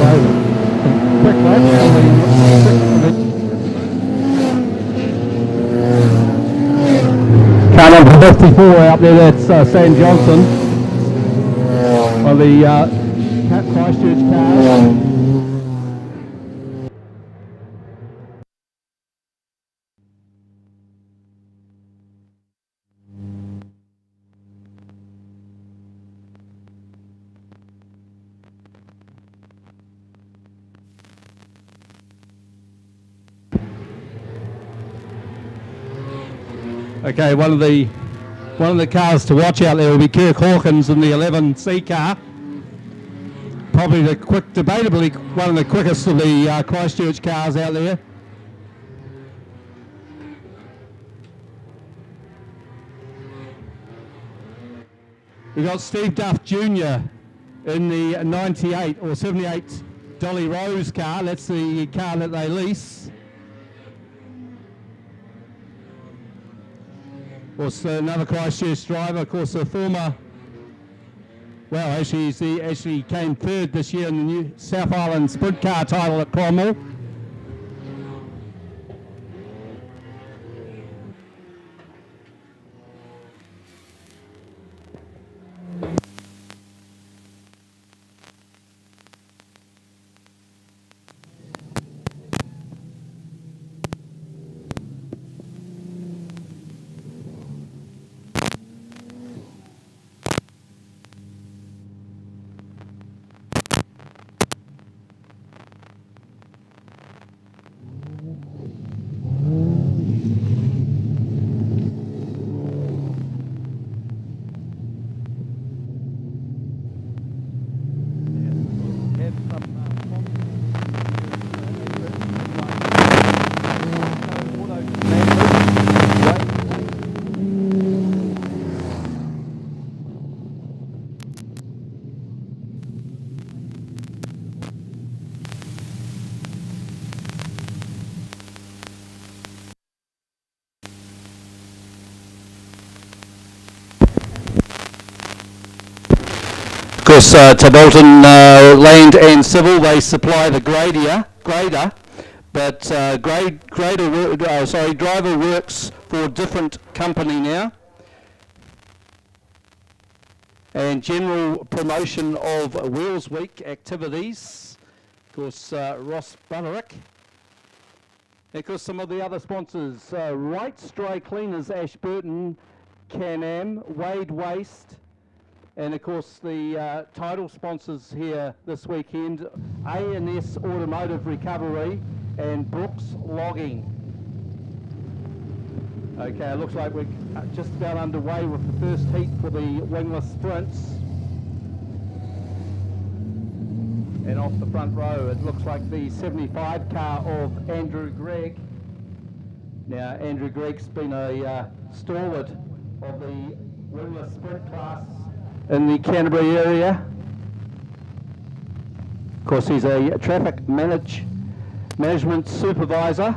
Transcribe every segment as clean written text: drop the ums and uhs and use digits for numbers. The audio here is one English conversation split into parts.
go. Quick lap car number 54 out there, that's Sam Johnson on the Christchurch cars. Okay, one of the cars to watch out there will be Kirk Hawkins in the 11C car. Probably debatably one of the quickest of the Christchurch cars out there. We've got Steve Duff Jr. in the 98 or 78 Dolly Rose car. That's the car that they lease. Of course, another Christchurch driver, of course, a former, well, actually he came third this year in the new South Island sprint car title at Cromwell. Of course, Tabolton Land and Civil, they supply the grader, but driver works for a different company now. And general promotion of Wheels Week activities, of course, Ross Butterick. And of course, some of the other sponsors, Wright's Dry Cleaners, Ashburton, Can-Am, Wade Waste, and of course the title sponsors here this weekend, A&S Automotive Recovery and Brooks Logging. Okay, it looks like we're just about underway with the first heat for the wingless sprints. And off the front row, it looks like the 75 car of Andrew Gregg. Now, Andrew Gregg's been a stalwart of the wingless sprint class in the Canterbury area. Of course, he's a traffic management supervisor.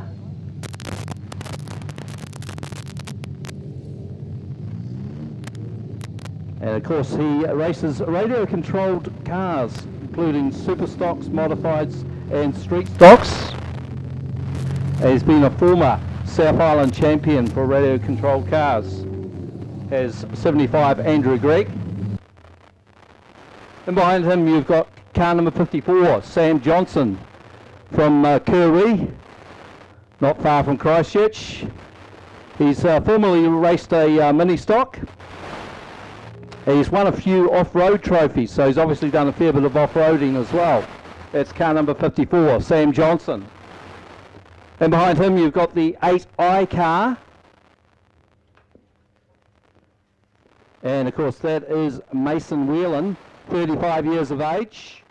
And of course, he races radio-controlled cars, including super stocks, modifieds, and street stocks. And he's been a former South Island champion for radio-controlled cars. Has 75 Andrew Gregg. And behind him you've got car number 54, Sam Johnson from Currie, not far from Christchurch. He's formerly raced a mini stock. He's won a few off-road trophies, so he's obviously done a fair bit of off-roading as well. That's car number 54, Sam Johnson. And behind him you've got the 8i car. And of course that is Mason Whelan, 35 years of age,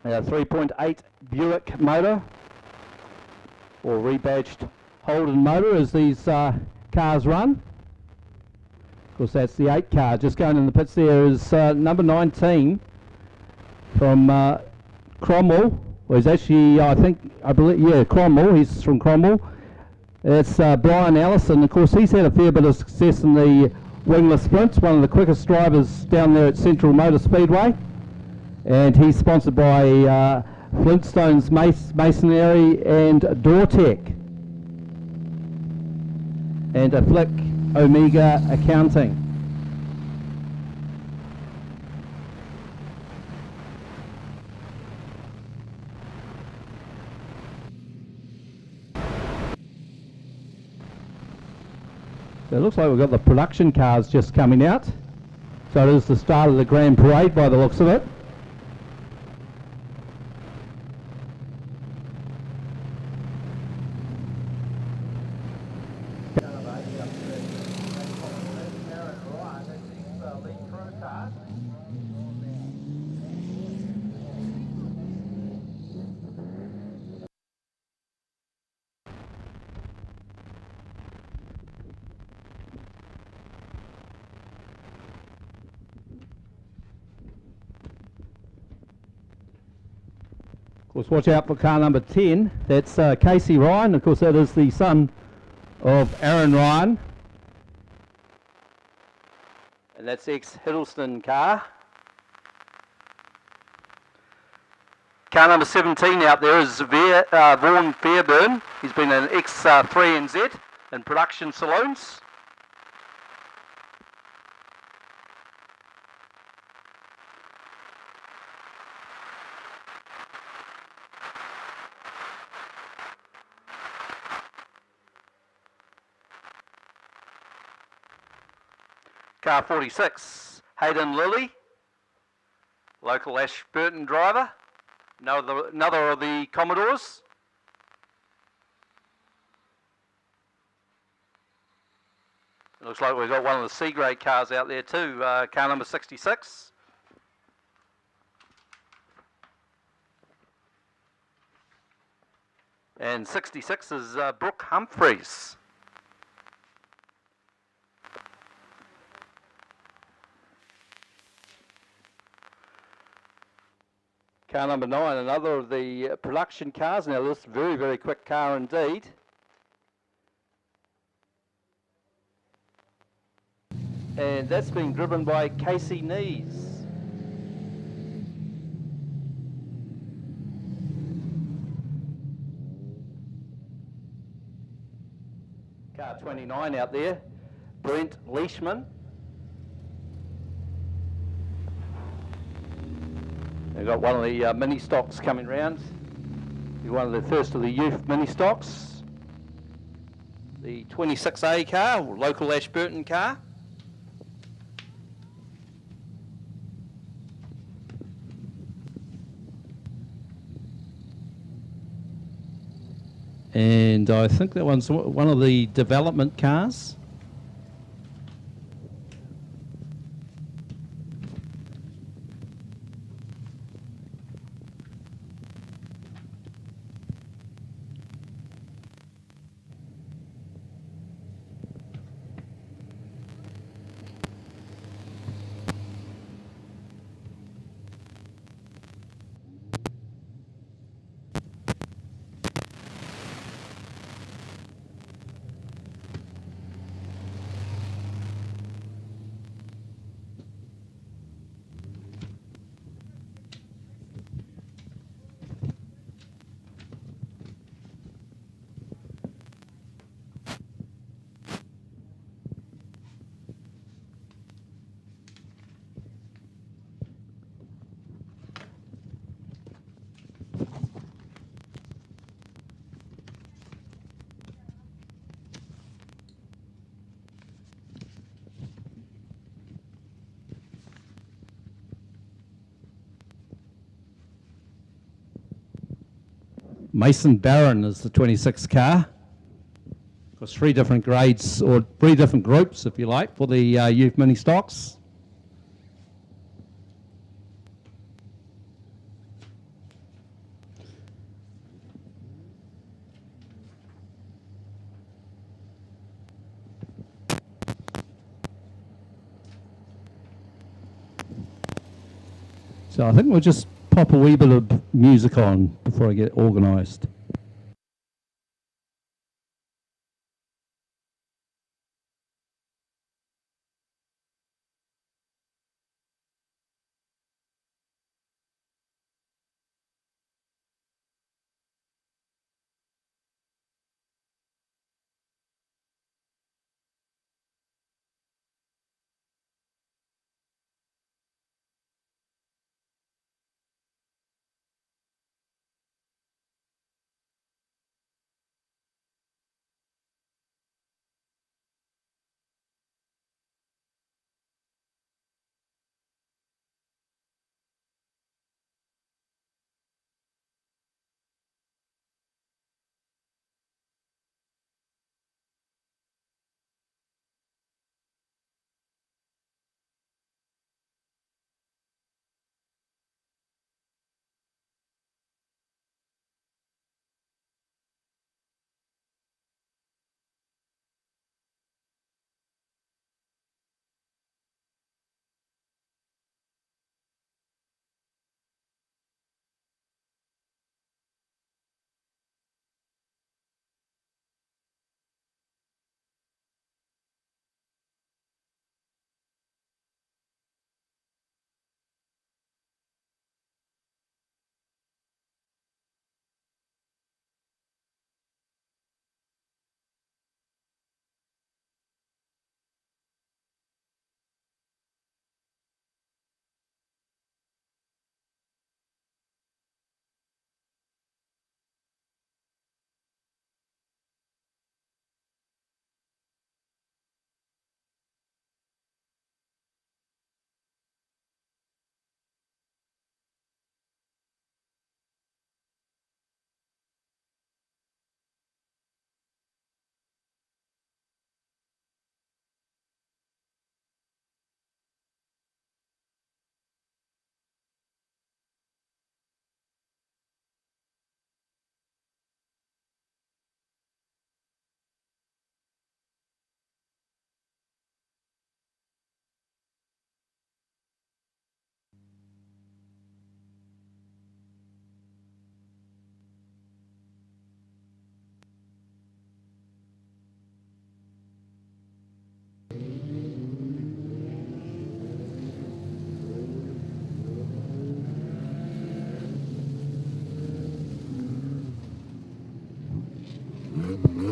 a 3.8 Buick motor, or rebadged Holden motor as these cars run. Of course that's the 8 car. Just going in the pits there is number 19 from Cromwell. Well, he's actually, I believe, yeah, Cromwell. He's from Cromwell. It's Brian Allison. Of course, he's had a fair bit of success in the wingless sprints, one of the quickest drivers down there at Central Motor Speedway. And he's sponsored by Flintstones Masonry and DoorTech. And a Flick Omega Accounting. So it looks like we've got the production cars just coming out. So it is the start of the Grand Parade by the looks of it. Of course, watch out for car number 10. That's Casey Ryan. Of course, that is the son of Aaron Ryan. And that's ex-Hiddleston car. Car number 17 out there is Vaughan Fairburn. He's been an ex-3NZ in production saloons. Car 46, Hayden Lilly, local Ashburton driver, another of the Commodores. It looks like we've got one of the C-grade cars out there too, car number 66. And 66 is Brooke Humphreys. Car number 9, another of the production cars. Now this very, very quick car indeed. And that's being driven by Casey Nees. Car 29 out there, Brent Leishman. They've got one of the mini stocks coming round. One of the first of the youth mini stocks. The 26A car, local Ashburton car. And I think that one's one of the development cars. Mason Barron is the 26 car. Of course, 3 different grades, or 3 different groups, if you like, for the youth mini stocks. So I think we'll just pop a wee bit of music on before I get organised.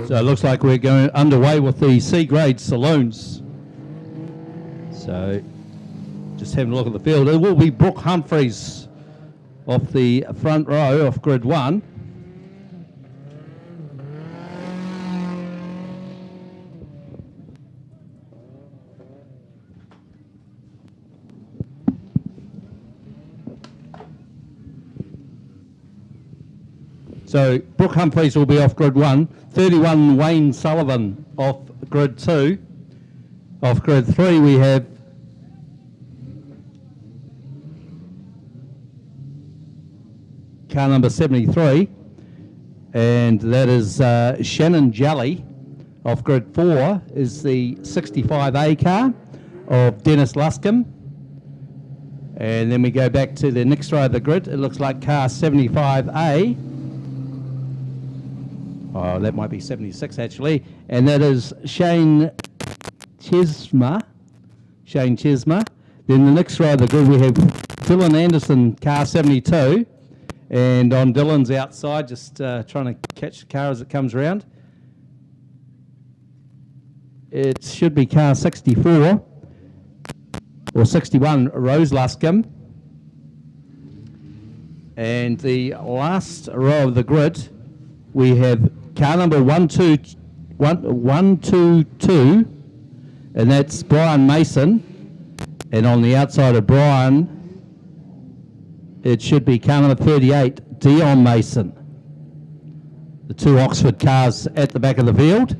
So it looks like we're going underway with the C-grade saloons. So just having a look at the field. It will be Brooke Humphreys off the front row off grid 1. So Brooke Humphreys will be off grid 1. 31 Wayne Sullivan off grid 2. Off grid 3 we have car number 73, and that is Shannon Jelly. Off grid 4 is the 65A car of Dennis Luscombe. And then we go back to the next row of the grid. It looks like car 75A. Oh, that might be 76 actually. And that is Shane Chesma. Then the next row of the grid we have Dylan Anderson, car 72. And on Dylan's outside, just trying to catch the car as it comes around. It should be car 64 or 61, Rose Luscombe. And the last row of the grid, we have car number 122, and that's Brian Mason. And on the outside of Brian, it should be car number 38, Dion Mason. The two Oxford cars at the back of the field.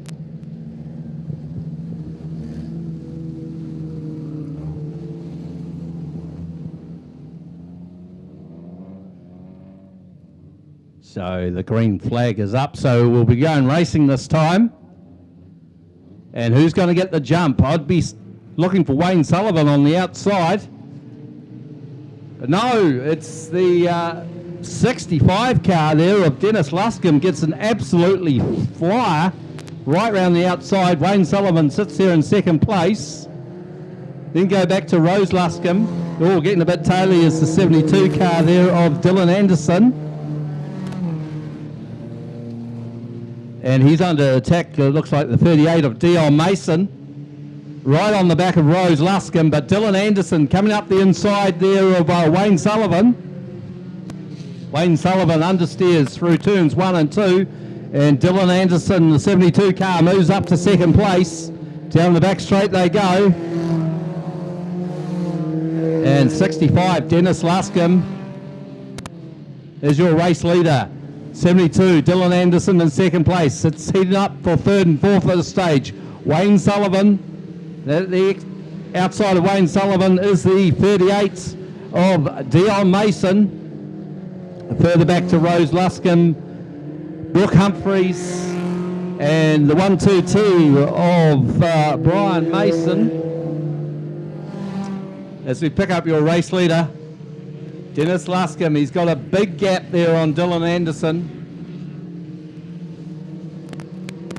So the green flag is up, so we'll be going racing this time. And who's going to get the jump? I'd be looking for Wayne Sullivan on the outside. But no, it's the 65 car there of Dennis Luscombe gets an absolutely flyer right round the outside. Wayne Sullivan sits there in second place. Then go back to Rose Luscombe. Oh, getting a bit taily is the 72 car there of Dylan Anderson. And he's under attack, it looks like the 38 of Dion Mason. Right on the back of Rose Luscombe, but Dylan Anderson coming up the inside there of Wayne Sullivan. Wayne Sullivan understeers through turns 1 and 2. And Dylan Anderson, the 72 car, moves up to second place. Down the back straight they go. And 65, Dennis Luscombe is your race leader. 72, Dylan Anderson in second place. It's heading up for third and fourth at the stage. Wayne Sullivan, the outside of Wayne Sullivan is the 38 of Dion Mason. Further back to Rose Luscombe, Brooke Humphreys, and the 122 of Brian Mason. As we pick up your race leader, Dennis Luscombe, he's got a big gap there on Dylan Anderson.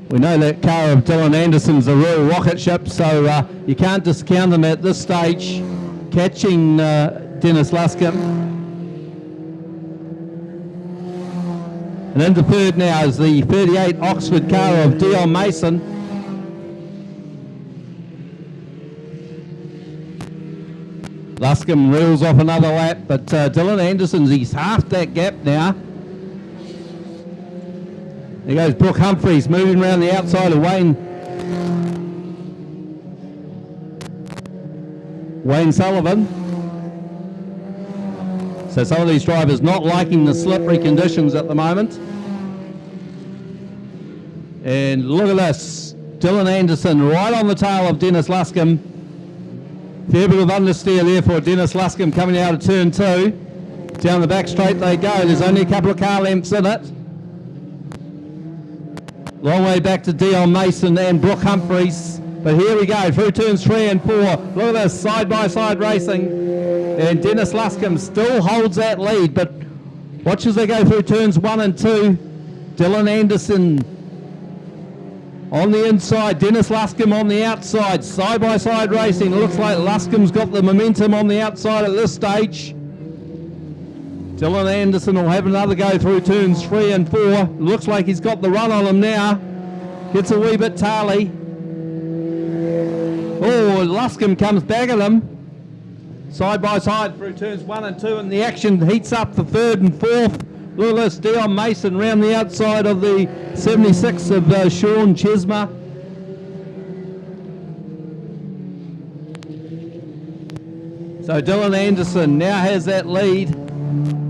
We know that car of Dylan Anderson's a real rocket ship, so you can't discount him at this stage, catching Dennis Luscombe. And into third now is the 38 Oxford car of Dion Mason. Luscombe reels off another lap, but Dylan Anderson's, he's half that gap now. There goes Brooke Humphreys moving around the outside of Wayne Sullivan. So some of these drivers not liking the slippery conditions at the moment. And look at this, Dylan Anderson right on the tail of Dennis Luscombe. Fair bit of understeer there for Dennis Luscombe coming out of turn 2. Down the back straight they go. There's only a couple of car lengths in it. Long way back to Dion Mason and Brooke Humphreys. But here we go, through turns 3 and 4. Look at this, side-by-side racing. And Dennis Luscombe still holds that lead, but watch as they go through turns 1 and 2. Dylan Anderson on the inside, Dennis Luscombe on the outside, side-by-side racing. It looks like Luscombe's got the momentum on the outside at this stage. Dylan Anderson will have another go through turns 3 and 4. Looks like he's got the run on him now. Gets a wee bit tarly. Oh, Luscombe comes back at him. Side by side through turns 1 and 2, and the action heats up for 3rd and 4th. Look at this, Dion Mason round the outside of the 76 of Sean Chesma. So Dylan Anderson now has that lead.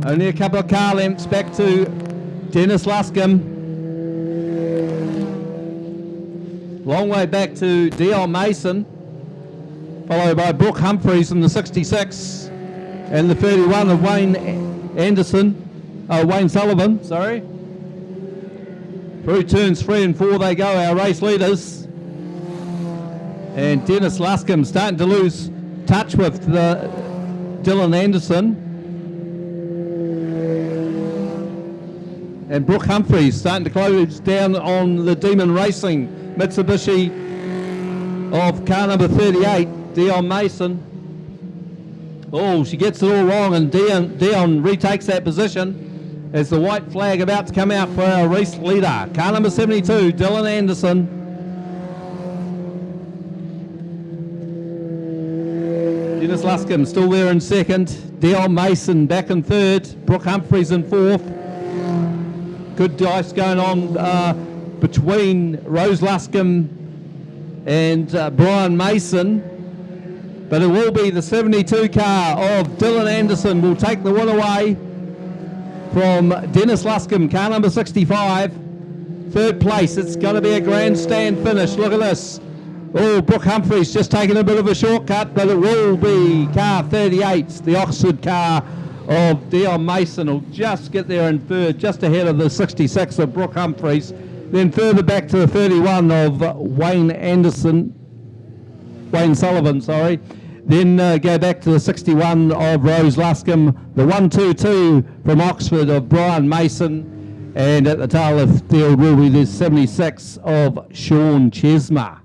Only a couple of car lengths back to Dennis Luscombe. Long way back to Dion Mason, followed by Brooke Humphreys in the 66 and the 31 of Wayne Sullivan, sorry. Through turns 3 and 4 they go, our race leaders. And Dennis Luscombe starting to lose touch with Dylan Anderson. And Brooke Humphreys starting to close down on the Demon Racing Mitsubishi of car number 38, Dion Mason. Oh, she gets it all wrong, and Dion retakes that position as the white flag about to come out for our race leader. Car number 72, Dylan Anderson. Dennis Luscombe still there in 2nd. Dion Mason back in 3rd. Brooke Humphreys in 4th. Good dice going on between Rose Luscombe and Brian Mason, but it will be the 72 car of Dylan Anderson will take the win away from Dennis Luscombe, car number 65. 3rd place, it's going to be a grandstand finish. Look at this. Oh, Brooke Humphreys just taking a bit of a shortcut, but it will be car 38, the Oxford car of Dion Mason. Will just get there in 3rd, just ahead of the 66 of Brooke Humphreys. Then further back to the 31 of Wayne Sullivan, sorry. Then go back to the 61 of Rose Luscombe, the 122 from Oxford of Brian Mason, and at the tail of the field will be the 76 of Sean Chesma.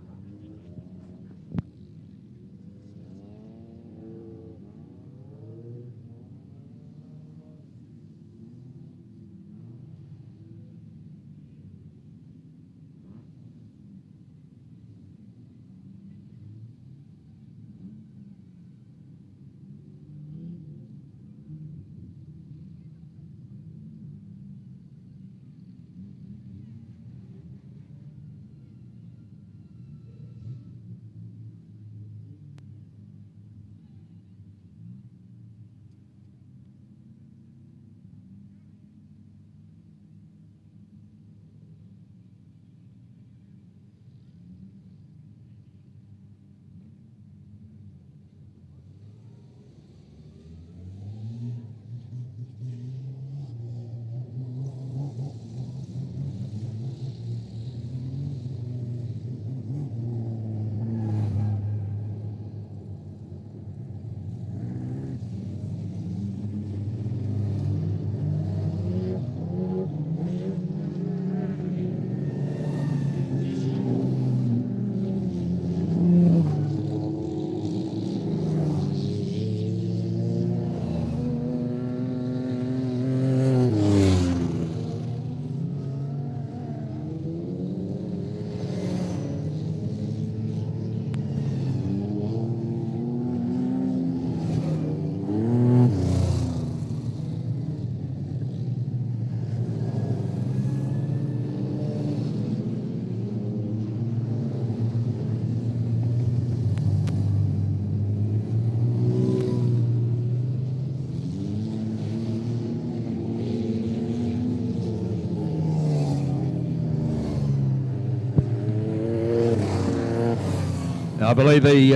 I believe the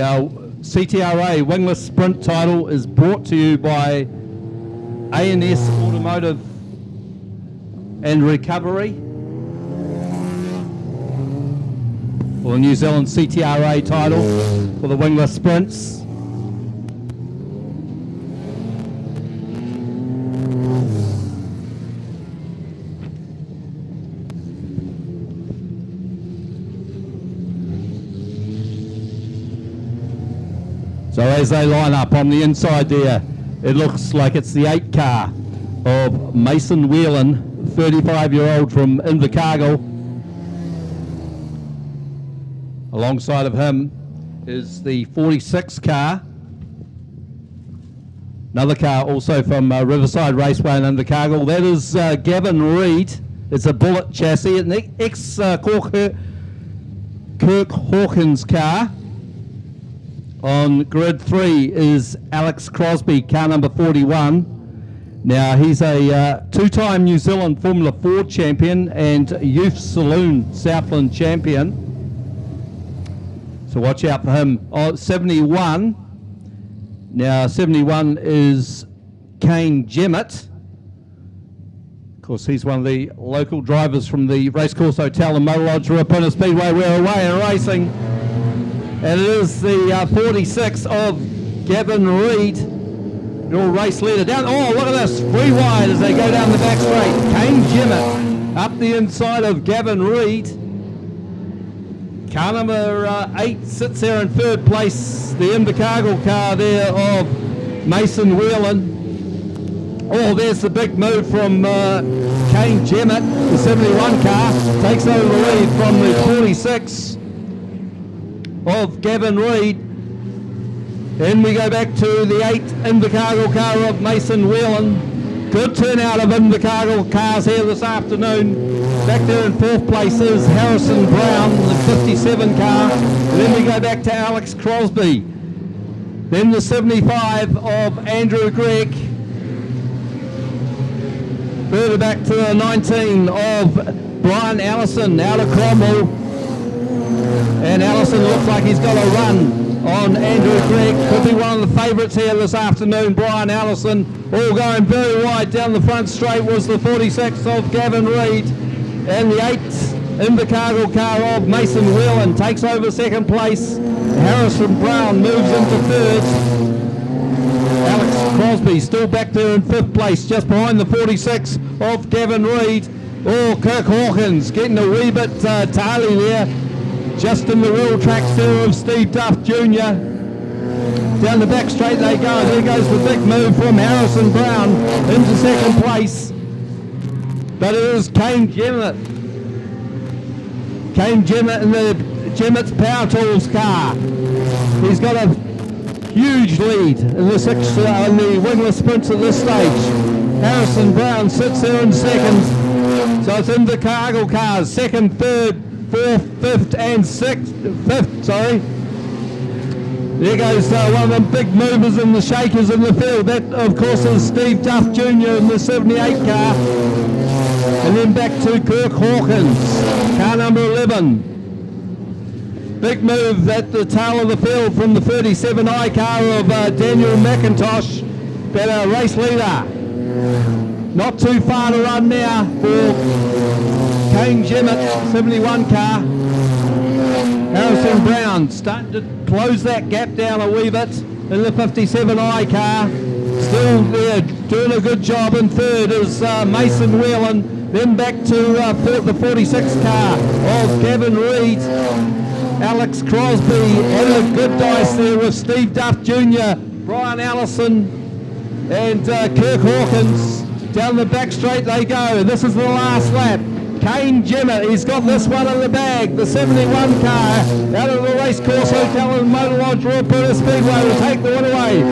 CTRA Wingless Sprint title is brought to you by A&S Automotive and Recovery, for the New Zealand CTRA title for the Wingless Sprints. So as they line up on the inside there, it looks like it's the 8 car of Mason Whelan, 35-year-old from Invercargill. Alongside of him is the 46 car. Another car also from Riverside Raceway in Invercargill. That is Gavin Reid. It's a Bullet chassis, an ex-Kirk Hawkins car. On grid 3 is Alex Crosby, car number 41. Now he's a two-time New Zealand Formula 4 champion and Youth Saloon Southland champion. So watch out for him. 71. Now 71 is Kane Jemmett. Of course, he's one of the local drivers from the Racecourse Hotel and Motor Lodge Ruapuna Speedway. We're away and racing. And it is the 46 of Gavin Reid, your race leader. Down, oh, look at this, free wide as they go down the back straight. Kane Jemmett up the inside of Gavin Reid. Car number 8 sits there in third place. The Invercargill car there of Mason Whelan. Oh, there's the big move from Kane Jemmett. The 71 car takes over the lead from the 46 of Gavin Reid. Then we go back to the 8 Invercargill car of Mason Whelan. Good turnout of Invercargill cars here this afternoon. Back there in fourth place is Harrison Brown, the 57 car. And then we go back to Alex Crosby. Then the 75 of Andrew Gregg. Further back to the 19 of Brian Allison out of Cromwell. And Allison looks like he's got a run on Andrew Gregg. Could be one of the favourites here this afternoon, Brian Allison. All going very wide down the front straight was the 46 of Gavin Reid. And the 8 Invercargill car of Mason Whelan takes over second place. Harrison Brown moves into third. Alex Crosby still back there in fifth place, just behind the 46 of Gavin Reid. Oh, Kirk Hawkins getting a wee bit tardy there. Just in the real tracks there of Steve Duff Jr. Down the back straight they go. There goes the big move from Harrison Brown into second place. But it is Kane Jemmett. Kane Jemmett in the Gemmett's Power Tools car. He's got a huge lead in the Wingless sprints at this stage. Harrison Brown sits there in second. So it's Invercargill cars, second, third, fourth, fifth and sixth, sorry. There goes one of them big movers and the shakers in the field. That, of course, is Steve Duff Jr. in the 78 car. And then back to Kirk Hawkins, car number 11. Big move at the tail of the field from the 37i car of Daniel McIntosh, but a race leader. Not too far to run now for Kane Jemmett, 71 car. Harrison Brown starting to close that gap down a wee bit in the 57i car. Still there, doing a good job in third is Mason Whelan. Then back to the 46 car of Gavin Reid. Alex Crosby had a good dice there with Steve Duff Jr., Brian Allison and Kirk Hawkins. Down the back straight they go. This is the last lap. Kane Jemmett, he's got this one in the bag. The 71 car out of the Racecourse Hotel and Motor Lodge Ruapuna Speedway will take the win away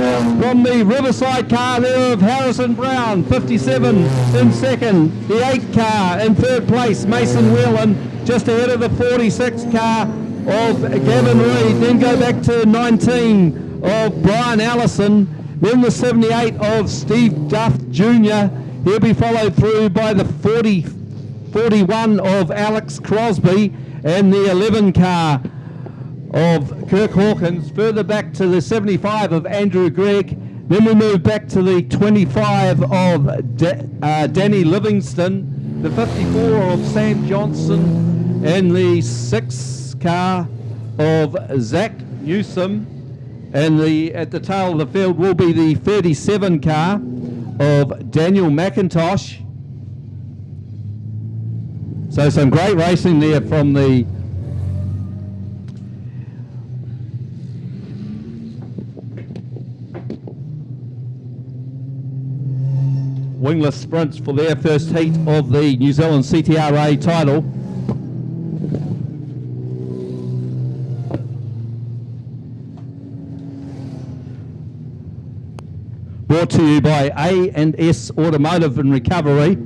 from the Riverside car there of Harrison Brown, 57 in second. The 8 car in third place, Mason Whelan, just ahead of the 46 car of Gavin Reid. Then go back to 19 of Brian Allison. Then the 78 of Steve Duff Jr. He'll be followed through by the 41 of Alex Crosby and the 11 car of Kirk Hawkins. Further back to the 75 of Andrew Gregg. Then we move back to the 25 of Danny Livingston, the 54 of Sam Johnson, and the 6 car of Zach Newsom. And at the tail of the field will be the 37 car of Daniel McIntosh. So some great racing there from the Wingless sprints for their first heat of the New Zealand CTRA title. brought to you by A&S Automotive and Recovery.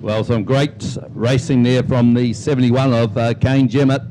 Well, some great racing there from the 71 of Kane Jemmett.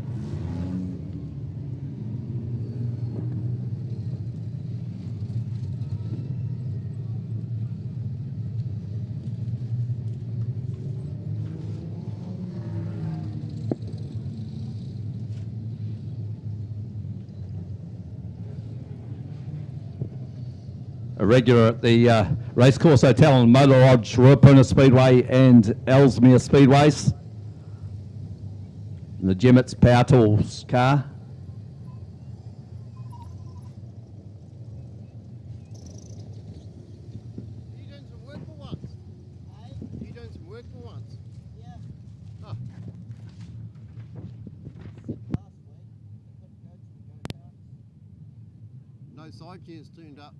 A regular at the Racecourse Hotel and Motor Lodge, Ruapuna Speedway and Ellesmere Speedways. And the Gemmett's Power Tools car. You doing some work for once? Hey? You doing some work for once? Yeah. Oh. Last week, no side chairs turned up.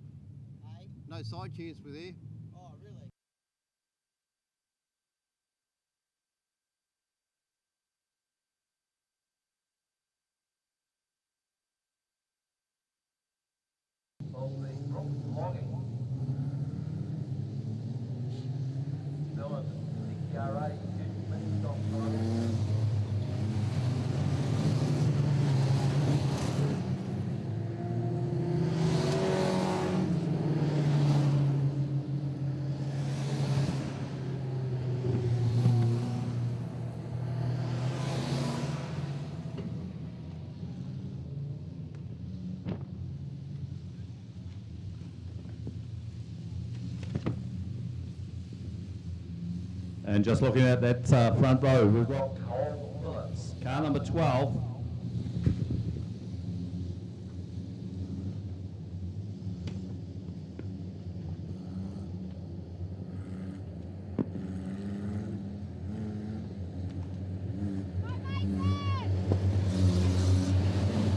Hey? No side chairs were there. Oh, really? And just looking at that front row, we've got Cole Phillips, car number 12.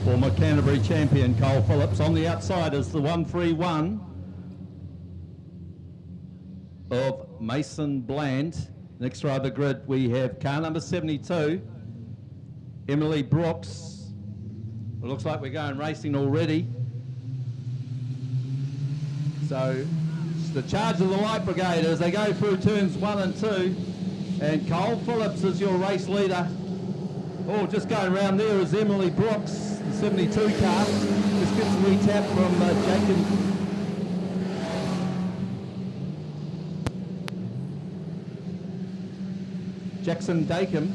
Former Canterbury champion Cole Phillips. On the outside is the 131 of Mason Bland. Next row of the grid we have car number 72, Emily Brooks. It looks like we're going racing already. So it's the charge of the light brigade as they go through turns 1 and 2. And Cole Phillips is your race leader. Oh, just going around there is Emily Brooks, the 72 car. Just gets a wee tap from Jackson Dakin.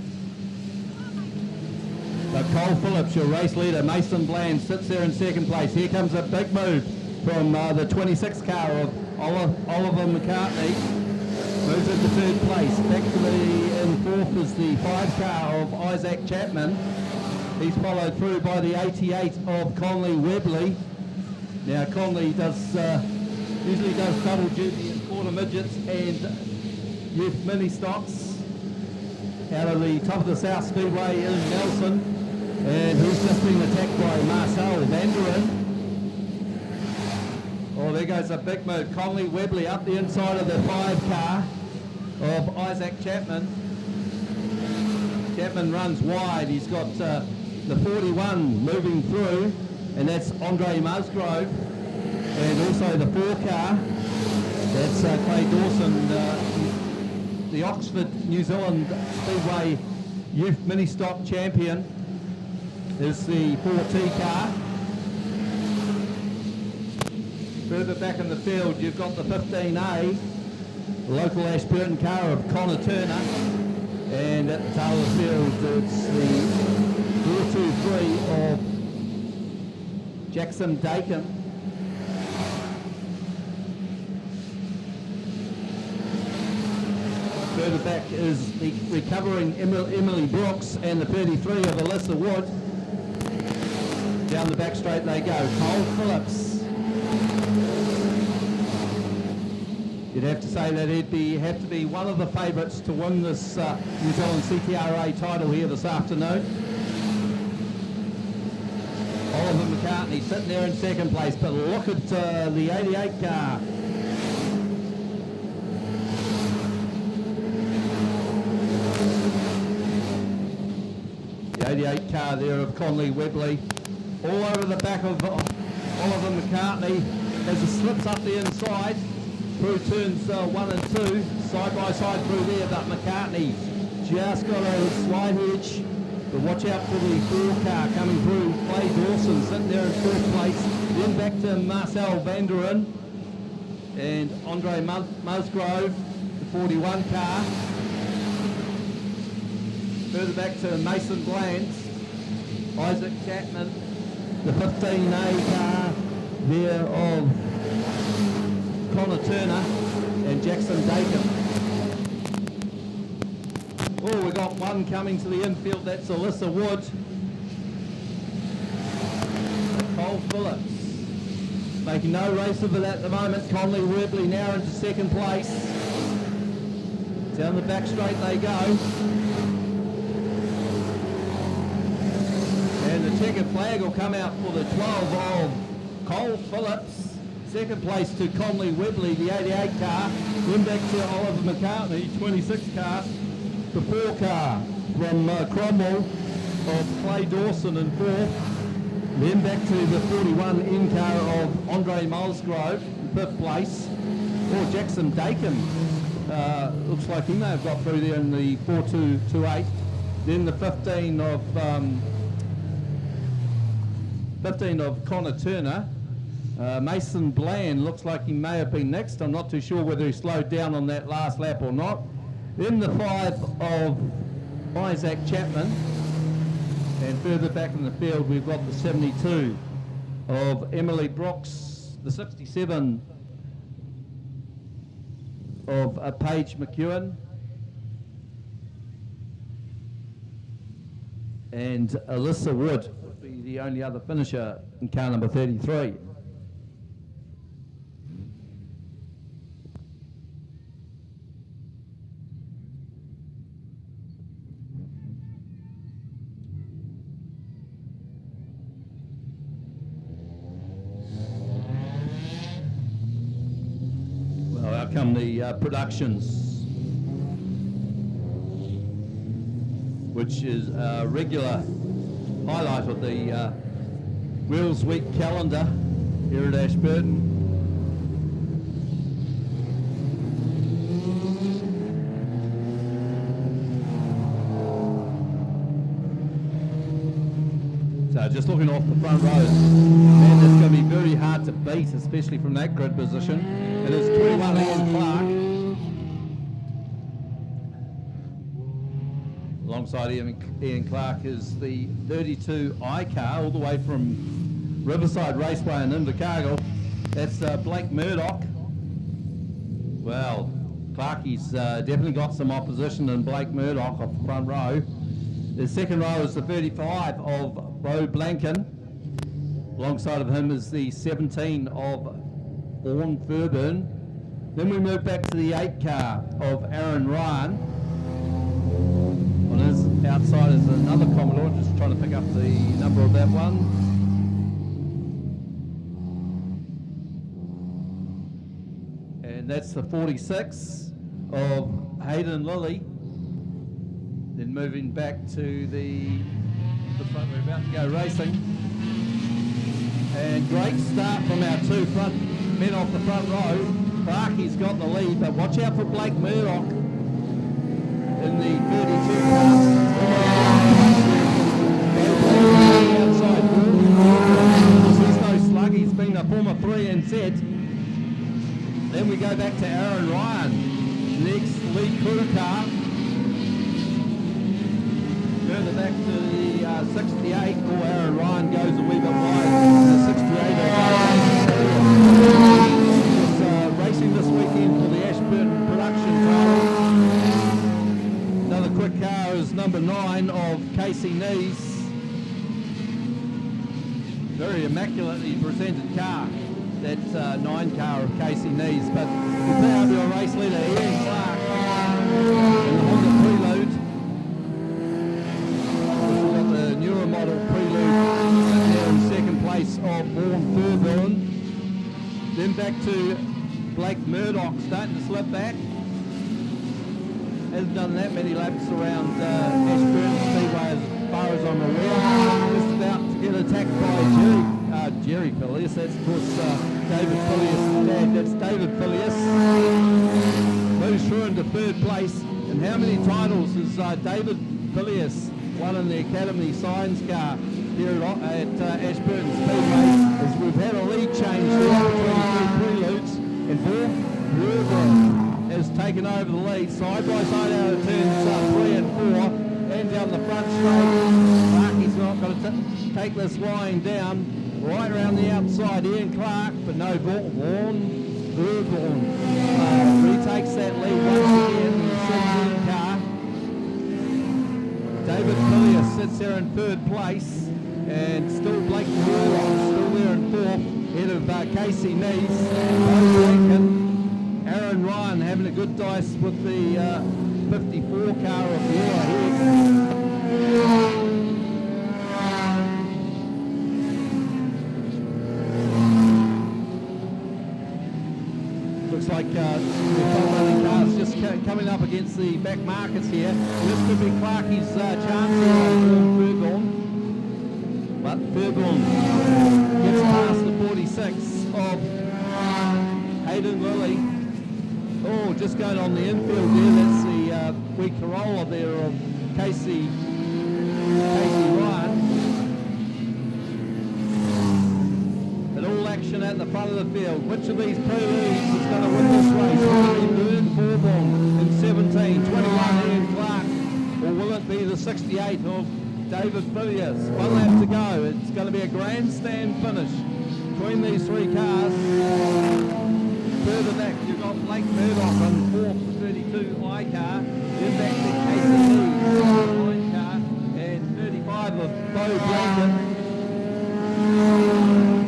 So Cole Phillips, your race leader. Mason Bland sits there in second place. Here comes a big move from the 26 car of Oliver McCartney. Moves into third place. Back to in fourth is the 5 car of Isaac Chapman. He's followed through by the 88 of Conley Webley. Now Conley usually does double duty in quarter midgets and youth mini stocks. Out of the top of the South Speedway is Nelson, and he's just been attacked by Marcel Vanderen. Oh, there goes a big move. Conley Webley up the inside of the 5 car of Isaac Chapman. Chapman runs wide. He's got the 41 moving through, and that's Andre Musgrove, and also the 4 car. That's Clay Dawson. The Oxford New Zealand Speedway Youth Mini Stock Champion is the 4T car. Further back in the field you've got the 15A, the local Ashburton car of Connor Turner, and at the tail of the field it's the 423 of Jackson Dakin. Further back is the recovering Emily Brooks and the 33 of Alyssa Wood. Down the back straight they go. Cole Phillips. You'd have to say that he'd have to be one of the favourites to win this New Zealand CTRA title here this afternoon. Oliver McCartney sitting there in second place, but look at the 88 car. The 88 car there of Conley Webley, all over the back of Oliver McCartney as he slips up the inside through turns 1 and 2, side by side through there, but McCartney just got a slight edge. But watch out for the 4 car coming through. Clay Dawson sitting there in 4th place. Then back to Marcel Vanderen and Andre Musgrove, the 41 car. Further back to Mason Bland, Isaac Chapman, the 15A car there of Connor Turner and Jackson Dakin. Oh, we got one coming to the infield, that's Alyssa Wood. Cole Phillips making no race of it at the moment. Conley Webley now into 2nd place. Down the back straight they go. And the checkered flag will come out for the 12 of Cole Phillips. 2nd place to Conley Webley, the 88 car. Then back to Oliver McCartney, 26 car. The 4 car from Cromwell of Clay Dawson in 4th. Then back to the 41 in car of Andre Musgrove in 5th place. Or Jackson Dakin. Looks like he may have got through there in the 4-2-2-8. Then the 15 of Connor Turner. Mason Bland looks like he may have been next. I'm not too sure whether he slowed down on that last lap or not. Then the 5 of Isaac Chapman, and further back in the field we've got the 72 of Emily Brooks, the 67 of Paige McEwen, and Alyssa Wood would be the only other finisher in car number 33. Come the productions, which is a regular highlight of the Wheels Week calendar here at Ashburton. So just looking off the front row, man, that's going to be very hard to beat, especially from that grid position. It is 21 Ian Clark. Alongside Ian Clark is the 32 I car, all the way from Riverside Raceway in Invercargill. That's Blake Murdoch. Well, Clarkie's definitely got some opposition in Blake Murdoch off the front row. The second row is the 35 of Bo Blanken. Alongside of him is the 17 of Vaughan Fairburn. Then we move back to the 8 car of Aaron Ryan. On his outside is another Commodore, just trying to pick up the number of that one. And that's the 46 of Hayden Lilly. Then moving back to the front, we're about to go racing. And great start from our 2 front men off the front row. Clarkie's got the lead, but watch out for Blake Murdoch in the 32 car. Outside. He's no slug, he's been a former 3 in set. Then we go back to Aaron Ryan. Next, lead crew car. Further back to the 68, or Aaron Ryan goes a wee bit wide. 68 racing this weekend for the Ashburton production title. Another quick car is number 9 of Casey Nees. Very immaculately presented car, that 9 car of Casey Nees. But we play out to a race leader, Ian Clark, in the Honda Prelude. We've got the newer model Prelude there in second place. Then back to Blake Murdoch, starting to slip back. Hasn't done that many laps around Ashburton Speedway as far as I'm aware. Just about to get attacked by Jerry Phileas. That's of course David Phileas' dad. That's David Phileas. Moves through into third place. And how many titles has David Phileas won in the Academy Science car here at Ashburton Speedway? As we've had a lead change there between two preludes, and Burger has taken over the lead side by side out of turns 3 and 4, and down the front straight. Clarkie's not going to take this line down. Right around the outside, Ian Clark, but no, Vaughan Burborn retakes that lead once again in the 17 car. David Phileas sits there in third place, and still Blake Murdoch still there in fourth, ahead of Casey Nees, Aaron Ryan having a good dice with the 54 car of Laura Head. Looks like the running cars just coming up against the back markers here. This could be Clarkie's chance for Furgon. But Furgon gets past the 46 of Hayden Lilly. Oh, just going on the infield there. That's the wee Corolla there of Casey Ryan. But all action at the front of the field. Which of these preludes is going to win this race? Will it be Vern Forbon in 17, 21 Ian Clark, or will it be the 68 of David Phileas? 1 lap to go. It's going to be a grandstand finish between these three cars. Further back, you've got Blake Murdoch on 4th, 32 I car. Then back to KCD, 9 car, and 35 of Bo Blanket.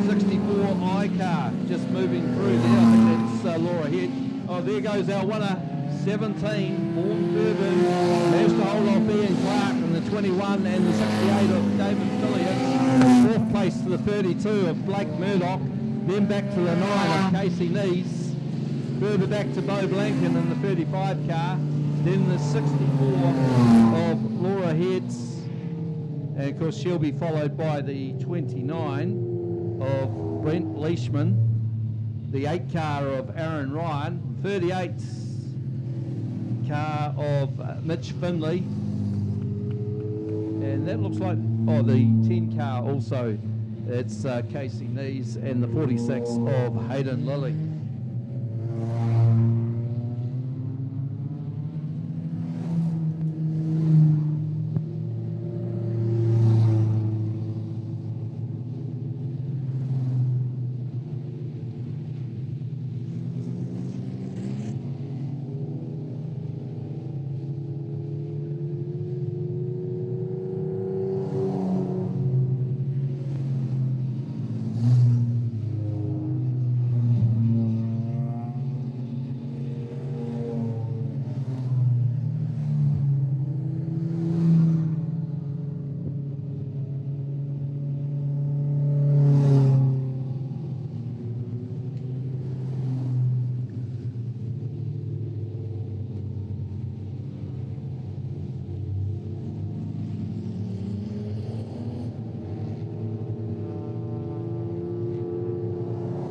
64 I car, just moving through there. I think that's Laura Head. Oh, there goes our winner, 17, Vaughan Burburn. Managed to hold off Ian Clark in the 21 and the 68 of David Phileas. 4th place to the 32 of Blake Murdoch. Then back to the 9 of Casey Nees. Further back to Bo Blanken in the 35 car. Then the 64 of Laura Heads. And of course she'll be followed by the 29 of Brent Leishman. The 8 car of Aaron Ryan. 38 car of Mitch Finley. And that looks like, oh, the 10 car also. It's Casey Nees and the 46 of Hayden Lilly.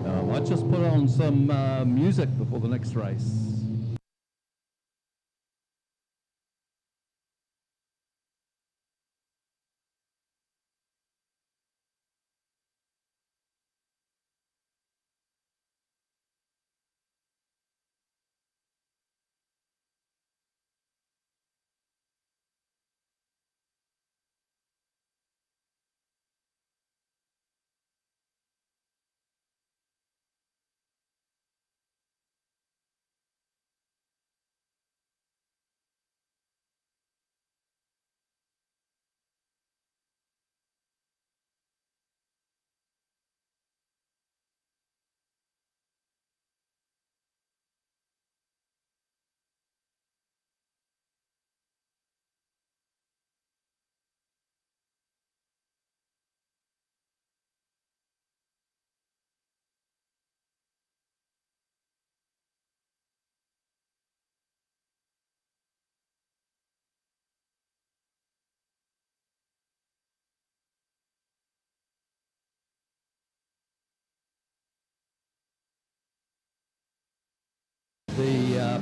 I might just put on some music before the next race.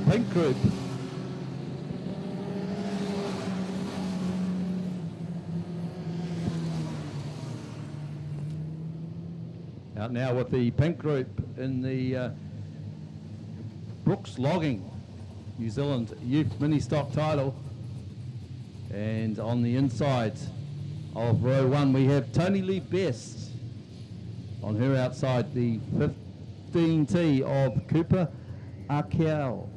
pink group. Out now with the pink group in the Brooks Logging New Zealand Youth Mini Stock title. And on the inside of row 1 we have Tony Lee Best. On her outside, the 15T of Cooper Arkell.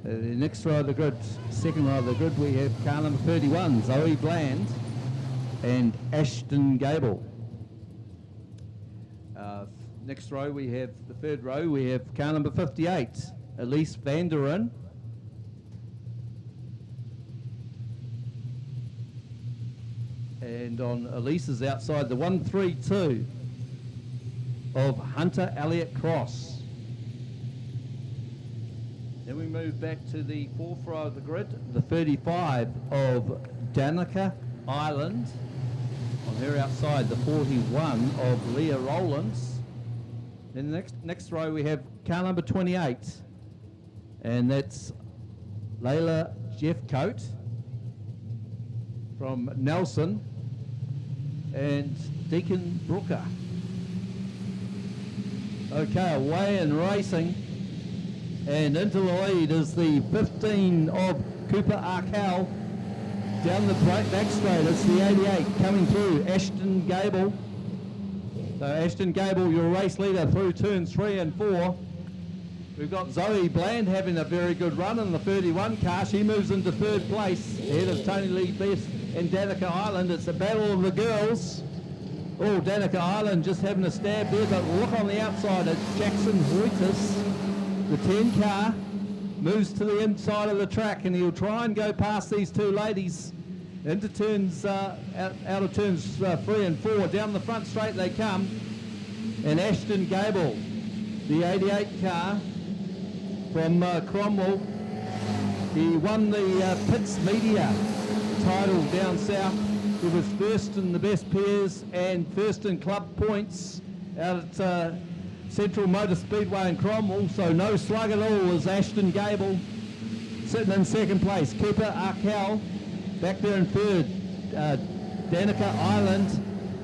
The next row of the grid, second row of the grid, we have car number 31, Zoe Bland and Ashton Gable. Next row we have, the third row, we have car number 58, Elise Vanderen. And on Elise's outside, the 132 of Hunter Elliott Cross. Then we move back to the fourth row of the grid, the 35 of Danica Ireland. On her outside, the 41 of Leah Rowlands. Then the next row we have car number 28, and that's Layla Jeffcoat from Nelson and Deacon Brooker. Okay, away and racing, and into the lead is the 15 of Cooper Arkell. Down the back straight, it's the 88 coming through, Ashton Gable. So Ashton Gable, your race leader through turns 3 and 4. We've got Zoe Bland having a very good run in the 31 car. She moves into third place ahead of Tony Lee Best and Danica Ireland. It's a battle of the girls. Oh, Danica Ireland just having a stab there, but look on the outside at Jackson Hoytis. The 10 car moves to the inside of the track, and he'll try and go past these two ladies into turns, out of turns 3 and 4. Down the front straight they come, and Ashton Gable, the 88 car from Cromwell, he won the Pitts Media title down south. He was first in the best pairs and first in club points out at Central Motor Speedway in Cromwell, so no slug at all is Ashton Gable. Sitting in second place, Cooper Arkell. Back there in third, Danica Ireland.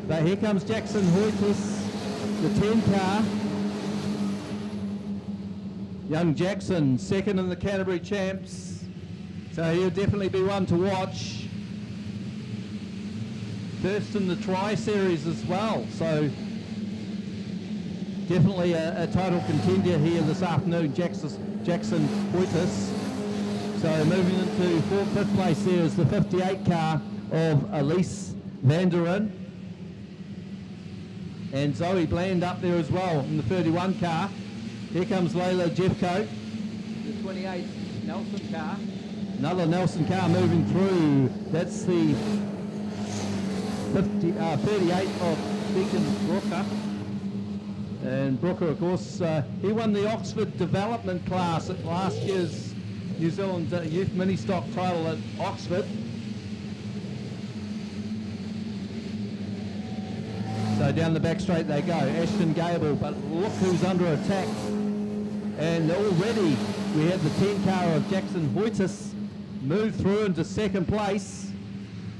But here comes Jackson Hoytis, the 10 car. Young Jackson, second in the Canterbury Champs. So he'll definitely be one to watch. First in the Tri-Series as well. So definitely a title contender here this afternoon, Jackson Hoytis. So moving into 4th, 5th place there is the 58 car of Elise Vanderen. And Zoe Bland up there as well in the 31 car. Here comes Layla Jeffcoat, the 28 Nelson car. Another Nelson car moving through. That's the 38 of Deacon Brooker. And Brooker, of course, he won the Oxford Development class at last year's New Zealand Youth Mini Stock title at Oxford. So down the back straight they go, Ashton Gable, but look who's under attack. And already we have the 10 car of Jackson Hoytis move through into second place,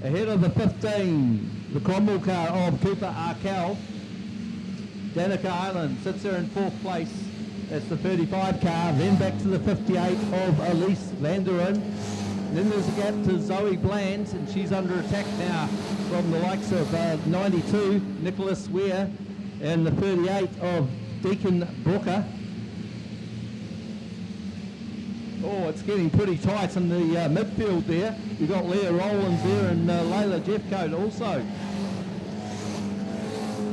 ahead of the 15, the Cromwell car of Cooper Arkell. Danica Ireland sits there in 4th place. That's the 35 car, then back to the 58 of Elise Vanderen. Then there's a gap to Zoe Bland, and she's under attack now from the likes of 92, Nicholas Ware, and the 38 of Deacon Brooker. Oh, it's getting pretty tight in the midfield there. You've got Leah Rowlands there and Layla Jeffcoat also.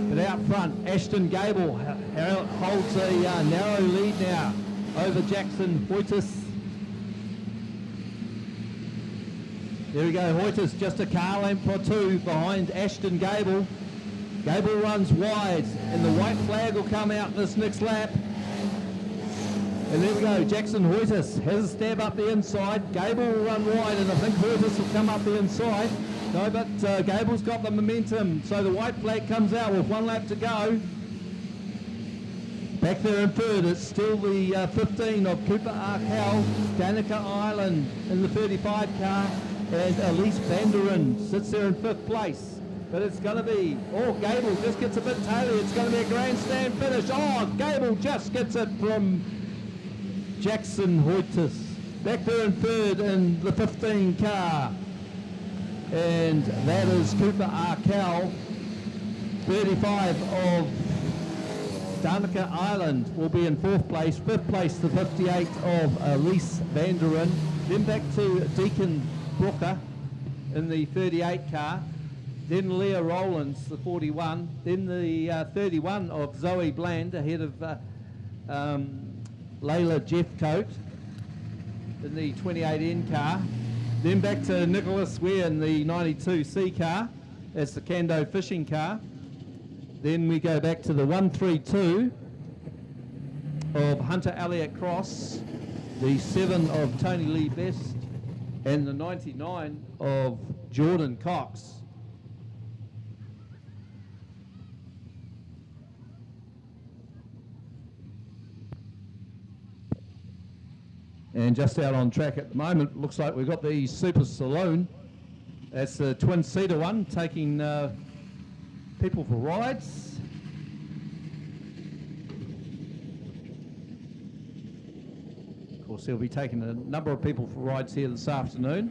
But out front, Ashton Gable holds a narrow lead now over Jackson Hoytis. There we go, Hoytis just a car length or two behind Ashton Gable. Gable runs wide, and the white flag will come out this next lap. And there we go, Jackson Hoytis has a stab up the inside. Gable will run wide, and I think Hoytis will come up the inside. No, but Gable's got the momentum, so the white flag comes out with 1 lap to go. Back there in third, it's still the 15 of Cooper Arkell, Danica Island in the 35 car, and Elise Vanderin sits there in 5th place. But it's going to be, oh, Gable just gets a bit taily. It's going to be a grandstand finish. Oh, Gable just gets it from Jackson Hoytis. Back there in third in the 15 car. And that is Cooper Arkell. 35 of Danica Island will be in 4th place. 5th place, the 58 of Elise Vanderin. Then back to Deacon Brooker in the 38 car. Then Leah Rowlands, the 41. Then the 31 of Zoe Bland ahead of Layla Jeffcoat in the 28N car. Then back to Nicholas Ware in the 92C car. That's the Kando fishing car. Then we go back to the 132 of Hunter Elliott Cross, the 7 of Tony Lee Best, and the 99 of Jordan Cox. And just out on track at the moment, looks like we've got the Super Saloon. That's the twin-seater one, taking people for rides. Of course, they'll be taking a number of people for rides here this afternoon.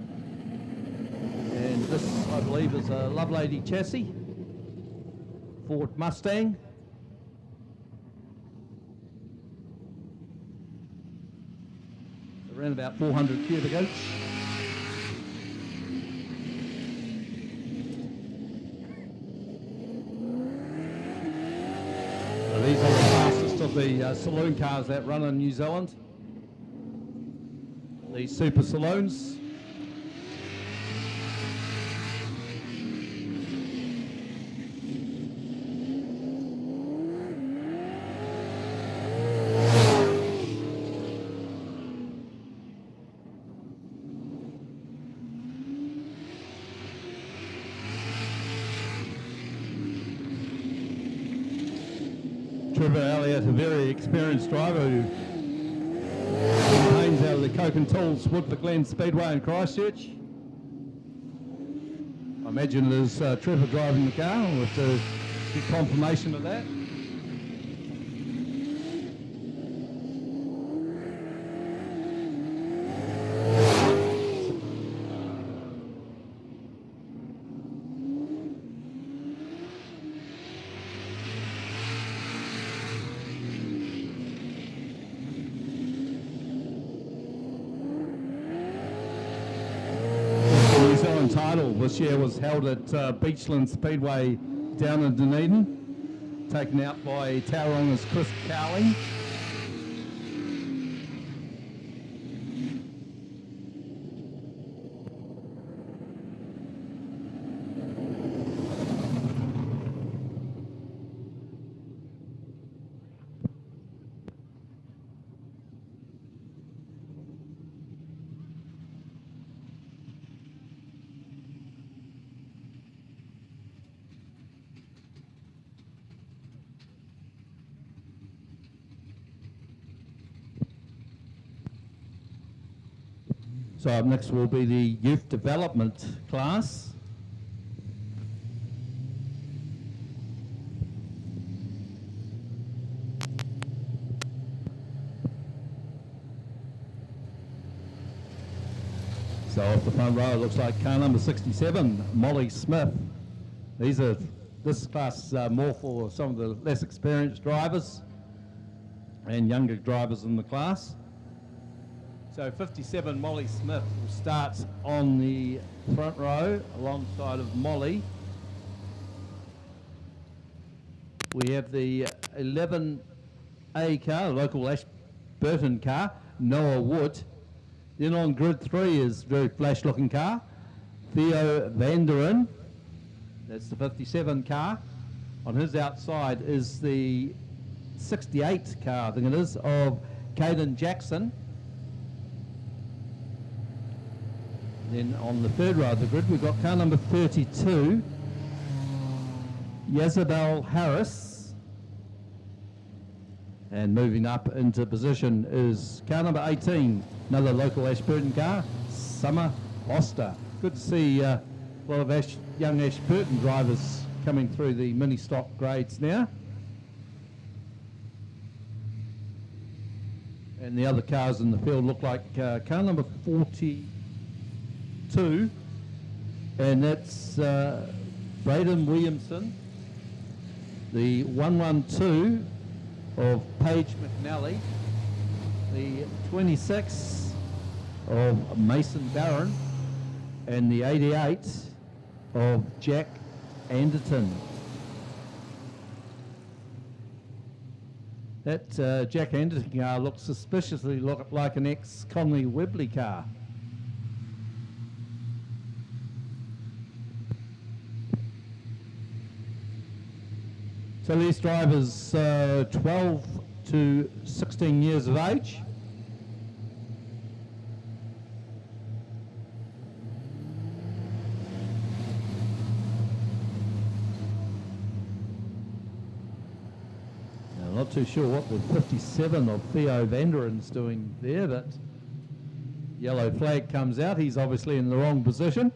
And this, I believe, is a Lovelady chassis, Ford Mustang. Around about 400 cubic inch. So these are the fastest of the saloon cars that run in New Zealand. These Super Saloons. Trevor Elliott, a very experienced driver who campaigns out of the Coke and Tools Woodford Glen Speedway in Christchurch. I imagine it is Trevor driving the car. We'll have to get confirmation of that. Title this year was held at Beachland Speedway down in Dunedin, taken out by Tauranga's Chris Cowling. So up next will be the youth development class. So off the front row, it looks like car number 67, Molly Smith. This class is more for some of the less experienced drivers and younger drivers in the class. So 57 Molly Smith will start on the front row alongside of Molly. We have the 11A car, the local Ashburton car, Noah Wood. Then on grid 3 is a very flash looking car, Theo Vanderin. That's the 57 car. On his outside is the 68 car, I think it is, of Caden Jackson. Then on the third row of the grid, we've got car number 32, Yazabel Harris. And moving up into position is car number 18, another local Ashburton car, Summer Oster. Good to see a lot of young Ashburton drivers coming through the mini stock grades now. And the other cars in the field look like car number 42, and that's Braden Williamson, the 112 of Paige McNally, the 26 of Mason Barron, and the 88 of Jack Anderton. That Jack Anderton car looks suspiciously like an ex-Conley Webley car. So these drivers 12 to 16 years of age. Now, not too sure what the 57 of Theo Vanderen's doing there, but yellow flag comes out. He's obviously in the wrong position.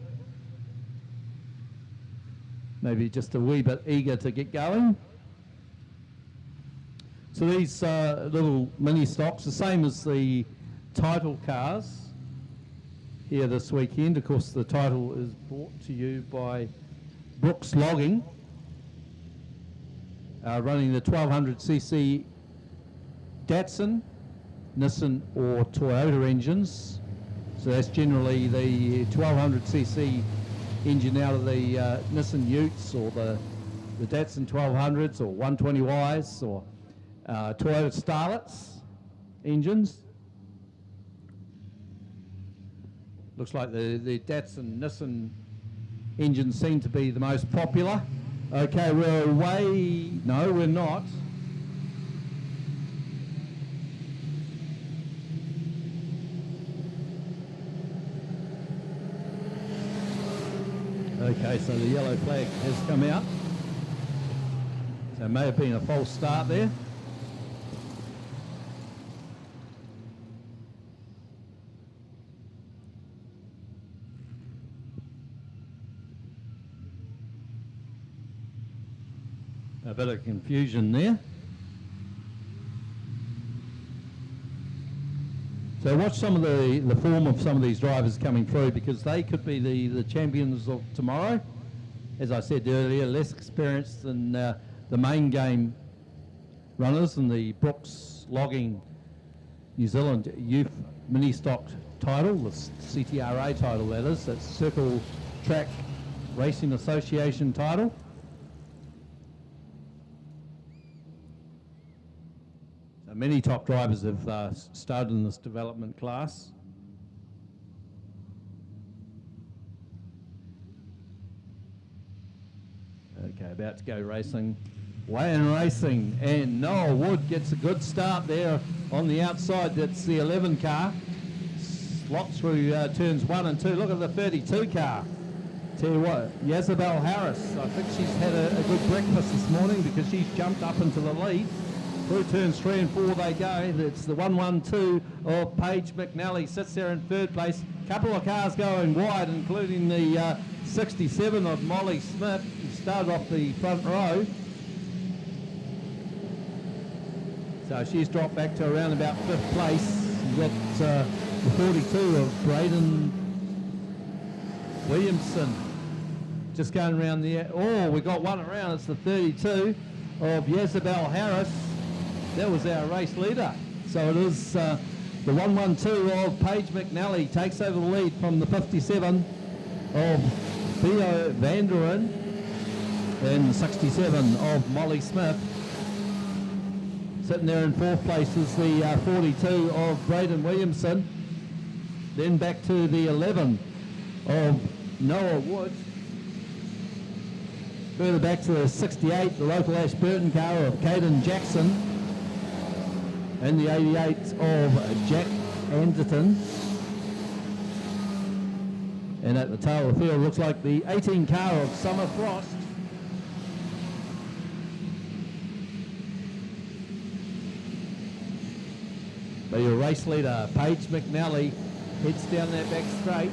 Maybe just a wee bit eager to get going. So these little mini stocks, the same as the title cars here this weekend. Of course, the title is brought to you by Brooks Logging, running the 1200cc Datsun, Nissan or Toyota engines. So that's generally the 1200cc engine out of the Nissan Utes or the Datsun 1200s or 120Ys or Toyota Starlets engines. Looks like the Datsun Nissan engines seem to be the most popular. Okay, we're away. No, we're not. Okay, so the yellow flag has come out. So it may have been a false start there. A bit of confusion there. So watch some of the form of some of these drivers coming through, because they could be the champions of tomorrow. As I said earlier, less experienced than the main game runners in the Brooks Logging New Zealand Youth Mini Stock title, the CTRA title that is, that's Circle Track Racing Association title. Many top drivers have started in this development class. Okay, about to go racing. Way in racing, and Noah Wood gets a good start there on the outside. That's the 11 car. Slots through turns 1 and 2. Look at the 32 car. Tell you what, Yazabel Harris, I think she's had a good breakfast this morning, because she's jumped up into the lead. Through turns 3 and 4 they go. That's the 112 of Paige McNally, sits there in third place. Couple of cars going wide, including the 67 of Molly Smith, who started off the front row. So she's dropped back to around about 5th place. You've got the 42 of Braden Williamson just going around the... Oh, we got one around. It's the 32 of Yazabel Harris. That was our race leader. So it is the 112 of Paige McNally takes over the lead from the 57 of Theo Vanderen and the 67 of Molly Smith. Sitting there in 4th place is the 42 of Braden Williamson. Then back to the 11 of Noah Wood. Further back to the 68, the local Ashburton car of Caden Jackson. And the 88 of Jack Anderton. And at the tail of the field looks like the 18 car of Summer Frost. But your race leader, Paige McNally, heads down that back straight.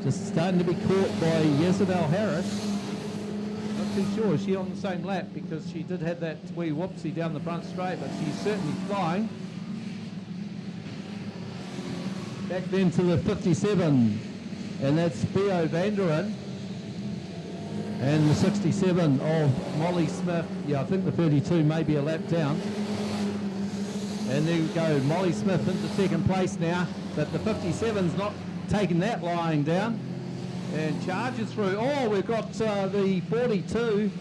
Just starting to be caught by Jezebel Harris. Not too sure, is she on the same lap? Because she did have that wee whoopsie down the front straight, but she's certainly flying. Back then to the 57, and that's Theo Vanderen. And the 67 of Molly Smith. Yeah, I think the 32 may be a lap down. And there we go, Molly Smith into second place now, but the 57's not taking that lying down. And charges through. Oh, we've got the 42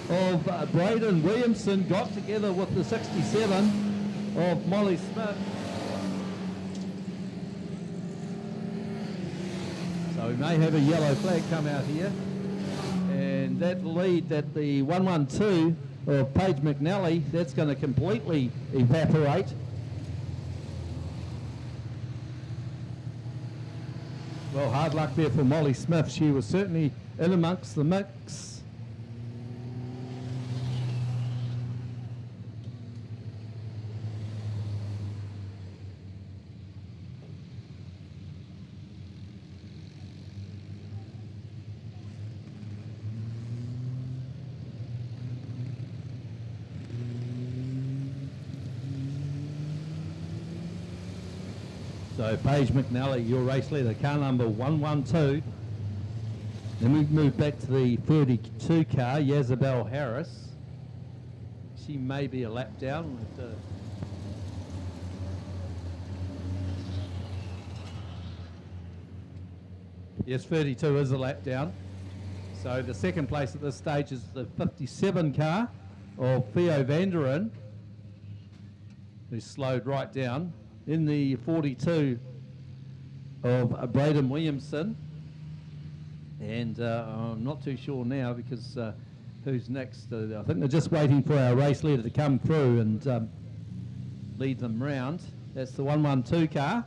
of Braden Williamson got together with the 67 of Molly Smith. So we may have a yellow flag come out here. And that lead that the 112 of Paige McNally, that's going to completely evaporate. Well, hard luck there for Molly Smith. She was certainly in amongst the mix. So Paige McNally, your race leader, car number 112. Then we move back to the 32 car, Jezebel Harris. She may be a lap down. Yes, 32 is a lap down. So the second place at this stage is the 57 car of Theo Vanderen, who slowed right down. In the 42 of Braden Williamson, and I'm not too sure now because who's next. I think they're just waiting for our race leader to come through and lead them round. That's the 112 car.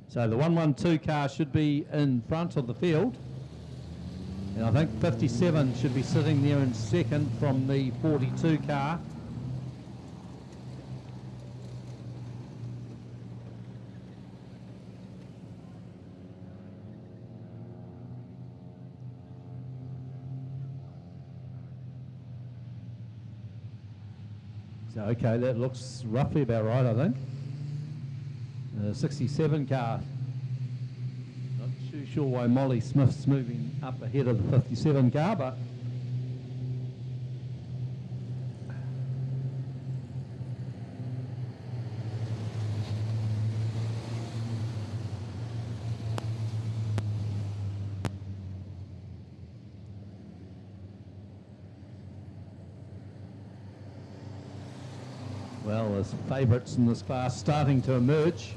So the 112 car should be in front of the field. And I think 57 should be sitting there in second from the 42 car. So, okay, that looks roughly about right, I think. 67 car. Not too sure why Molly Smith's moving up ahead of the 57 car, but well, there's favourites in this class starting to emerge.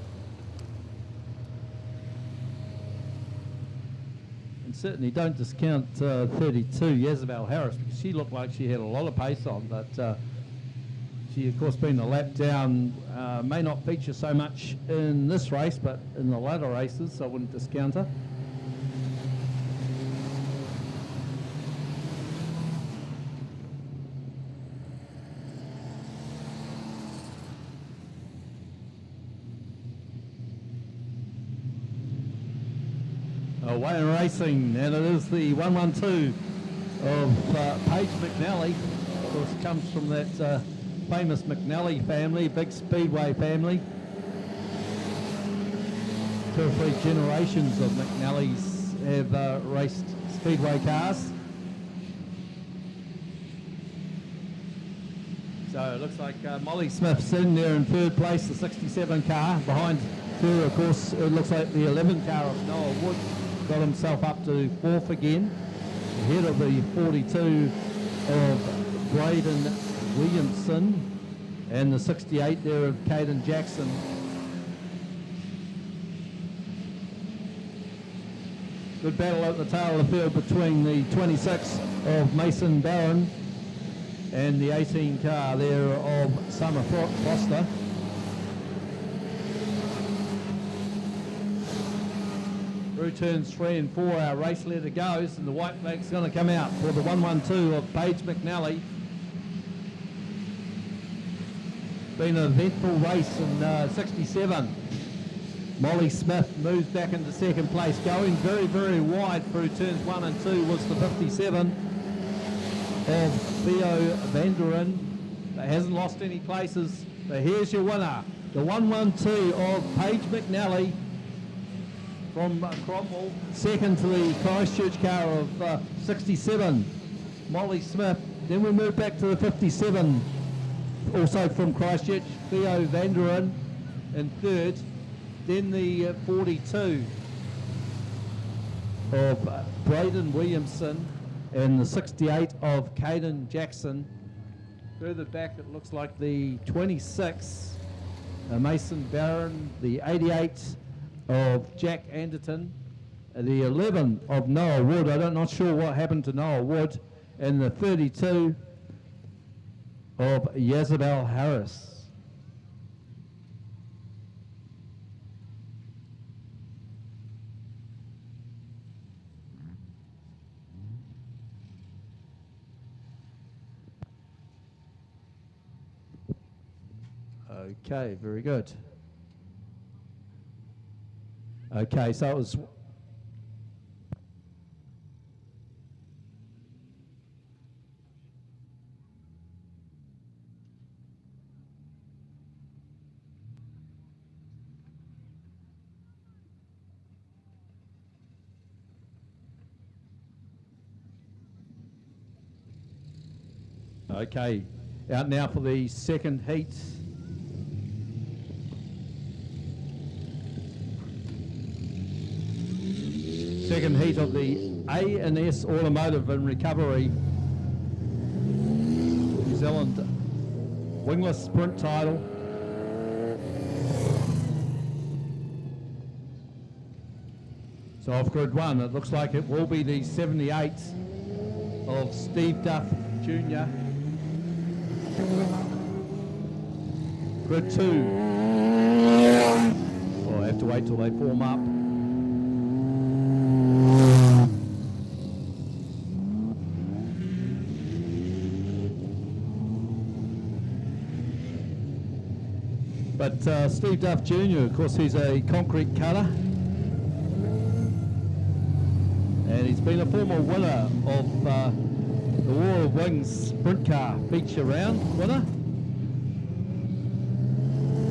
Certainly don't discount 32 Jezebel Harris, because she looked like she had a lot of pace on, but she of course being a lap down may not feature so much in this race, but in the latter races, so I wouldn't discount her. Away in racing, and it is the 112 of Paige McNally. Of course, comes from that famous McNally family, big speedway family. 2 or 3 generations of McNallys have raced speedway cars. So it looks like Molly Smith's in there in third place, the 67 car. Behind her, of course, it looks like the 11 car of Noah Wood got himself up to 4th again, ahead of the 42 of Braden Williamson and the 68 there of Caden Jackson. Good battle at the tail of the field between the 26 of Mason Barron and the 18 car there of Summer Through turns 3 and 4, our race leader goes, and the white flag's going to come out for the 112 of Paige McNally. Been an eventful race in 67. Molly Smith moves back into second place, going very, very wide through turns 1 and 2 was the 57 of Theo Vanderen. That hasn't lost any places, but here's your winner, the 112 of Paige McNally from Cromwell, second to the Christchurch car of 67, Molly Smith. Then we move back to the 57, also from Christchurch, Theo Vanderen in third. Then the 42 of Braden Williamson and the 68 of Caden Jackson. Further back it looks like the 26, Mason Barron, the 88 of Jack Anderton, the 11 of Noah Wood. I'm not sure what happened to Noah Wood, and the 32 of Yazabel Harris. Okay, very good. Okay, so it was... Okay, out now for the second heat. Second heat of the A&S Automotive and Recovery New Zealand Wingless Sprint title. So off grid 1, it looks like it will be the 78 of Steve Duff Jr. Grid 2. Oh, I have to wait till they form up. But Steve Duff Jr., of course, he's a concrete cutter. And he's been a former winner of the War of Wings Sprint Car Feature Round winner.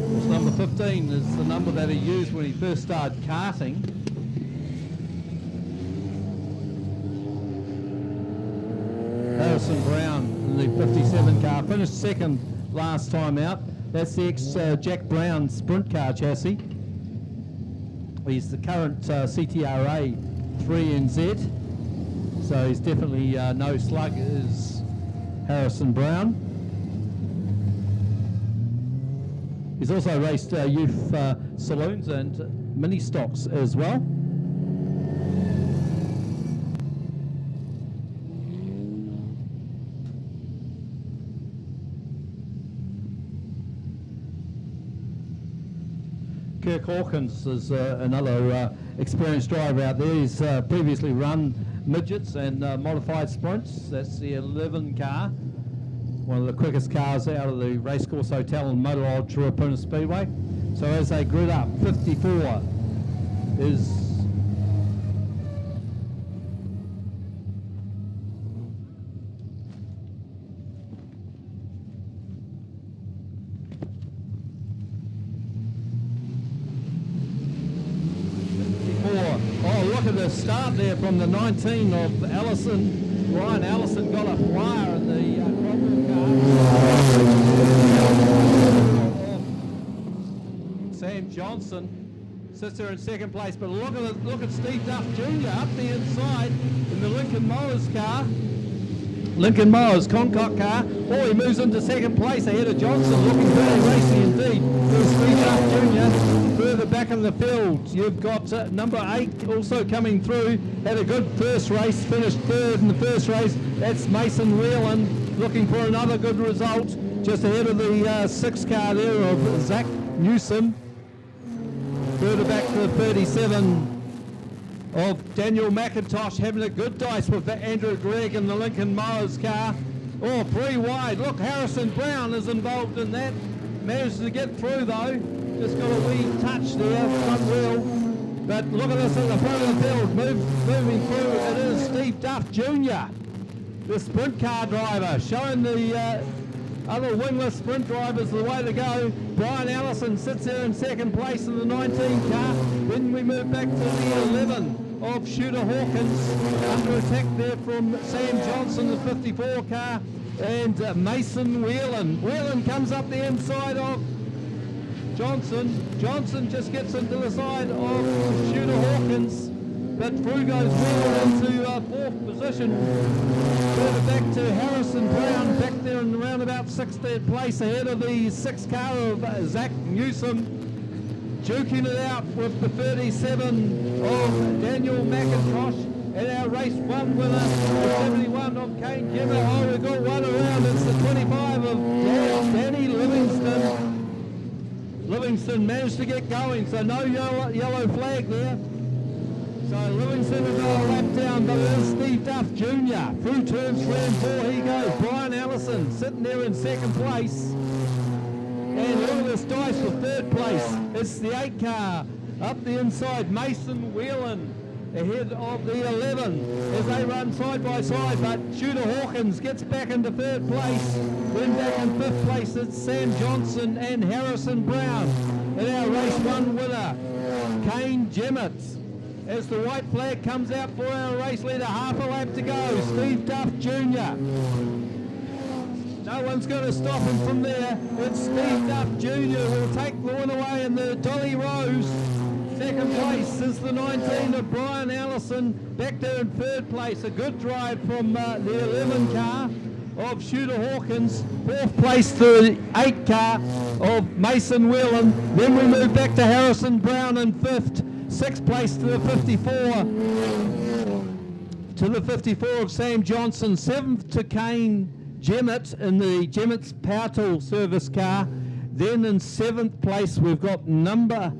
Of course, number 15 is the number that he used when he first started karting. Harrison Brown in the 57 car, finished second last time out. That's the ex-Jack Brown sprint car chassis. He's the current CTRA 3NZ, so he's definitely no slug as Harrison Brown. He's also raced youth saloons and mini stocks as well. Kirk Hawkins is another experienced driver out there. He's previously run midgets and modified sprints. That's the 11 car, one of the quickest cars out of the Racecourse Hotel and Motor Old Ruapuna Speedway. So as they grid up, 54 is the start there from the 19 of Allison. Ryan Allison got a flyer in the Cromwell car. Sam Johnson sits there in second place, but look at Steve Duff Jr. up the inside in the Lincoln Mowers car. Lincoln Mowers Concoct car. Oh, he moves into second place ahead of Johnson, looking very racy indeed. There's Steve Duff Jr. Further back in the field, you've got number 8 also coming through. Had a good first race, finished third in the first race. That's Mason Whelan, looking for another good result. Just ahead of the 6 car there of Zach Newsom. Further back to the 37 of Daniel McIntosh having a good dice with Andrew Gregg in the Lincoln Mowers car. Oh, 3 wide. Look, Harrison Brown is involved in that. Managed to get through though. Just got a wee touch there, front wheel. But look at this at the front of the field, moving through. It is Steve Duff Jr., the sprint car driver, showing the other wingless sprint drivers the way to go. Brian Allison sits there in second place in the 19 car. Then we move back to the 11 of Shooter Hawkins. Under attack there from Sam Johnson, the 54 car, and Mason Whelan. Whelan comes up the inside of Johnson. Johnson just gets into the side of Shooter Hawkins, but through goes Whelan into fourth position. Further back to Harrison Brown, back there in around about 16th place ahead of the 6 car of Zach Newsom. Duking it out with the 37 of Daniel McIntosh. And our race 1 winner, the 71 of Kane Gemmer. Oh, we've got one around. It's the 25 of Danny Livingston. Livingston managed to get going, so no yellow flag there. So Livingston will go a lap down, but it is Steve Duff Jr. Through turns 3 and 4, he goes. Brian Allison sitting there in second place. And look at this dice for third place. It's the 8 car up the inside. Mason Whelan ahead of the 11 as they run side by side, but Shooter Hawkins gets back into third place. Then back in fifth place it's Sam Johnson and Harrison Brown. And our race 1 winner, Kane Jemmett. As the white flag comes out for our race leader, half a lap to go, Steve Duff Jr. No one's going to stop him from there. It's Steve Duff Jr. who will take the win away in the Dolly Rose. Second place is the 19 of Brian Allison, back there in third place. A good drive from the 11 car of Shooter Hawkins. Fourth place to the 8 car of Mason Whelan. Then we move back to Harrison Brown in fifth. Sixth place to the 54 of Sam Johnson. Seventh to Kane Jemmett in the Gemmett's Power Tool service car. Then in seventh place we've got number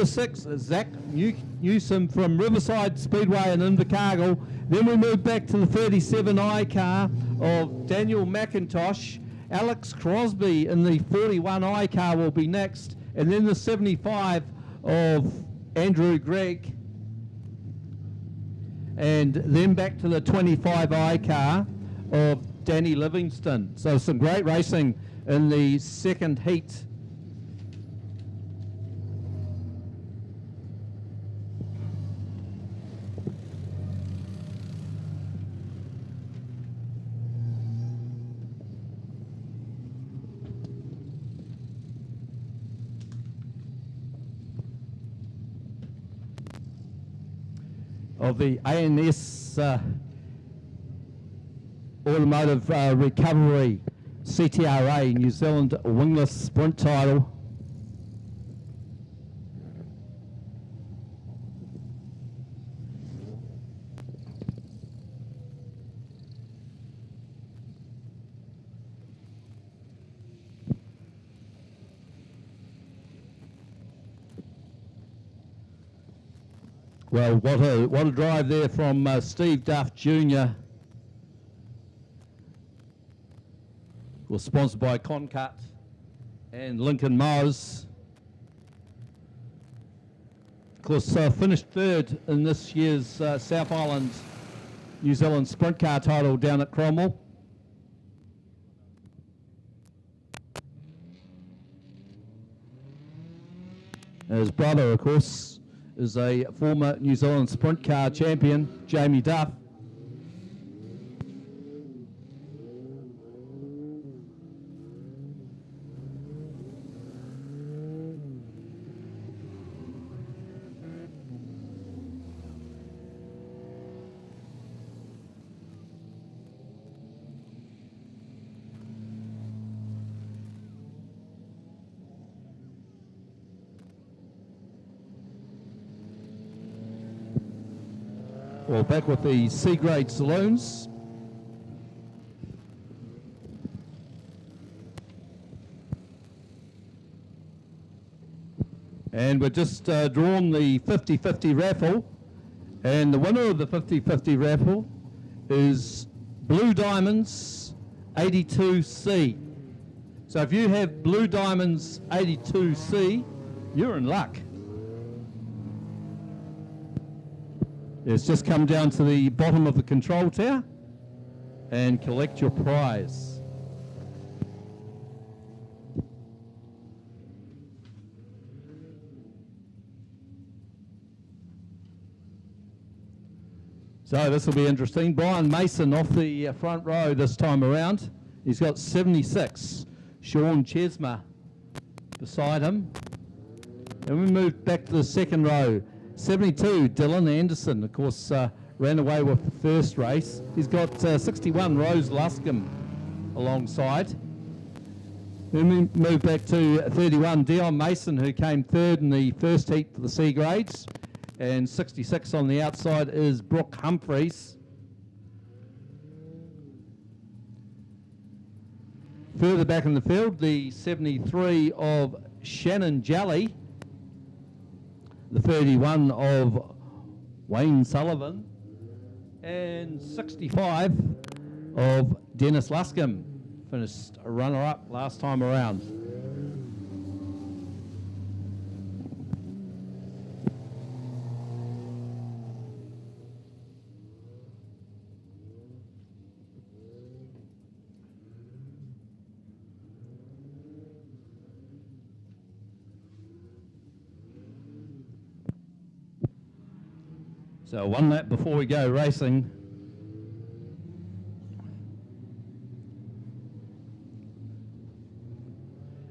6, Zach Newsom from Riverside Speedway in Invercargill. Then we move back to the 37i car of Daniel McIntosh. Alex Crosby in the 41i car will be next. And then the 75 of Andrew Gregg. And then back to the 25i car of Danny Livingston. So some great racing in the second heat. Of the ANS Automotive Recovery CTRA New Zealand Wingless Sprint title. Well, what a drive there from Steve Duff Jr. Was sponsored by Concut and Lincoln Mowers. Of course, finished third in this year's South Island New Zealand Sprint Car title down at Cromwell. His brother, of course, is a former New Zealand Sprint Car champion, Jamie Duff. Well, back with the C-grade saloons. And we've just drawn the 50-50 raffle. And the winner of the 50-50 raffle is Blue Diamonds 82C. So if you have Blue Diamonds 82C, you're in luck. It's just come down to the bottom of the control tower and collect your prize. So this will be interesting. Brian Mason off the front row this time around. He's got 76. Sean Chesma beside him. And we move back to the second row. 72, Dylan Anderson, of course, ran away with the first race. He's got 61, Rose Luscombe alongside. Then we move back to 31, Dion Mason, who came third in the first heat for the C grades. And 66 on the outside is Brooke Humphreys. Further back in the field, the 73 of Shannon Jolly, the 31 of Wayne Sullivan, and 65 of Dennis Luscombe, finished a runner-up last time around. So one lap before we go racing.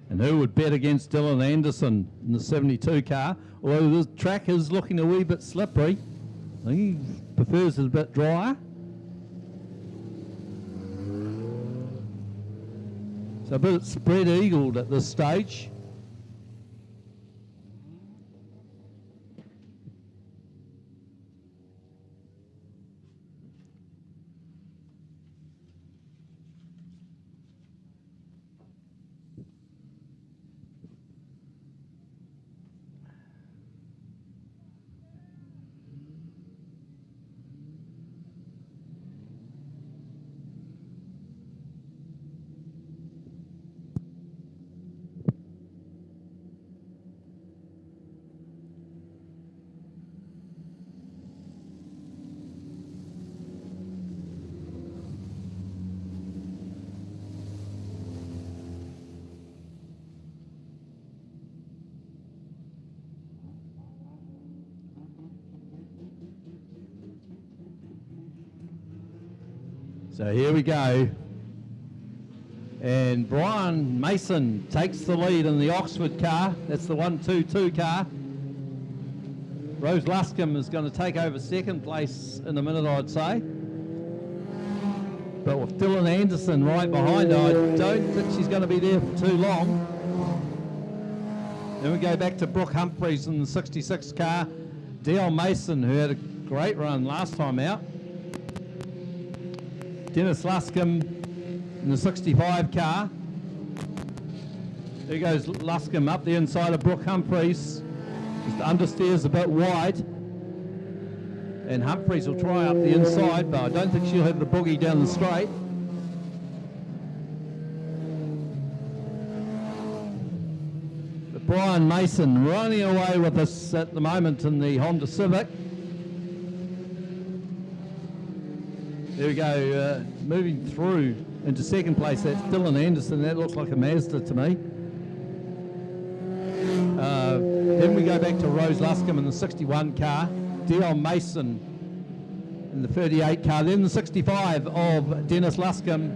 And who would bet against Dylan Anderson in the 72 car? Although the track is looking a wee bit slippery. I think he prefers it a bit drier. So a bit spread eagled at this stage. So here we go. And Brian Mason takes the lead in the Oxford car. That's the 122 car. Rose Luscombe is going to take over second place in a minute, I'd say. But with Dylan Anderson right behind her, I don't think she's going to be there for too long. Then we go back to Brooke Humphreys in the 66 car. Dion Mason, who had a great run last time out. Dennis Luscombe in the 65 car. There goes Luscombe up the inside of Brooke Humphreys. Just understeers a bit wide. And Humphreys will try up the inside, but I don't think she'll have the boogie down the straight. But Brian Mason running away with us at the moment in the Honda Civic. There we go, moving through into second place. That's Dylan Anderson. That looks like a Mazda to me. Then we go back to Rose Luscombe in the 61 car. Dion Mason in the 38 car. Then the 65 of Dennis Luscombe.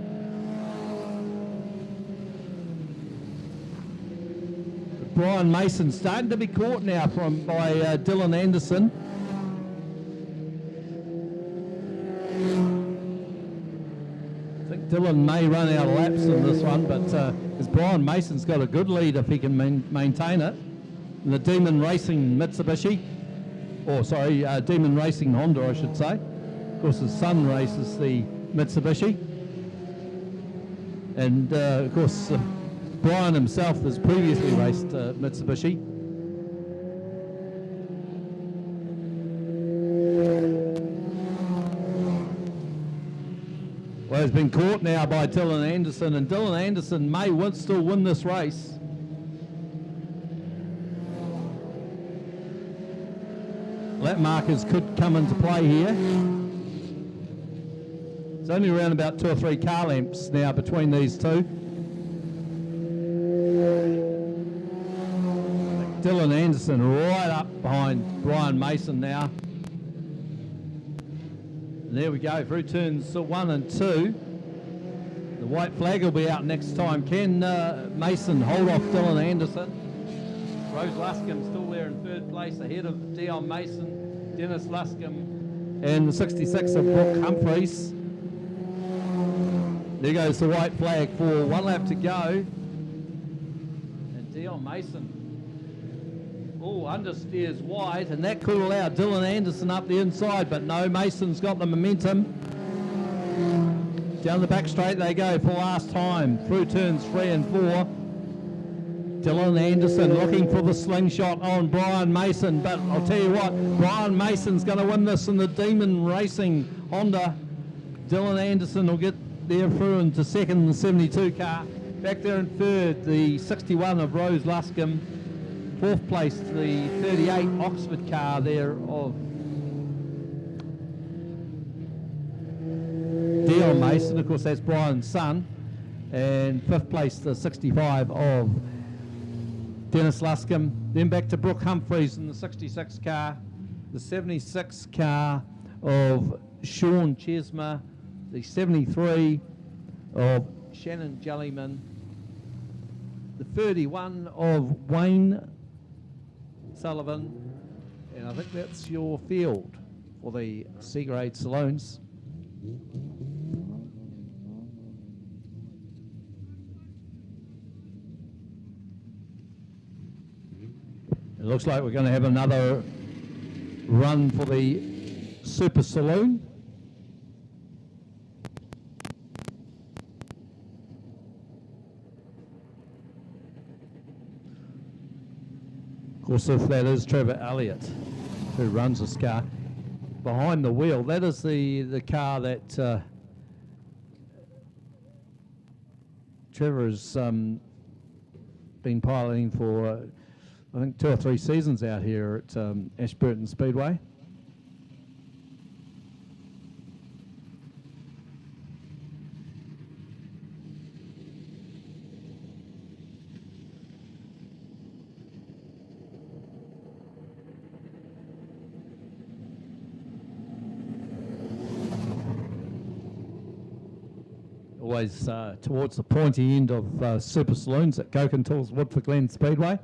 Brian Mason starting to be caught now by Dylan Anderson. Dylan may run out of laps in this one, but as Brian Mason's got a good lead if he can maintain it. And the Demon Racing Mitsubishi, or sorry, Demon Racing Honda, I should say. Of course, his son races the Mitsubishi. And of course, Brian himself has previously raced Mitsubishi. has been caught now by Dylan Anderson, and Dylan Anderson may still win this race. Lap markers could come into play here. It's only around about 2 or 3 car lengths now between these two. Dylan Anderson right up behind Brian Mason now. And there we go, through turns 1 and 2. The white flag will be out next time. Can Mason hold off Dylan Anderson? Rose Luscombe still there in 3rd place ahead of Dion Mason, Dennis Luscombe, and the 66 of Brooke Humphreys. There goes the white flag for 1 lap to go. And Dion Mason, understeers wide, and that could allow Dylan Anderson up the inside, but no, Mason's got the momentum. Down the back straight they go for last time, through turns 3 and 4. Dylan Anderson looking for the slingshot on Brian Mason, but I'll tell you what, Brian Mason's going to win this in the Demon Racing Honda. Dylan Anderson will get there through into 2nd, the 72 car. Back there in 3rd, the 61 of Rose Luscombe. 4th place, the 38 Oxford car there of Dion Mason. Of course, that's Brian's son. And 5th place, the 65 of Dennis Luscombe. Then back to Brooke Humphreys in the 66 car. The 76 car of Sean Chesma. The 73 of Shannon Jellyman. The 31 of Wayne Sullivan, and I think that's your field for the C-grade saloons. It looks like we're going to have another run for the Super Saloon. Of course, if that is Trevor Elliott who runs this car behind the wheel, that is the car that Trevor has been piloting for I think 2 or 3 seasons out here at Ashburton Speedway. Always towards the pointy end of Super Saloons at Gokentools Woodford Glen Speedway.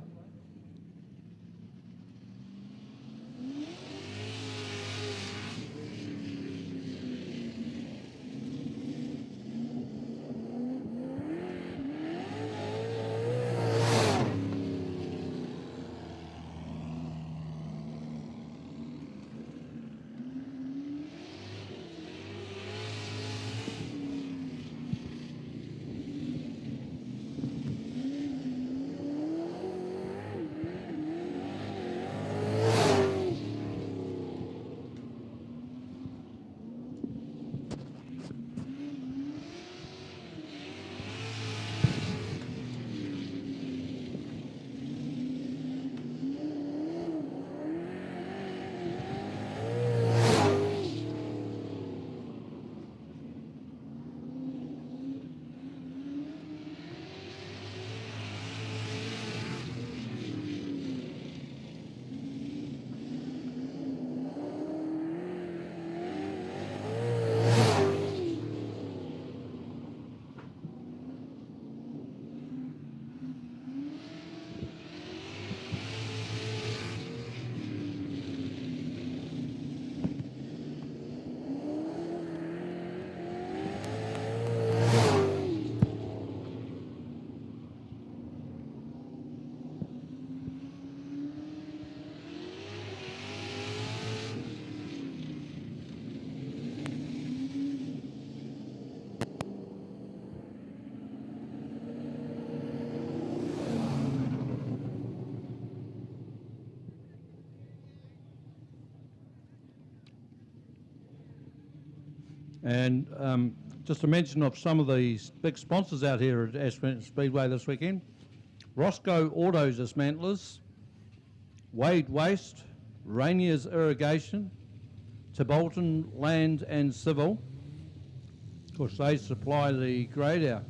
And just a mention of some of the big sponsors out here at Ashburton Speedway this weekend. Roscoe Auto Dismantlers, Wade Waste, Rainier's Irrigation, Tibolton Land and Civil. Of course, they supply the grader.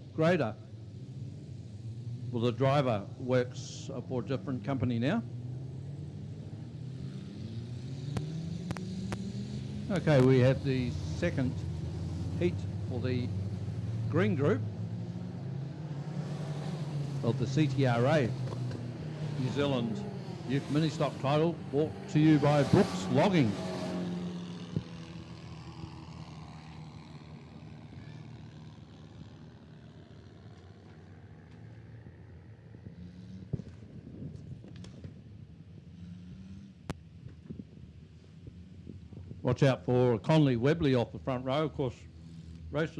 Well, the driver works for a different company now. Okay, we have the second heat for the green group of the CTRA New Zealand Youth Mini Stock title, brought to you by Brooks Logging. Watch out for Conley Webley off the front row. Of course, race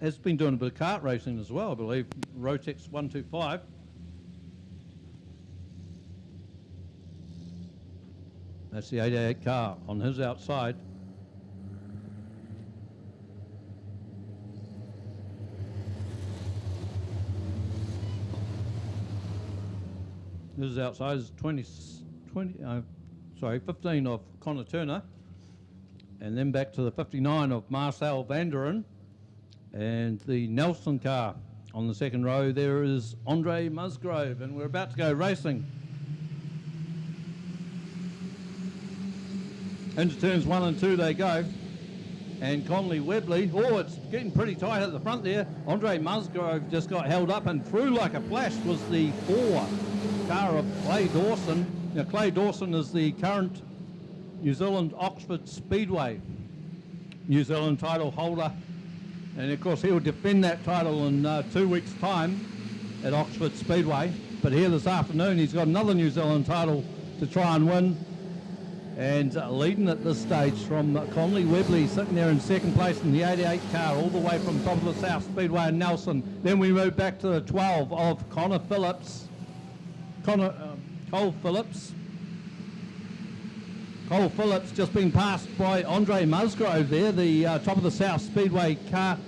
has been doing a bit of kart racing as well, I believe. Rotex 125. That's the 88 car on his outside. His outside is 15 of Connor Turner, and then back to the 59 of Marcel Vanderen, and the Nelson car on the second row there is Andre Musgrove, and we're about to go racing. Into turns 1 and 2 they go, and Conley Webley, oh, it's getting pretty tight at the front there. Andre Musgrove just got held up, and through like a flash was the 4 car of Clay Dawson. Now, Clay Dawson is the current New Zealand Oxford Speedway New Zealand title holder, and of course he'll defend that title in 2 weeks' time at Oxford Speedway. But here this afternoon he's got another New Zealand title to try and win, and leading at this stage from Conley Webley, sitting there in second place in the 88 car, all the way from top of the South Speedway in Nelson. Then we move back to the 12 of Cole Phillips. Cole Phillips just being passed by Andre Musgrove there, the top of the South Speedway car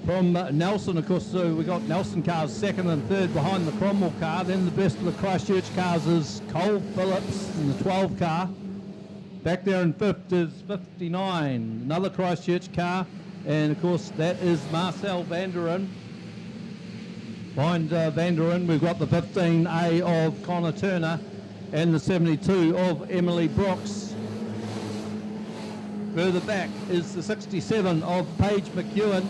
from Nelson. Of course, we got Nelson cars second and third behind the Cromwell car. Then the best of the Christchurch cars is Cole Phillips in the 12 car. Back there in fifth is 59, another Christchurch car, and of course that is Marcel Vanderen. Behind Vanderen, we've got the 15A of Connor Turner and the 72 of Emily Brooks. Further back is the 67 of Paige McEwen,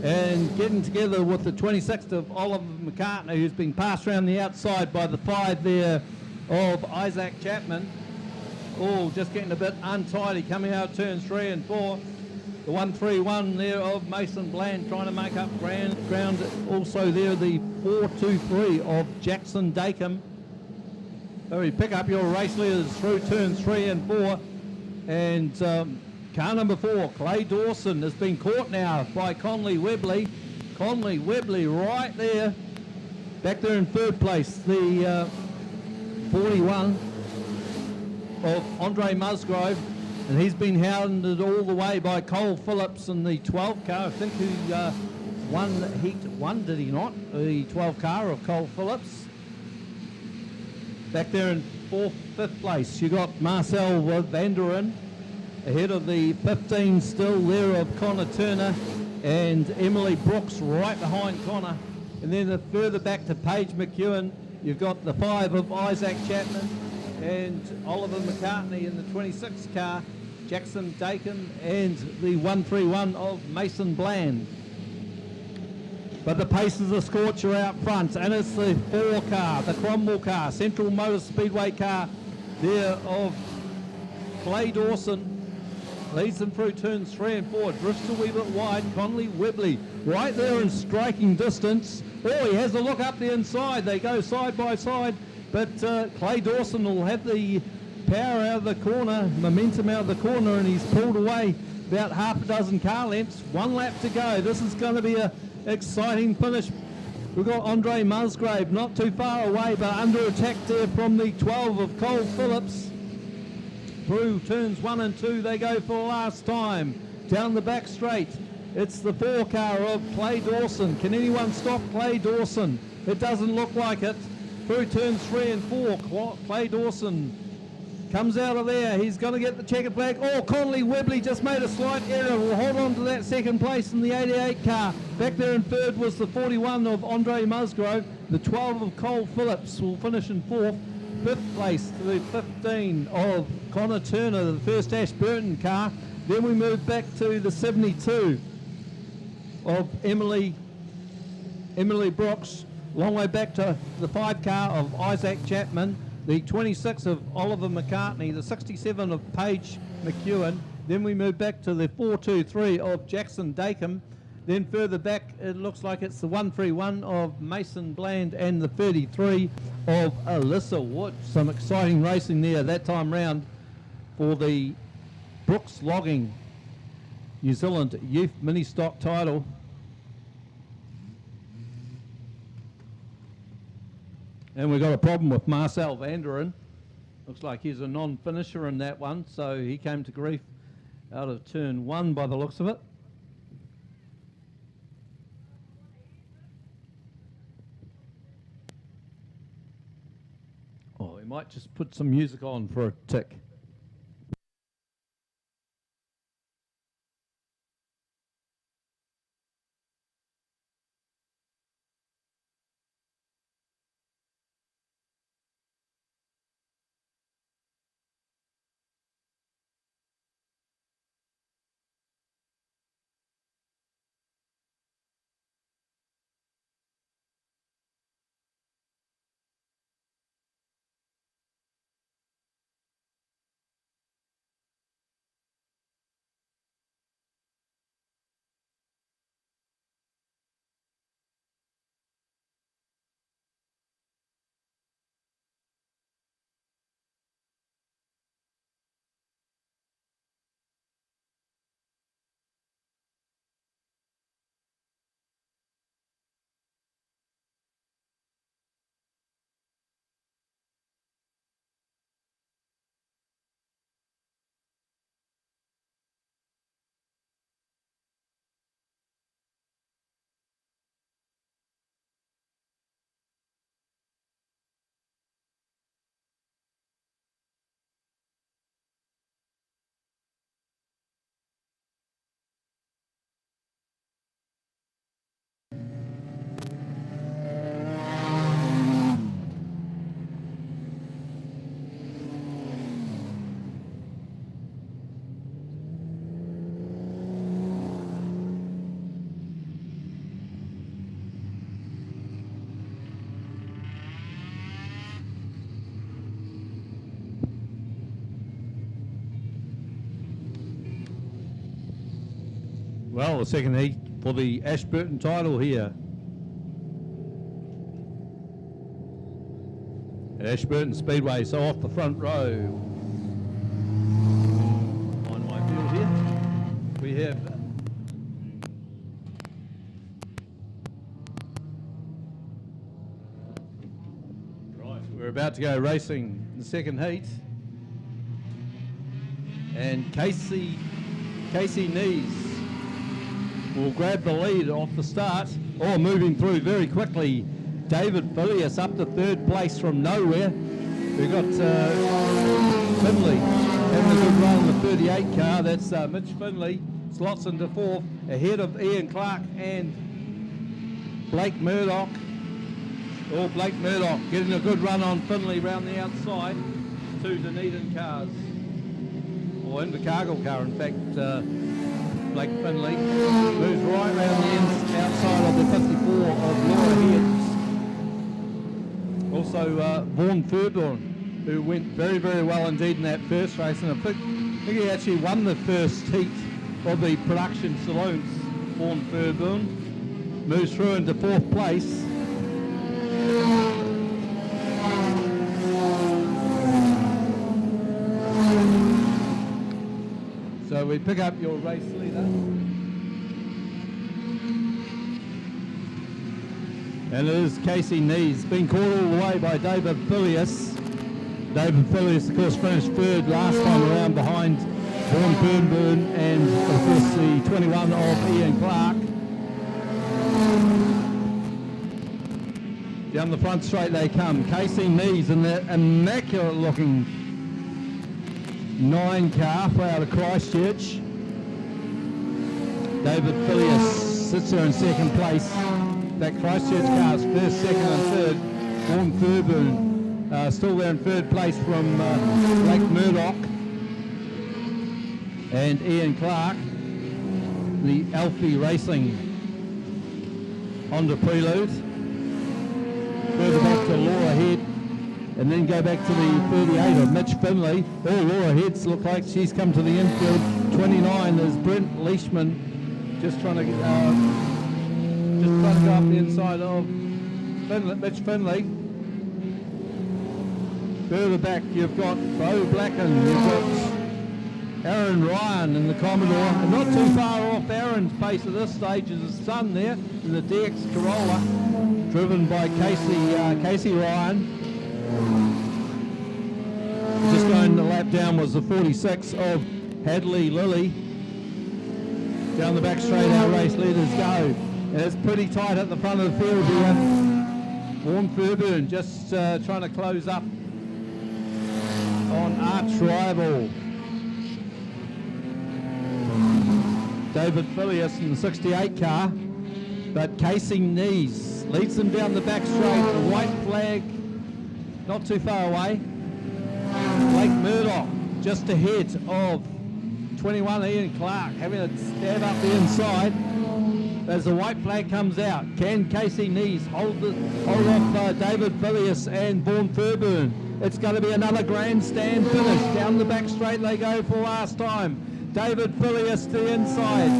and getting together with the 26th of Oliver McCartney, who's been passed around the outside by the 5 there of Isaac Chapman. Oh, just getting a bit untidy coming out turns 3 and 4. The 131 there of Mason Bland trying to make up ground. Also there the 423 of Jackson Dacom. So we pick up your race leaders through turns 3 and 4. And car number 4, Clay Dawson, has been caught now by Conley Webley. Conley Webley right there. Back there in third place, the 41 of Andre Musgrove. And he's been hounded all the way by Cole Phillips in the 12 car. I think he won Heat 1, did he not? The 12 car of Cole Phillips. Back there in fifth place, you got Marcel Vanderen ahead of the 15 still there of Connor Turner, and Emily Brooks right behind Connor. And then further back to Paige McEwen, you've got the 5 of Isaac Chapman and Oliver McCartney in the 26 car, Jackson Dacom, and the 131 of Mason Bland. But the pace is a scorcher out front, and it's the 4 car, the Cromwell car, Central Motor Speedway car there of Clay Dawson. Leads them through turns 3 and 4, drifts a wee bit wide. Conley Webley right there in striking distance. Oh, he has a look up the inside. They go side by side, but Clay Dawson will have the power out of the corner, momentum out of the corner, and he's pulled away about half a dozen car lengths. 1 lap to go. This is going to be a exciting finish. We've got Andre Musgrave not too far away, but under attack there from the 12 of Cole Phillips. Through turns 1 and 2 they go for the last time. down the back straight. It's the 4 car of Clay Dawson. Can anyone stop Clay Dawson? It doesn't look like it. Through turns 3 and 4, Clay Dawson comes out of there. He's going to get the checkered flag. Oh, Connolly Webley just made a slight error. Will hold on to that second place in the 88 car. Back there in third was the 41 of Andre Musgrove. The 12 of Cole Phillips will finish in fourth. Fifth place to the 15 of Connor Turner, the first Ashburton car. Then we move back to the 72 of Emily Brooks. Long way back to the 5 car of Isaac Chapman, the 26 of Oliver McCartney, the 67 of Paige McEwen. Then we move back to the 423 of Jackson Dacom. Then further back, it looks like it's the 131 of Mason Bland and the 33 of Alyssa Wood. Some exciting racing there that time round for the Brooks Logging New Zealand Youth Mini Stock title. And we've got a problem with Marcel Vanderen. Looks like he's a non-finisher in that one, so he came to grief out of turn 1 by the looks of it. Oh, we might just put some music on for a tick. Well, the second heat for the Ashburton title here. At Ashburton Speedway, so off the front row. On my field here, we have right, we're about to go racing the second heat. And Casey Knees will grab the lead off the start. Oh, moving through very quickly. David Phileas up to third place from nowhere. We've got Finley having a good run on the 38 car. That's Mitch Finley slots into fourth ahead of Ian Clark and Blake Murdoch. Oh, Blake Murdoch getting a good run on Finley round the outside. 2 Dunedin cars. Or Invercargill car, in fact. Blake Finley moves right round the outside of the 54 of Laura Heads. Also Vaughan Furburn, who went very, very well indeed in that first race, and I think he actually won the first heat of the production saloons. Vaughan Furburn moves through into fourth place. So we pick up your race leader. And it is Casey Knees, being caught all the way by David Phileas. David Phileas, of course, finished third last time around behind Vaughan Burnburn, and of course the 21 of Ian Clark. Down the front straight they come. Casey Nees in that immaculate looking 9 car out of Christchurch. David Phileas sits there in second place. That Christchurch car's first, second and third. Vaughan Burnburn still there in third place from Blake Murdoch. And Ian Clark, the Alfie Racing Honda Prelude. Further back to Laura Head, and then go back to the 38 of Mitch Finley. All Laura Heads look like she's come to the infield. 29 is Brent Leishman, just trying to go up the inside of Mitch Finley. Further back you've got Bo Blacken, you've got Aaron Ryan in the Commodore, and not too far off Aaron's pace at this stage is his son there in the DX Corolla, driven by Casey Ryan. Just going the lap down was the 46 of Hadley Lilly. Down the back straight our race leaders go. And it's pretty tight at the front of the field here. Vaughan Burnburn just trying to close up on arch rival David Phileas in the 68 car, but Casey Nees leads them down the back straight. The white flag not too far away. Blake Murdoch just ahead of 21 Ian Clark, having a stab up the inside as the white flag comes out. Can Casey Nees hold off David Phileas and Vaughan Burnburn? It's going to be another grandstand finish. Down the back straight they go for last time. David Phileas to the inside.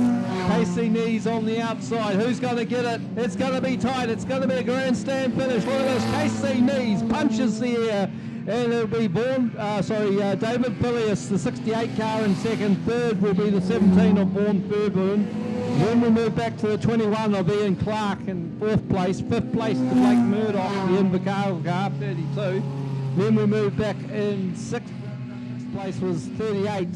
Casey Nees on the outside. Who's going to get it? It's going to be tight. It's going to be a grandstand finish. Look at this. Casey Nees punches the air. And it'll be David Phileas, the 68 car in second. Third will be the 17 of Vaughan Burnburn. Then we move back to the 21 of Ian Clark in fourth place. Fifth place to Blake Murdoch, the Invercargill car, 32. Then we move back in sixth place was 38.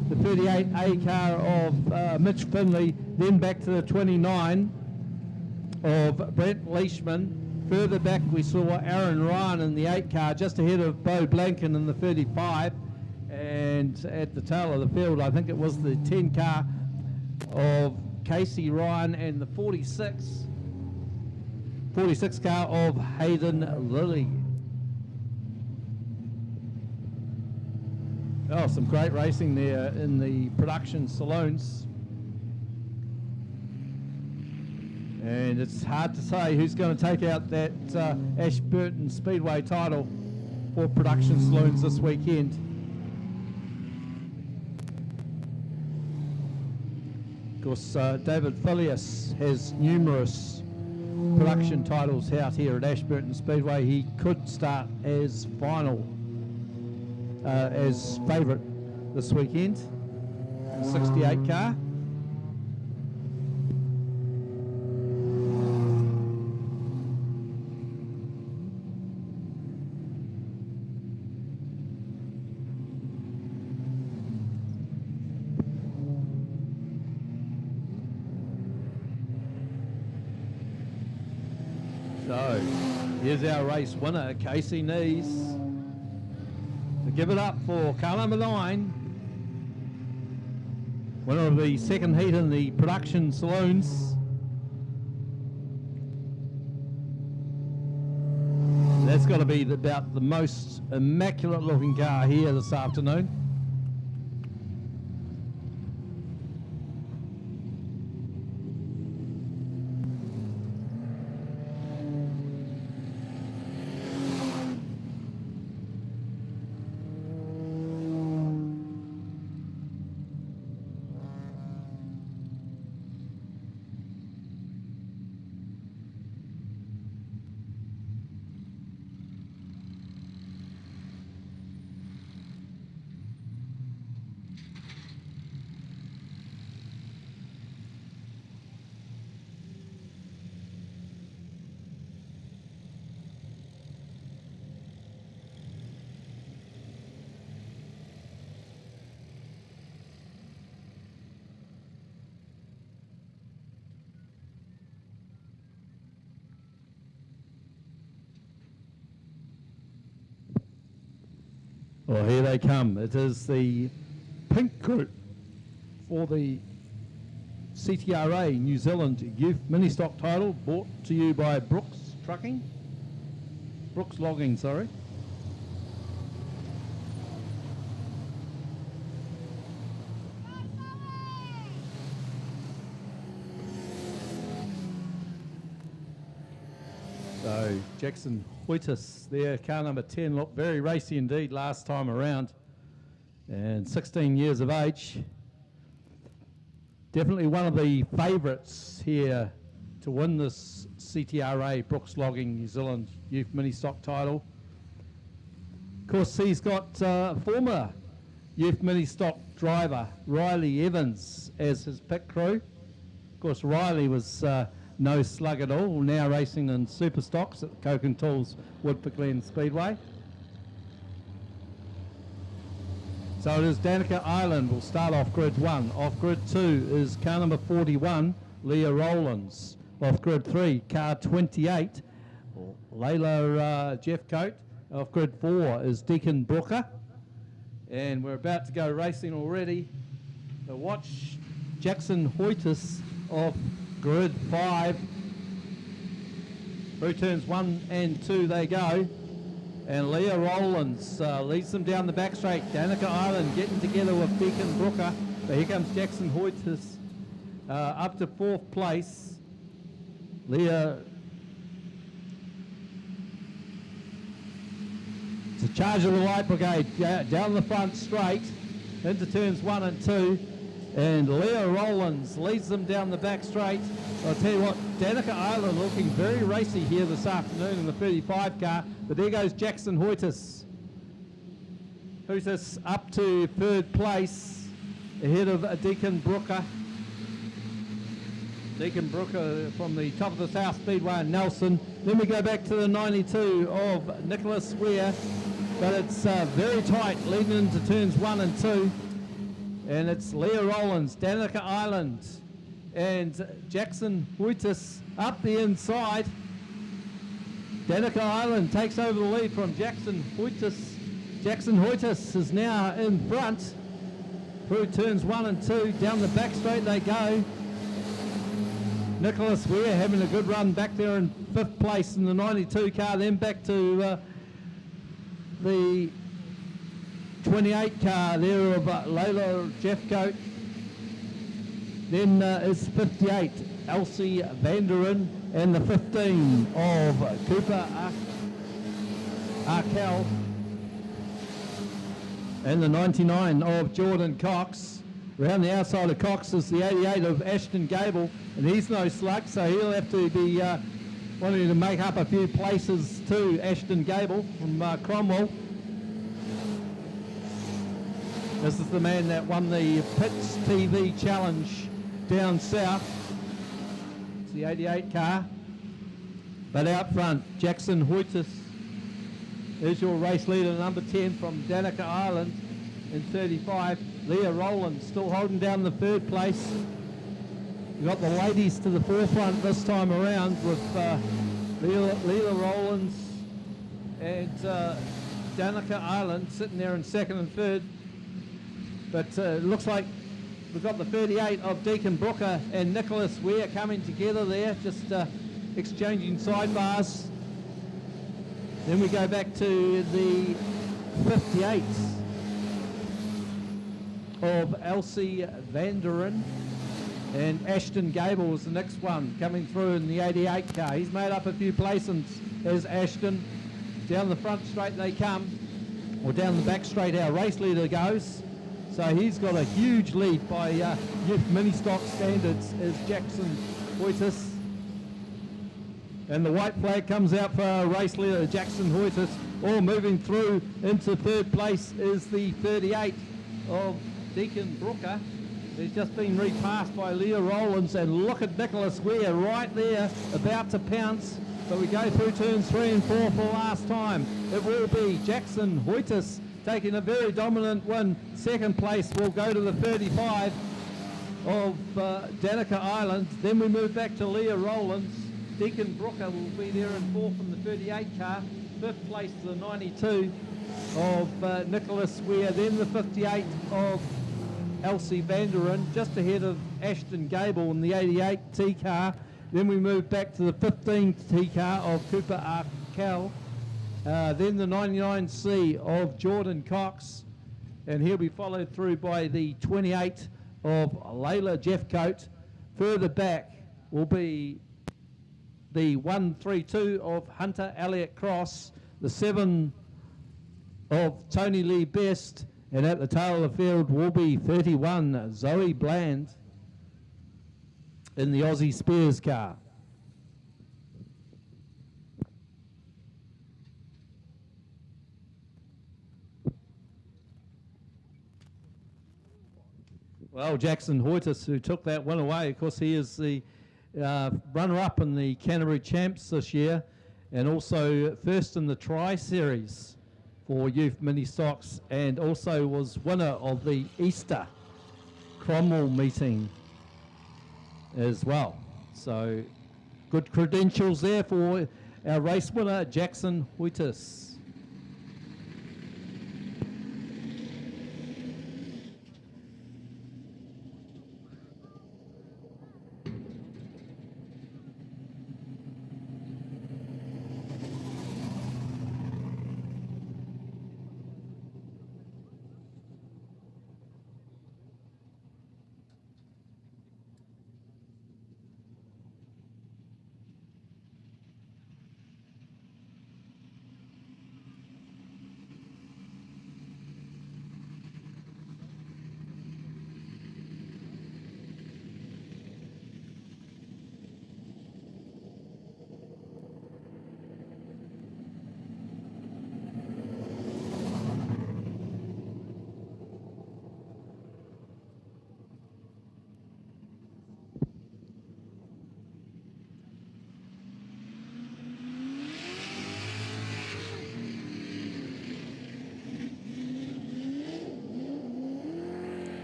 The 38A car of Mitch Finley, then back to the 29 of Brent Leishman. Further back we saw Aaron Ryan in the 8 car, just ahead of Bo Blanken in the 35. And at the tail of the field, I think it was the 10 car of Casey Ryan and the 46 car of Hayden Lilly. Oh, some great racing there in the production saloons. And it's hard to say who's going to take out that Ashburton Speedway title for production saloons this weekend. Of course, David Phileas has numerous production titles out here at Ashburton Speedway. He could start as final. As favourite this weekend, the 68 car. So, here's our race winner, Casey Nees. Give it up for car number 9, winner of the second heat in the production saloons. That's got to be about the most immaculate looking car here this afternoon. Well, here they come. It is the pink group for the CTRA New Zealand Youth Mini Stock title, brought to you by Brooks Logging, sorry. So Jackson Hoytis there, car number 10, looked very racy indeed last time around, and 16 years of age. Definitely one of the favourites here to win this CTRA Brooks Logging New Zealand Youth Mini Stock title. Of course, he's got former Youth Mini Stock driver Riley Evans as his pit crew. Of course, Riley was no slug at all, now racing in super stocks at the Coke and Tools Woodford Glen Speedway. So it is Danica Island will start off grid 1. Off grid 2 is car number 41, Leah Rowlands. Off grid 3, car 28, Layla Jeffcoat. Off grid 4 is Deacon Brooker. And we're about to go racing already. So watch Jackson Hoytis off grid 5. Through turns 1 and 2 they go. And Leah Rowlands leads them down the back straight. Danica Island getting together with Deacon Brooker. So here comes Jackson Hoytis up to 4th place. Leah. It's a charge of the Light Brigade down the front straight into turns 1 and 2. And Leah Rowlands leads them down the back straight. I'll tell you what, Danica Island looking very racy here this afternoon in the 35 car. But there goes Jackson Hoytis. Hoytis up to 3rd place ahead of Deacon Brooker. Deacon Brooker from the top of the South Speedway in Nelson. Then we go back to the 92 of Nicholas Ware. But it's very tight leading into turns 1 and 2. And it's Leah Rowlands, Danica Island, and Jackson Hoytis up the inside. Danica Island takes over the lead from Jackson Hoytis. Jackson Hoytis is now in front through turns 1 and 2. Down the back straight they go. Nicholas Ware having a good run back there in 5th place in the 92 car. Then back to the 28 car there of Layla Jeffcoat. Then is 58 Elsie Vanderen, and the 15 of Cooper Arkell, and the 99 of Jordan Cox. Around the outside of Cox is the 88 of Ashton Gable, and he's no slug, so he'll have to be wanting to make up a few places to Ashton Gable from Cromwell. This is the man that won the Pits TV Challenge down south. It's the 88 car. But out front, Jackson Hoytis is your race leader, number 10 from Danica Island in 35. Leah Rowlands still holding down the 3rd place. We've got the ladies to the forefront this time around with Leah Rowlands and Danica Island sitting there in 2nd and 3rd. But it looks like we've got the 38 of Deacon Brooker and Nicholas Ware coming together there, just exchanging sidebars. Then we go back to the 58 of Elsie Vanderen, and Ashton Gable was the next one coming through in the 88 car. He's made up a few placements as Ashton. Down the front straight they come, or down the back straight our race leader goes. So he's got a huge lead by youth mini stock standards as Jackson Hoytis. And the white flag comes out for our race leader Jackson Hoytis. All moving through into 3rd place is the 38 of Deacon Brooker. He's just been repassed by Leah Rowlands, and look at Nicholas Ware right there about to pounce. But we go through turns 3 and 4 for the last time. It will be Jackson Hoytis taking a very dominant win. 2nd place will go to the 35 of Danica Island. Then we move back to Leah Rowlands. Deacon Brooker will be there in 4th in the 38 car. 5th place to the 92. of Nicholas Weir, then the 58 of Elsie Vanderen, just ahead of Ashton Gable in the 88 T car. Then we move back to the 15 T car of Cooper Arkell. Then the 99C of Jordan Cox, and he'll be followed through by the 28 of Layla Jeffcoat. Further back will be the 132 of Hunter Elliott Cross, the 7 of Tony Lee Best, and at the tail of the field will be 31 Zoe Bland in the Aussie Spears car. Well, Jackson Hoytis, who took that one away, of course, he is the runner-up in the Canterbury Champs this year, and also first in the Tri-Series for youth mini stocks, and also was winner of the Easter Cromwell meeting as well. So good credentials there for our race winner, Jackson Hoytis.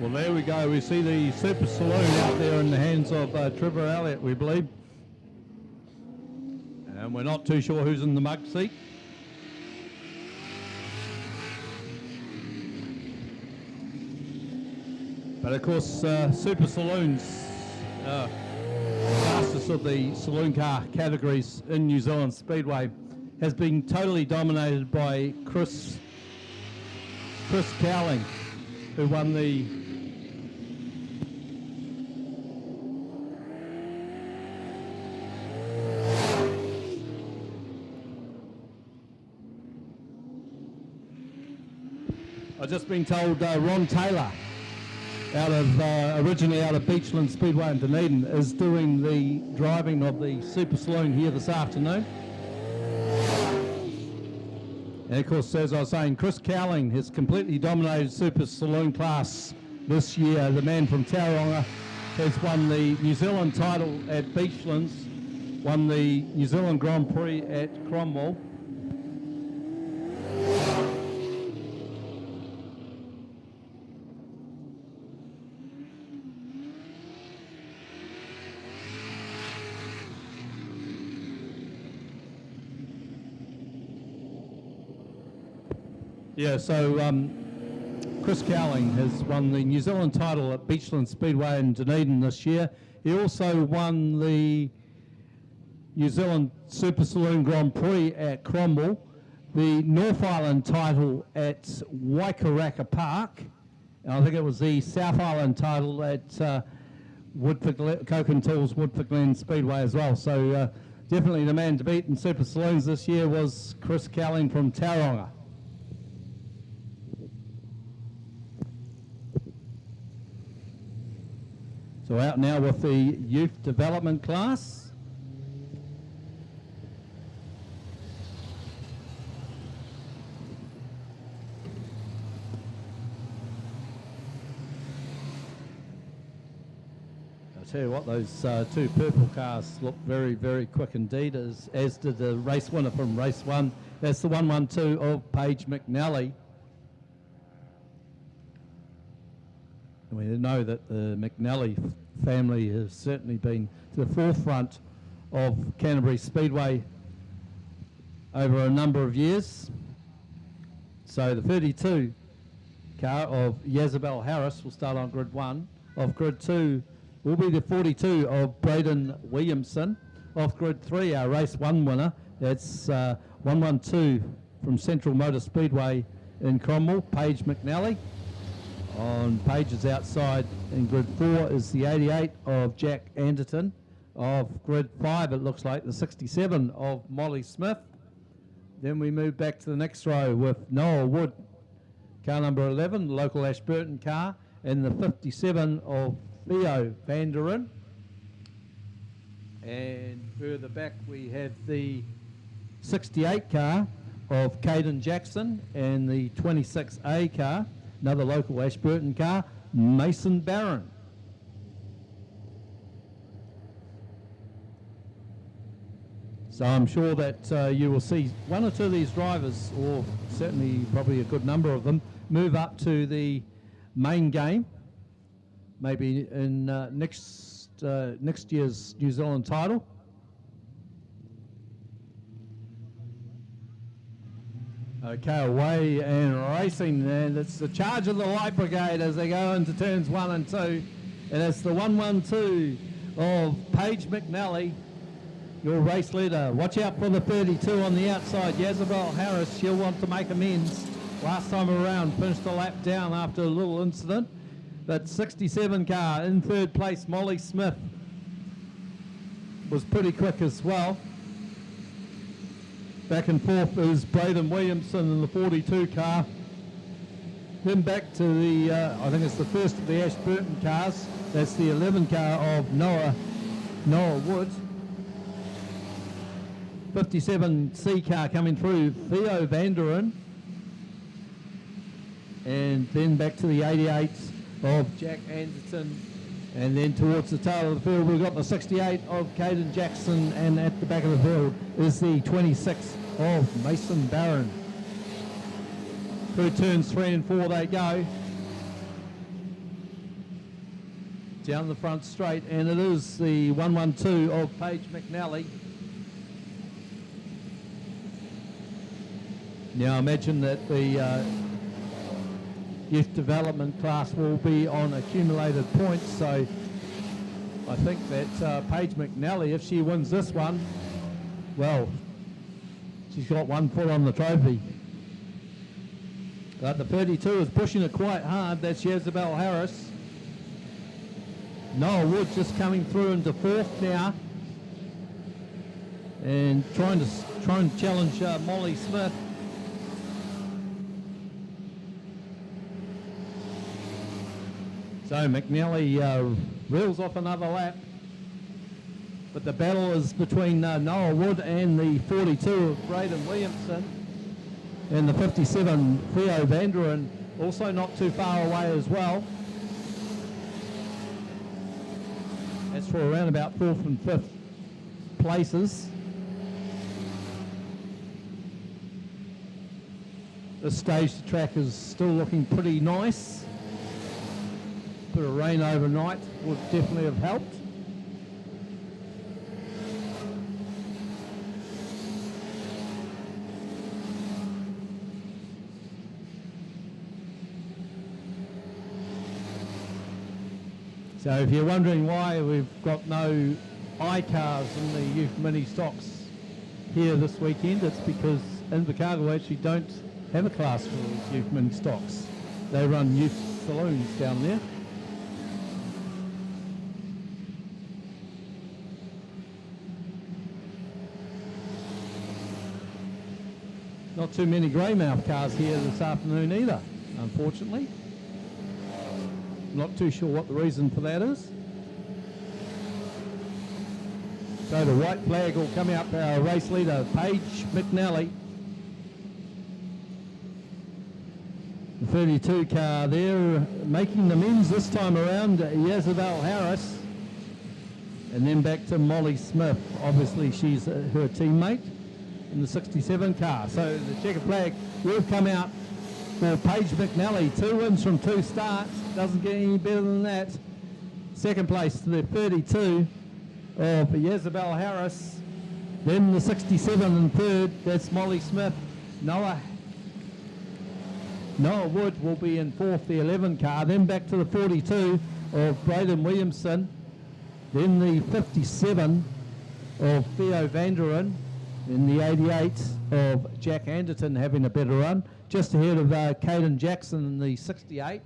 Well, there we go. We see the Super Saloon out there in the hands of Trevor Elliott, we believe. And we're not too sure who's in the mug seat. But of course, Super Saloons, fastest of the saloon car categories in New Zealand Speedway, has been totally dominated by Chris Cowling, who won the I've just been told Ron Taylor, originally out of Beachland Speedway in Dunedin, is doing the driving of the Super Saloon here this afternoon. And of course, as I was saying, Chris Cowling has completely dominated Super Saloon class this year. The man from Tauranga has won the New Zealand title at Beachlands, won the New Zealand Grand Prix at Cromwell. Yeah, so Chris Cowling has won the New Zealand title at Beachland Speedway in Dunedin this year. He also won the New Zealand Super Saloon Grand Prix at Cromwell, the North Island title at Waikaraka Park, and I think it was the South Island title at Coke and Tools Woodford Glen Speedway as well. So definitely the man to beat in Super Saloons this year was Chris Cowling from Tauranga. So out now with the youth development class. I'll tell you what, those two purple cars look very, very quick indeed, as did the race winner from race one. That's the 112 of Paige McNally. And we know that the McNally family has certainly been to the forefront of Canterbury Speedway over a number of years. So the 32 car of Yazabel Harris will start on grid 1. Off grid 2 will be the 42 of Braden Williamson. Off grid 3, our race 1 winner, that's 112 from Central Motor Speedway in Cromwell, Paige McNally. On Paige's outside in grid 4 is the 88 of Jack Anderton. Off grid 5 it looks like the 67 of Molly Smith. Then we move back to the next row with Noah Wood, car number 11, local Ashburton car, and the 57 of Theo Vanderen. And further back we have the 68 car of Caden Jackson and the 26A car, another local Ashburton car, Mason Barron. So I'm sure that you will see one or two of these drivers, or certainly probably a good number of them, move up to the main game, maybe in next year's New Zealand title. Okay, away and racing, and it's the charge of the Light Brigade as they go into turns 1 and 2, and it's the 112 of Paige McNally, your race leader. Watch out for the 32 on the outside, Yazabel Harris. She'll want to make amends. Last time around, finished a lap down after a little incident. That 67 car in third place, Molly Smith, was pretty quick as well. Back and forth is Braden Williamson in the 42 car. Then back to the, I think it's the first of the Ashburton cars. That's the 11 car of Noah Wood. 57C car coming through, Theo Vanderen. And then back to the 88 of Jack Anderton. And then towards the tail of the field, we've got the 68 of Caden Jackson, and at the back of the field is the 26 of Mason Barron. Through turns 3 and 4 they go. Down the front straight, and it is the 112 of Paige McNally. Now imagine that the youth development class will be on accumulated points, so I think that Paige McNally, if she wins this one, well, she's got one foot on the trophy. But the 32 is pushing it quite hard. That's Yazabel Harris. Noah Wood just coming through into fourth now, and trying to challenge Molly Smith. So McNally reels off another lap, but the battle is between Noah Wood and the 42 of Braden Williamson, and the 57 Theo Vanderen also not too far away as well. That's for around about 4th and 5th places. This stage, the track is still looking pretty nice. Bit of rain overnight would definitely have helped. So if you're wondering why we've got no iCars in the youth mini stocks here this weekend, it's because Invercargill actually don't have a class for youth mini stocks. They run youth saloons down there. Not too many greymouth cars here this afternoon either, unfortunately. Not too sure what the reason for that is. So the white flag will come out for our race leader, Paige McNally. The 32 car there, making amends this time around, Yazabel Harris. And then back to Molly Smith. Obviously she's her teammate in the 67 car. So the checkered flag will come out for Paige McNally. 2 wins from 2 starts. Doesn't get any better than that. Second place to the 32 of Yazabel Harris. Then the 67 and third, that's Molly Smith. Noah Noah Wood will be in fourth, the 11 car. Then back to the 42 of Braden Williamson. Then the 57 of Theo Vanderen. In the 88 of Jack Anderton having a better run. Just ahead of Caden Jackson in the 68.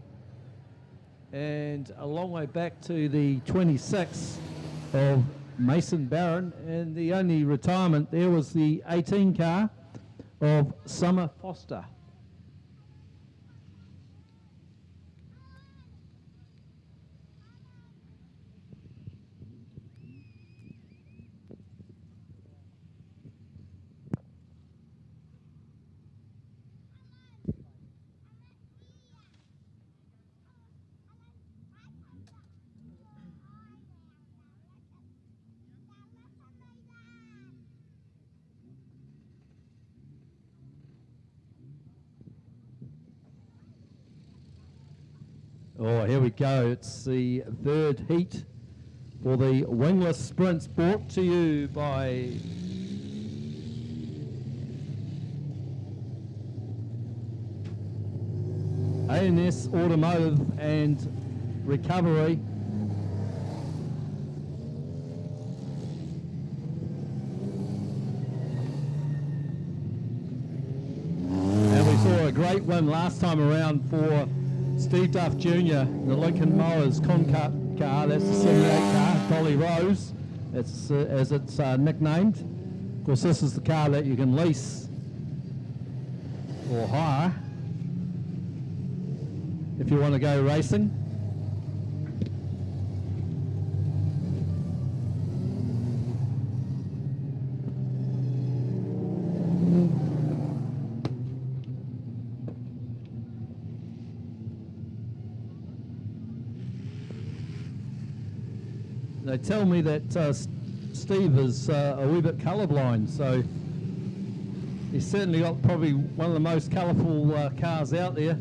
And a long way back to the 26 of Mason Barron. And the only retirement there was the 18 car of Summer Foster. Oh, here we go. It's the third heat for the Wingless Sprints, brought to you by A&S Automotive and Recovery. And we saw a great win last time around for Steve Duff Jr., the Lincoln Mowers Concat car. That's the 78 car, Dolly Rose, it's, as it's nicknamed. Of course, this is the car that you can lease or hire if you want to go racing. They tell me that Steve is a wee bit colourblind, so he's certainly got probably one of the most colourful cars out there.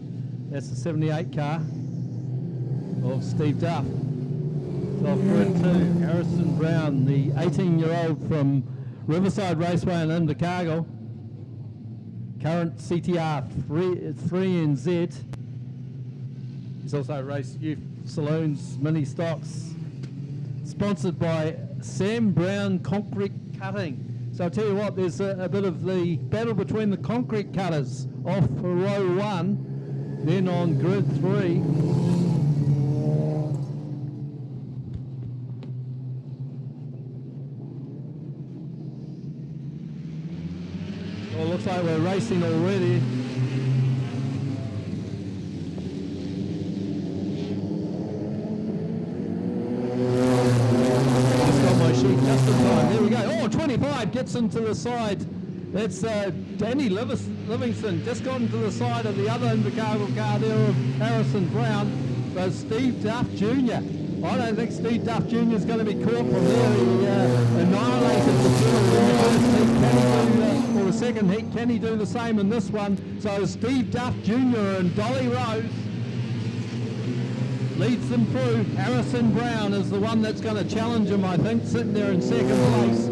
That's the 78 car of Steve Duff. So off grid 2, Harrison Brown, the 18-year-old from Riverside Raceway in Invercargill. Current CTR 3NZ. He's also raced youth saloons, mini stocks. Sponsored by Sam Brown Concrete Cutting. So I'll tell you what, there's a bit of the battle between the concrete cutters off for row 1, then on grid 3. Well, looks like we're racing already. There we go. Oh, 25 gets into the side. That's Danny Livingston just got into the side of the other Invercargill car there of Harrison Brown. So Steve Duff Jr. I don't think Steve Duff Jr. is going to be caught from there. He annihilated the field in the first heat. Can he do, or the second heat? Can he do the same in this one? So Steve Duff Jr. and Dolly Rose leads them through. Harrison Brown is the one that's going to challenge him, I think, sitting there in second place.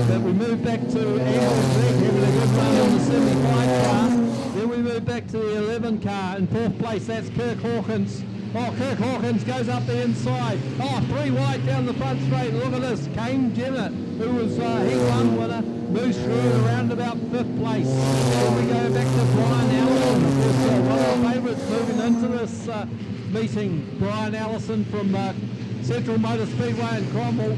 But we move back to Andrew Gregg having a good run in the 75 car. Then we move back to the 11 car. In fourth place, that's Kirk Hawkins. Oh, Kirk Hawkins goes up the inside. Oh, 3 wide down the front straight. Look at this. Kane Jemmett, who was Heat 1 winner, moves through around about 5th place. Then we go back to Brian Allison. Of course, one of the favourites moving into this meeting. Brian Allison from Central Motor Speedway in Cromwell.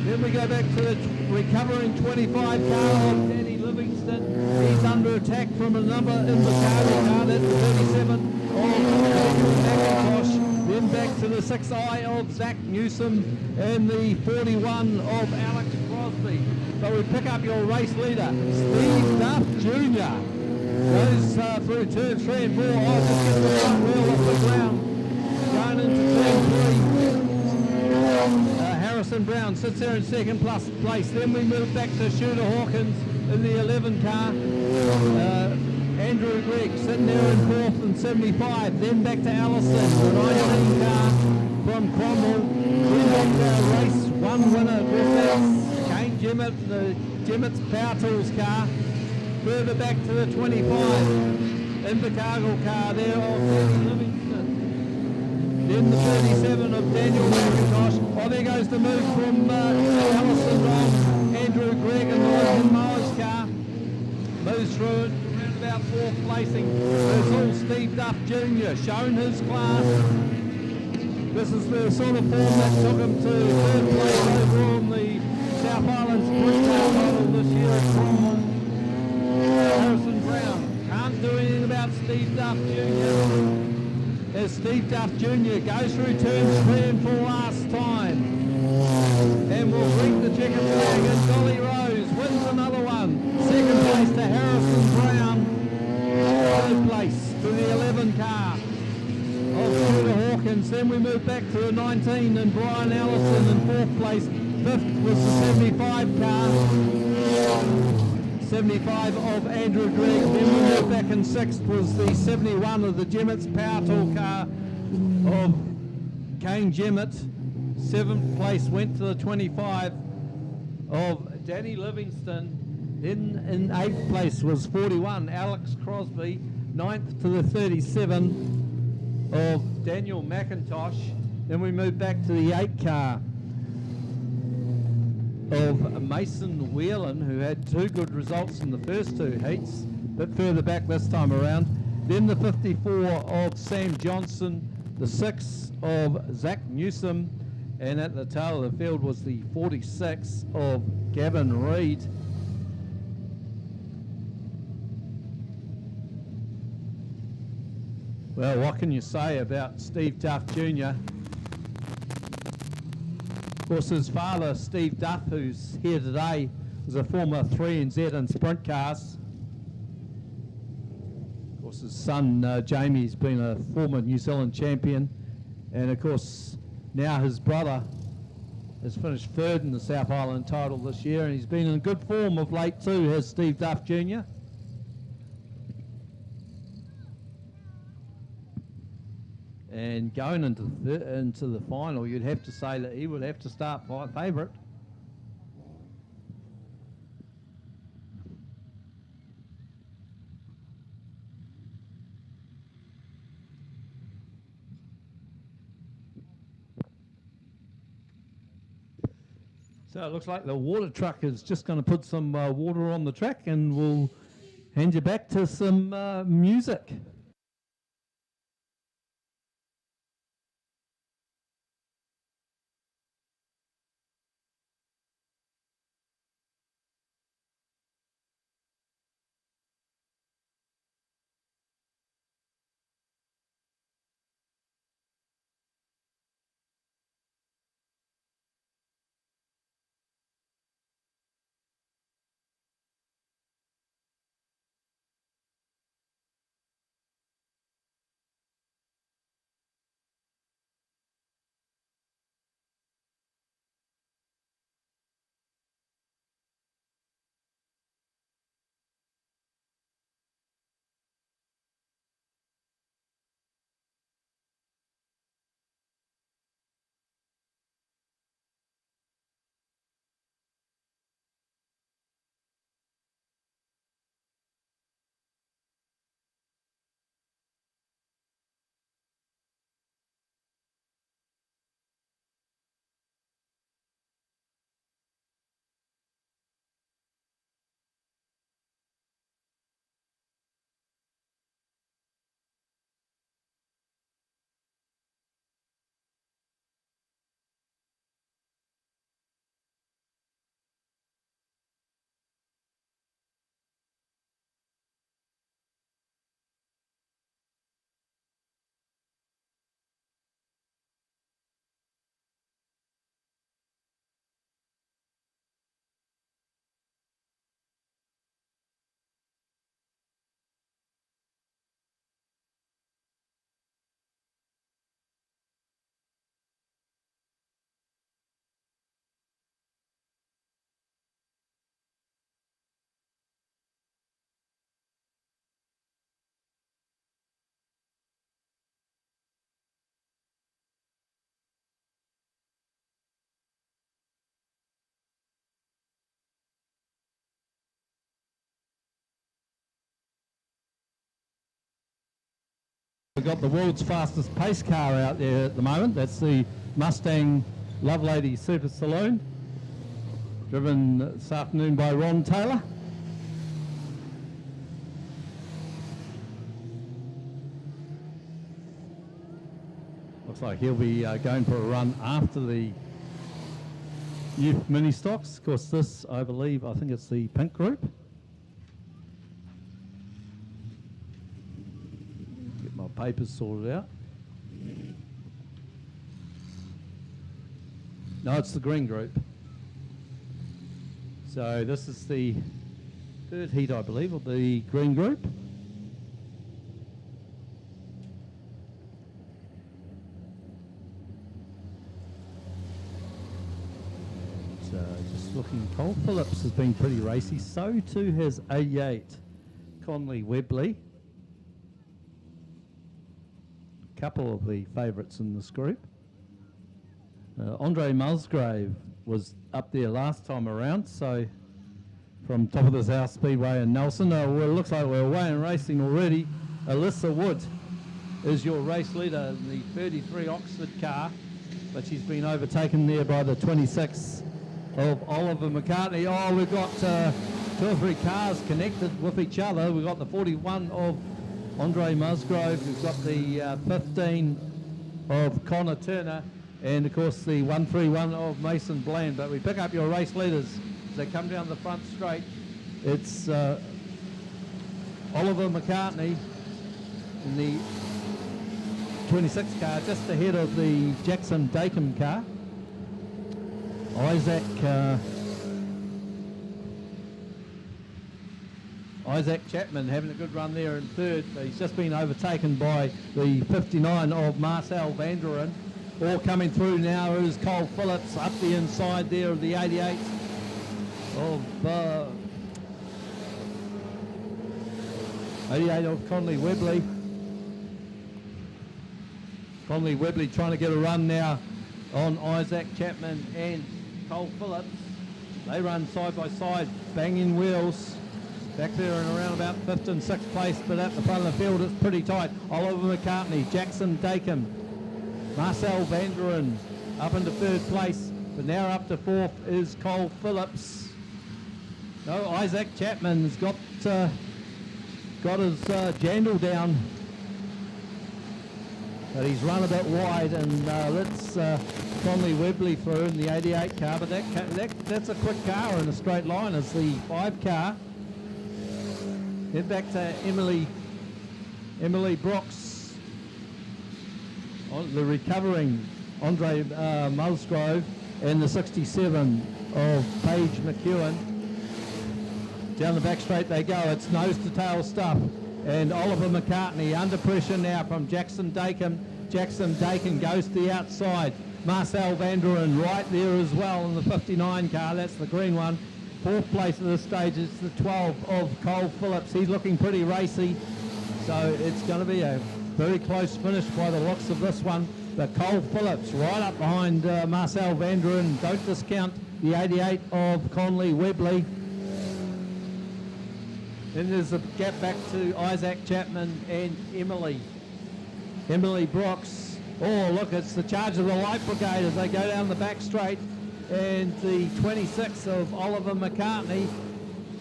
Then we go back to the recovering 25 car of Danny Livingston. He's under attack from another Invercargill car. That's the 37 of Daniel McIntosh. Then back to the 6i of Zach Newsom and the 41 of Alex Crosby. So we pick up your race leader, Steve Duff Jr. Goes through turns 3 and 4. Oh, just gets the front wheel off the ground. Going into turn 3. Harrison Brown sits there in second place. Then we move back to Shooter Hawkins in the 11 car. Andrew Gregg sitting there in 4th and 75. Then back to Allison, the 19 car from Cromwell. Then back to race 1 winner. That's Kane Jemmett, the Gemmett's Power Tools car. Further back to the 25. Invercargill car there of Danny Livingston. Then the 37 of Daniel McIntosh. Oh, there goes the move from Alison Long, Andrew Gregg and the Lincoln Mowers car. Moves through it, around about fourth placing. There's all Steve Duff Jr. showing his class. This is the sort of form that took him to third place overall in the South Island Sprint Car title this year from Harrison Brown. Can't do anything about Steve Duff Jr. As Steve Duff Jr. goes through turns 3 and 4 last time. And will greet the checkered flag, and Dolly Rose wins another one. Second place to Harrison Brown. Third place to the 11 car of Judah Hawkins. Then we move back to the 19 and Brian Allison in fourth place. Fifth was the 75 car. 75 of Andrew Gregg. Then we move back in sixth was the 71 of the Gemmett's Power Tool car of Kane Gemmett. Seventh place went to the 25 of Danny Livingston. Then in eighth place was 41 Alex Crosby. Ninth to the 37 of Daniel McIntosh. Then we move back to the 8 car of Mason Whelan, who had 2 good results in the first 2 heats, but further back this time around. Then the 54 of Sam Johnson, the 6 of Zach Newsom, and at the tail of the field was the 46 of Gavin Reed. Well, what can you say about Steve Duff Jr.? Of course, his father, Steve Duff, who's here today, was a former 3NZ and sprint cars. Of course, his son, Jamie's been a former New Zealand champion. And of course, now his brother has finished third in the South Island title this year, and he's been in good form of late too, has Steve Duff Jr. And going into the final, you'd have to say that he would have to start by favourite. So it looks like the water truck is just going to put some water on the track, and we'll hand you back to some music. We've got the world's fastest pace car out there at the moment. That's the Mustang Lovelady Super Saloon, driven this afternoon by Ron Taylor. Looks like he'll be going for a run after the youth mini stocks. Of course, this, I think it's the pink group. Get my papers sorted out. No, it's the green group. So this is the third heat, I believe, of the green group. Just looking, Cole Phillips has been pretty racy. So too has 88 Conley Webley. A couple of the favourites in this group. Andre Musgrave was up there last time around, so from top of this house speedway in Nelson. Well, it looks like we're away and racing already. Alyssa Wood is your race leader in the 33 Oxford car, but she's been overtaken there by the 26 of Oliver McCartney. Oh, we've got 2 or 3 cars connected with each other. We've got the 41 of Andre Musgrave, we've got the 15 of Connor Turner, and of course the 131 of Mason Bland. But we pick up your race leaders as they come down the front straight. It's Oliver McCartney in the 26 car, just ahead of the Jackson Dakin car. Isaac Chapman having a good run there in third, but he's just been overtaken by the 59 of Marcel Vanderen. All coming through now is Cole Phillips up the inside there of the 88 of 88 of Conley Webley. Conley Webley trying to get a run now on Isaac Chapman and Cole Phillips. They run side by side, banging wheels. Back there and around about 5th and 6th place, but at the front of the field it's pretty tight. Oliver McCartney, Jackson Dakin, Marcel Vanderen up into 3rd place, but now up to 4th is Cole Phillips. No, Isaac Chapman's got his jandle down, but he's run a bit wide, and let's Conley Webley through in the 88 car, but that's a quick car in a straight line as the 5 car. Head back to Emily Brooks, the recovering Andre Musgrove, and the 67 of Paige McEwen. Down the back straight they go. It's nose to tail stuff, and Oliver McCartney under pressure now from Jackson Dakin. Jackson Dakin goes to the outside. Marcel Vanderen right there as well in the 59 car. That's the green one. 4th place at this stage is the 12 of Cole Phillips. He's looking pretty racy, so it's going to be a very close finish by the looks of this one. But Cole Phillips right up behind Marcel Vanderen. Don't discount the 88 of Conley Webley. Then there's a gap back to Isaac Chapman and Emily Brooks. Oh, look, it's the charge of the Light Brigade as they go down the back straight. And the 26 of Oliver McCartney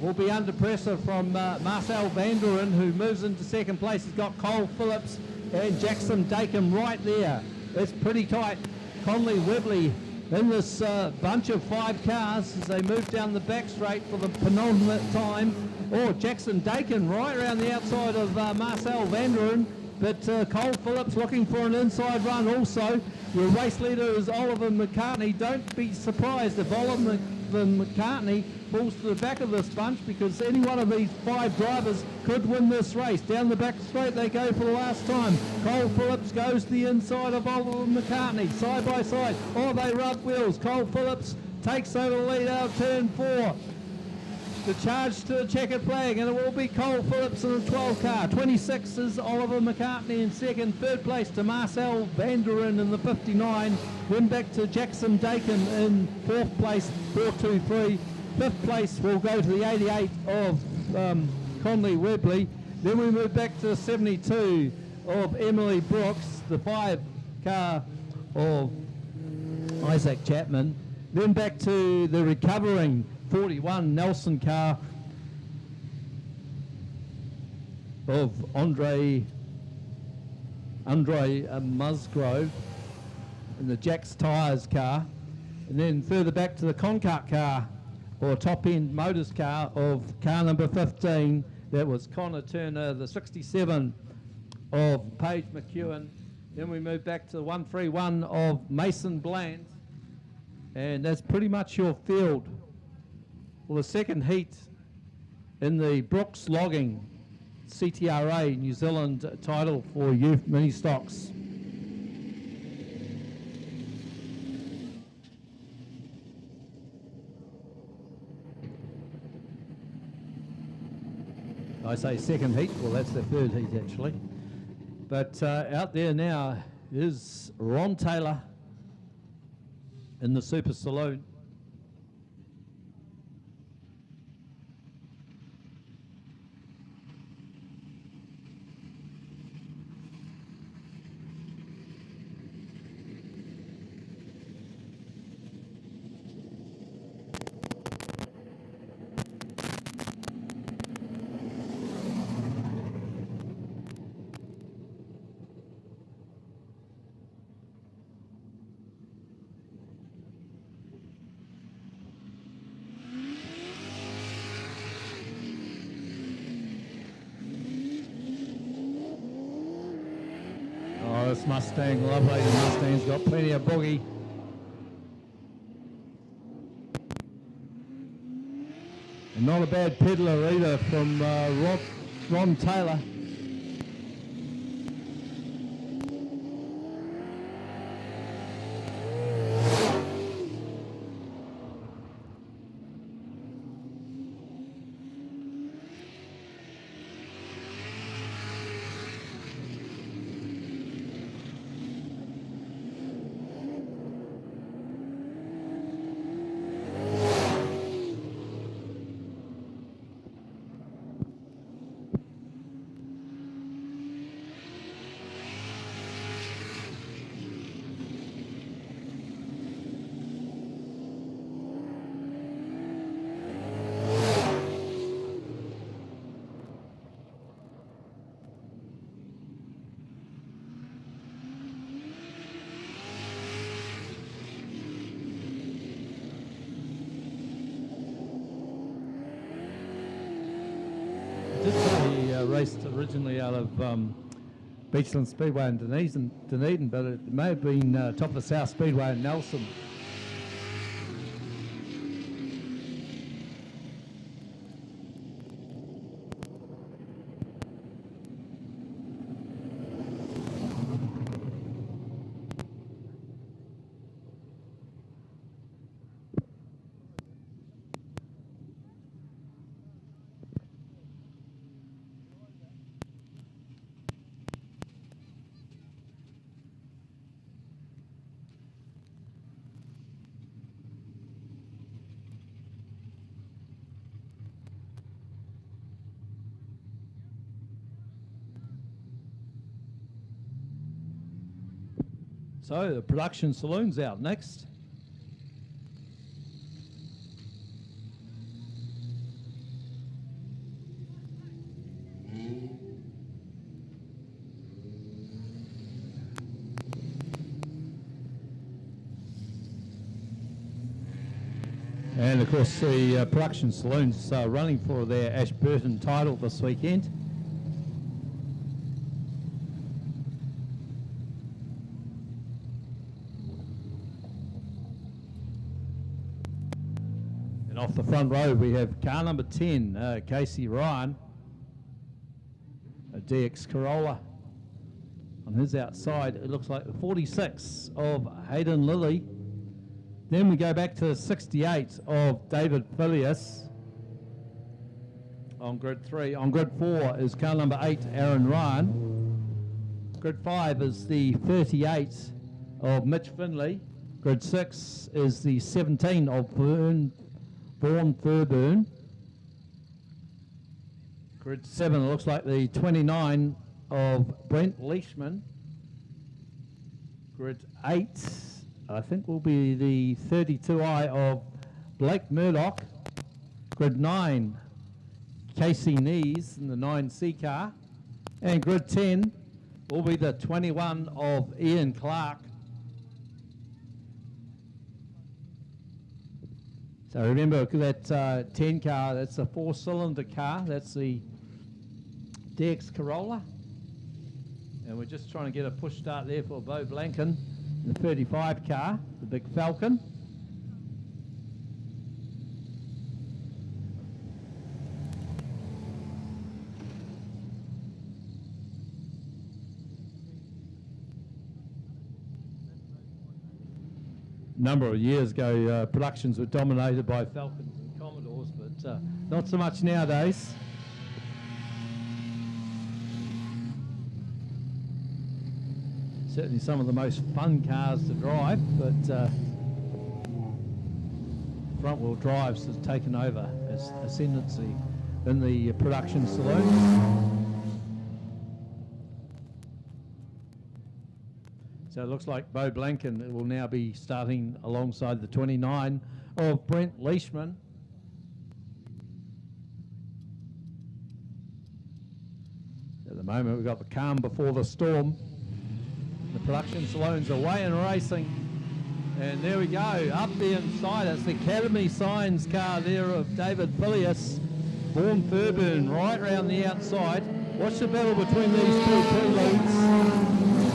will be under pressure from Marcel Vanderen, who moves into 2nd place. He's got Cole Phillips and Jackson Dakin right there. It's pretty tight. Conley Webley in this bunch of 5 cars as they move down the back straight for the penultimate time. Oh, Jackson Dakin right around the outside of Marcel Vanderen. But Cole Phillips looking for an inside run also. Your race leader is Oliver McCartney. Don't be surprised if Oliver McCartney falls to the back of this bunch, because any one of these 5 drivers could win this race. Down the back straight they go for the last time. Cole Phillips goes to the inside of Oliver McCartney, side by side. Oh, they rub wheels. Cole Phillips takes over the lead out of turn 4. The charge to the checkered flag, and it will be Cole Phillips in the 12 car. 26 is Oliver McCartney in 2nd. 3rd place to Marcel Vanderen in the 59. Then back to Jackson Dakin in 4th place, 4-2-3. 5th place will go to the 88 of Conley Webley. Then we move back to the 72 of Emily Brooks, the 5 car of Isaac Chapman. Then back to the recovering 41 Nelson car of Andre Musgrove in the Jack's Tyres car. And then further back to the Concart car, or top end motors car of car number 15. That was Connor Turner, the 67 of Paige McEwen. Then we move back to the 131 of Mason Bland. And that's pretty much your field. Well, the second heat in the Brooks Logging CTRA New Zealand title for youth mini stocks. I say second heat, well that's the third heat actually. But out there now is Ron Taylor in the Super Saloon. This Mustang, lovely. The Mustang's got plenty of boogie. And not a bad peddler either from Ron Taylor. Raced originally out of Beachland Speedway in Dunedin, but it may have been top of the South Speedway in Nelson. So the production saloon's out next. And of course the production saloons are running for their Ashburton title this weekend. Off the front row we have car number 10, Casey Ryan, a DX Corolla. On his outside it looks like the 46 of Hayden Lilly. Then we go back to the 68 of David Filius on grid 3. On grid 4 is car number 8, Aaron Ryan. Grid 5 is the 38 of Mitch Finley. Grid 6 is the 17 of Vaughan Thurburn. Grid 7 looks like the 29 of Brent Leishman. Grid 8, I think, will be the 32i of Blake Murdoch. Grid 9, Casey Nees in the 9C car. And grid 10 will be the 21 of Ian Clark. So remember that 10 car, that's a 4-cylinder car. That's the DX Corolla. And we're just trying to get a push start there for Bo Blanken, the 35 car, the big Falcon. Number of years ago, productions were dominated by Falcons and Commodores, but not so much nowadays. Certainly some of the most fun cars to drive, but front-wheel drives has taken over as ascendancy in the production saloons. So it looks like Bo Blanken will now be starting alongside the 29 of Brent Leishman. At the moment we've got the calm before the storm. The production saloons are away and racing. And there we go, up the inside. It's the Academy Signs car there of David Phileas. Vaughan Fairburn right round the outside. Watch the battle between these two preludes.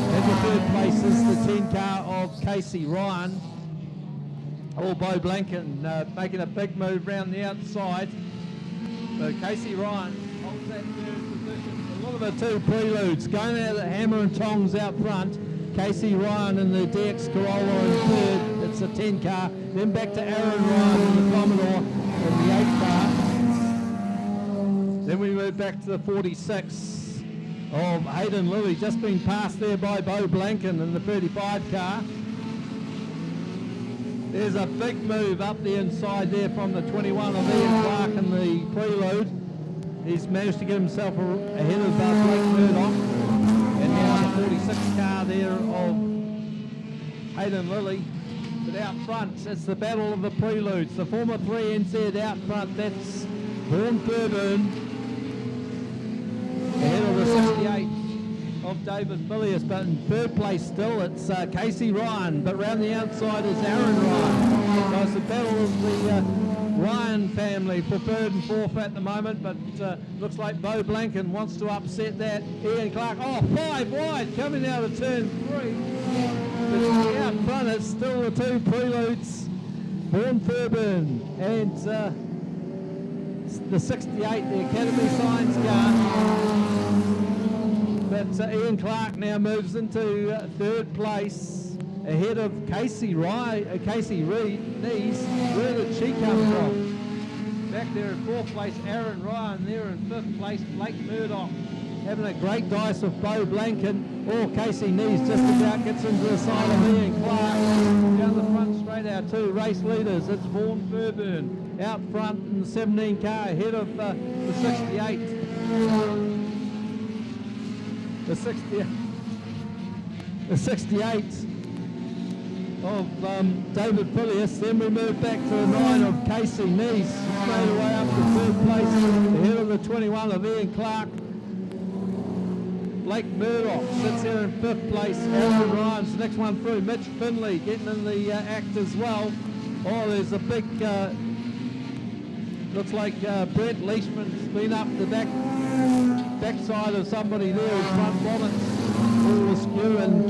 In the third place is the 10 car of Casey Ryan. Bo Blanken making a big move round the outside. So Casey Ryan holds that third position. A lot of the two preludes going out of the hammer and tongs out front. Casey Ryan in the DX Corolla in third. It's a 10 car. Then back to Aaron Ryan in the Commodore in the 8 car. Then we move back to the 46. Of Hayden Lilly, just been passed there by Bo Blanken in the 35 car. There's a big move up the inside there from the 21 of Ian Clark in the prelude. He's managed to get himself ahead of Blake Murdoch. And now the 46 car there of Hayden Lilly. But out front, it's the battle of the preludes. The former 3 NZ out front, that's Vaughan Fairburn. Ahead of the 68 of David Phileas, but in third place still it's Casey Ryan, but round the outside is Aaron Ryan. So it's the battle of the Ryan family for third and fourth at the moment, but looks like Bo Blanken wants to upset that. Ian Clark, 5 wide, coming out of turn 3. But out front it's still the two preludes, Vaughan Fairburn and the 68, the Academy Signs car. But Ian Clark now moves into third place ahead of Casey Reed. Knees. Where did she come from? Back there in fourth place, Aaron Ryan. There in fifth place, Blake Murdoch. Having a great dice with Bo Blanken. Casey Knees just about gets into the side of Ian Clark. Down the front straight, our two race leaders. It's Vaughan Fairburn out front in the 17 car ahead of the 68. The 68 of David Phileas. Then we move back to the 9 of Casey Neese, straight away up to third place ahead of the 21 of Ian Clark. Blake Murdoch sits here in fifth place. Aaron Ryan's the next one through. Mitch Finley getting in the act as well. There's a big looks like Brent Leishman's been up the backside of somebody there. His front bonnet's all askew, and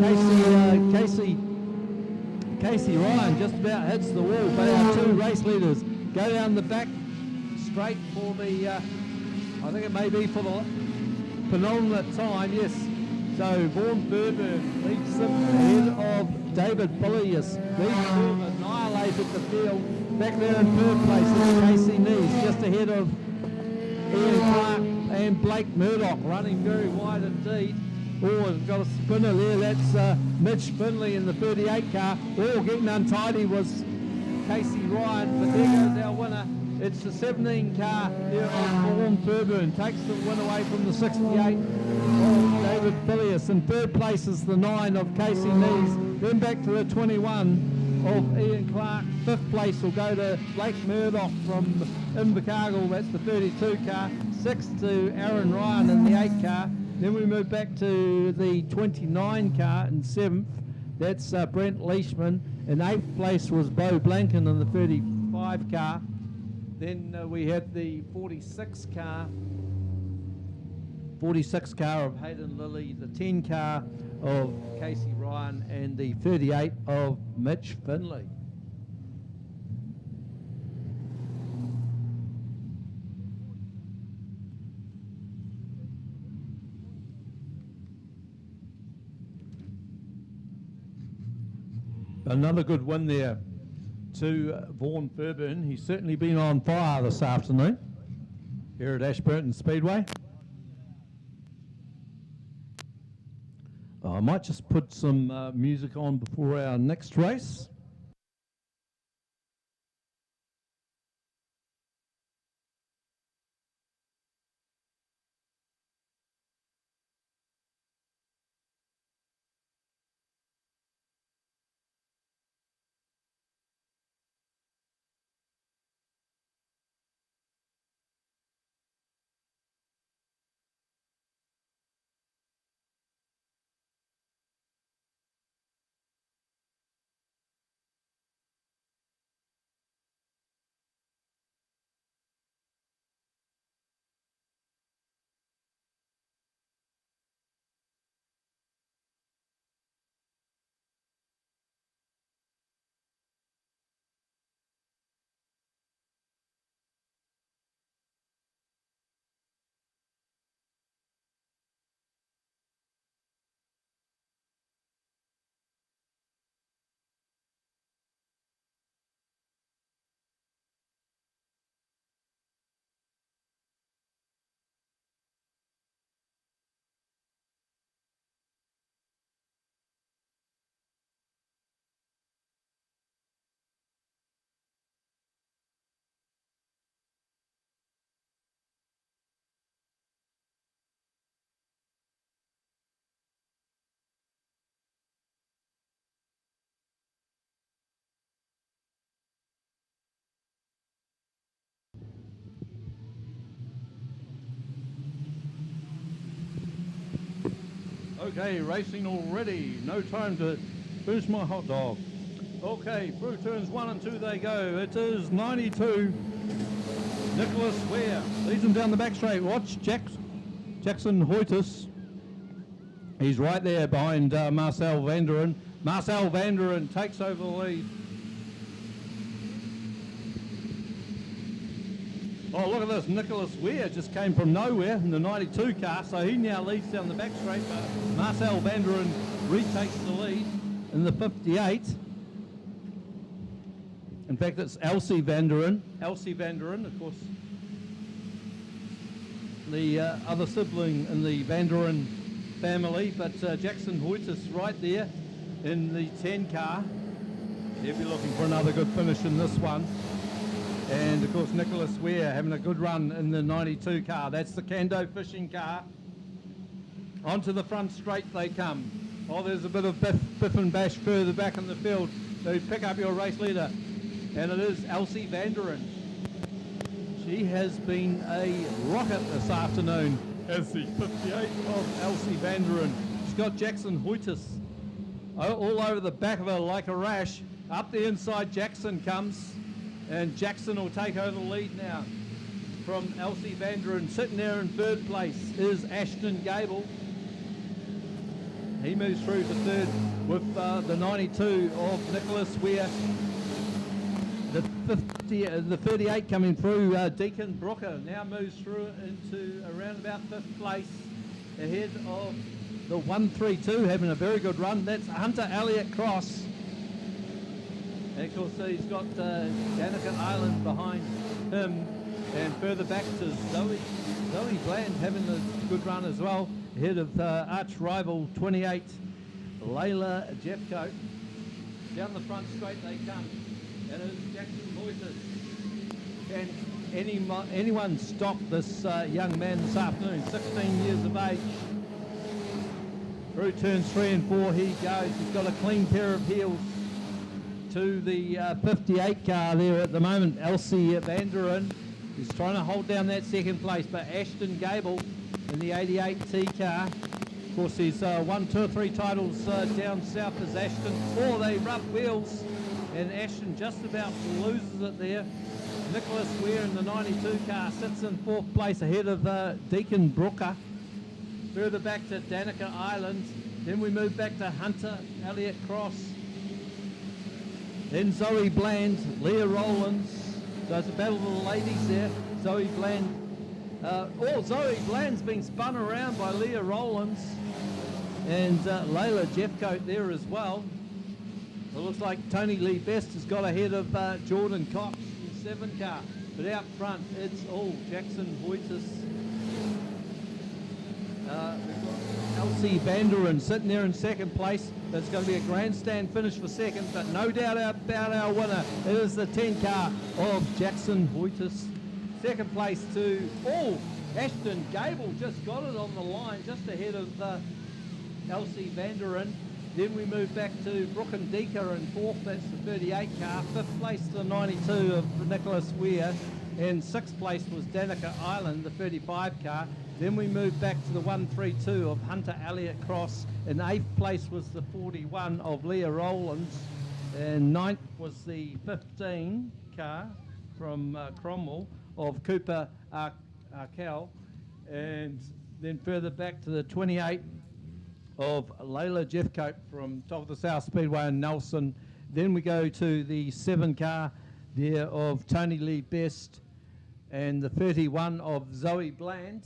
Casey Ryan just about hits the wall. But our two race leaders go down the back straight for the, I think it may be for the penultimate time, yes. So Vaughan Fairburn leads them ahead of David Phileas. These two have annihilated the field. Back there in third place is Casey Neese, just ahead of Ian Clark and Blake Murdoch, running very wide indeed. We've got a spinner there, that's Mitch Finley in the 38 car. Getting untidy was Casey Ryan, but there goes our winner. It's the 17 car there of Vaughan Fairburn, takes the win away from the 68 of David David Phileas. In third place is the 9 of Casey Nees. Then back to the 21 of Ian Clark. Fifth place will go to Blake Murdoch from Invercargill. That's the 32 car. Sixth to Aaron Ryan in the 8 car. Then we move back to the 29 car in seventh. That's Brent Leishman. In eighth place was Bo Blanken in the 35 car. Then we had the 46 car of Hayden Lilly, the 10 car of Casey Ryan, and the 38 of Mitch Finley. Another good win there to Vaughan Fairburn. He's certainly been on fire this afternoon here at Ashburton Speedway. I might just put some music on before our next race. Okay, racing already. No time to finish my hot dog. Okay, through turns 1 and 2 they go. It is 92. Nicholas Ware leads him down the back straight. Watch Jackson Hoytus. He's right there behind Marcel Vanderen. Marcel Vanderen takes over the lead. Oh, look at this. Nicholas Ware just came from nowhere in the 92 car, so he now leads down the back straight, but Marcel Vanderen retakes the lead in the 58. In fact, it's Elsie Vanderen. Elsie Vanderen, of course, the other sibling in the Vanderen family, but Jackson Hoytus right there in the 10 car. He'll be looking for another good finish in this one. And of course Nicholas Ware having a good run in the 92 car. That's the Kando fishing car. Onto the front straight they come. Oh, there's a bit of biff and bash further back in the field. So you pick up your race leader. And it is Elsie Vanderen. She has been a rocket this afternoon as the 58 of Elsie Vanderen. She's got Jackson Hoytus all over the back of her like a rash. Up the inside Jackson comes. And Jackson will take over the lead now from Elsie Vanderen. Sitting there in third place is Ashton Gable. He moves through to third with the 92 of Nicholas Ware. The 38 coming through, Deacon Brooker now moves through into around about fifth place ahead of the 132 having a very good run. That's Hunter Elliott Cross. And of course he's got Danica Island behind him, and further back to Zoe Bland having a good run as well, ahead of arch rival 28 Layla Jeffcoat. Down the front straight they come, and it's Jackson Hoytus. Can anyone stop this young man this afternoon, 16 years of age? Through turns 3 and 4 he goes. He's got a clean pair of heels to the 58 car there at the moment. Elsie Vanderen is trying to hold down that second place, but Ashton Gable in the 88T car. Of course, he's won 2 or 3 titles down south as Ashton. Oh, they rub wheels, and Ashton just about loses it there. Nicholas Ware in the 92 car sits in 4th place ahead of Deacon Brooker. Further back to Danica Island. Then we move back to Hunter Elliott Cross. Then Zoe Bland, Leah Rowlands. There's a battle of the ladies there. Zoe Bland. Zoe Bland's been spun around by Leah Rowlands. And Layla Jeffcoat there as well. It looks like Tony Lee Best has got ahead of Jordan Cox in 7 car. But out front, it's all Jackson Hoytis. We've got Elsie Vanderen sitting there in 2nd place. It's going to be a grandstand finish for 2nd, but no doubt about our winner. It is the 10 car of Jackson Hoytis. 2nd place to, Ashton Gable just got it on the line, just ahead of Elsie Vanderen. Then we move back to Brooke and Deeker in 4th, that's the 38 car. 5th place to the 92 of Nicholas Weir, and 6th place was Danica Island, the 35 car. Then we move back to the 132 of Hunter Elliott Cross, and 8th place was the 41 of Leah Rowlands, and 9th was the 15 car from Cromwell of Cooper Arkell, and then further back to the 28 of Layla Jeffcoat from top of the South Speedway in Nelson. Then we go to the 7 car there of Tony Lee Best and the 31 of Zoe Bland.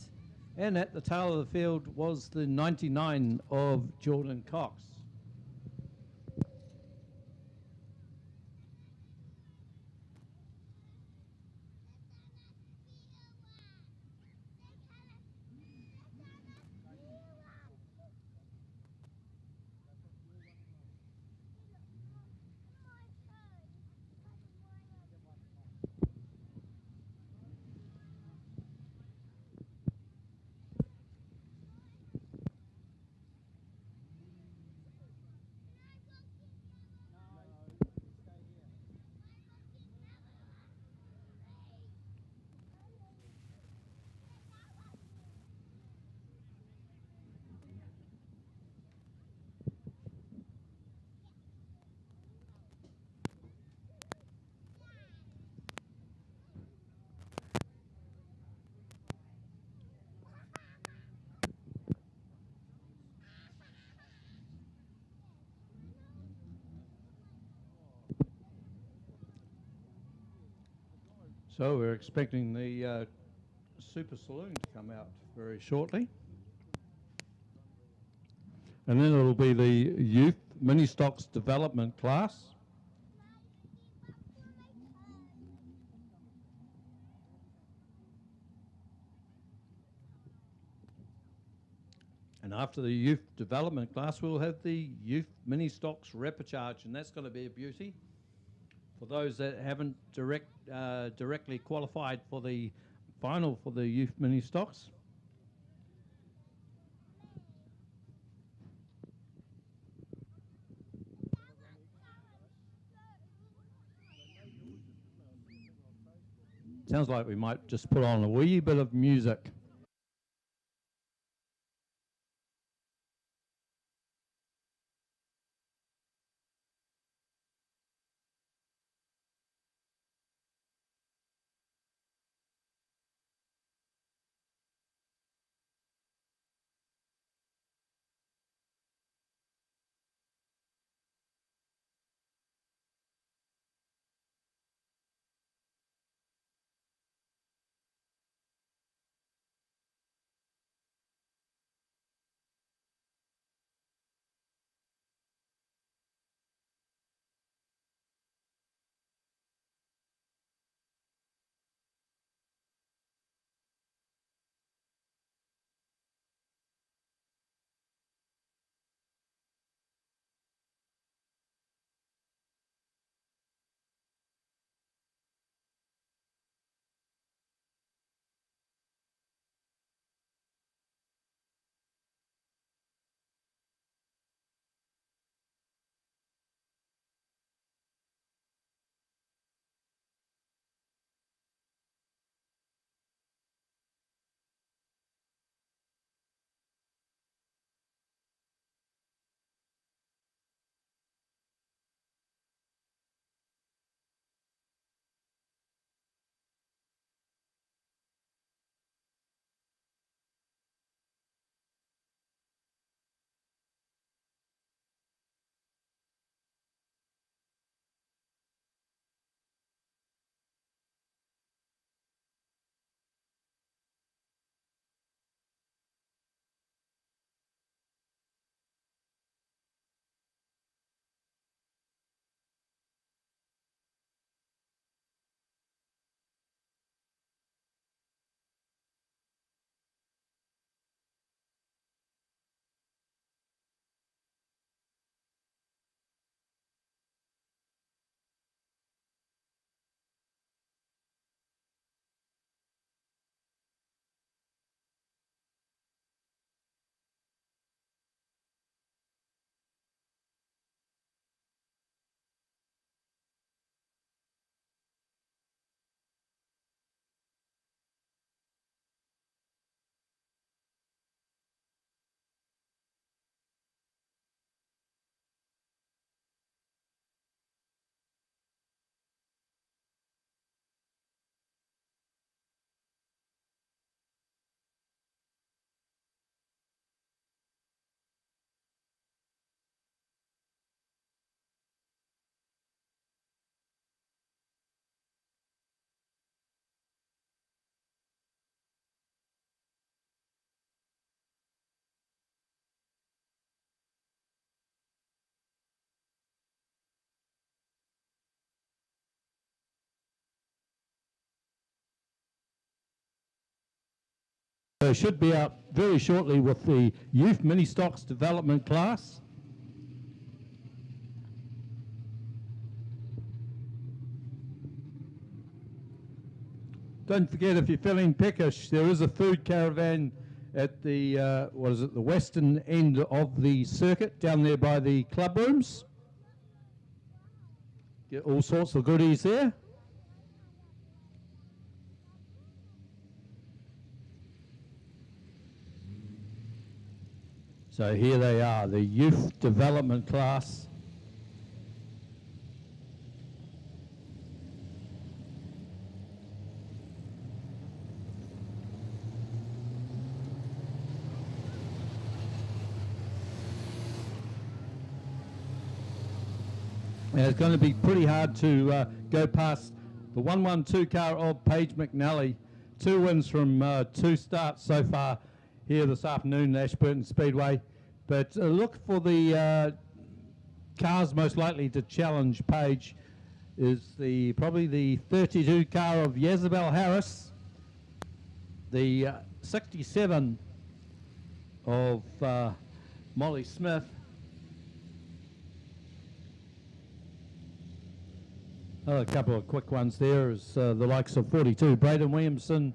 And at the tail of the field was the 99 of Jordan Cox. So we're expecting the Super Saloon to come out very shortly. And then it'll be the Youth Mini Stocks Development class. And after the Youth Development class, we'll have the Youth Mini Stocks Repecharge, and that's going to be a beauty. For those that haven't directly qualified for the final for the Youth Mini Stocks. Sounds like we might just put on a wee bit of music. So should be out very shortly with the Youth Mini Stocks Development class. Don't forget, if you're feeling peckish, there is a food caravan at the, the western end of the circuit, down there by the club rooms. Get all sorts of goodies there. So here they are, the youth development class. And it's going to be pretty hard to go past the 112 car of Paige McNally. 2 wins from 2 starts so far here this afternoon at Ashburton Speedway. But look for the cars most likely to challenge Paige is probably the 32 car of Yazabel Harris, the 67 of Molly Smith, a couple of quick ones there is the likes of 42 Braden Williamson,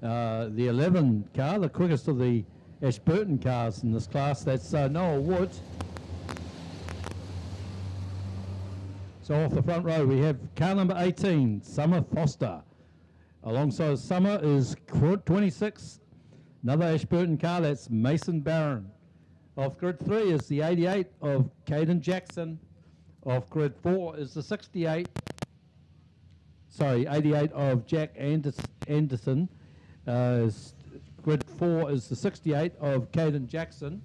the 11 car, the quickest of the Ashburton cars in this class. That's Noah Wood. So off the front row we have car number 18, Summer Foster. Alongside Summer is 26, another Ashburton car, that's Mason Barron. Off grid 3 is the 88 of Caden Jackson. Off grid 4 is the 88 of Jack Anderson. Grid 4 is the 68 of Caden Jackson.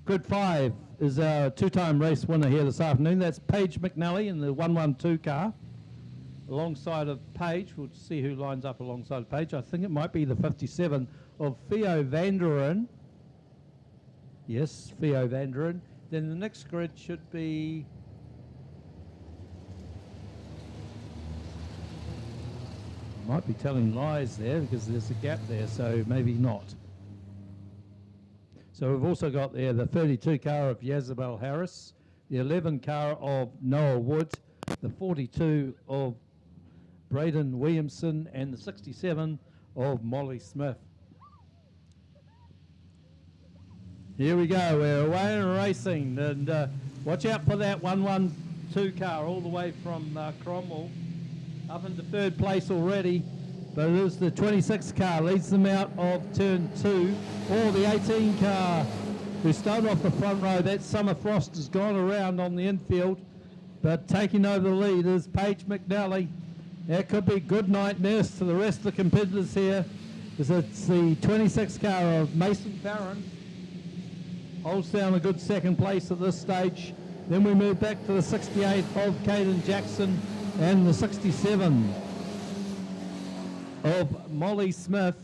Grid 5 is our 2-time race winner here this afternoon. That's Paige McNally in the 112 car. Alongside of Paige, we'll see who lines up alongside Paige. I think it might be the 57 of Theo Vanderen. Yes, Theo Vanderen. Then the next grid should be... might be telling lies there because there's a gap there, so maybe not. So we've also got there the 32 car of Yazabel Harris, the 11 car of Noah Wood, the 42 of Braden Williamson, and the 67 of Molly Smith. Here we go, we're away and racing, and watch out for that 112 car all the way from Cromwell. Up into 3rd place already, but it is the 26 car, leads them out of turn 2, or the 18 car who started off the front row. That Summer Frost has gone around on the infield, but taking over the lead is Paige McNally. That could be good night nurse to the rest of the competitors here, as it's the 26 car of Mason Barron. Holds down a good 2nd place at this stage. Then we move back to the 68 of Caden Jackson, and the 67 of Molly Smith.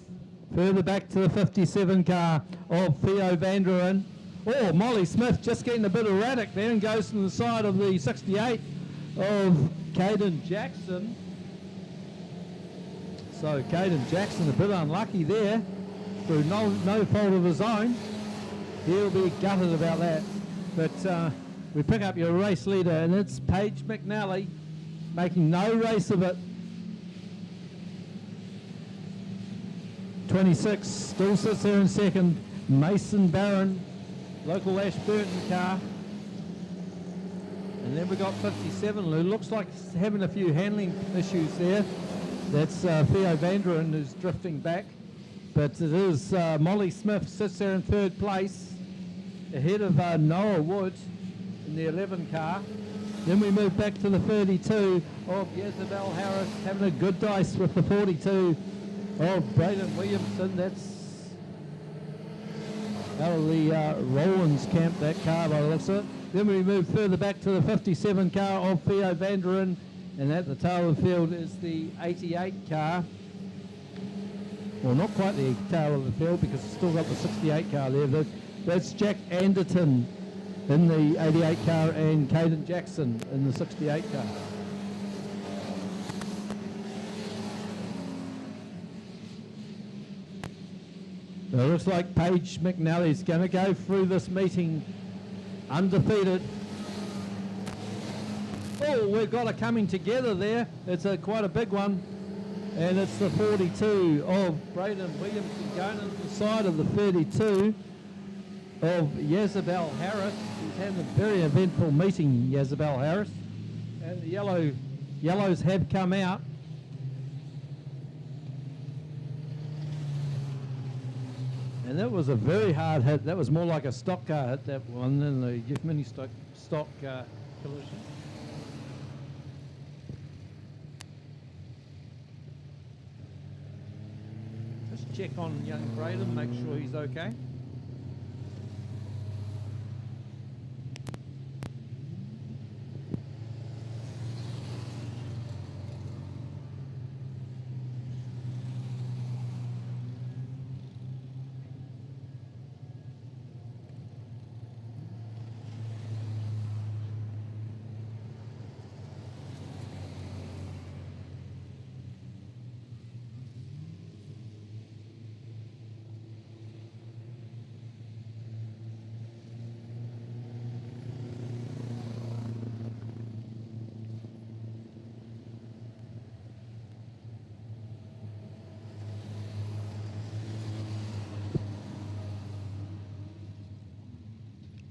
Further back to the 57 car of Theo Vanderen. Oh, Molly Smith just getting a bit erratic there and goes to the side of the 68 of Caden Jackson. So Caden Jackson a bit unlucky there through no fault of his own. He'll be gutted about that. But we pick up your race leader, and it's Paige McNally, making no race of it. 26 still sits there in 2nd. Mason Barron, local Ashburton car. And then we got 57, who looks like he's having a few handling issues there. That's Theo Vanderen who's drifting back. But it is Molly Smith sits there in 3rd place, ahead of Noah Wood in the 11 car. Then we move back to the 32 of Yazabel Harris, having a good dice with the 42 of Braden Williamson. That's out of the Rollins camp, that car by the looks of it. Then we move further back to the 57 car of Theo Vanderen, and at the tail of the field is the 88 car. Well, not quite the tail of the field because it's still got the 68 car there. That's Jack Anderton in the 88 car and Caden Jackson in the 68 car. So it looks like Paige McNally's going to go through this meeting undefeated. Oh, we've got a coming together there. It's quite a big one. And it's the 42 of Braden Williamson going into the side of the 32 of Yazabel Harris. He's had a very eventful meeting, Yazabel Harris. And the yellows have come out. And that was a very hard hit. That was more like a stock car hit, that one, than the mini stock collision. Just check on young Braden, make sure he's okay.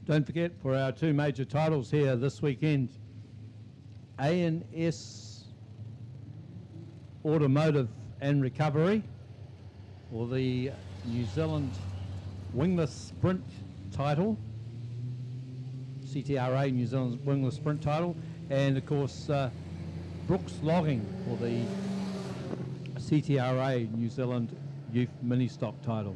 Don't forget, for our two major titles here this weekend, A&S Automotive and Recovery, or the New Zealand Wingless Sprint title, CTRA New Zealand Wingless Sprint title, and of course Brooks Logging for the CTRA New Zealand Youth Mini Stock title.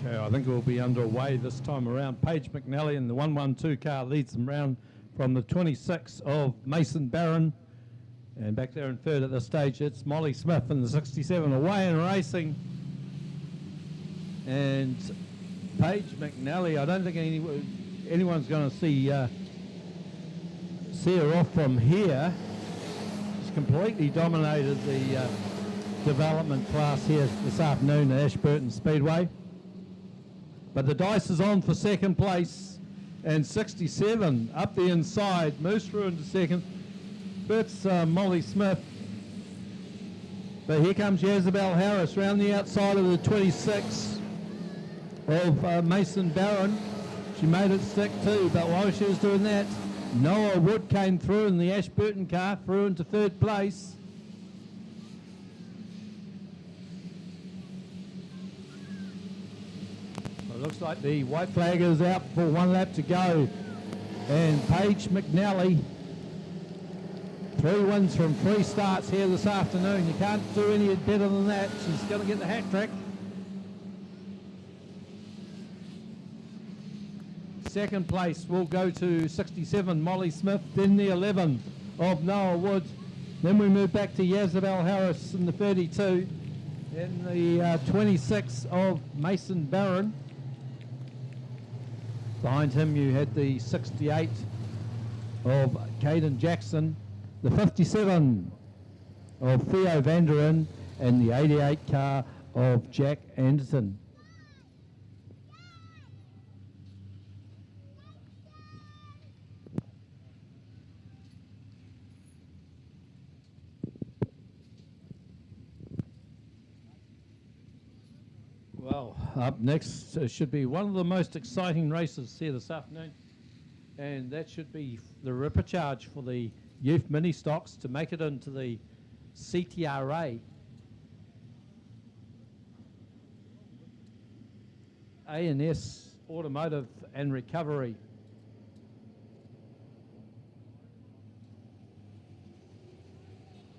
Okay, I think we'll be underway this time around. Paige McNally in the 112 car leads them round from the 26 of Mason Barron. And back there in third at this stage, it's Molly Smith in the 67 away and racing. And Paige McNally, I don't think anyone's going to see her off from here. She's completely dominated the development class here this afternoon at Ashburton Speedway. But the dice is on for second place, and 67 up the inside, moves through into second. That's Molly Smith. But here comes Yazabel Harris round the outside of the 26 of Mason Barron. She made it stick too, but while she was doing that, Noah Wood came through in the Ashburton car, through into third place. Looks like the white flag is out for one lap to go. And Paige McNally, 3 wins from 3 starts here this afternoon. You can't do any better than that. She's going to get the hat trick. Second place will go to 67, Molly Smith, then the 11 of Noah Wood. Then we move back to Yazabel Harris in the 32, then the 26 of Mason Barron. Behind him you had the 68 of Caden Jackson, the 57 of Theo Vanderen, and the 88 car of Jack Anderson. Well, up next should be one of the most exciting races here this afternoon, and that should be the Ripper Charge for the youth mini stocks to make it into the CTRA. A&S Automotive and Recovery.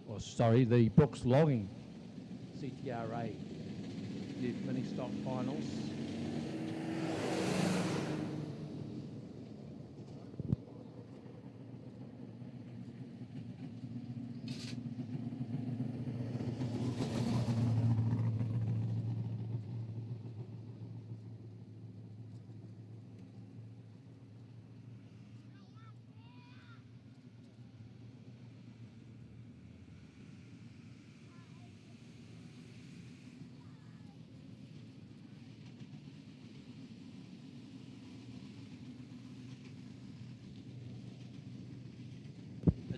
Or sorry, the Brooks Logging CTRA youth mini stock finals.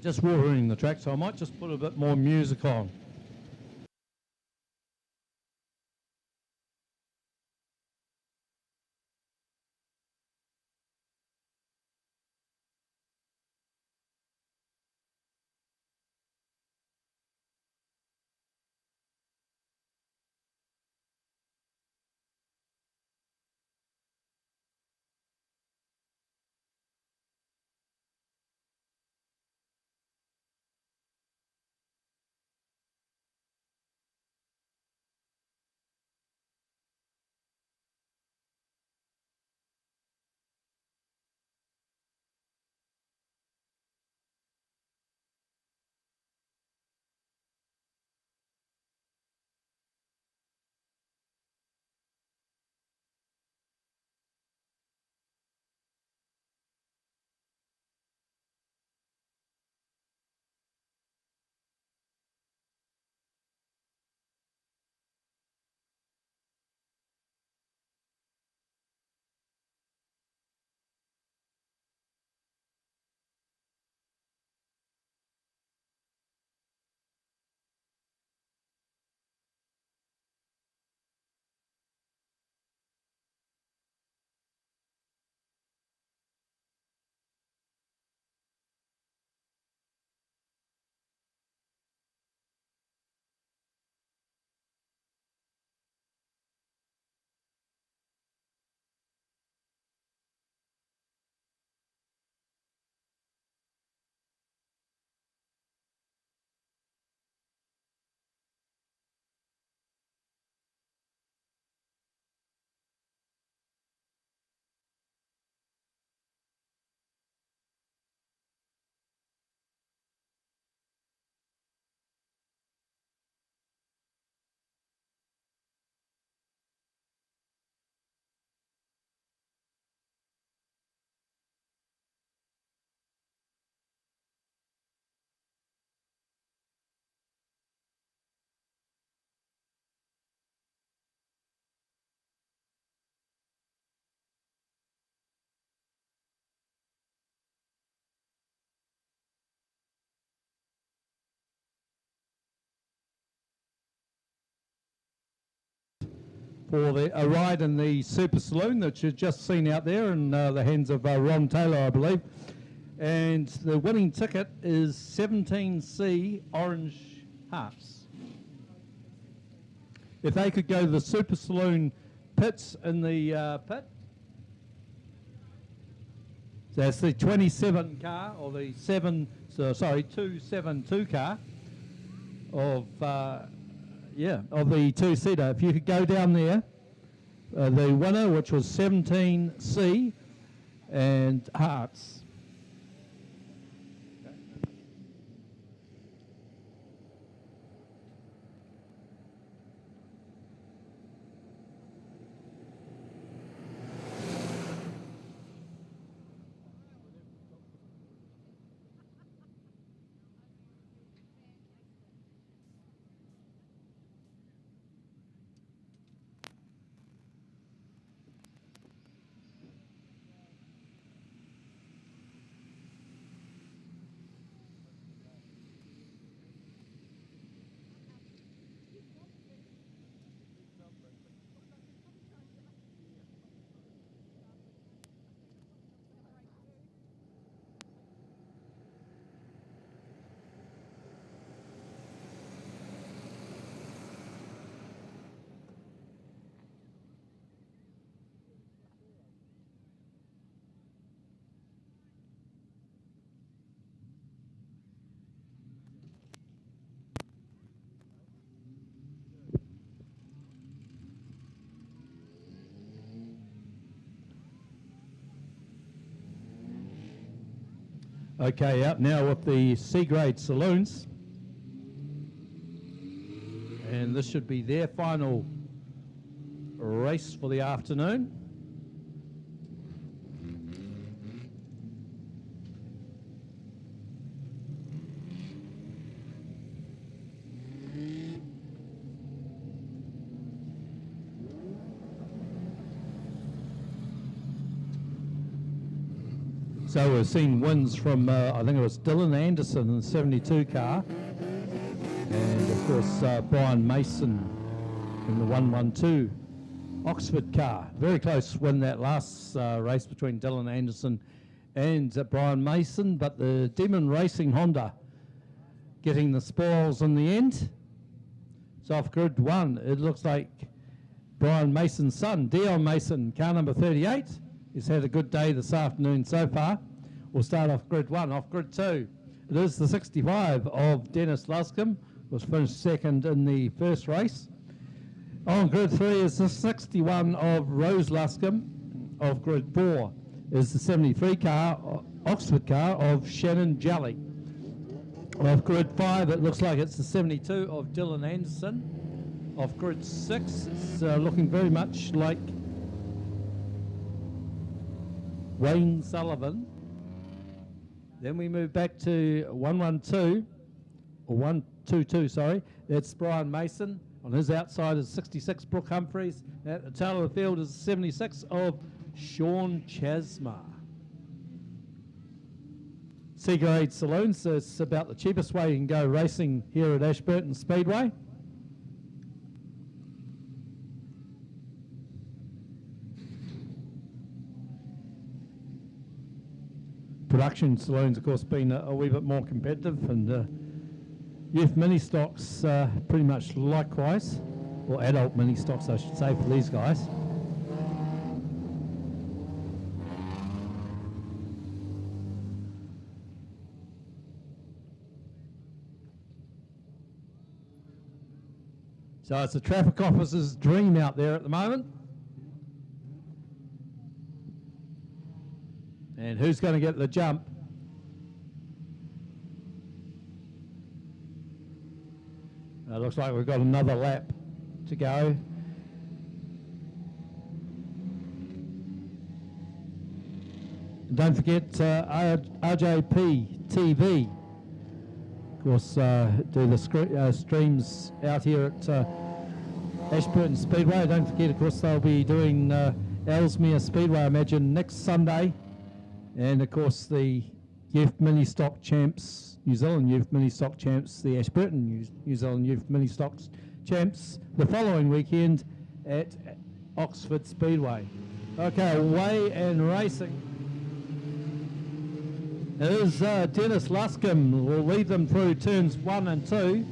Just watering the track, so I might just put a bit more music on. For a ride in the Super Saloon that you've just seen out there in the hands of Ron Taylor, I believe. And the winning ticket is 17C Orange Hearts. If they could go to the Super Saloon pits in the pit. So that's the 27 car, or the 272 car of of the two-seater. If you could go down there, the winner, which was 17C and Hearts. Okay, out now with the C-grade saloons. And this should be their final race for the afternoon. So we've seen wins from, I think it was Dylan Anderson in the 72 car. And of course, Brian Mason in the 112 Oxford car. Very close win that last race between Dylan Anderson and Brian Mason, but the Demon Racing Honda getting the spoils in the end. So off grid 1, it looks like Brian Mason's son, Dion Mason, car number 38. He's had a good day this afternoon so far. We'll start off grid 1. Off grid 2, it is the 65 of Dennis Luscombe, was finished second in the first race. On grid 3 is the 61 of Rose Luscombe. Of grid 4 is the 73 car, Oxford car of Shannon Jolly. Of grid 5, it looks like it's the 72 of Dylan Anderson. Of grid 6, it's looking very much like Wayne Sullivan. Then we move back to 112, or 122, sorry. That's Brian Mason. On his outside is 66 Brooke Humphreys. At the tail of the field is 76 of Sean Chasma. C-grade saloons, so it's about the cheapest way you can go racing here at Ashburton Speedway. Production saloons, of course, been a wee bit more competitive, and youth mini stocks pretty much likewise, or adult mini stocks, I should say, for these guys. So it's a traffic officer's dream out there at the moment. And who's going to get the jump? Looks like we've got another lap to go. And don't forget RJP TV. Of course, do the streams out here at Ashburton Speedway. Don't forget, of course, they'll be doing Ellesmere Speedway, I imagine, next Sunday. And of course, the Youth Mini Stock Champs, New Zealand Youth Mini Stock Champs, the Ashburton New Zealand Youth Mini Stocks Champs, the following weekend at Oxford Speedway. Okay, away and racing. It is Dennis Luscombe will lead them through turns 1 and 2.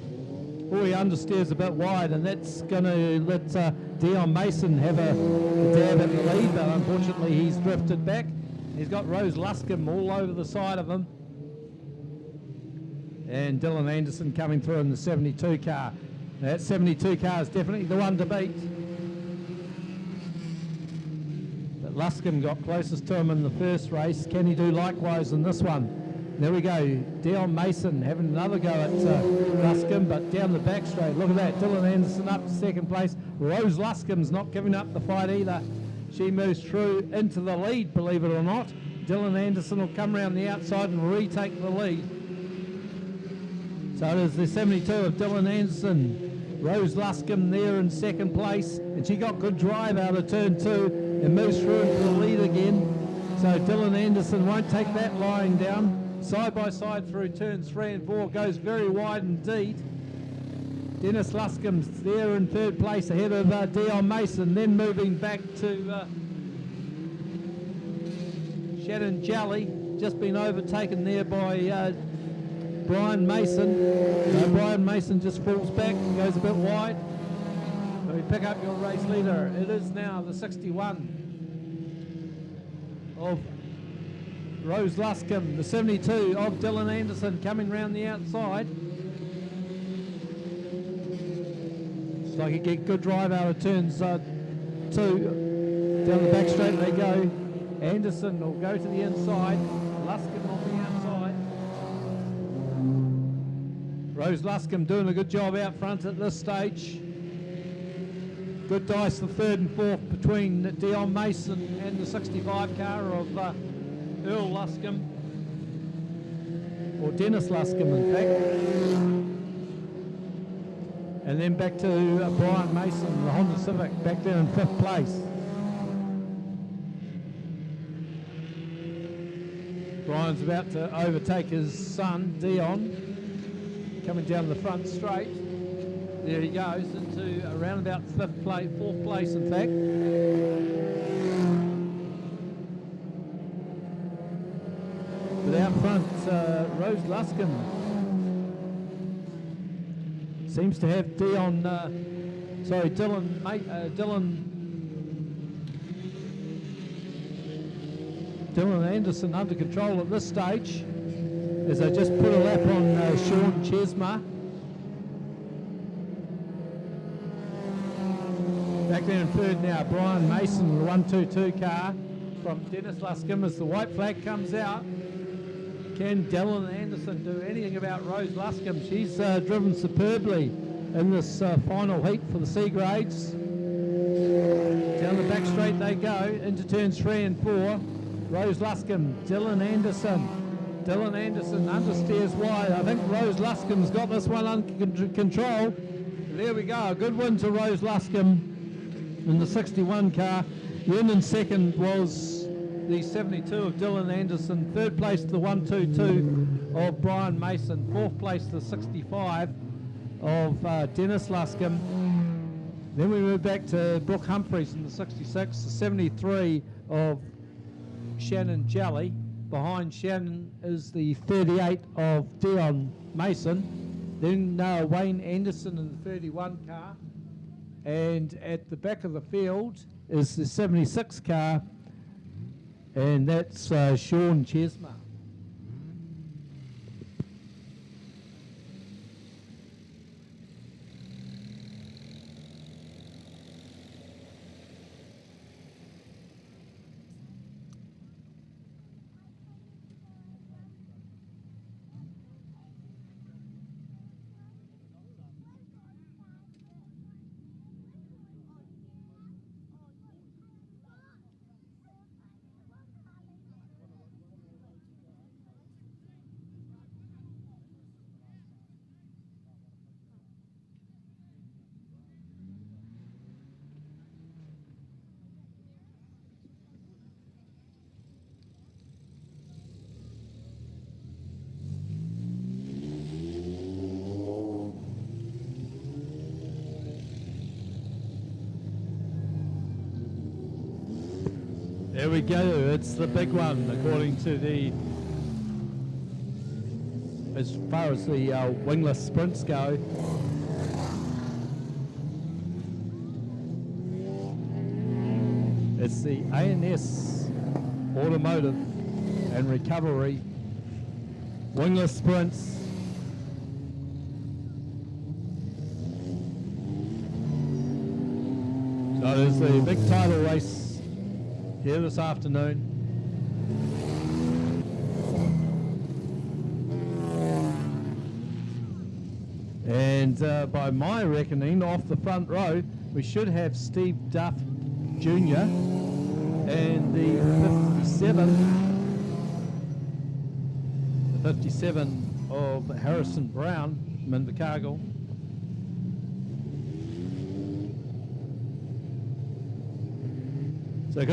Oh, he understeers a bit wide, and that's going to let Dion Mason have a dab at the lead, but unfortunately he's drifted back. He's got Rose Luscombe all over the side of him. And Dylan Anderson coming through in the 72 car. Now, that 72 car is definitely the one to beat. But Luscombe got closest to him in the first race. Can he do likewise in this one? There we go. Dion Mason having another go at Luscombe, but down the back straight. Look at that. Dylan Anderson up to second place. Rose Luscombe's not giving up the fight either. She moves through into the lead, believe it or not. Dylan Anderson will come around the outside and retake the lead. So it is the 72 of Dylan Anderson. Rose Luscombe there in second place, and she got good drive out of turn 2 and moves through into the lead again. So Dylan Anderson won't take that lying down. Side by side through turns 3 and 4, goes very wide indeed. Dennis Luscombe's there in third place ahead of Dion Mason, then moving back to Shannon Jolly, just been overtaken there by Brian Mason. Brian Mason just falls back and goes a bit wide. So we pick up your race leader. It is now the 61 of Rose Luscombe, the 72 of Dylan Anderson coming round the outside. Looks like he get good drive out of turns 2. Down the back straight they go. Anderson will go to the inside. Luscombe on the outside. Rose Luscombe doing a good job out front at this stage. Good dice the third and fourth between Dion Mason and the 65 car of Earl Luscombe, or Dennis Luscombe in fact. And then back to Brian Mason, the Honda Civic, back there in 5th place. Brian's about to overtake his son, Dion, coming down the front straight. There he goes into around about 5th place, 4th place in fact. But out front, Rose Luscombe seems to have Dylan Anderson under control at this stage, as they just put a lap on Sean Chesma. Back there in third now, Brian Mason, the 122 car from Dennis Luscombe. As the white flag comes out, can Dylan Anderson do anything about Rose Luscombe? She's driven superbly in this final heat for the C grades. Down the back straight they go, into turns 3 and 4. Rose Luscombe, Dylan Anderson. Dylan Anderson understeers wide. I think Rose Luscombe's got this one under control. There we go, a good win to Rose Luscombe in the 61 car. Then in second was the 72 of Dylan Anderson. Third place to the 122 of Brian Mason. Fourth place to the 65 of Dennis Luscombe. Then we move back to Brooke Humphreys in the 66, the 73 of Shannon Jelly. Behind Shannon is the 38 of Dion Mason. Then Wayne Anderson in the 31 car. And at the back of the field is the 76 car, and that's Sean Chesma. There we go, it's the big one according to as far as the wingless sprints go. It's the A&S Automotive and Recovery wingless sprints. So there's the big title race here this afternoon. And by my reckoning, off the front row, we should have Steve Duff Jr. and the 57 of Harrison Brown, Invercargill. So of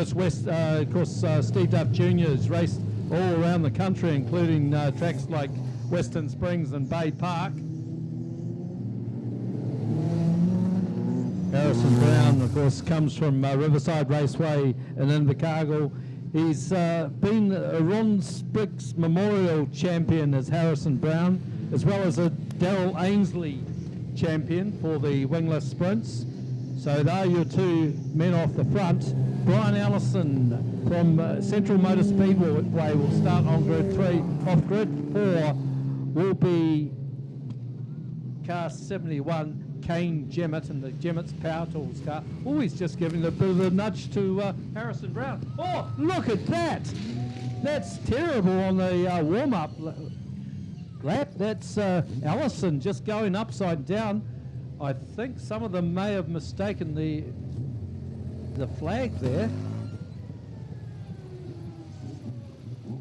course, Steve Duff Jr. has raced all around the country, including tracks like Western Springs and Bay Park. Harrison Brown, of course, comes from Riverside Raceway in Invercargill. He's been a Ron Spriggs Memorial champion as Harrison Brown, as well as a Darrell Ainsley champion for the wingless sprints. So there are your two men off the front. Brian Allison from Central Motor Speedway will start on grid 3. Off grid 4 will be car 71, Kane Jemmett, and the Gemmett's Power Tools car. Oh, he's just giving a bit of a nudge to Harrison Brown. Oh, look at that! That's terrible on the warm-up. lap. That's Allison just going upside down. I think some of them may have mistaken the flag there.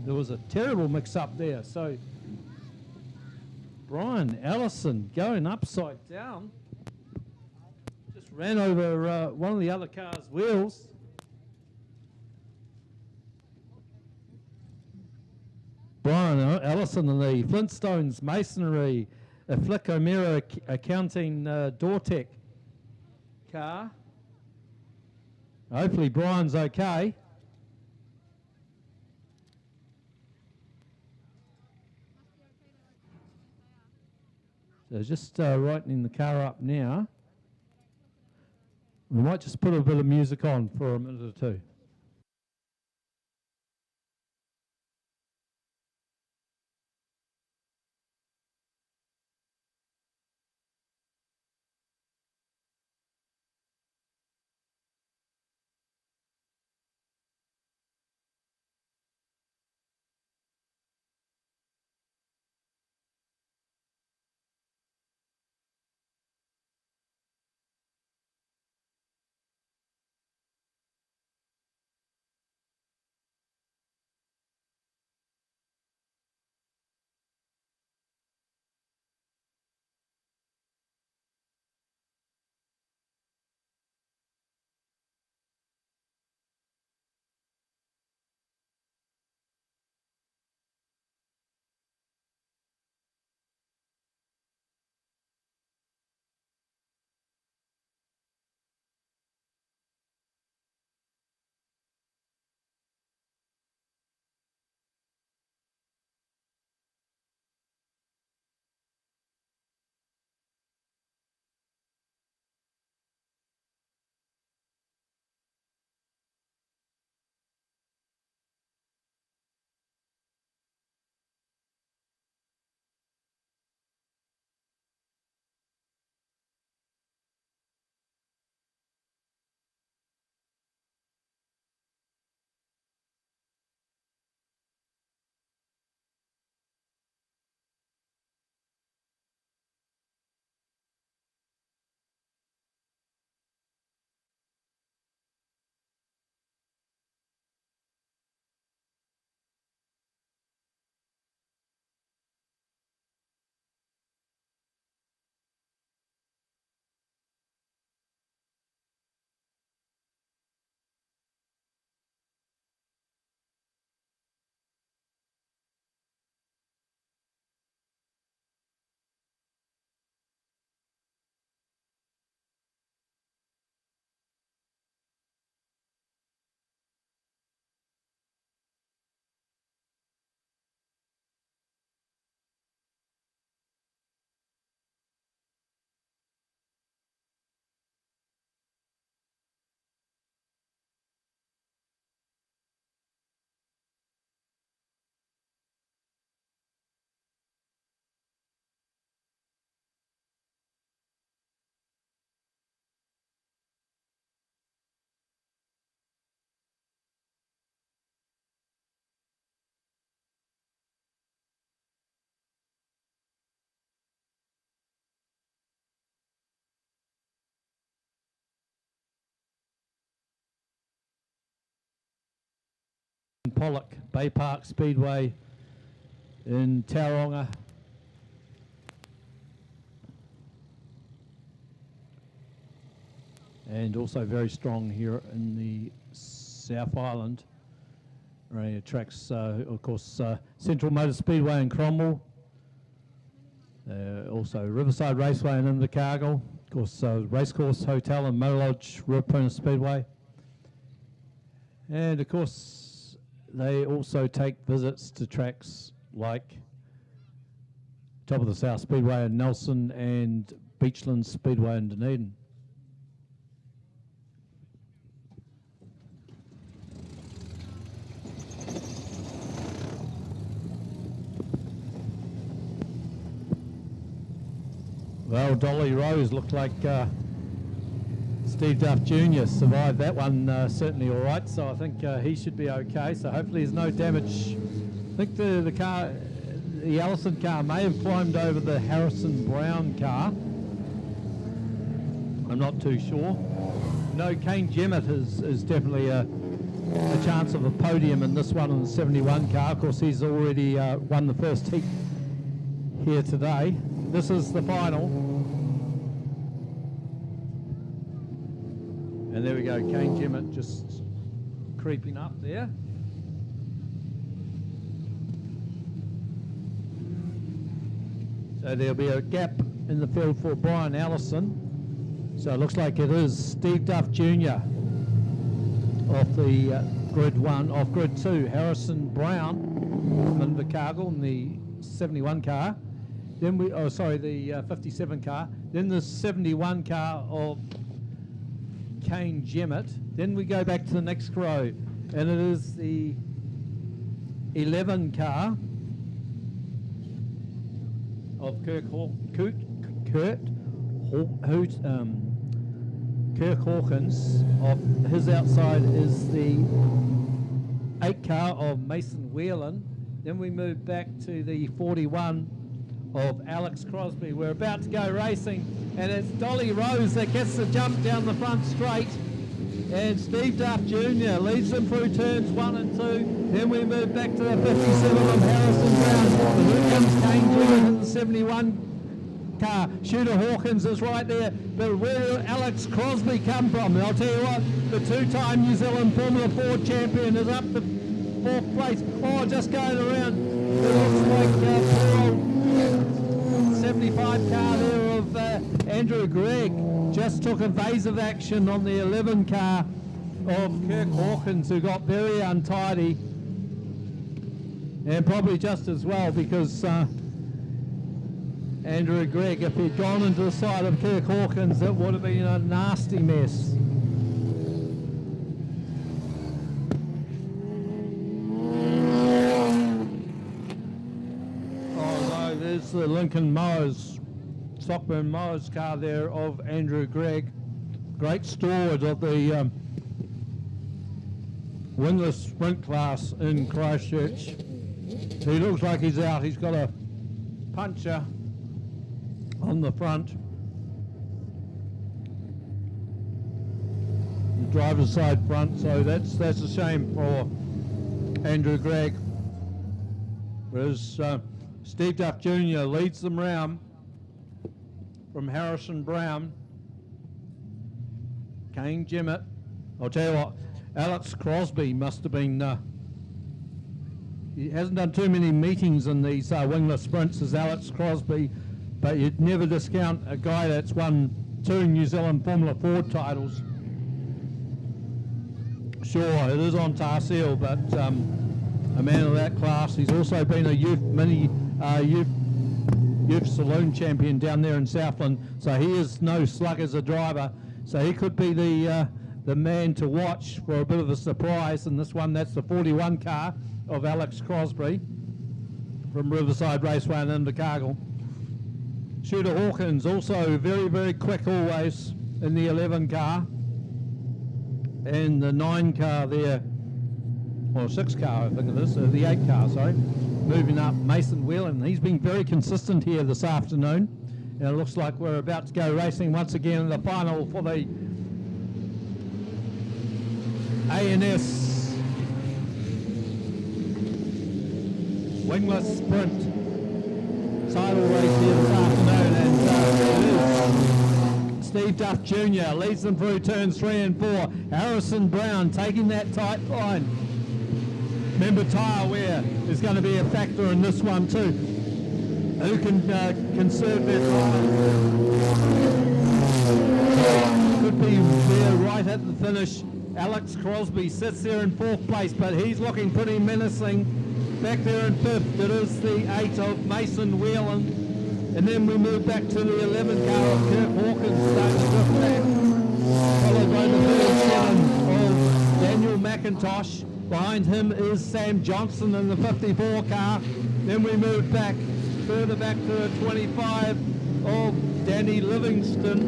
There was a terrible mix-up there. So Brian Allison going upside down. Just ran over one of the other car's wheels. Brian Allison in the Flintstones Masonry, a Flick O'Meara Accounting Door-Tech car. Hopefully Brian's okay. So just rightening the car up now. We might just put a bit of music on for a minute or two. Pollock Bay Park Speedway in Tauranga. And also very strong here in the South Island. Tracks, of course, Central Motor Speedway in Cromwell. Also Riverside Raceway in Invercargill. Of course, Racecourse Hotel and Motor Lodge, Ruapuna Speedway. And of course, they also take visits to tracks like Top of the South Speedway in Nelson and Beachlands Speedway in Dunedin. Well, Dolly Rose looked like Steve Duff Jr. survived that one certainly all right, so I think he should be okay. So hopefully there's no damage. I think the car, the Allison car may have climbed over the Harrison Brown car. I'm not too sure. No, Kane Jemmett is definitely a chance of a podium in this one in the 71 car. Of course, he's already won the first heat here today. This is the final. And there we go, Kane Jemmett just creeping up there. So there'll be a gap in the field for Brian Allison. So it looks like it is Steve Duff Jr. off the grid 1, off grid 2, Harrison Brown from Invercargill in the 71 car. Then the 57 car. Then the 71 car of Kane Jemmett. Then we go back to the next row, and it is the 11 car of Kirk Hawkins. Of his outside is the 8 car of Mason Whelan. Then we move back to the 41 of Alex Crosby. We're about to go racing, and it's Dolly Rose that gets the jump down the front straight, and Steve Duff Jr. leads them through turns 1 and 2. Then we move back to the 57 of Harrison Brown, and here comes Kane Jemmett in the 71 car. Shooter Hawkins is right there, but where did Alex Crosby come from? And I'll tell you what, the 2-time New Zealand Formula 4 champion is up to 4th place. Oh, just going around, it looks like poor old 75 car there of Andrew Gregg just took evasive action on the 11 car of Kirk Hawkins, who got very untidy, and probably just as well, because Andrew Gregg, if he'd gone into the side of Kirk Hawkins, it would have been a nasty mess. There's the Lincoln Mowers, Stockburn Mowers car there of Andrew Gregg, great stalwart of the Wingless sprint class in Christchurch. He looks like he's out. He's got a puncher on the front. The driver's side front, so that's a shame for Andrew Gregg. Whereas Steve Duff Jr. leads them round from Harrison Brown. Kane Jemmett. I'll tell you what, Alex Crosby must have been, he hasn't done too many meetings in these wingless sprints as Alex Crosby, but you'd never discount a guy that's won 2 New Zealand Formula 4 titles. Sure, it is on tar seal, but a man of that class. He's also been a youth saloon champion down there in Southland, so he is no slug as a driver. So he could be the man to watch for a bit of a surprise in this one. That's the 41 car of Alex Crosby from Riverside Raceway in Invercargill. Shooter Hawkins also very, very quick always in the 11 car, and the 9 car there, or 6 car I think it is, the 8 car, sorry. Moving up, Mason Whelan. He's been very consistent here this afternoon. And it looks like we're about to go racing once again in the final for the A&S Wingless Sprint title race here this afternoon. And it is Steve Duff Jr. leads them through turns 3 and 4. Harrison Brown taking that tight line. Remember, tyre wear is going to be a factor in this one too. Who can conserve their tyre? Could be there right at the finish. Alex Crosby sits there in 4th place, but he's looking pretty menacing. Back there in 5th, it is the 8 of Mason Whelan. And then we move back to the 11 car of Kirk Hawkins starting to drift back. Followed by the 37 of Daniel McIntosh. Behind him is Sam Johnson in the 54 car. Then we move back, further back to the 25 of Danny Livingston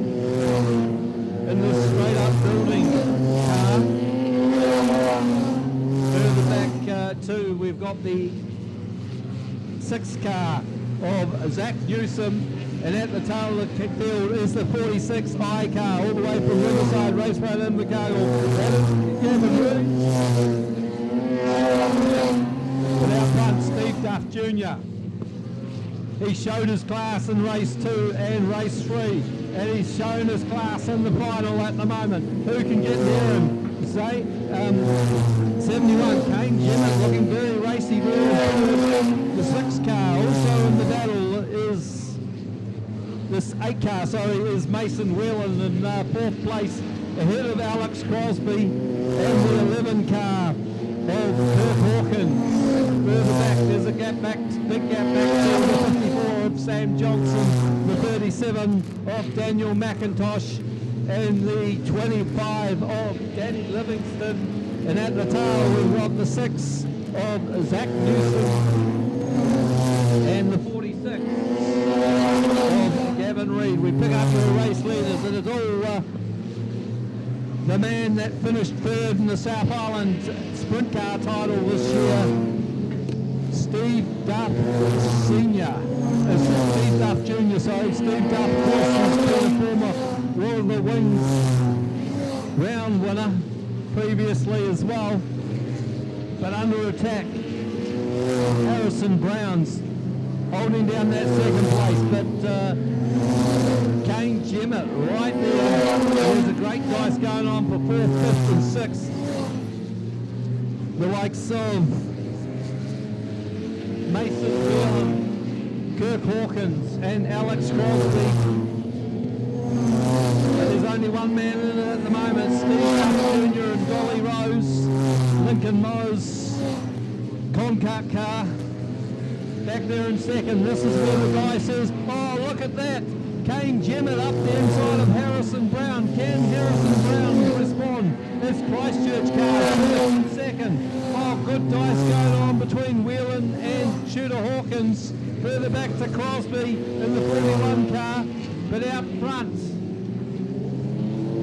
in the straight up building car. Further back too, we've got the 46 car of Zach Newsom, and at the tail of the field is the 46 I car, all the way from Riverside Raceway in Invercargill. That is Gavin Reed. And out front, Steve Duff Jr. He showed his class in race 2 and race 3, and he's shown his class in the final at the moment. Who can get near him? Say, 71, Kane Jemmett looking very racy, very good. The 6 car also in the battle is, this 8 car, sorry, is Mason Whelan in 4th place, ahead of Alex Crosby, and the 11 car of Kirk Hawkins. Further back, there's a gap back, big gap back to the 54 of Sam Johnson, the 37 of Daniel McIntosh, and the 25 of Danny Livingston, and at the tail we've got the 6 of Zach Newsom, and the 46 of Gavin Reed. We pick up the race leaders, and it's all the man that finished 3rd in the South Island sprint car title this year, Steve Duff Senior. Steve Duff Jr., sorry. Steve Duff, of course, has been a former War of the Wings round winner previously as well, but under attack. Harrison Brown's holding down that 2nd place, but Kane Jemmett right there. There's a great dice going on for 4th, 5th and 6th. The likes of Mason Whelan, Kirk Hawkins and Alex Crosby. But there's only one man in it at the moment, Steve Duff Jr. and Dolly Rose, Lincoln Mose, Concart car, back there in 2nd. This is where the dice is. Oh, look at that. Kane Jemmett up the inside of Harrison Brown. Can Harrison Brown respond? This Christchurch car, 1st and 2nd. Oh, good dice going on between Whelan and Shooter Hawkins. Further back to Crosby in the 41 car, but out front,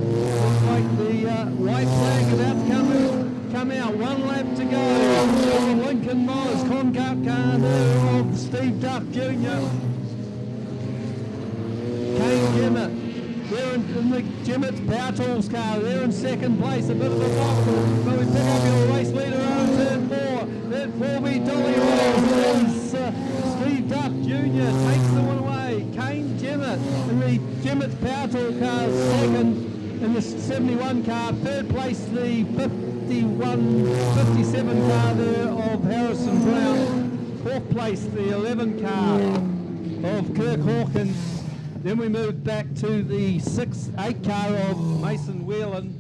looks like the white flag about to come out. 1 lap to go. Lincoln Mollers, Concart car there of Steve Duff Jr. Kane Jemmett, they're in the Gemmett's Power Tools car, they're in 2nd place, a bit of a box, but we pick up your race leader on turn 4. That 4B Dolly Rose is Steve Duff Jr. takes the one away. Kane Jemmett in the Gemmett's Power Tool car, 2nd in the 71 car, 3rd place the 57 car there of Harrison Brown, 4th place the 11 car of Kirk Hawkins. Then we moved back to the 8 car of Mason Whelan,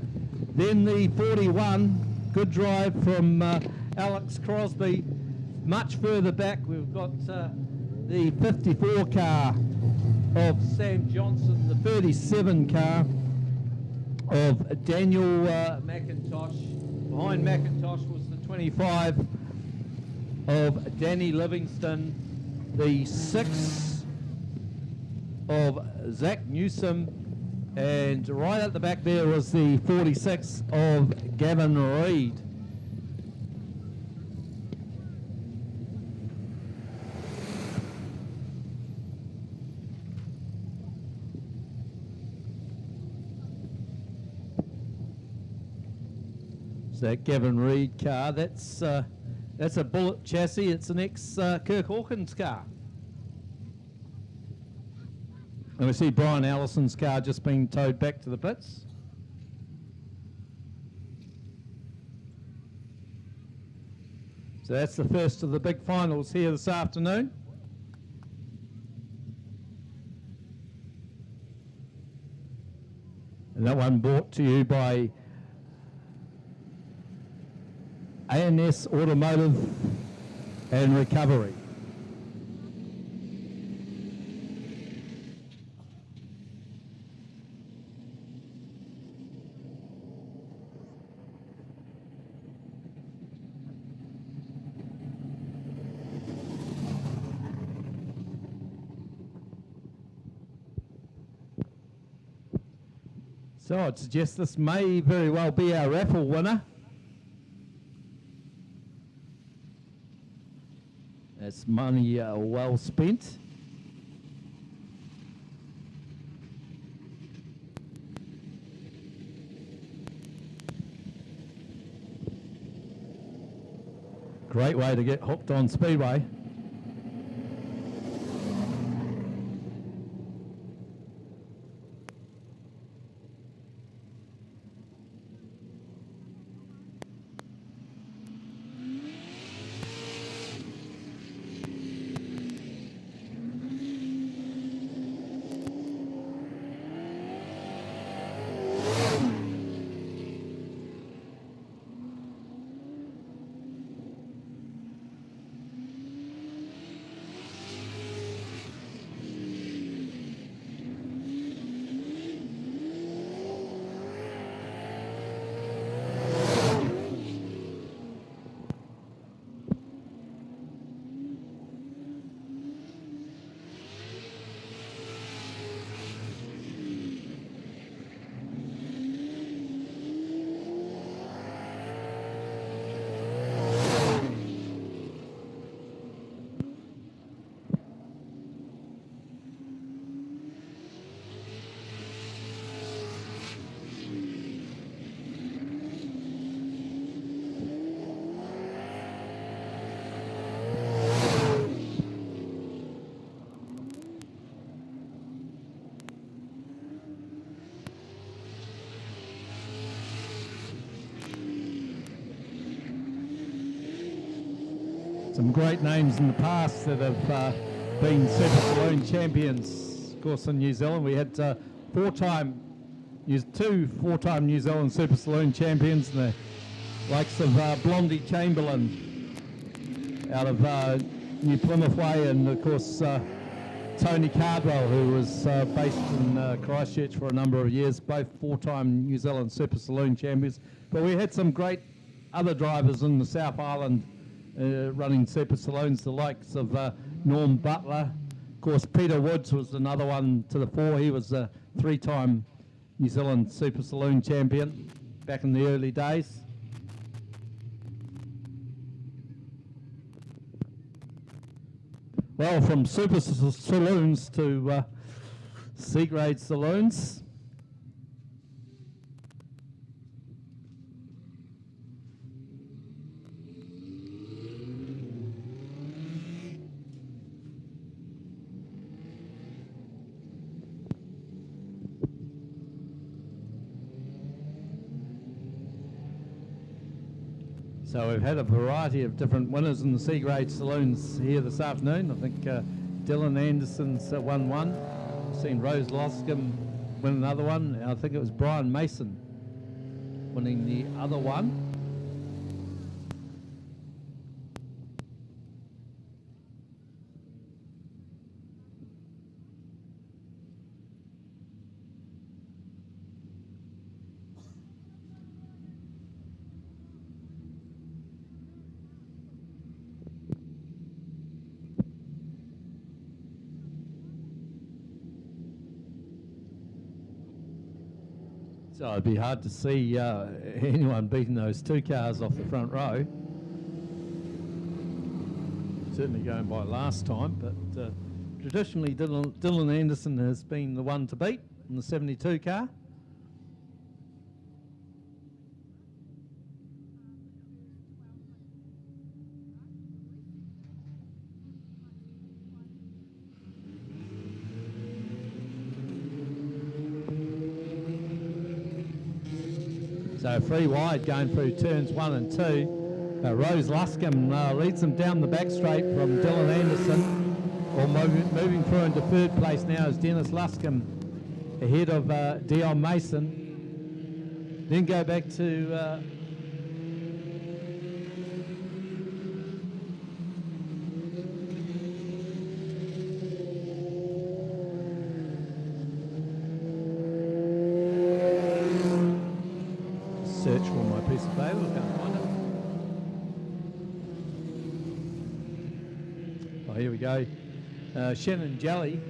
then the 41, good drive from Alex Crosby. Much further back we've got the 54 car of Sam Johnson, the 37 car of Daniel McIntosh. Behind McIntosh was the 25 of Danny Livingston, the 6 of Zach Newsom, and right at the back there was the 46 of Gavin Reed. So that Gavin Reed car, that's a Bullet chassis. It's an ex-Kirk Hawkins car. And we see Brian Allison's car just being towed back to the pits. So that's the first of the big finals here this afternoon. And that one brought to you by ANS Automotive and Recovery. So I'd suggest this may very well be our raffle winner. It's money well spent. Great way to get hooked on speedway. Some great names in the past that have been Super Saloon champions. Of course, in New Zealand, we had two four-time New Zealand Super Saloon champions, and the likes of Blondie Chamberlain out of New Plymouth Way, and of course Tony Cardwell, who was based in Christchurch for a number of years, both four-time New Zealand Super Saloon champions. But we had some great other drivers in the South Island running Super Saloons, the likes of Norm Butler. Of course, Peter Woods was another one to the fore. He was a three-time New Zealand Super Saloon champion back in the early days. Well, from Super Saloons to C-grade saloons. So we've had a variety of different winners in the C-grade saloons here this afternoon. I think Dylan Anderson's won one. I've seen Rose Loscombe win another one. And I think it was Brian Mason winning the other one. So it'd be hard to see anyone beating those two cars off the front row. Certainly going by last time, but traditionally Dylan Anderson has been the one to beat in the 72 car. So free wide going through turns 1 and 2. Rose Luscombe leads them down the back straight from Dylan Anderson. Or moving through into third place now is Dennis Luscombe ahead of Dion Mason. Then go back to search for my piece of paper, I can't find it. Oh, here we go. Shannon Jelly.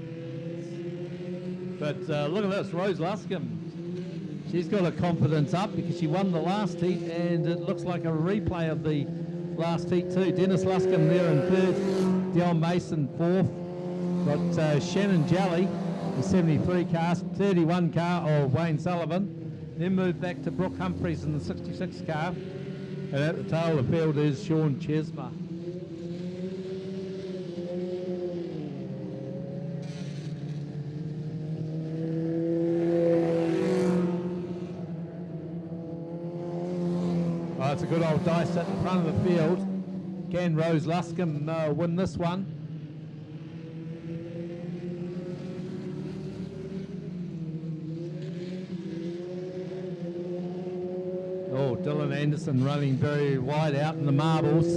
But look at this, Rose Luscombe. She's got her confidence up because she won the last heat, and it looks like a replay of the last heat too. Dennis Luscombe there in third. Dion Mason fourth. Got Shannon Jalley, the 73 car, 31 car of Wayne Sullivan. Then moved back to Brooke Humphreys in the 66 car. And at the tail of the field is Sean Chesma. Oh, it's a good old dice at the front of the field. Can Rose Luscombe win this one? Oh, Dylan Anderson running very wide out in the marbles.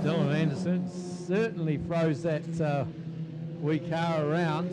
Dylan Anderson certainly throws that wee car around.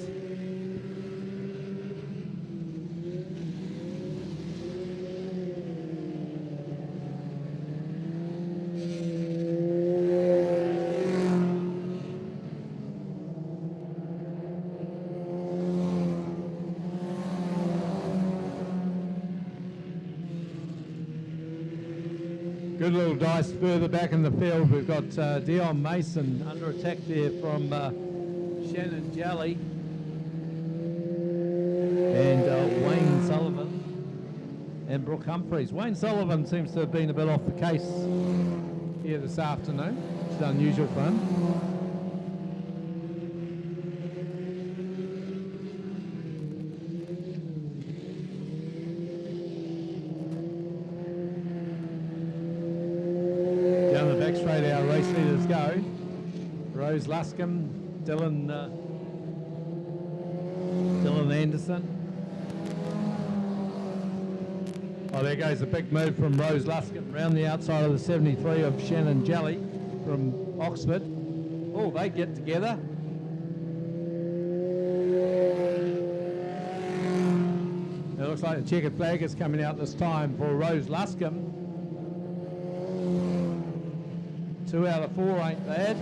Good little dice further back in the field. We've got Dion Mason under attack there from Shannon Jalley and Wayne Sullivan and Brooke Humphreys. Wayne Sullivan seems to have been a bit off the case here this afternoon. It's unusual for him. Straight our race leaders go. Rose Luscombe, Dylan Anderson. Oh, there goes a big move from Rose Luscombe round the outside of the 73 of Shannon Jalley from Oxford. Oh, they get together. It looks like the checkered flag is coming out this time for Rose Luscombe. 2 out of 4 ain't bad.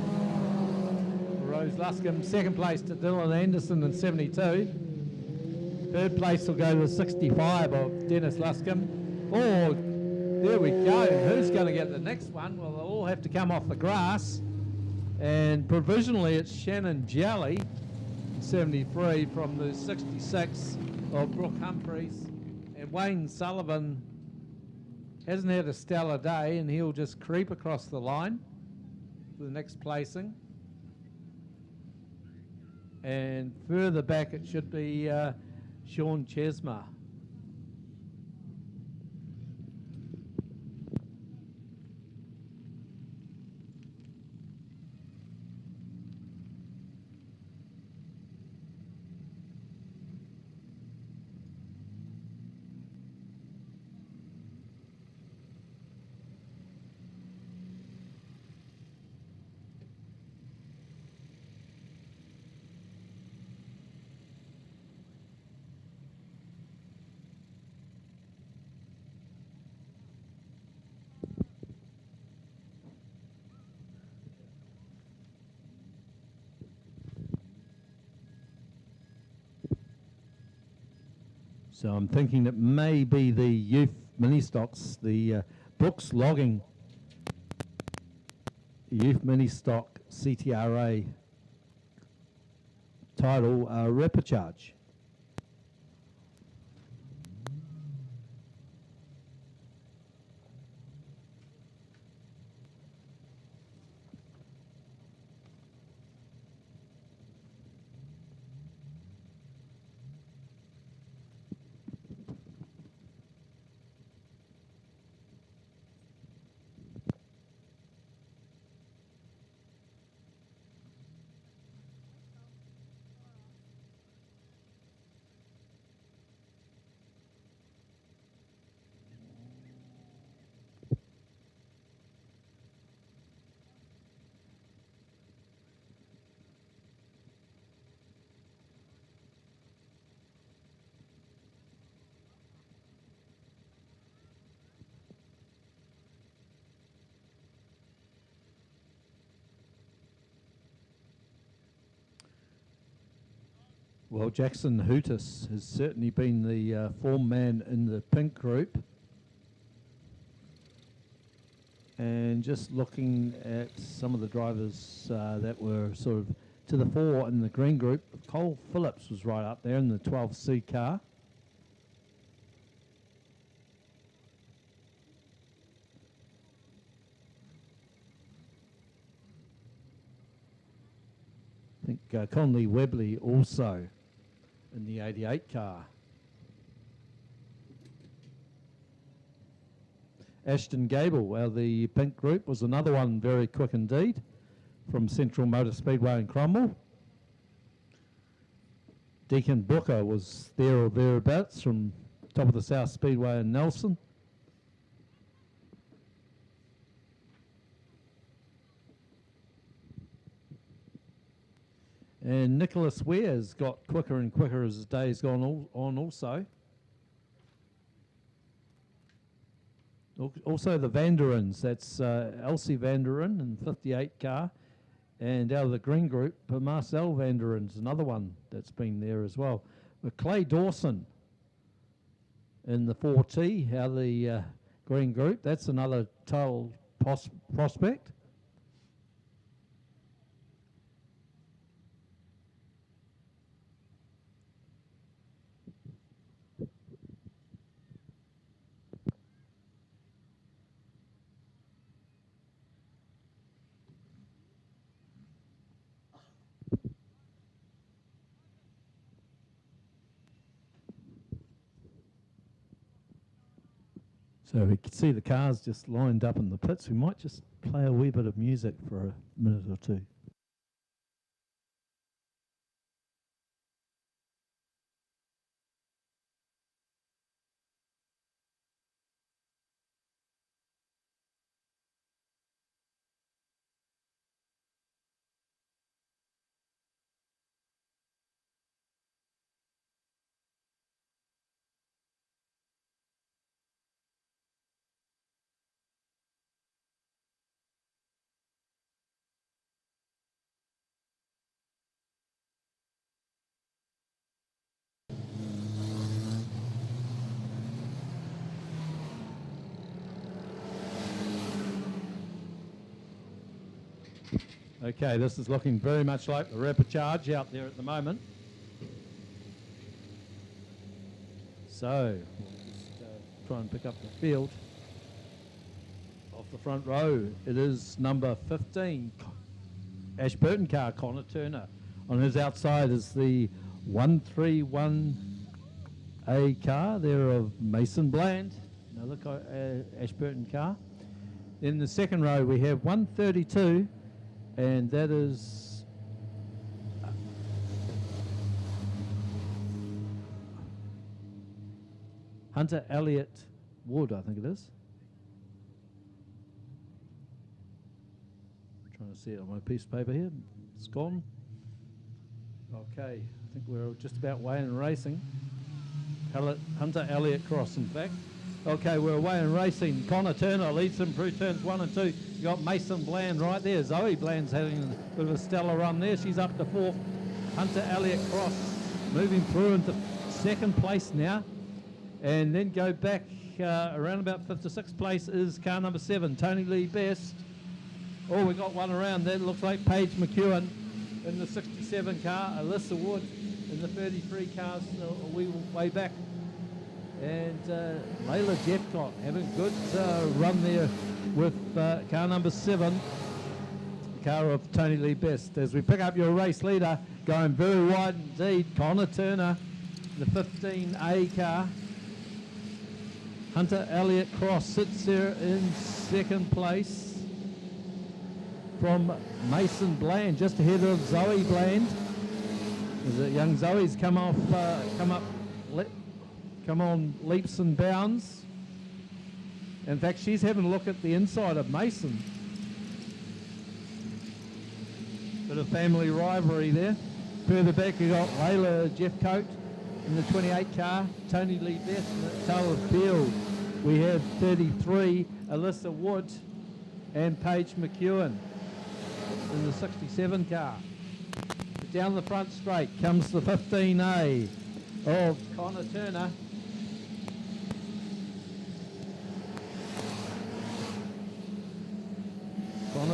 Rose Luscombe, second place to Dylan Anderson in 72. Third place will go to the 65 of Dennis Luscombe. Oh, there we go. Who's going to get the next one? Well, they'll all have to come off the grass. And provisionally it's Shannon Jalley, 73 from the 66 of Brooke Humphreys. And Wayne Sullivan hasn't had a stellar day and he'll just creep across the line for the next placing. And further back it should be Sean Chesma. So I'm thinking it may be the youth mini stocks, the Brooks Logging youth mini stock CTRA title Repocharge. Well, Jackson Hootis has certainly been the form man in the pink group. And just looking at some of the drivers that were sort of to the fore in the green group, Cole Phillips was right up there in the 12C car. I think Conley Webley also in the 88 car. Ashton Gable, the pink group, was another one very quick indeed from Central Motor Speedway in Cromwell. Deacon Booker was there or thereabouts from top of the South Speedway in Nelson. And Nicholas Ware's got quicker and quicker as the day's gone on also. Also the Vanderens, that's Elsie Vanderen in 58 car. And out of the green group, Marcel Vanderen's another one that's been there as well. But Clay Dawson in the 4T, out of the green group, that's another total prospect. So we can see the cars just lined up in the pits. We might just play a wee bit of music for a minute or two. Okay, this is looking very much like the rapid charge out there at the moment. So, we'll just try and pick up the field. Off the front row, it is number 15, Ashburton car, Connor Turner. On his outside is the 131A car there of Mason Bland, another Ashburton car. In the second row, we have 132. And that is Hunter Elliott Wood, I think it is. I'm trying to see it on my piece of paper here. It's gone. Okay, I think we're just about weighing and racing. Hunter Elliott Cross, in fact. Okay, we're away and racing. Connor Turner leads them through turns 1 and 2. You got Mason Bland right there. Zoe Bland's having a bit of a stellar run there. She's up to 4th. Hunter Elliott Cross moving through into 2nd place now. And then go back around about 5th to 6th place is car number 7, Tony Lee Best. Oh, we got one around there. Looks like Paige McEwen in the 67 car. Alyssa Wood in the 33 cars a wee way back. And Layla Jeffcott having a good run there with car number 7, the car of Tony Lee Best. As we pick up your race leader, going very wide indeed, Connor Turner, the 15A car. Hunter Elliott Cross sits there in 2nd place from Mason Bland, just ahead of Zoe Bland. As young Zoe's come on leaps and bounds. In fact, she's having a look at the inside of Mason. Bit of family rivalry there. Further back, you got Layla Jeffcoat in the 28 car, Tony Lee Best in the tail of field. We have 33, Alyssa Wood and Paige McEwen in the 67 car. But down the front straight comes the 15A of Connor Turner.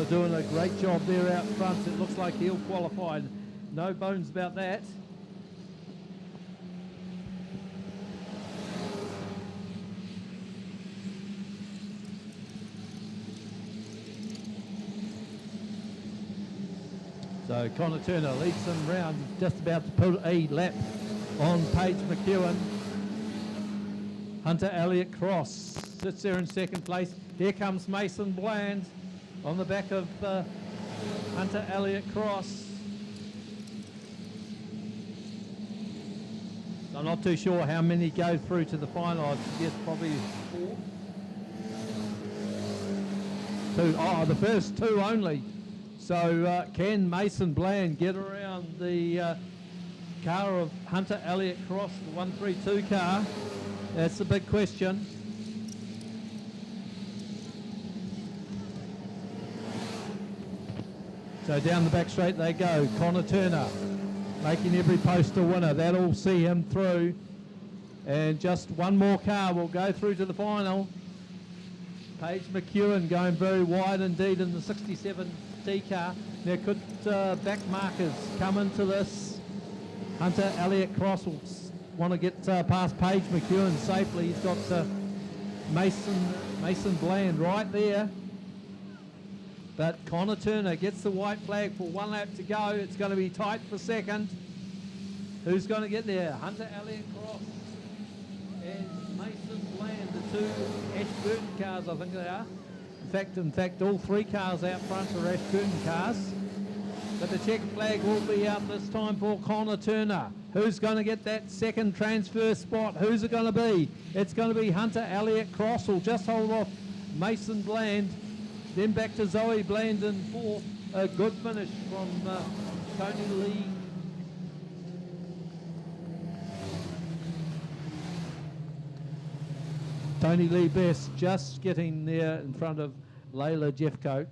doing a great job there out front. It looks like he'll qualify. No bones about that. So Connor Turner leads them round, just about to put a lap on Paige McEwen. Hunter Elliott Cross sits there in second place. Here comes Mason Bland on the back of Hunter Elliott Cross. I'm not too sure how many go through to the final. I guess probably 4. 2. Oh, the first 2 only. So can Mason Bland get around the car of Hunter Elliott Cross, the 132 car? That's the big question. So down the back straight they go. Connor Turner making every post a winner. That'll see him through. And just one more car will go through to the final. Paige McEwen going very wide indeed in the 67D car. Now could back markers come into this? Hunter Elliott Cross will want to get past Paige McEwen safely. He's got Mason Bland right there. But Connor Turner gets the white flag for 1 lap to go. It's going to be tight for second. Who's going to get there? Hunter Elliott Cross and Mason Bland, the 2 Ashburton cars, I think they are. In fact, all 3 cars out front are Ashburton cars. But the check flag will be up this time for Connor Turner. Who's going to get that second transfer spot? Who's it going to be? It's going to be Hunter Elliott Cross. Will just hold off Mason Bland. Then back to Zoe Blandon for a good finish from Tony Lee. Tony Lee Best just getting there in front of Layla Jeffcoat.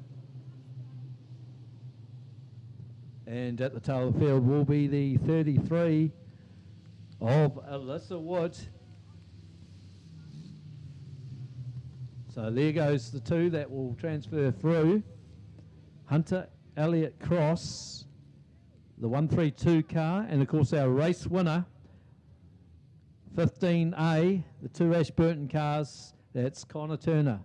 And at the tail of the field will be the 33 of Alyssa Wood. So there goes the 2 that will transfer through. Hunter Elliott Cross, the 132 car, and of course our race winner, 15A, the 2 Ashburton cars, that's Connor Turner.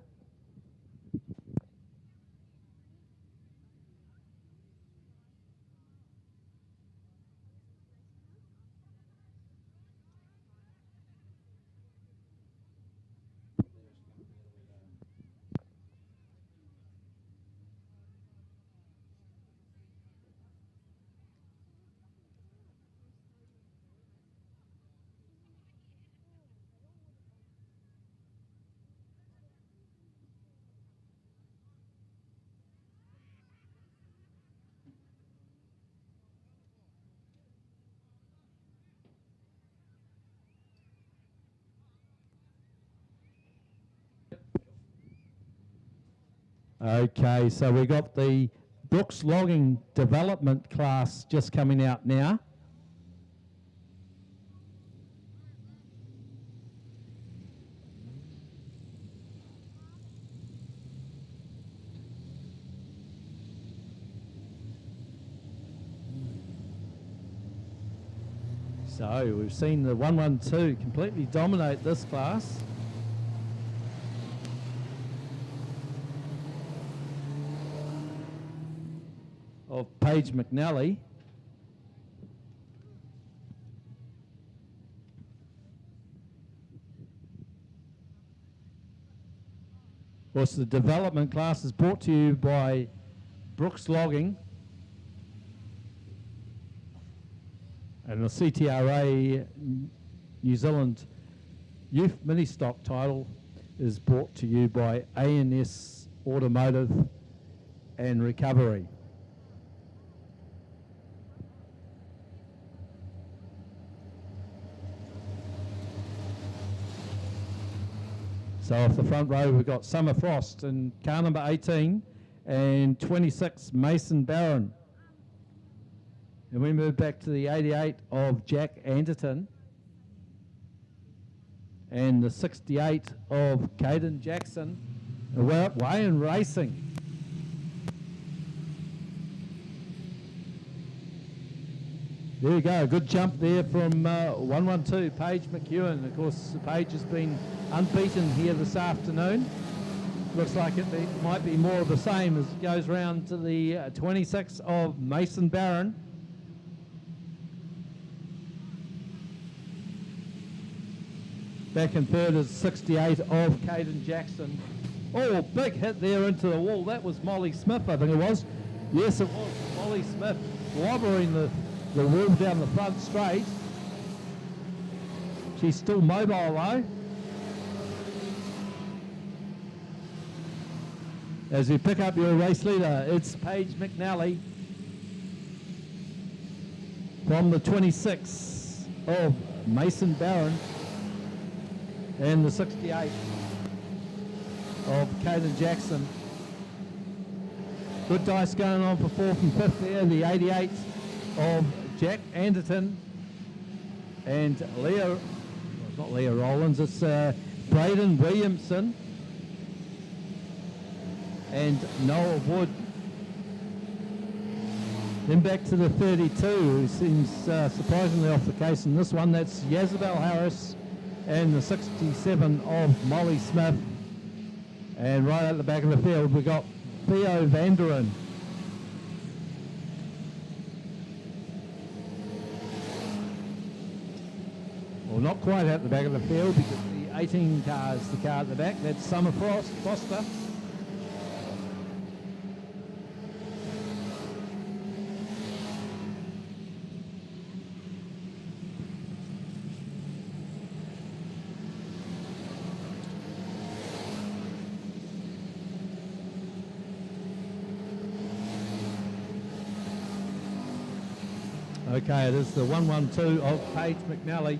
Okay, so we got the Brooks Logging Development class just coming out now. So we've seen the 112 completely dominate this class. Of Paige McNally. Of course, the development class is brought to you by Brooks Logging, and the CTRA New Zealand Youth Mini Stock title is brought to you by ANS Automotive and Recovery. So off the front row we've got Summer Frost in car number 18 and 26 Mason Barron. And we move back to the 88 of Jack Anderton and the 68 of Caden Jackson. And we're up Wayne Racing. There you go, a good jump there from 112, Paige McEwen. Of course, Paige has been unbeaten here this afternoon. Looks like it might be more of the same as it goes round to the 26 of Mason Barron. Back in third is 68 of Caden Jackson. Oh, big hit there into the wall. That was Molly Smith, I think it was. Yes, it was Molly Smith wobbling the wall down the front straight. She's still mobile though. As we pick up your race leader, it's Paige McNally from the 26 of Mason Barron and the 68 of Caden Jackson. Good dice going on for fourth and fifth there. The 88 of Jack Anderton and Leah, well, it's not Leah Rollins, it's Braden Williamson and Noah Wood. Then back to the 32, who seems surprisingly off the case in this one. That's Yazabel Harris and the 67 of Molly Smith. And right at the back of the field, we've got Theo Vanderen. Well, not quite at the back of the field because the 18 car is the car at the back. That's Summer Foster. Okay, it is the 112 of Paige McNally.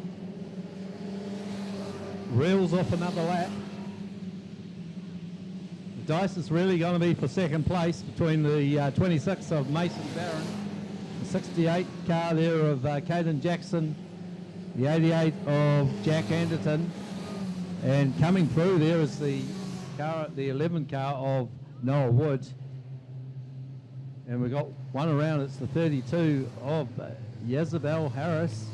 Reels off another lap. The dice is really going to be for second place between the 26 of Mason Barron, the 68 car there of Caden Jackson, the 88 of Jack Anderton, and coming through there is the car, the 11 car of Noah Wood. And we've got one around, it's the 32 of Yazabel Harris.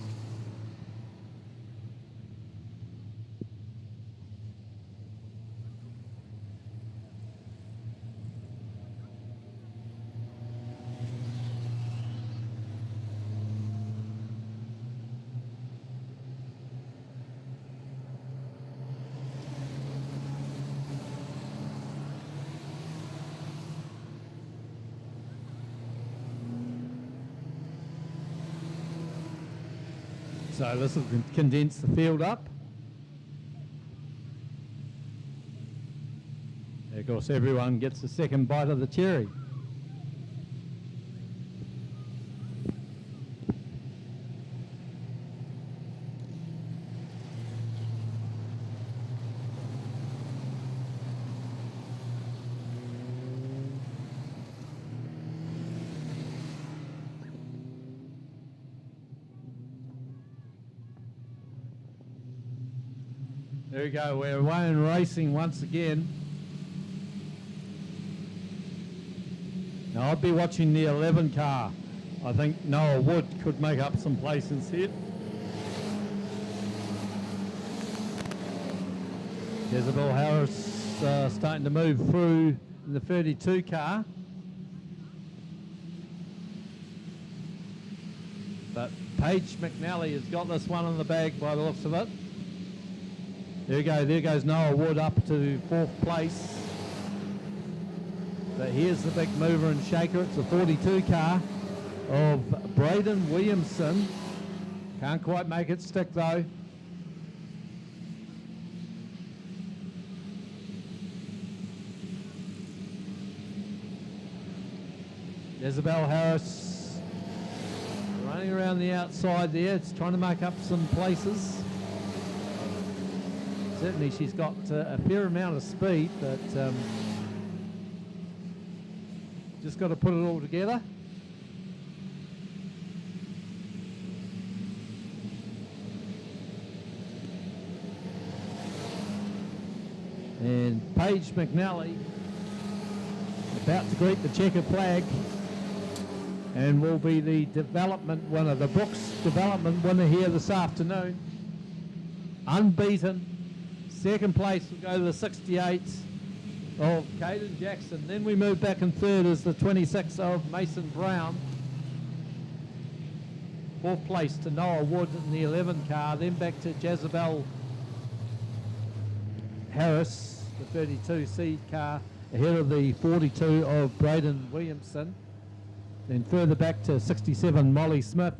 So this will condense the field up. Of course, everyone gets a second bite of the cherry. There we go, we're away and racing once again. Now I'll be watching the 11 car. I think Noah Wood could make up some places here. Jezebel Harris starting to move through in the 32 car. But Paige McNally has got this one in the bag by the looks of it. There we go, there goes Noah Wood up to fourth place. But here's the big mover and shaker. It's a 42 car of Braden Williamson. Can't quite make it stick though. Isabel Harris running around the outside there. It's trying to make up some places. Certainly she's got a fair amount of speed, but just got to put it all together. And Paige McNally about to greet the checkered flag. and will be the development winner, the Brooks development winner here this afternoon. Unbeaten. Second place will go to the 68 of Caden Jackson. Then we move back in third as the 26 of Mason Brown. Fourth place to Noah Wood in the 11 car. Then back to Jezebel Harris, the 32C car, ahead of the 42 of Braden Williamson. Then further back to 67 Molly Smith,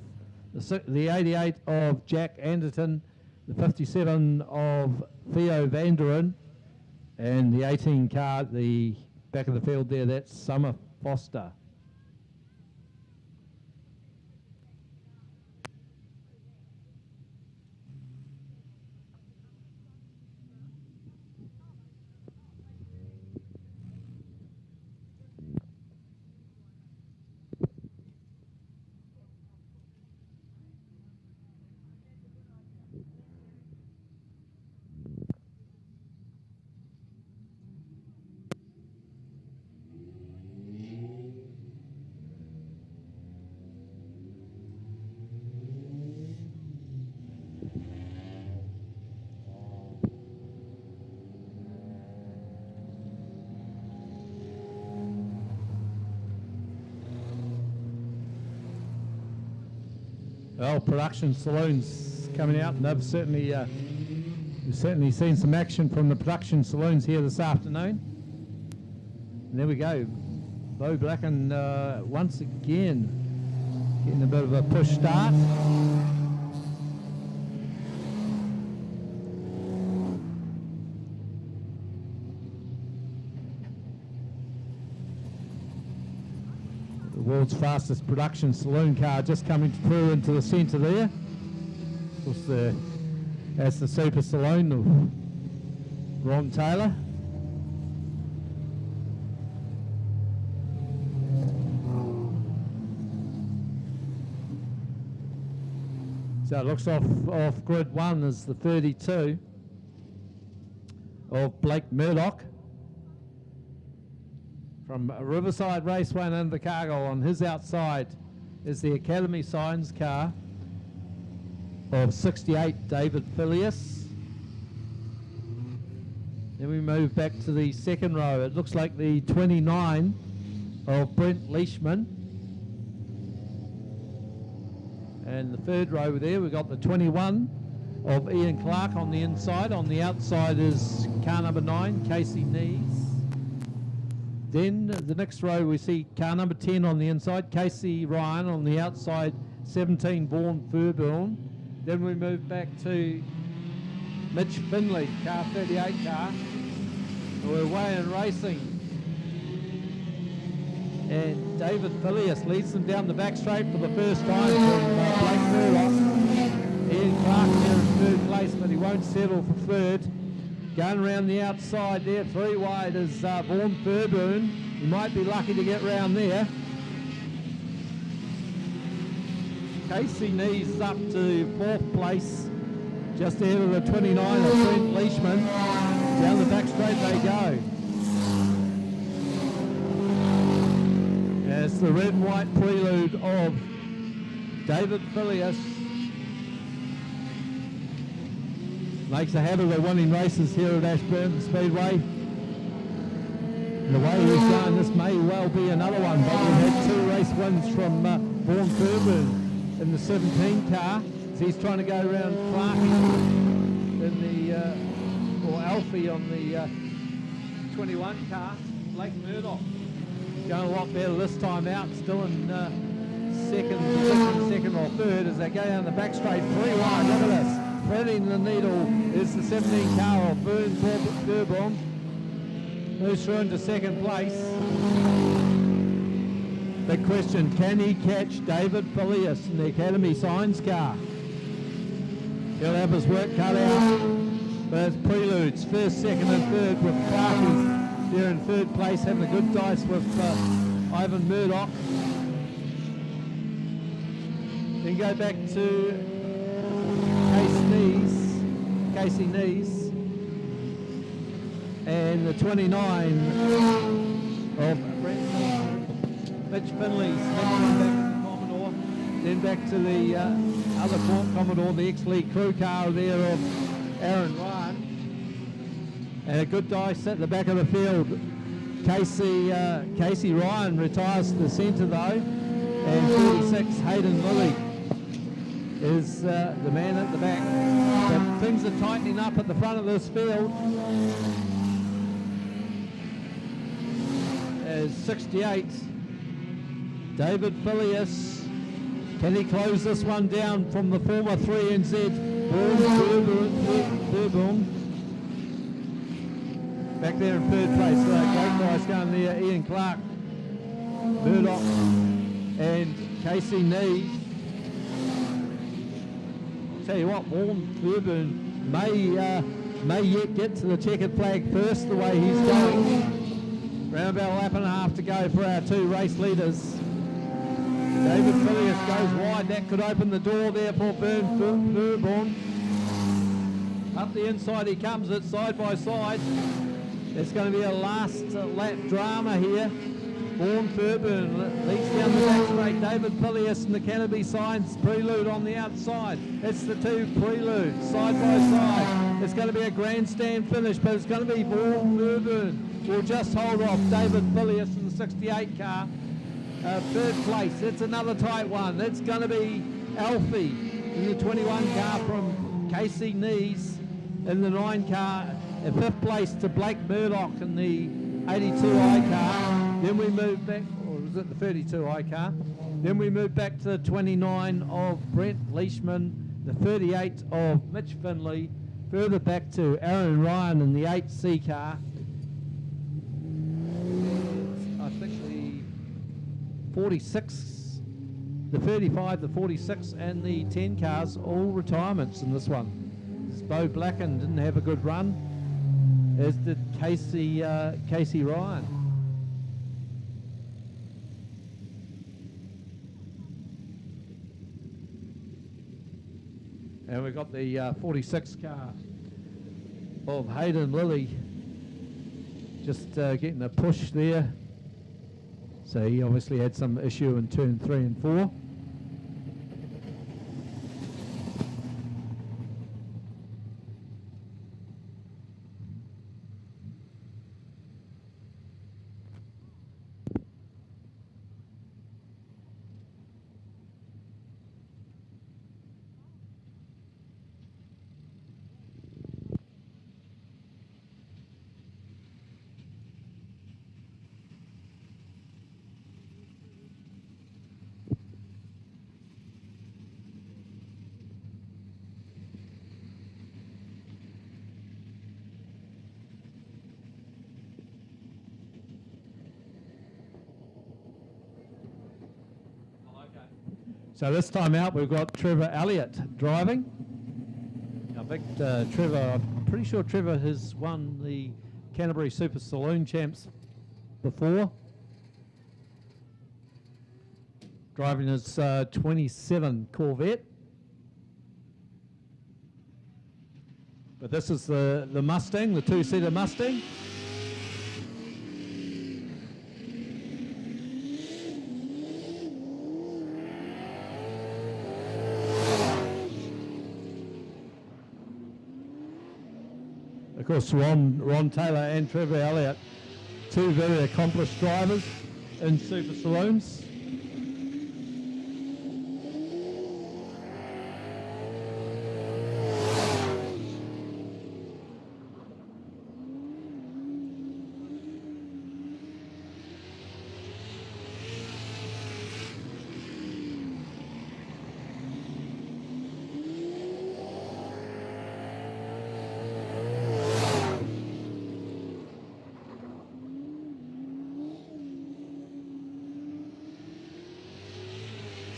the 88 of Jack Anderton, the 57 of Theo Vanderen, and the 18 car at the back of the field there, that's Summer Foster. Well, production saloons coming out, and they've certainly we've certainly seen some action from the production saloons here this afternoon. And there we go, Bo Blacken once again getting a bit of a push start. The world's fastest production saloon car just coming through into the centre there. Of course, that's the Super Saloon of Ron Taylor. So it looks off grid one is the 32 of Blake Murdoch. From Riverside Raceway and under the cargo on his outside is the Academy Signs car of 68 David Phileas. Then we move back to the second row. It looks like the 29 of Brent Leishman. And the third row there we've got the 21 of Ian Clark on the inside. On the outside is car number 9, Casey Nees. Then the next row we see car number 10 on the inside, Casey Ryan. On the outside, 17 Vaughan Furburn. Then we move back to Mitch Finley, car 38 car. We're away in racing. And David Phileas leads them down the back straight for the first time from Blake Murdoch. Ian Clark there in third place, but he won't settle for third. Going around the outside there, 3 wide is Vaughan Furburn. He might be lucky to get round there. Casey Nees is up to 4th place, just ahead of the 29 of Brent Leishman. Down the back straight they go. And it's the red and white prelude of David Phileas. Makes a habit of winning races here at Ashburton Speedway. And the way he's going, this may well be another one, but we've had 2 race wins from Vaughan Furburn in the 17 car. So he's trying to go around Clarkie in the, or Alfie on the 21 car. Blake Murdoch going a lot better this time out, still in second or third as they go down the back straight. 3 wide, look at this. Threading the needle is the 17 car of Vaughan Furburn. Moves through into second place. Big question, can he catch David Phileas in the Academy Signs car? He'll have his work cut out. But it's preludes, first, second and third with Clarkie there in third place, having a good dice with Ivan Murdoch. Then go back to Casey Nees, and the 29 of Mitch Finley's back Then back to the other Commodore, the ex-lead crew car there of Aaron Ryan. And a good dice at the back of the field. Casey Ryan retires to the centre though. And 46, Hayden Lilly, is the man at the back. But things are tightening up at the front of this field. As 68, David Phileas, can he close this one down from the former 3NZ Bourbon? Back there in third place, great guys going there, Ian Clark, Murdoch and Casey Neves. Tell you what, Vaughan Fairburn may yet get to the checkered flag first the way he's going. Round about a lap and a half to go for our two race leaders. David Phileas goes wide, that could open the door there for Fairburn. Up the inside he comes, it's side by side. It's going to be a last lap drama here. Vaughan Fairburn leads down the back straight. David Phileas and the Canterbury Signs Prelude on the outside. It's the two Preludes side by side. It's going to be a grandstand finish, but it's going to be Vaughan Fairburn will just hold off David Phileas in the 68 car. Third place, it's another tight one. It's going to be Alfie in the 21 car from Casey Nees in the 9 car. In fifth place to Blake Murdoch in the 82i car. Then we move back, or was it the 32i car? Then we move back to the 29 of Brent Leishman, the 38 of Mitch Finley, further back to Aaron Ryan in the 8C car. I think the 46, the 35, the 46 and the 10 cars, all retirements in this one. Bo Blacken didn't have a good run, as did Casey Ryan. And we've got the 46 car of Hayden Lilly just getting a push there. So he obviously had some issue in turn 3 and 4. So this time out we've got Trevor Elliott driving. I think Trevor, I'm pretty sure Trevor has won the Canterbury Super Saloon Champs before. Driving his 27 Corvette. But this is the Mustang, the two-seater Mustang. Of course, Ron Taylor and Trevor Elliott, two very accomplished drivers in Super Saloons.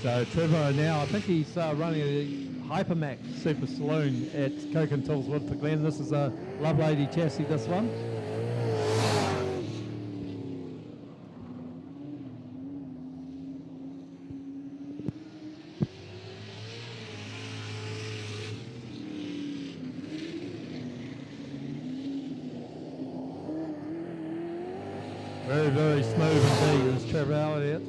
So Trevor now, I think he's running a Hypermax Super Saloon at Coke and Tools Woodford Glen. This is a Lovelady chassis, this one. Very, very smooth indeed, is Trevor Elliott.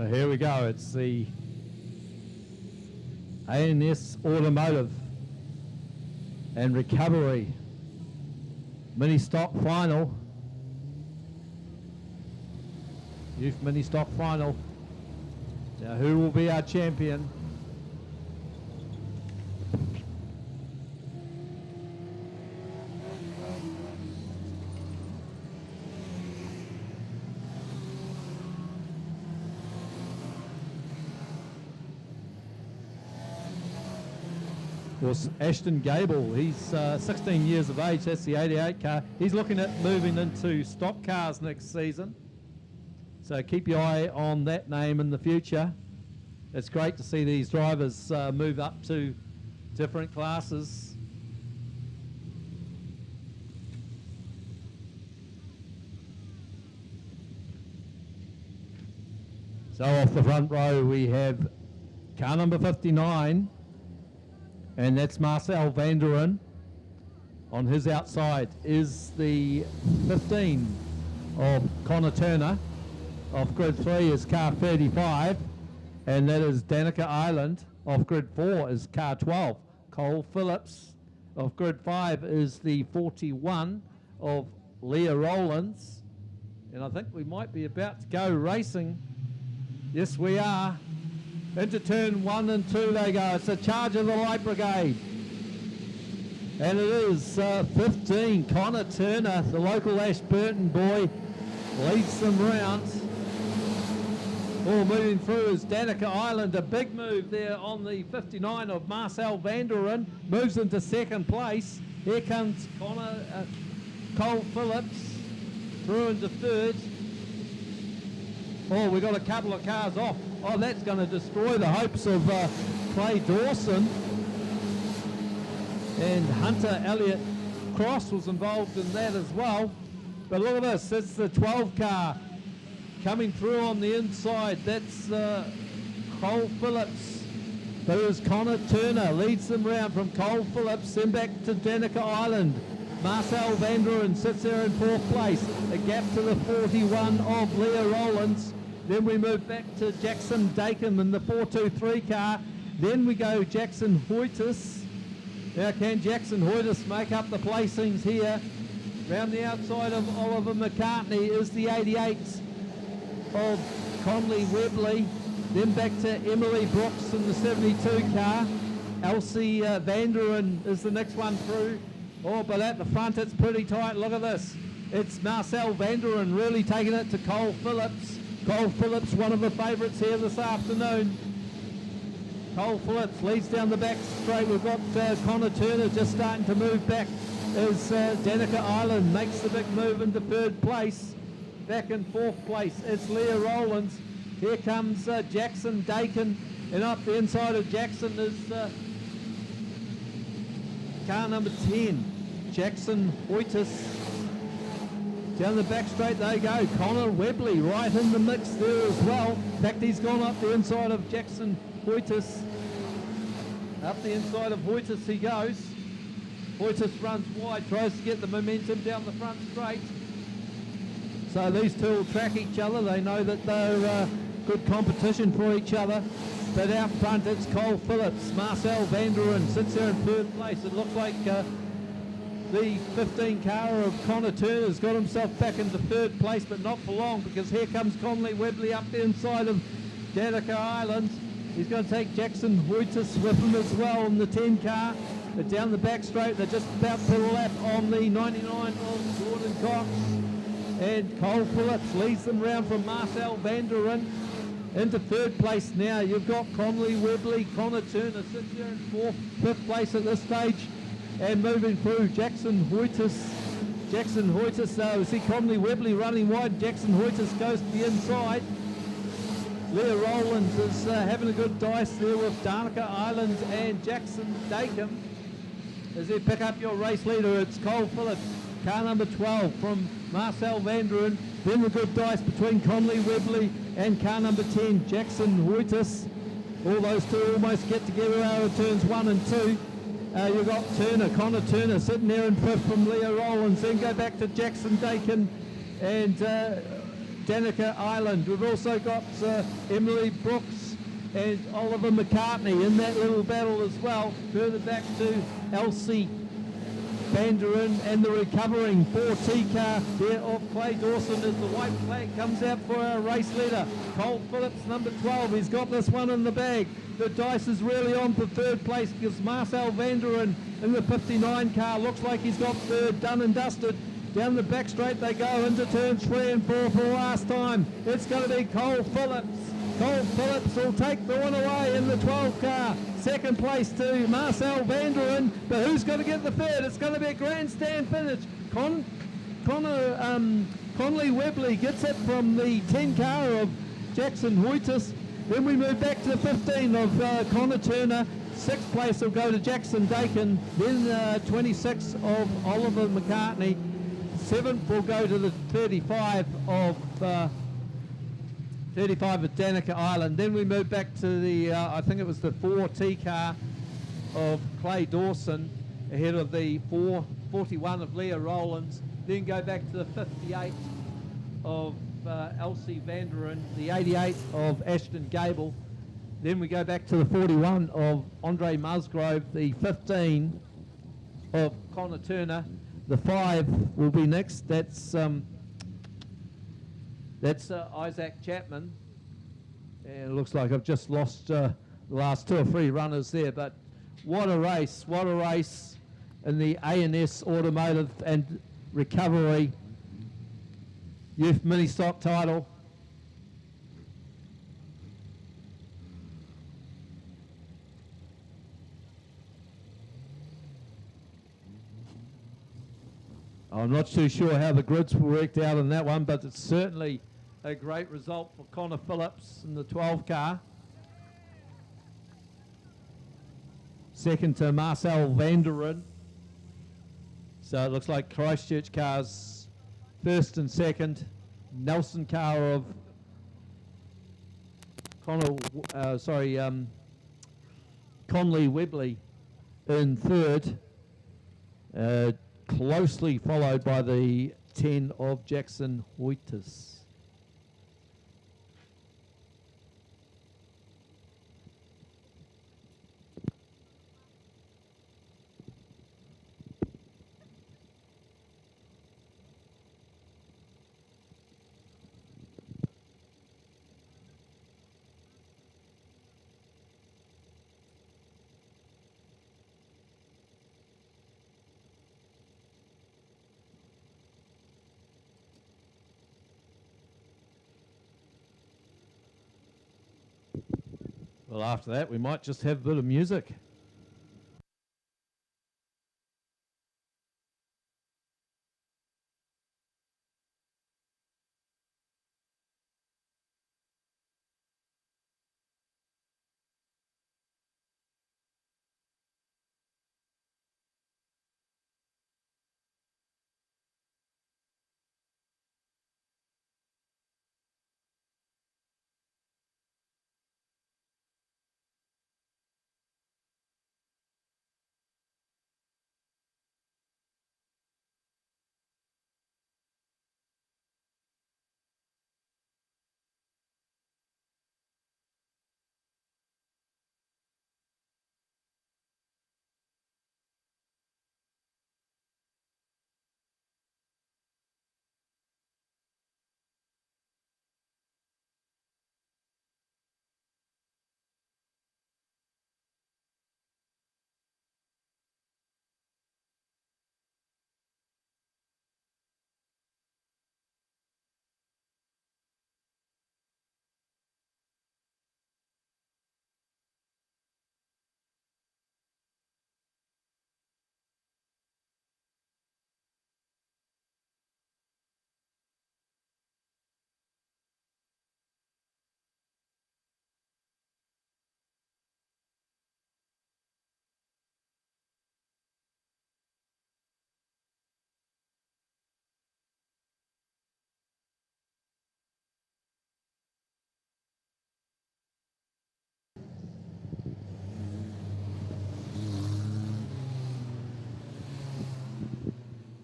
So here we go. It's the ANS Automotive and Recovery mini stock final. Youth mini stock final. Now who will be our champion? Was Ashton Gable. He's 16 years of age. That's the 88 car. He's looking at moving into stock cars next season. So keep your eye on that name in the future. It's great to see these drivers move up to different classes. So off the front row we have car number 59. And that's Marcel Vanderen. On his outside is the 15 of Connor Turner. Off grid 3 is car 35. And that is Danica Island. Off grid 4 is car 12, Cole Phillips. Off grid 5 is the 41 of Leah Rowlands. And I think we might be about to go racing. Yes, we are. Into turn 1 and 2 they go. It's a charge of the Light Brigade. And it is 15, Connor Turner, the local Ashburton boy, leads them round. Moving through is Danica Island, a big move there on the 59 of Marcel Vanderen, moves into second place. Here comes Cole Phillips through into third. We got a couple of cars off. That's going to destroy the hopes of Clay Dawson. And Hunter Elliott Cross was involved in that as well. But look at this, it's the 12 car coming through on the inside. That's Cole Phillips. There's Connor Turner, leads them round from Cole Phillips, then back to Danica Island. Marcel Vanderen sits there in fourth place. A gap to the 41 of Leah Rowlands. Then we move back to Jackson Dakin in the 423 car. Then we go Jackson Hoytis. Now can Jackson Hoytis make up the placings here? Round the outside of Oliver McCartney is the 88 of Conley Webley. Then back to Emily Brooks in the 72 car. Elsie Vanderen is the next one through. But at the front it's pretty tight. Look at this. It's Marcel Vanderen really taking it to Cole Phillips. Cole Phillips, one of the favourites here this afternoon. Cole Phillips leads down the back straight. We've got Connor Turner just starting to move back as Danica Island makes the big move into third place. Back in fourth place, it's Leah Rowlands. Here comes Jackson Dakin, and up the inside of Jackson is car number 10, Jackson Hoytis. Down the back straight they go. Connor Webley right in the mix there as well. In fact, he's gone up the inside of Jackson Hoytis. Up the inside of Hoytis he goes. Hoytis runs wide, tries to get the momentum down the front straight. So these two will track each other. They know that they're good competition for each other. But out front it's Cole Phillips. Marcel Vanderen sits there in third place. It looks like the 15 car of Connor Turner's got himself back into third place, but not for long, because here comes Conley Webley up the inside of Danica Island. He's going to take Jackson Hoytis with him as well in the 10 car. But down the back straight, they're just about to lap on the 99 of Gordon Cox. And Cole Phillips leads them round from Marcel Vanderen into third place now. You've got Conley Webley, Connor Turner sits there in fifth place at this stage. And moving through, Jackson Hoytis. Jackson Hoytis, we see Conley Webley running wide. Jackson Hoytis goes to the inside. Leah Rowlands is having a good dice there with Danica Island and Jackson Dakin. As they pick up your race leader, it's Cole Phillips, car number 12 from Marcel Vanderen. Then the good dice between Conley Webley and car number 10, Jackson Hoytis. All those two almost get together out of turns 1 and 2. You've got Turner, Connor Turner sitting there in fifth from Leah Rowlands. Then go back to Jackson Dakin and Danica Island. We've also got Emily Brooks and Oliver McCartney in that little battle as well. Further back to Elsie Vanderin and the recovering 4T car there of Clay Dawson as the white flag comes out for our race leader. Cole Phillips, number 12, he's got this one in the bag. The dice is really on for third place because Marcel Vanderin in the 59 car looks like he's got third, done and dusted. Down the back straight they go into turns 3 and 4 for the last time. It's going to be Cole Phillips. Cole Phillips will take the one away in the 12 car. Second place to Marcel Vanderin, but who's going to get the third? It's going to be a grandstand finish. Conley Webley gets it from the 10 car of Jackson Hoytis. Then we move back to the 15 of Connor Turner. Sixth place will go to Jackson Dakin. Then 26 of Oliver McCartney. Seventh will go to the 35 of Danica Island. Then we move back to the, I think it was the 4T car of Clay Dawson ahead of the 41 of Leah Rowlands. Then go back to the 58 of Elsie Vanderin, the 88 of Ashton Gable. Then we go back to the 41 of Andre Musgrove, the 15 of Connor Turner. The 5 will be next. That's Isaac Chapman. And it looks like I've just lost the last 2 or 3 runners there. But what a race in the A&S Automotive and Recovery Youth Mini Stock title. I'm not too sure how the grids were worked out in that one, but it's certainly a great result for Connor Phillips in the 12 car. Second to Marcel Vanderin. So it looks like Christchurch cars first and second. Nelson car of Conley Webley in third. Closely followed by the 10 of Jackson Hoytis. Well, after that, we might just have a bit of music.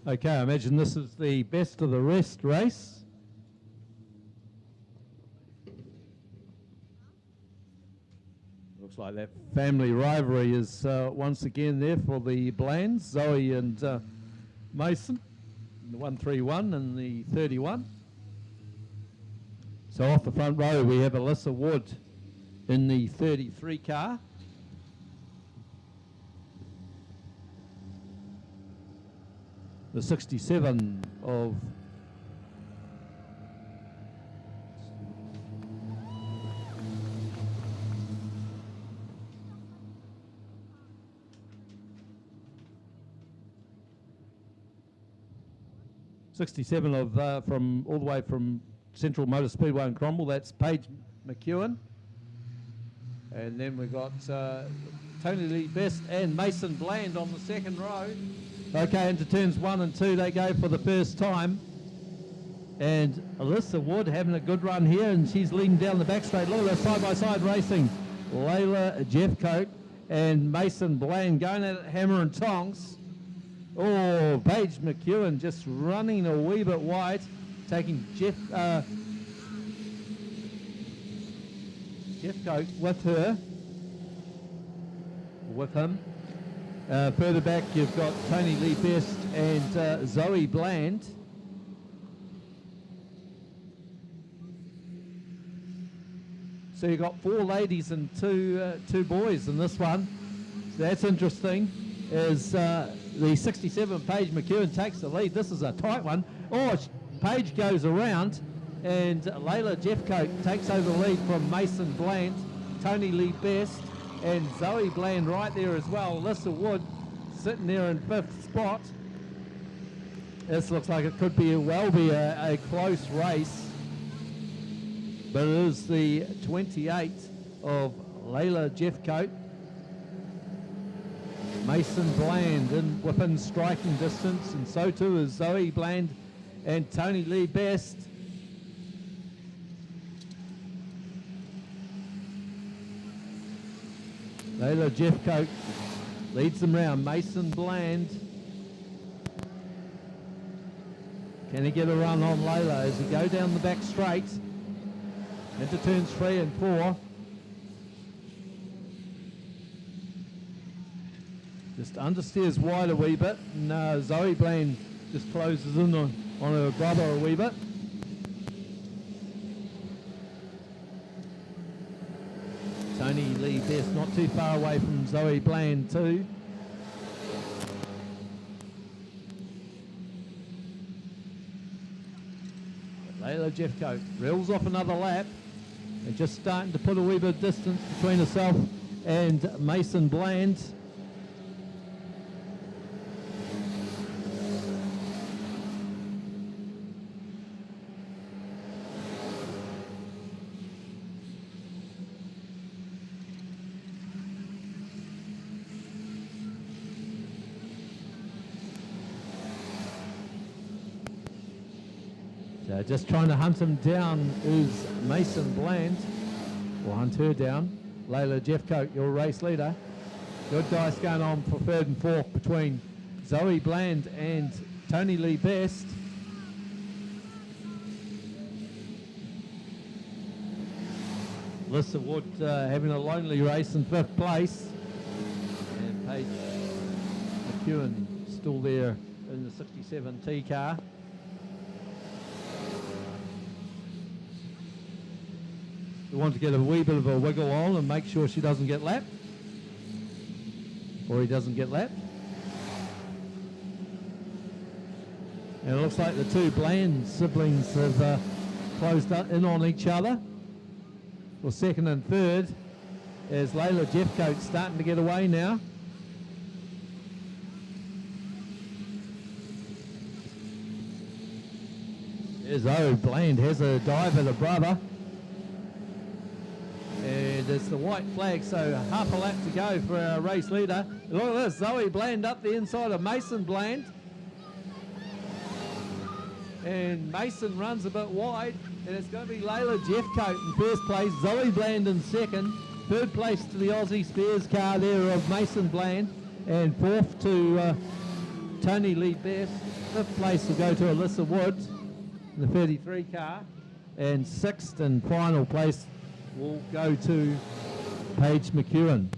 Okay, I imagine this is the best of the rest race. Looks like that family rivalry is once again there for the Blands, Zoe and Mason, the 131 and the 31. So off the front row we have Alyssa Wood in the 33 car. The 67 of from all the way from Central Motor Speedway in Cromwell. That's Paige McEwen, and then we've got Tony Lee Best and Mason Bland on the second row. Okay, into turns 1 and 2 they go for the first time. And Alyssa Wood having a good run here, and she's leading down the back straight. Look at her side-by-side racing. Layla Jeffcoat and Mason Bland going at it hammer and tongs. Oh, Paige McEwen just running a wee bit wide, taking Jeffcoat with her, with him. Further back, you've got Tony Lee Best and Zoe Bland. So you've got 4 ladies and two boys in this one. So that's interesting. Is the 67 Paige McEwen takes the lead. This is a tight one. Oh, Paige goes around, and Layla Jeffcoat takes over the lead from Mason Bland, Tony Lee Best, and Zoe Bland right there as well. Alyssa Wood sitting there in 5th spot. This looks like it could be a close race, but it is the 28 of Layla Jeffcoat. Mason Bland within striking distance, and so too is Zoe Bland and Tony Lee Best. Layla Jeffcoat leads them round. Mason Bland. Can he get a run on Layla as he go down the back straight into turns 3 and 4? Just understeers wide a wee bit, and Zoe Bland just closes in on her brother a wee bit. Tony Lee Best not too far away from Zoe Bland too. Layla Jeffcoat reels off another lap and just starting to put a wee bit of distance between herself and Mason Bland. Just trying to hunt him down is Mason Bland, or hunt her down. Layla Jeffcoat, your race leader. Good dice going on for 3rd and 4th between Zoe Bland and Tony Lee Best. Alyssa Wood having a lonely race in 5th place. And Paige McEwen still there in the 67T car. We want to get a wee bit of a wiggle on and make sure she doesn't get lapped, or he doesn't get lapped. And it looks like the 2 Bland siblings have closed in on each other for 2nd and 3rd, as Layla Jeffcoat starting to get away now. There's Bland has a dive at her brother. And it's the white flag, so half a lap to go for our race leader. Look at this, Zoe Bland up the inside of Mason Bland. And Mason runs a bit wide, and it's going to be Layla Jeffcoat in 1st place, Zoe Bland in 2nd, 3rd place to the Aussie Spears car there of Mason Bland, and 4th to Tony Lee Best. 5th place will go to Alyssa Wood in the 33 car, and 6th and final place will go to Paige McEwen.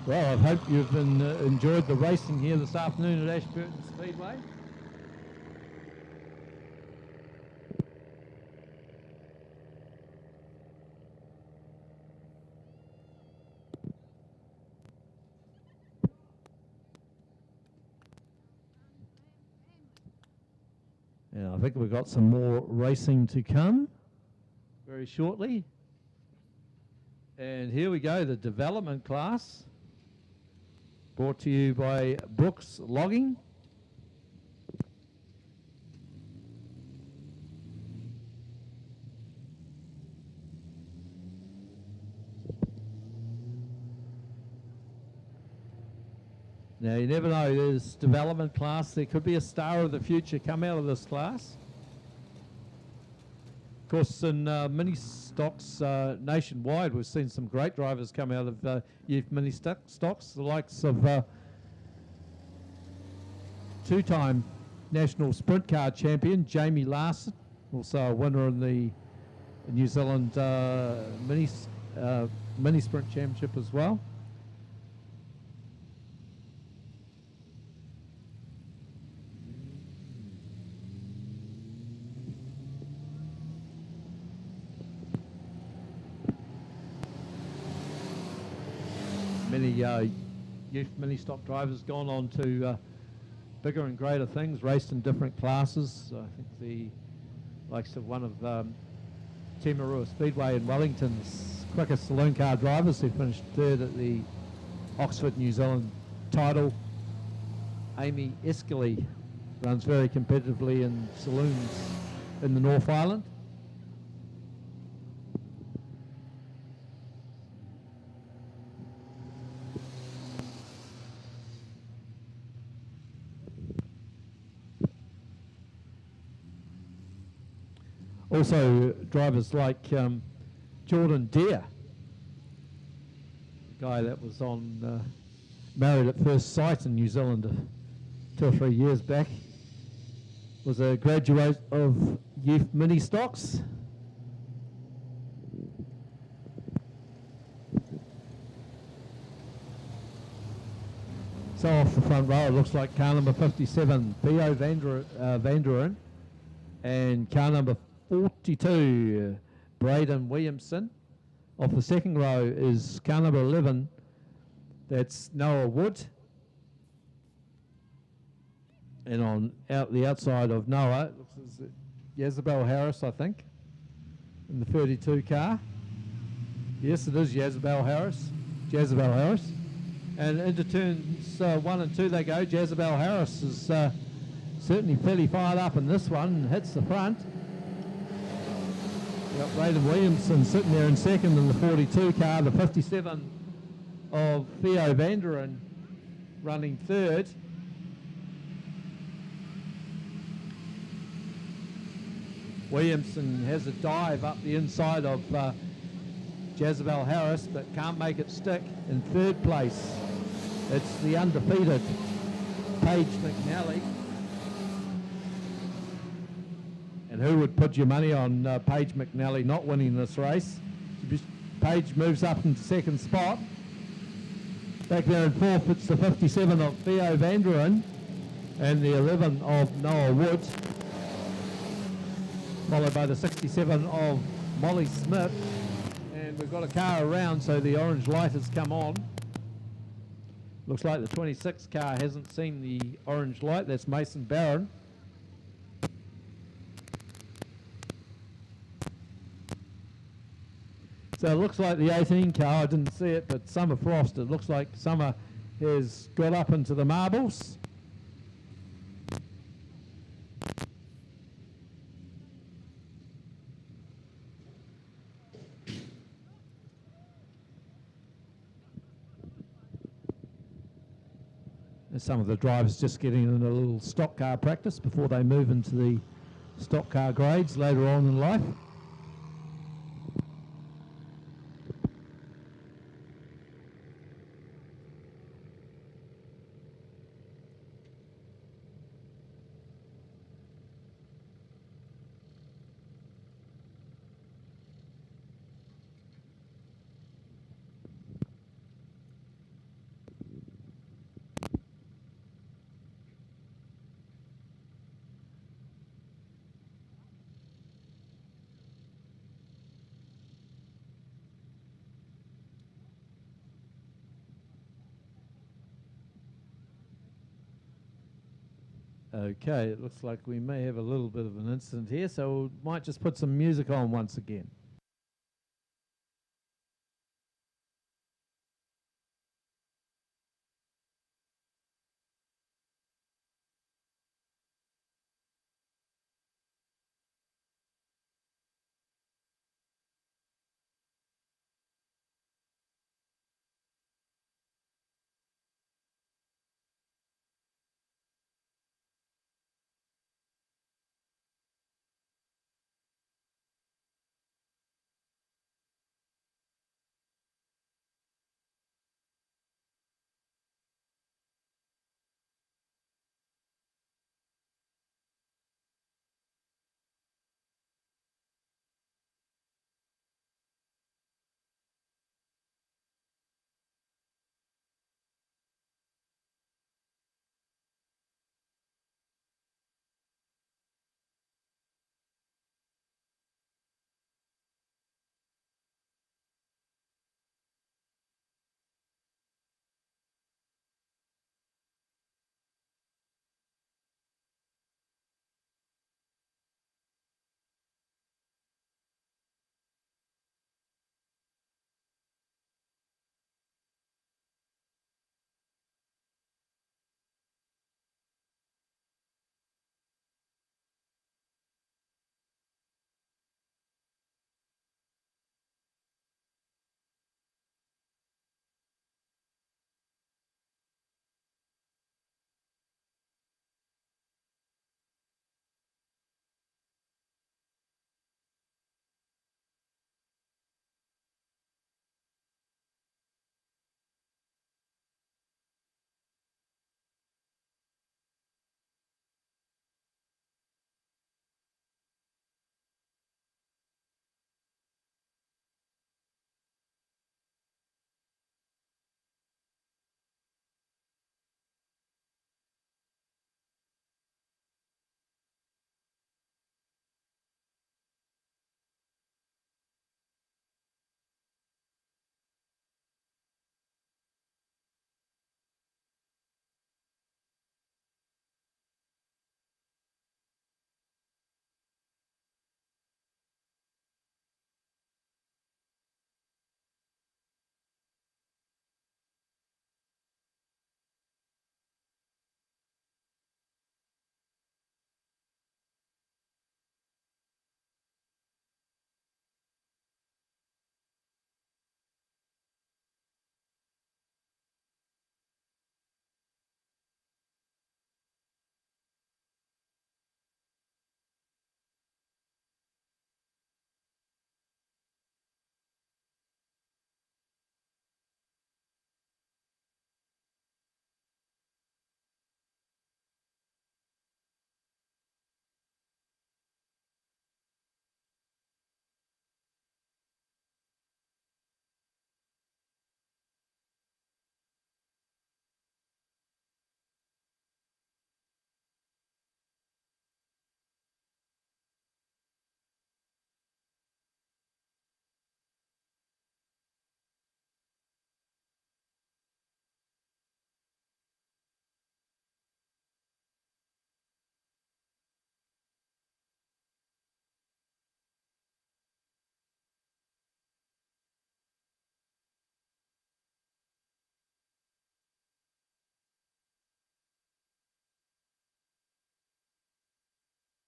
Well, I hope you've enjoyed the racing here this afternoon at Ashburton Speedway. Yeah, I think we've got some more racing to come very shortly. And here we go, the development class. Brought to you by Brooks Logging. Now you never know, there's development class, there could be a star of the future come out of this class. Of course, in mini stocks nationwide, we've seen some great drivers come out of youth mini stocks, the likes of two-time national sprint car champion Jamie Larson, also a winner in the New Zealand mini sprint championship as well. Many youth mini stock drivers gone on to bigger and greater things, raced in different classes. I think the likes of one of Timarua Speedway in Wellington's quickest saloon car drivers, who finished third at the Oxford New Zealand title. Amy Escaley runs very competitively in saloons in the North Island. Also, drivers like Jordan Deere, the guy that was on Married at First Sight in New Zealand 2 or 3 years back, was a graduate of youth mini stocks. So off the front row, it looks like car number 57, Theo Vanderin, and car number 42, Braden Williamson. Off the second row is car number 11, that's Noah Wood. And on the outside of Noah, it looks as Jezebel Harris, I think, in the 32 car. Yes, it is Jezebel Harris. And into turns 1 and 2 they go. Jezebel Harris is certainly fairly fired up in this one, hits the front. Got Braden Williamson sitting there in second in the 42 car, the 57 of Theo Vanderin running third. Williamson has a dive up the inside of Jezebel Harris, but can't make it stick. In third place, it's the undefeated Paige McNally. And who would put your money on Paige McNally not winning this race? Paige moves up into second spot. Back there in fourth, it's the 57 of Theo Vanderin and the 11 of Noah Wood, followed by the 67 of Molly Smith. And we've got a car around, so the orange light has come on. Looks like the 26 car hasn't seen the orange light. That's Mason Barron. So it looks like the 18 car, I didn't see it, but Summer Frost, it looks like Summer has got up into the marbles. And some of the drivers just getting in a little stock car practice before they move into the stock car grades later on in life. Okay, it looks like we may have a little bit of an incident here, so we might just put some music on once again.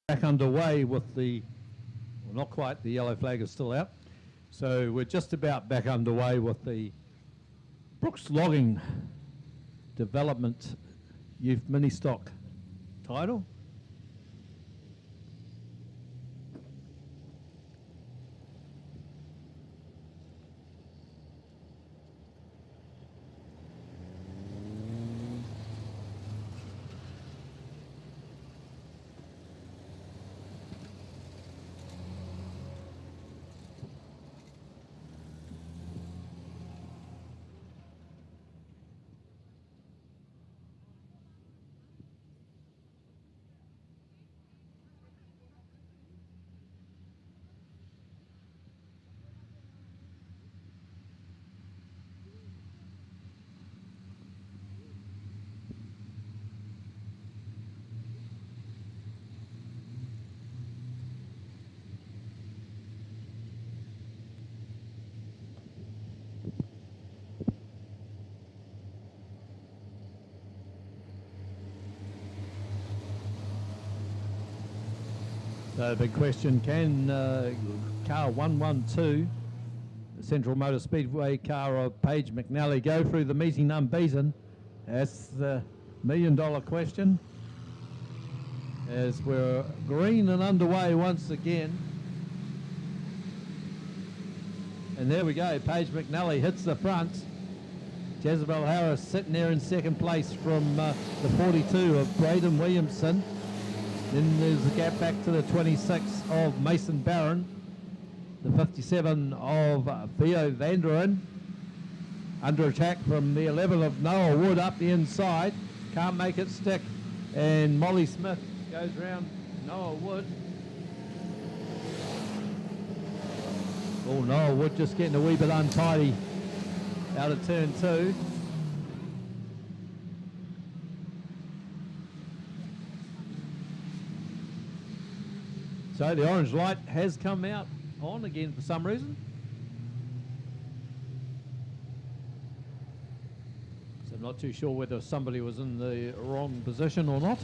back underway with the, well, not quite, the yellow flag is still out. So we're just about back underway with the Brooks Logging Development Youth Mini Stock title. So big question, can car 112, the Central Motor Speedway car of Paige McNally, go through the meeting unbeaten? That's the million-dollar question. As we're green and underway once again. And there we go, Paige McNally hits the front. Jezebel Harris sitting there in second place from the 42 of Braden Williamson. Then there's a gap back to the 26 of Mason Barron, the 57 of Theo Vanderen. Under attack from the 11 of Noah Wood up the inside. Can't make it stick. And Molly Smith goes round Noah Wood. Oh, Noah Wood just getting a wee bit untidy out of turn 2. So the orange light has come out on again for some reason. So I'm not too sure whether somebody was in the wrong position or not.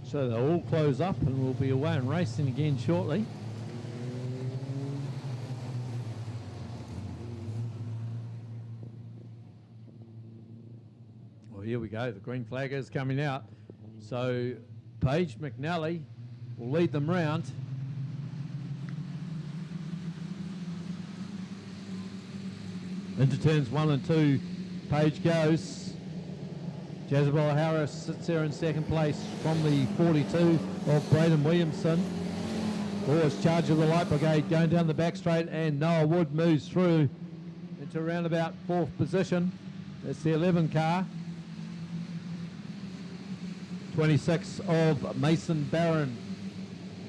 So they'll all close up and we'll be away and racing again shortly. Well, here we go. The green flag is coming out. So Paige McNally will lead them round. Into turns 1 and 2, Paige goes. Jezebel Harris sits there in second place from the 42 of Braden Williamson. Always charge of the light brigade going down the back straight, and Noah Wood moves through into around about 4th position. That's the 11 car. 26 of Mason Barron.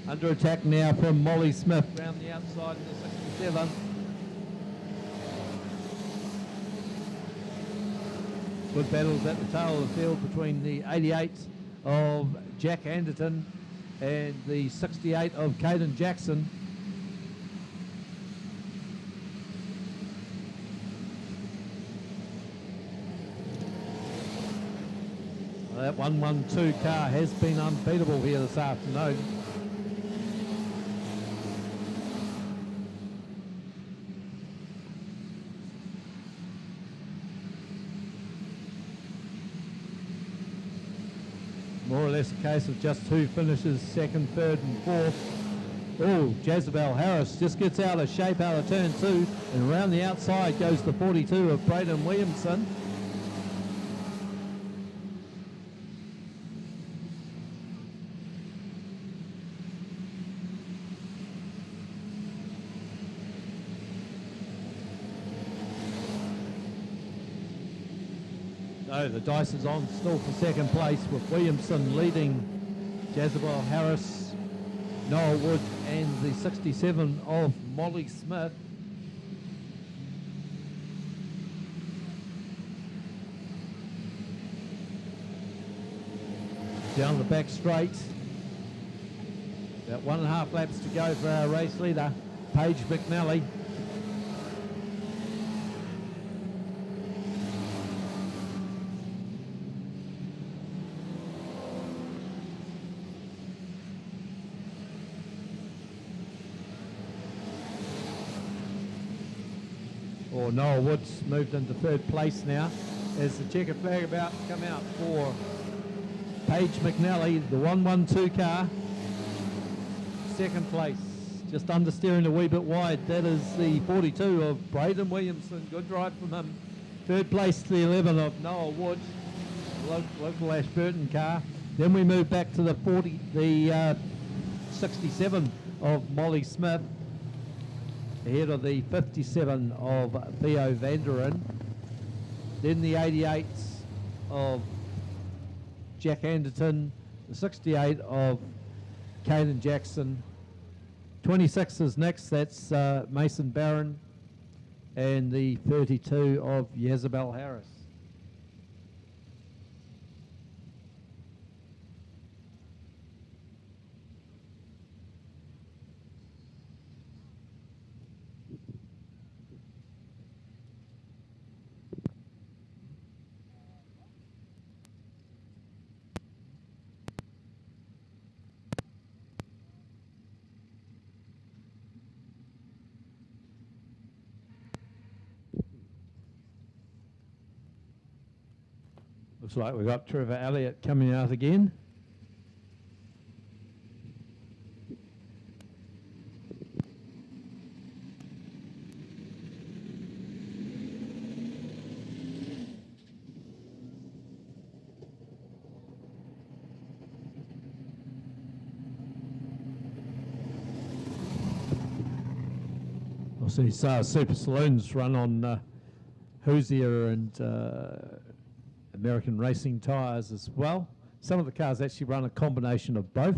Under attack now from Molly Smith round the outside of the 67. Good battles at the tail of the field between the 88 of Jack Anderton and the 68 of Caden Jackson. Well, that 112 car has been unbeatable here this afternoon. More or less a case of just who finishes second, third and fourth. Oh, Jezebel Harris just gets out of shape out of turn 2, and around the outside goes the 42 of Braden Williamson. So the dice is on still for second place with Williamson leading Jezebel Harris, Noel Wood and the 67 of Molly Smith. Down the back straight. About 1.5 laps to go for our race leader, Paige McNally. Noel Woods moved into third place now as the checkered flag about to come out for Paige McNally, the 112 car. Second place, just understeering a wee bit wide. That is the 42 of Braden Williamson. Good drive from him. Third place, the 11 of Noel Woods, local Ashburton car. Then we move back to the 67 of Molly Smith, ahead of the 57 of Theo Vanderen. Then the 88 of Jack Anderton, the 68 of Caden Jackson. 26 is next, that's Mason Barron, and the 32 of Jezebel Harris. Looks like we've got Trevor Elliott coming out again. We'll see Super Saloons run on Hoosier and American Racing tyres as well. Some of the cars actually run a combination of both.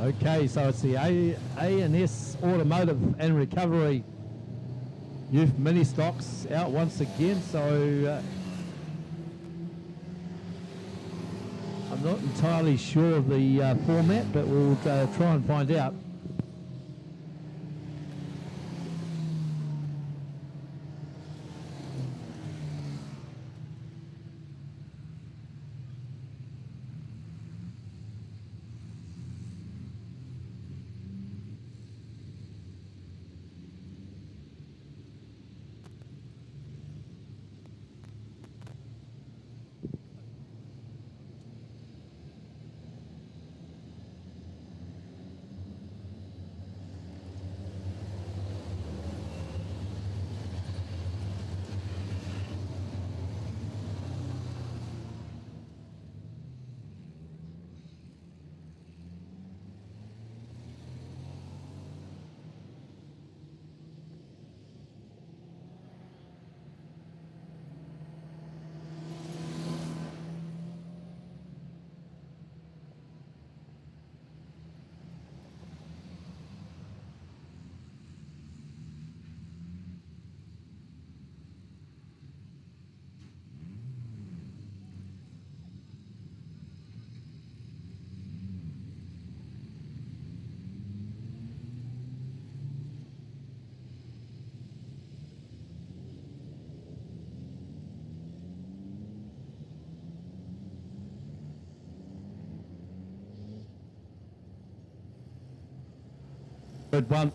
Okay, so it's the A&S Automotive and Recovery Youth Mini Stocks out once again. So I'm not entirely sure of the format, but we'll try and find out. Good one.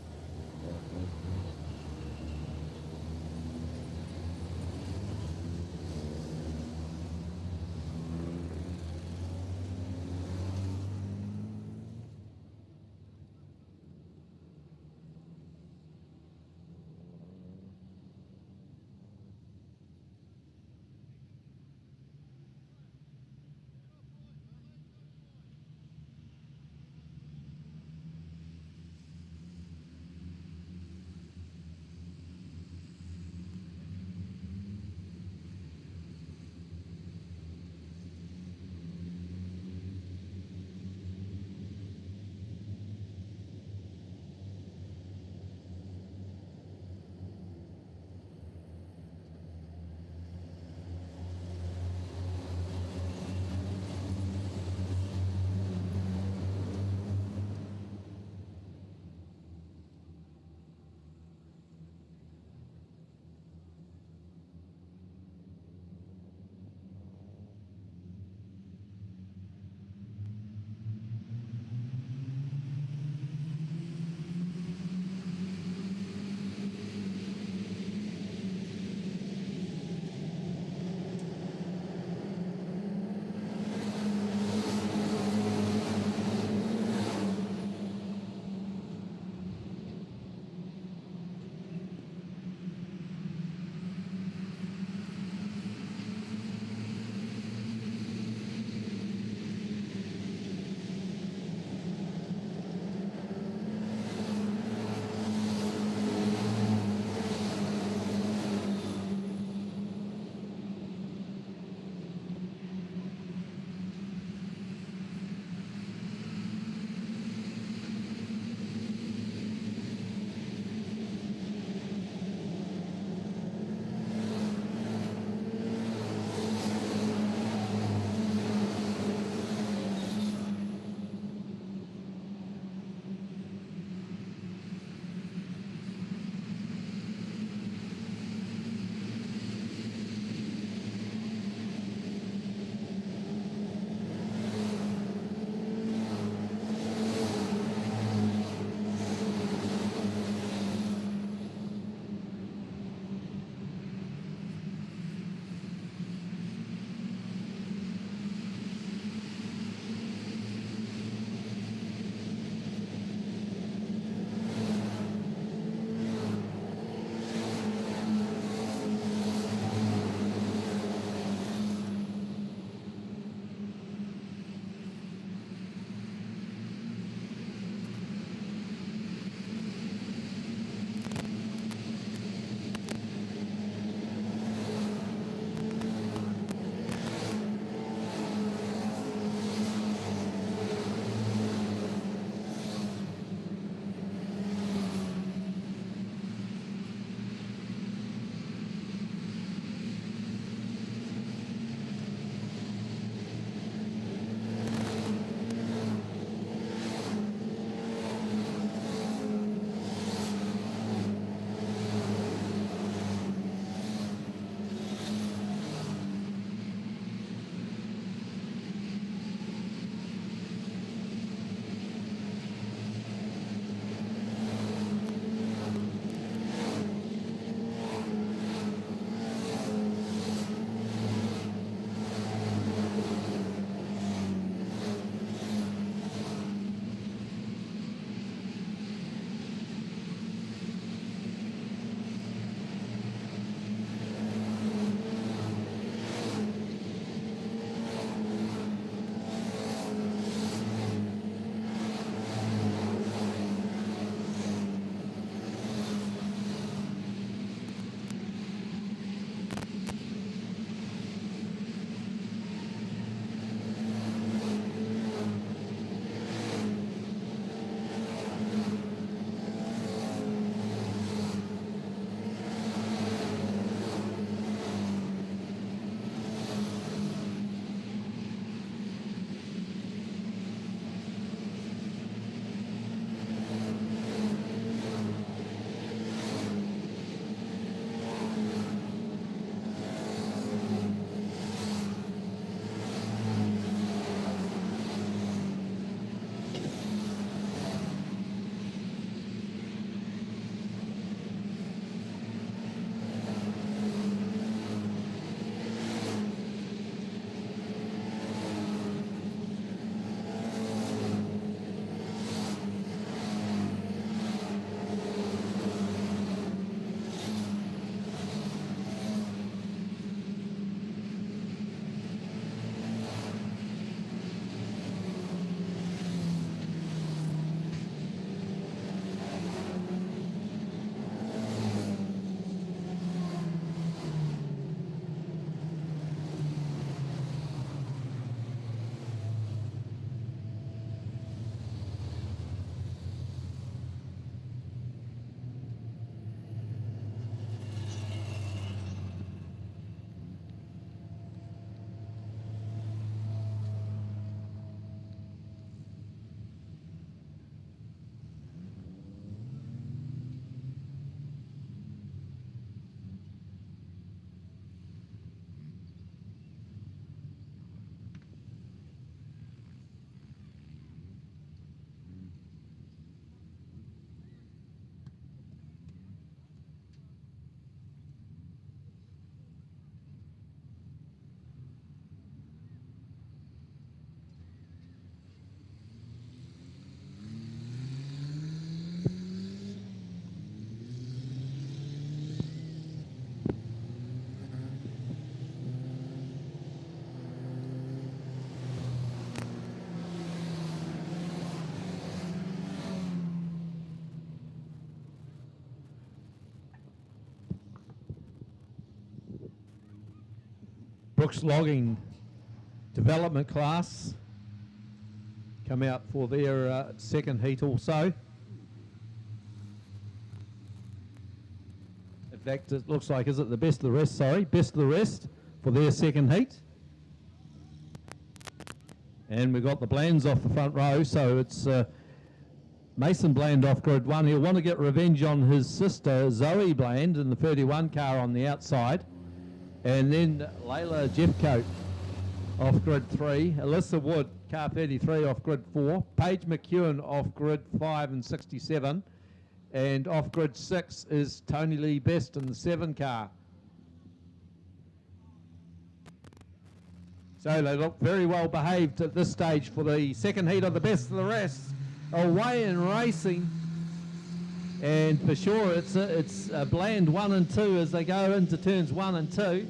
Brooks Logging development class come out for their second heat also. In fact, it looks like, is it the best of the rest? Sorry, best of the rest for their second heat. And we've got the Blands off the front row, so it's Mason Bland off grid 1. He'll want to get revenge on his sister Zoe Bland in the 31 car on the outside. And then Layla Jeffcoat off grid 3. Alyssa Wood, car 33, off grid 4. Paige McEwen off grid 5 and 67. And off grid 6 is Tony Lee Best in the 7 car. So they look very well behaved at this stage for the second heat of the best of the rest. Away and racing. And for sure it's a Bland 1 and 2 as they go into turns 1 and 2.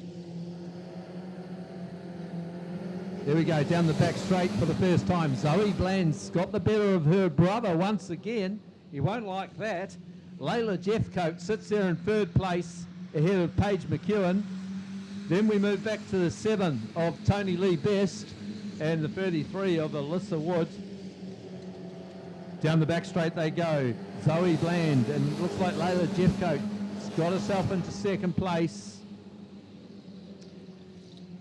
There we go, down the back straight for the first time. Zoe Bland's got the better of her brother once again. He won't like that. Layla Jeffcoat sits there in third place ahead of Paige McEwen. Then we move back to the 7 of Tony Lee Best and the 33 of Alyssa Wood. Down the back straight they go. Zoe Bland, and it looks like Layla Jeffcoat's got herself into second place.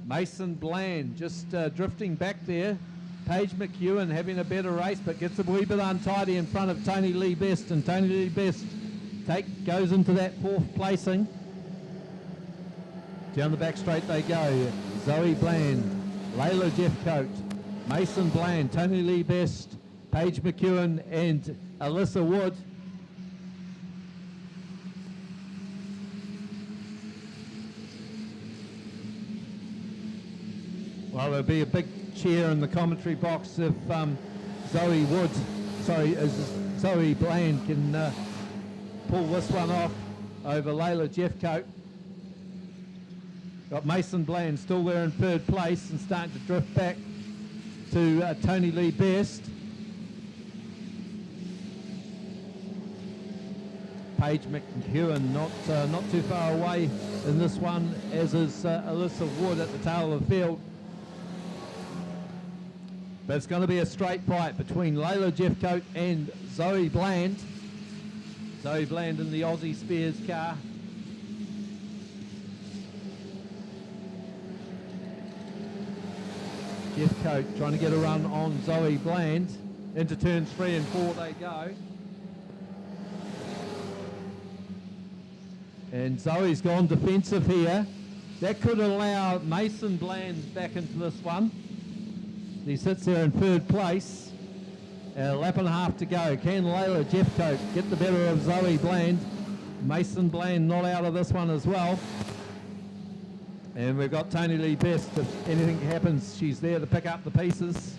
Mason Bland just drifting back there. Paige McEwen having a better race, but gets a wee bit untidy in front of Tony Lee Best, and Tony Lee Best goes into that fourth placing. Down the back straight they go. Zoe Bland, Layla Jeffcoat, Mason Bland, Tony Lee Best, Paige McEwen and Alyssa Wood. Well, there'll be a big cheer in the commentary box if Zoe Bland can pull this one off over Layla Jeffcoat. Got Mason Bland still there in third place and starting to drift back to Tony Lee Best. Paige McEwen not too far away in this one, as is Alyssa Wood at the tail of the field. But it's going to be a straight fight between Layla Jeffcoat and Zoe Bland. Zoe Bland in the Aussie Spears car. Jeffcoat trying to get a run on Zoe Bland. Into turns 3 and 4 they go. And Zoe's gone defensive here. That could allow Mason Bland back into this one. He sits there in third place. A lap and a half to go. Can Layla Jeffcoat get the better of Zoe Bland? Mason Bland not out of this one as well. And we've got Tony Lee Best. If anything happens, she's there to pick up the pieces.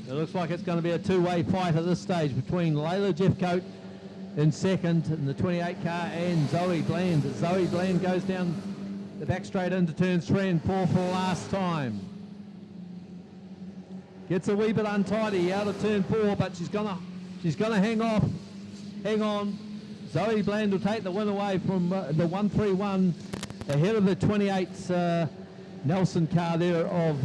It looks like it's going to be a two-way fight at this stage between Layla Jeffcoat in second in the 28 car and Zoe Bland. Zoe Bland goes down the back straight into turns 3 and 4 for the last time. Gets a wee bit untidy out of turn 4, but she's gonna hang on. Zoe Bland will take the win away from the 131 ahead of the 28 Nelson car there of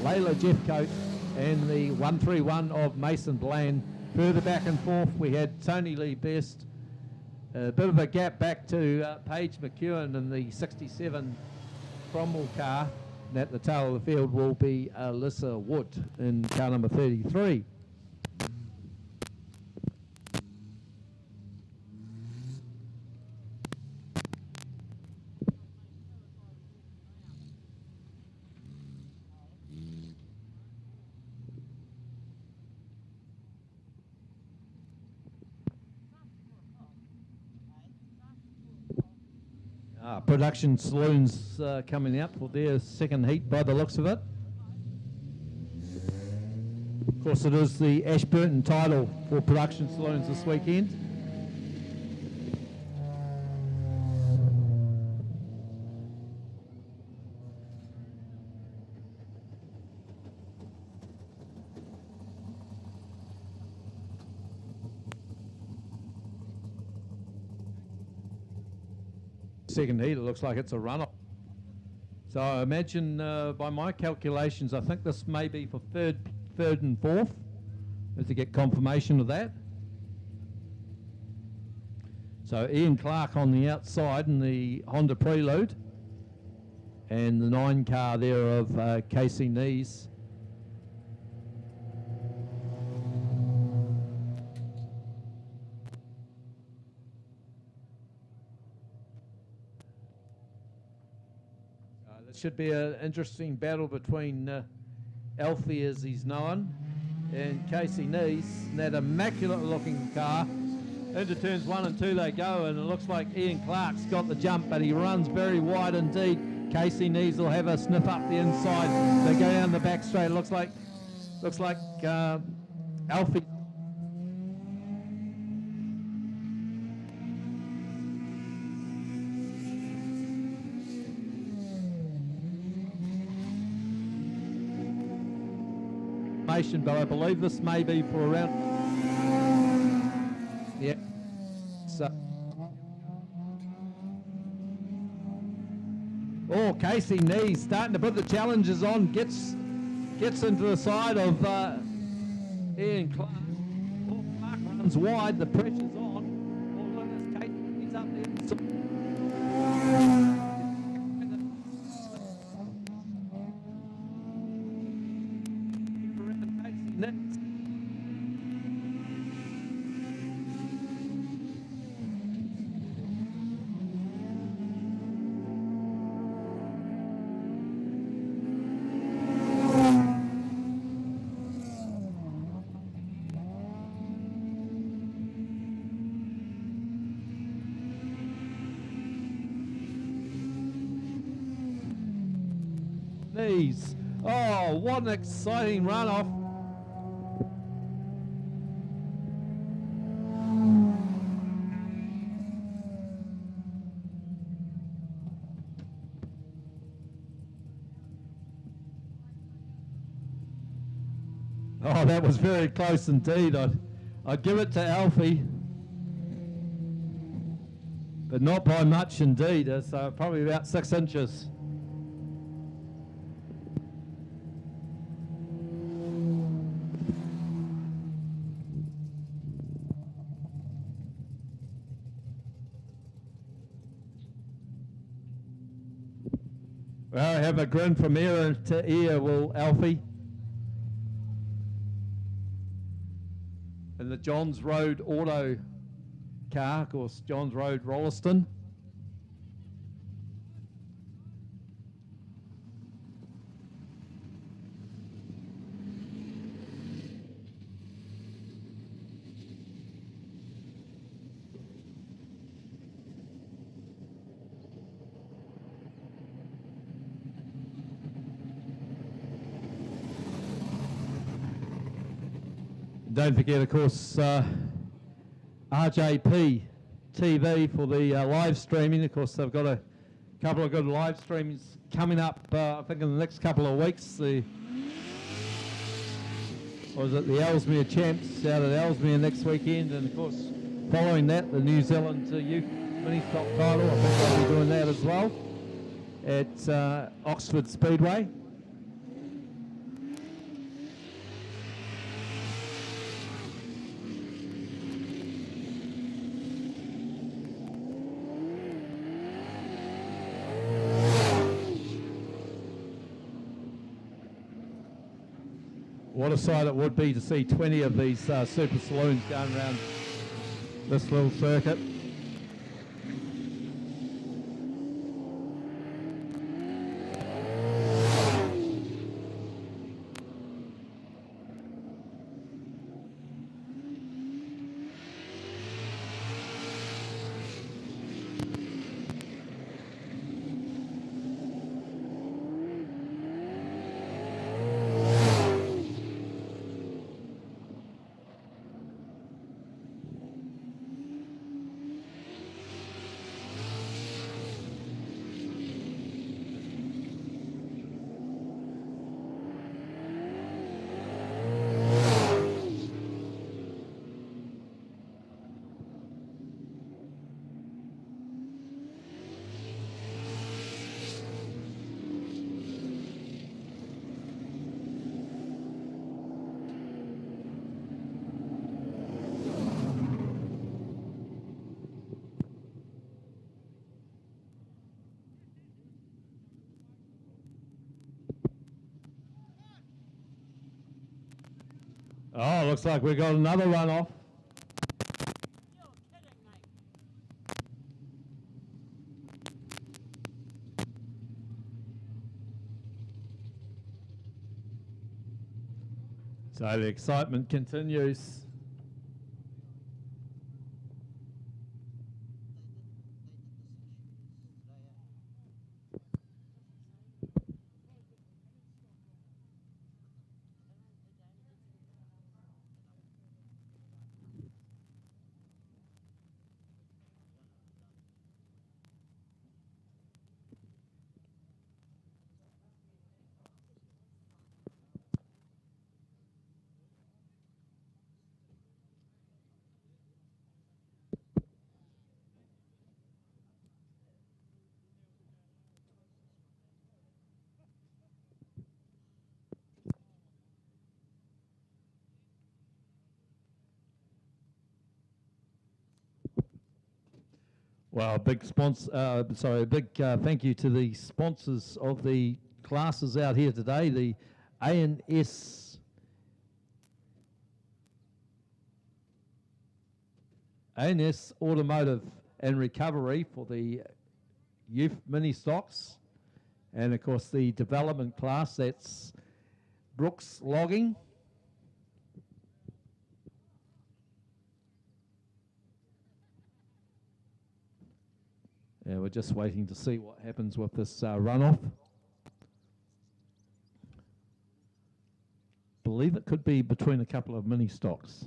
Layla Jeffcoat and the 131 of Mason Bland. Further back and forth we had Tony Lee Best. A bit of a gap back to Paige McEwen in the 67 Cromwell car. And at the tail of the field will be Alyssa Wood in car number 33. Production Saloons coming out for their second heat by the looks of it. Of course, it is the Ashburton title for Production Saloons this weekend. second heat, it looks like it's a runoff. So I imagine by my calculations, I think this may be for third and fourth. Have to get confirmation of that. So Ian Clark on the outside in the Honda Prelude, and the 9 car there of Casey Nees. This should be an interesting battle between Alfie, as he's known, and Casey Nees, and that immaculate looking car. Into turns 1 and 2 they go, and it looks like Ian Clark's got the jump, but he runs very wide indeed. Casey Nees will have a sniff up the inside. They go down the back straight. It looks like Alfie. But I believe this may be for around. Yeah. So. Oh, Casey Nees starting to put the challenges on. Gets into the side of Ian Clark. Oh, Clark runs wide. The pressure's on. Oh, look at this. Casey Nees up there. Nees. Oh, what an exciting runoff. Oh, that was very close indeed. I'd give it to Alfie, but not by much indeed. So probably about 6 inches. Well, I have a grin from ear to ear, will Alfie. And the Johns Road Auto car, of course, Johns Road Rolleston. Don't forget, of course, RJP TV for the live streaming. Of course, they've got a couple of good live streamings coming up, I think, in the next couple of weeks. The Ellesmere Champs out at Ellesmere next weekend, and of course, following that, the New Zealand Youth Mini Stock title. I think they'll be doing that as well at Oxford Speedway. What a sight it would be to see 20 of these super saloons going around this little circuit. Oh, looks like we've got another runoff. You're kidding, mate. So the excitement continues. Well, a big thank you to the sponsors of the classes out here today, the A&S Automotive and Recovery for the youth mini stocks, and of course the development class, that's Brooks Logging. And we're just waiting to see what happens with this runoff. Believe it could be between a couple of mini stocks.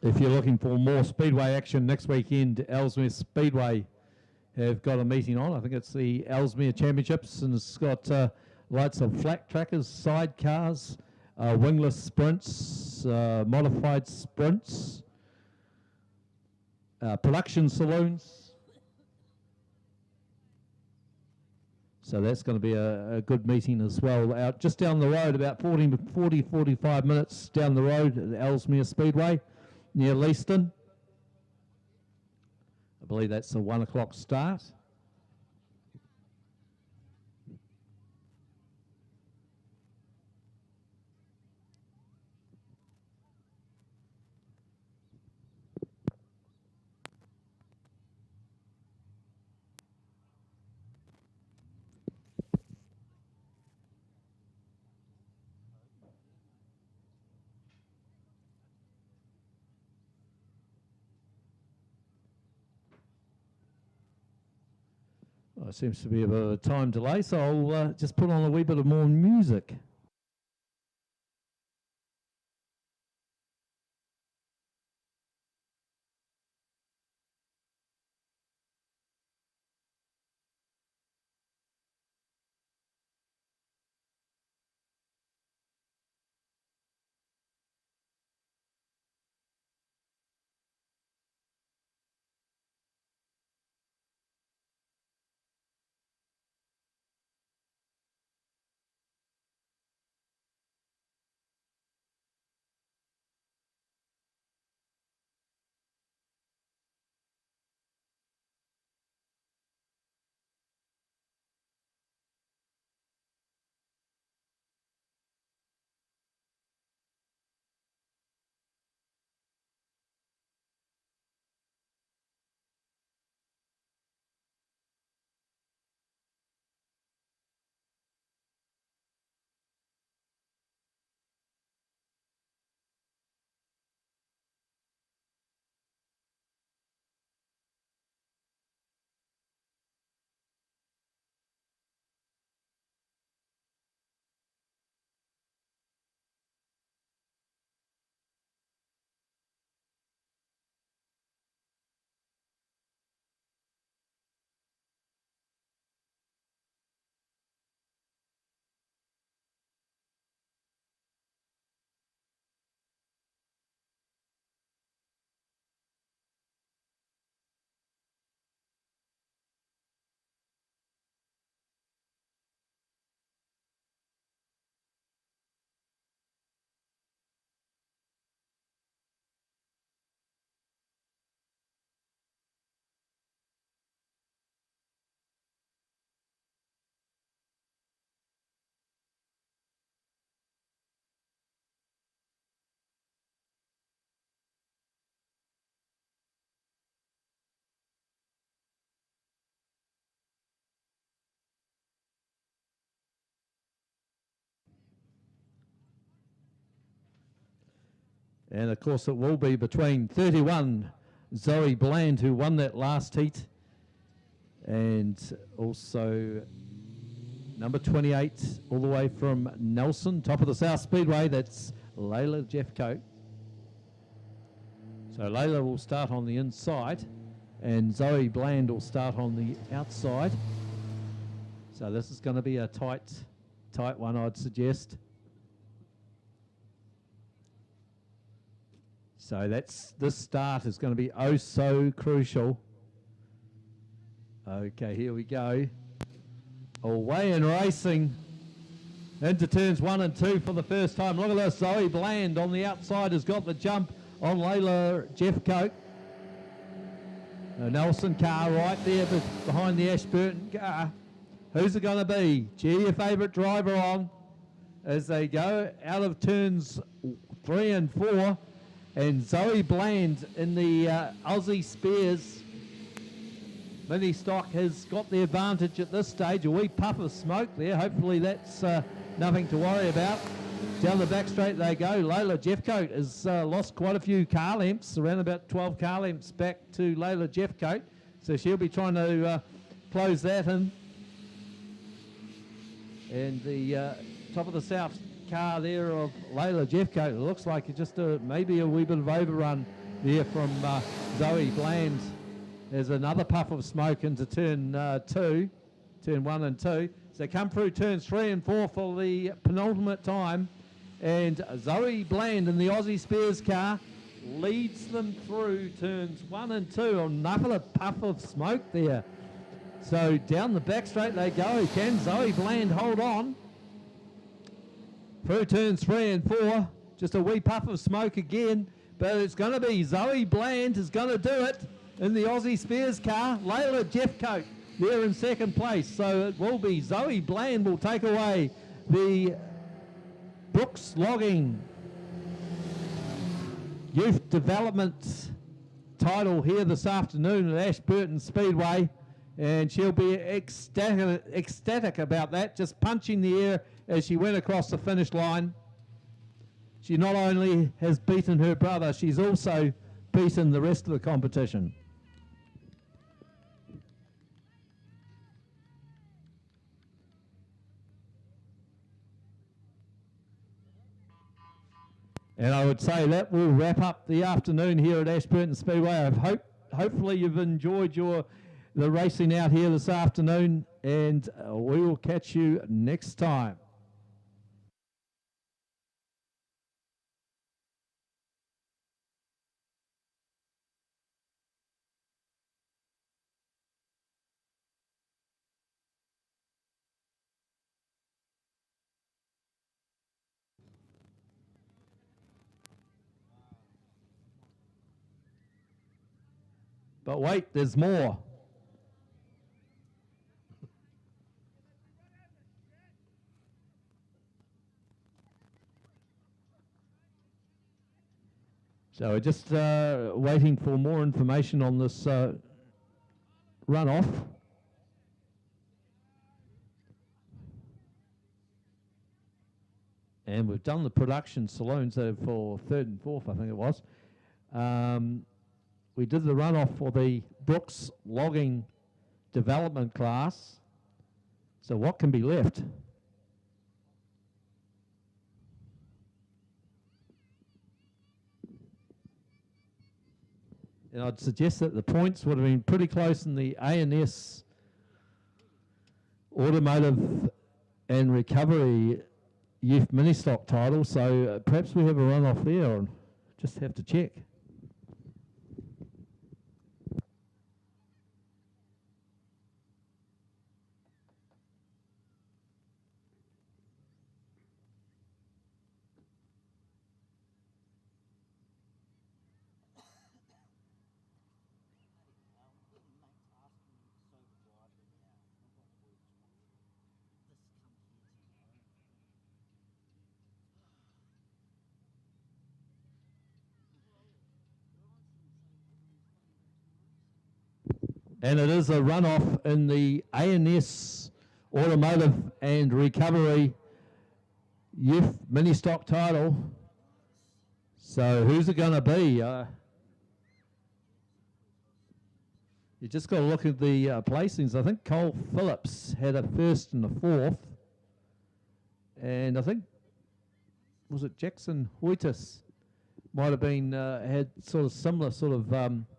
If you're looking for more speedway action next weekend, Ellesmere Speedway have got a meeting on. I think it's the Ellesmere Championships, and it's got lots of flat trackers, sidecars, wingless sprints, modified sprints, production saloons. So that's going to be a good meeting as well. Out just down the road, about 45 minutes down the road at Ellesmere Speedway, near Leaston. I believe that's a 1 o'clock start. Well, it seems to be a bit of a time delay, so I'll just put on a wee bit of more music. And of course it will be between 31 Zoe Bland, who won that last heat, and also number 28 all the way from Nelson, top of the South Speedway, that's Layla Jeffcoat. So Layla will start on the inside and Zoe Bland will start on the outside. So this is going to be a tight one, I'd suggest. So this start is going to be oh so crucial. Okay, here we go. Away and racing into turns 1 and 2 for the first time. Look at this, Zoe Bland on the outside has got the jump on Layla Jeffcoat. A Nelson car right there behind the Ashburton car. Who's it going to be? Cheer your favourite driver on as they go out of turns 3 and 4. And Zoe Bland in the Aussie Spears mini stock has got the advantage at this stage. A wee puff of smoke there. Hopefully that's nothing to worry about. Down the back straight they go. Layla Jeffcoat has lost quite a few car lengths, around about 12 car lengths back to Layla Jeffcoat. So she'll be trying to close that in. And the top of the South car there of Layla Jeffcoat, it looks like just maybe a wee bit of overrun there from Zoe Bland. There's another puff of smoke into turn 1 and 2. So they come through turns 3 and 4 for the penultimate time, and Zoe Bland in the Aussie Spears car leads them through turns 1 and 2. Another puff of smoke there. So down the back straight they go. Can Zoe Bland hold on? Through turns 3 and 4, just a wee puff of smoke again, but it's going to be Zoe Bland is going to do it in the Aussie Spears car. Layla Jeffcoat there in second place, so it will be Zoe Bland will take away the Brooks Logging Youth Development title here this afternoon at Ashburton Speedway, and she'll be ecstatic about that, just punching the air as she went across the finish line. She not only has beaten her brother, she's also beaten the rest of the competition. And I would say that will wrap up the afternoon here at Ashburton Speedway. Hopefully you've enjoyed the racing out here this afternoon, and we will catch you next time. But wait, there's more. So we're just waiting for more information on this runoff. And we've done the production saloon, so for 3rd and 4th, I think it was. We did the runoff for the Brooks Logging Development class. So what can be left? And I'd suggest that the points would have been pretty close in the A&S Automotive and Recovery Youth Mini Stock title. So perhaps we have a runoff there, or just have to check. And it is a runoff in the A&S Automotive and Recovery Youth Mini Stock title. So who's it going to be? You just got to look at the placings. I think Cole Phillips had a first and a fourth. And I think, was it Jackson Hoytis? Might have been, had sort of similar sort of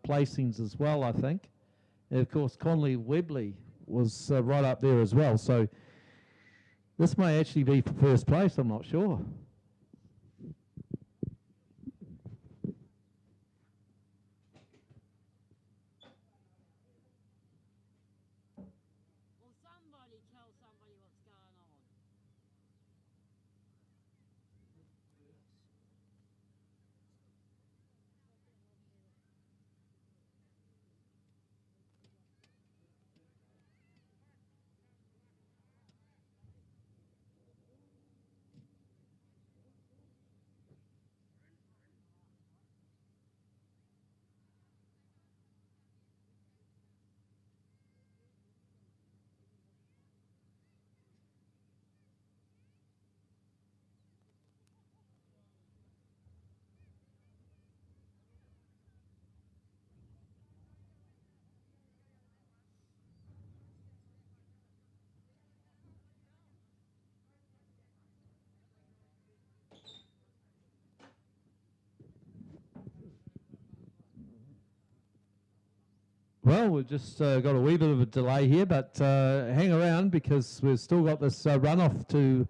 placings as well, I think. And of course, Conley Webley was right up there as well. So this may actually be for first place, I'm not sure. Will somebody tell somebody what's going on? Well, we've just got a wee bit of a delay here, but hang around because we've still got this runoff to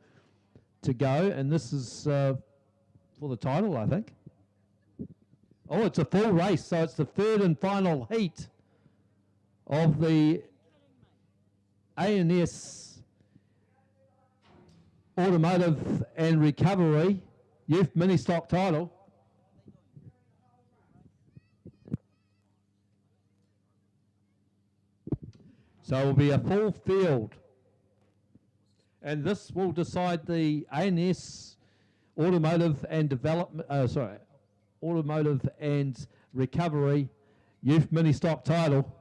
go, and this is for the title, I think. Oh, it's a full race, so it's the third and final heat of the A&S Automotive and Recovery Youth Mini Stock title. So it will be a full field. And this will decide the A&S Automotive and Automotive and Recovery Youth Mini Stock title.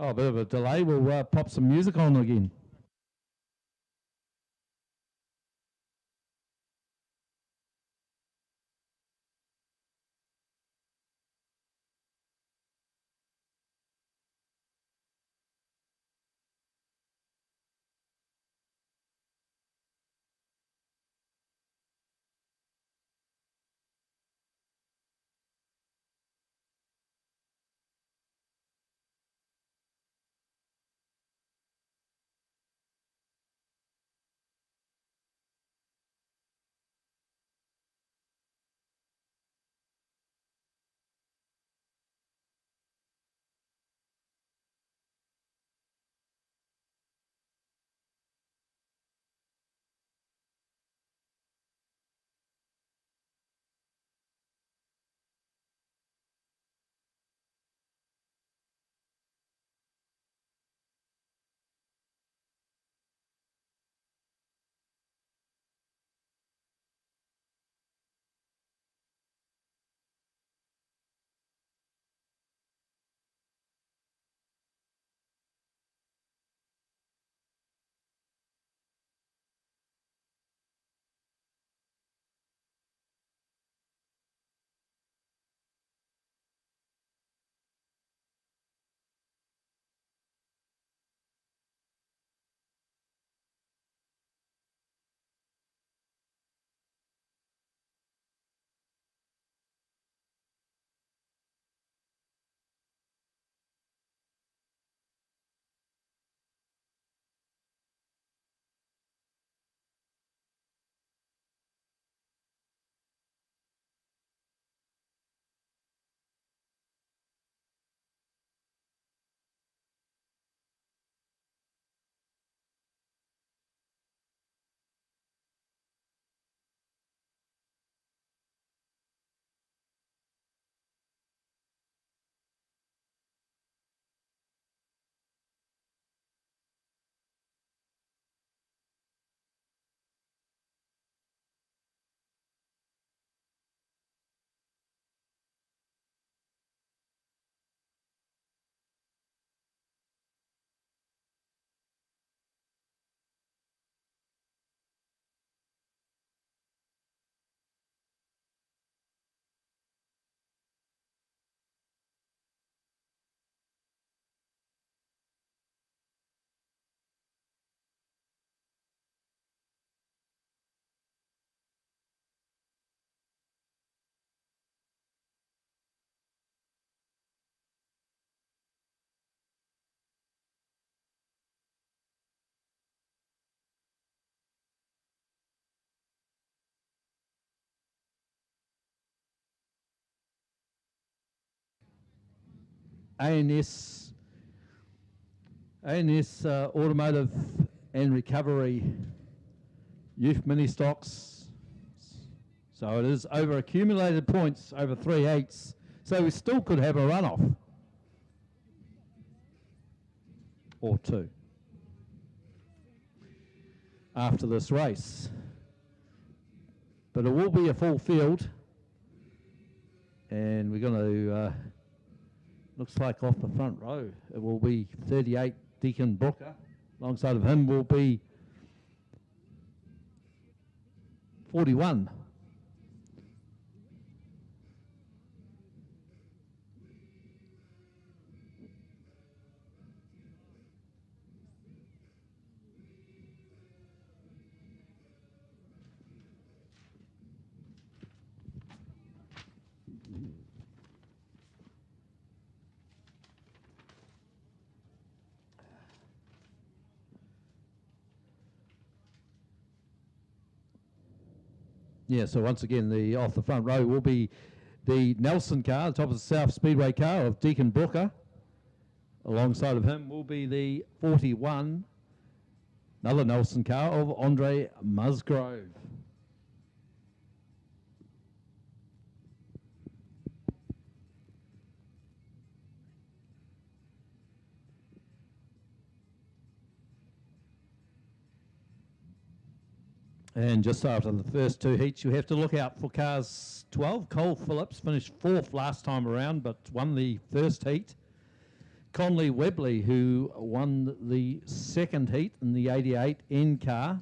Oh, a bit of a delay. We'll pop some music on again. ANS Automotive and Recovery Youth Mini Stocks. So it is over accumulated points over 3 heats. So we still could have a runoff. Or two. After this race. But it will be a full field. And we're going to... looks like off the front row, it will be 38 Deacon Brooker. Alongside of him will be 41. Yeah, so once again, the off the front row will be the Nelson car, the top of the South Speedway car of Deacon Brooker. Alongside of him will be the 41, another Nelson car of Andre Musgrove. And just after the first two heats, you have to look out for cars 12. Cole Phillips finished 4th last time around, but won the first heat. Conley Webley, who won the second heat in the 88 N car,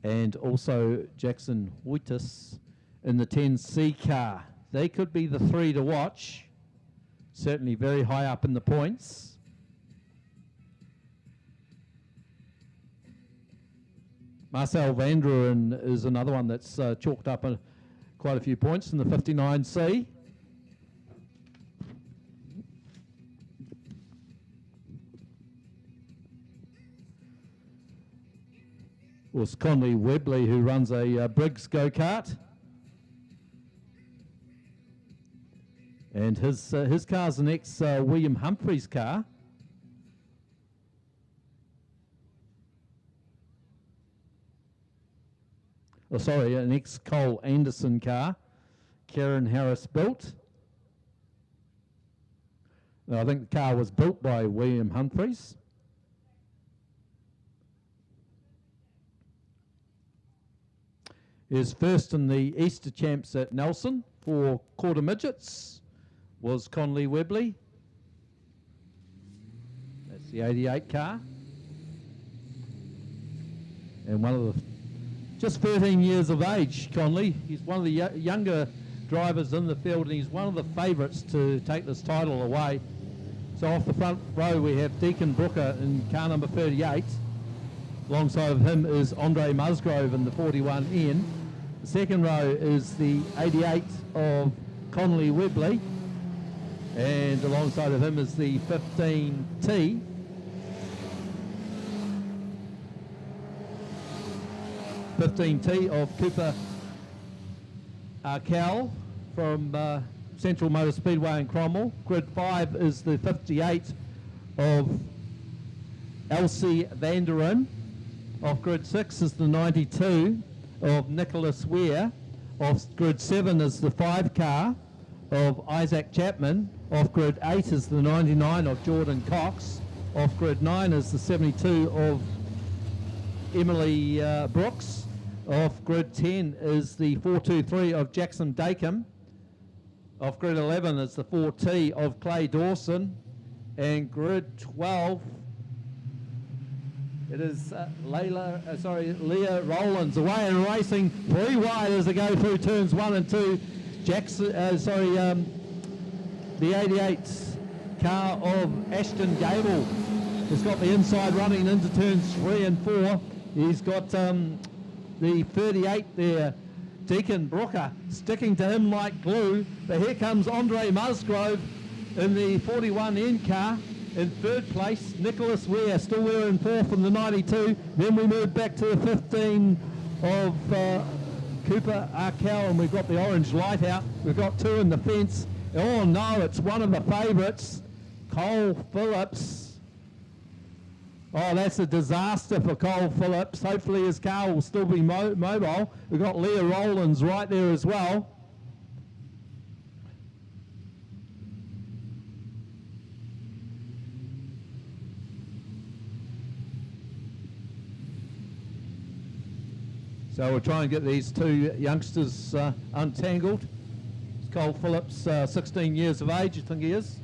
and also Jackson Waitis in the 10C car. They could be the three to watch, certainly very high up in the points. Marcel Vanderen is another one that's chalked up quite a few points in the 59C. Was Conley Webley, who runs a Briggs go-kart. And his car's an ex-William Humphreys car. Oh, sorry, an ex-Cole Anderson car. Karen Harris built. I think the car was built by William Humphreys. His first in the Easter Champs at Nelson for quarter midgets was Conley Webley. That's the 88 car. And one of the, just 13 years of age, Conley. He's one of the younger drivers in the field, and he's one of the favourites to take this title away. So off the front row we have Deacon Brooker in car number 38. Alongside of him is Andre Musgrove in the 41N. The second row is the 88 of Conley Webley, and alongside of him is the 15T. Of Cooper Arkell from Central Motor Speedway in Cromwell. Grid 5 is the 58 of Elsie Vanderen. Off grid 6 is the 92 of Nicholas Ware. Off grid 7 is the 5 car of Isaac Chapman. Off grid 8 is the 99 of Jordan Cox. Off grid 9 is the 72 of Emily Brooks. Off grid 10 is the 423 of Jackson Dacom. Off grid 11 is the 4T of Clay Dawson. And grid 12, it is Leah Rowlands away and racing 3 wide as they go through turns 1 and 2. The 88 car of Ashton Gable has got the inside running into turns 3 and 4. He's got the 38 there, Deacon Brooker, sticking to him like glue. But here comes Andre Musgrove in the 41N car. In third place, Nicholas Ware still there in fourth in the 92. Then we move back to the 15 of Cooper Arkell, and we've got the orange light out. We've got 2 in the fence. Oh no, it's one of the favourites, Cole Phillips. Oh, that's a disaster for Cole Phillips. Hopefully his car will still be mobile. We've got Leah Rowlands right there as well. So we'll try and get these 2 youngsters untangled. It's Cole Phillips, 16 years of age, I think he is.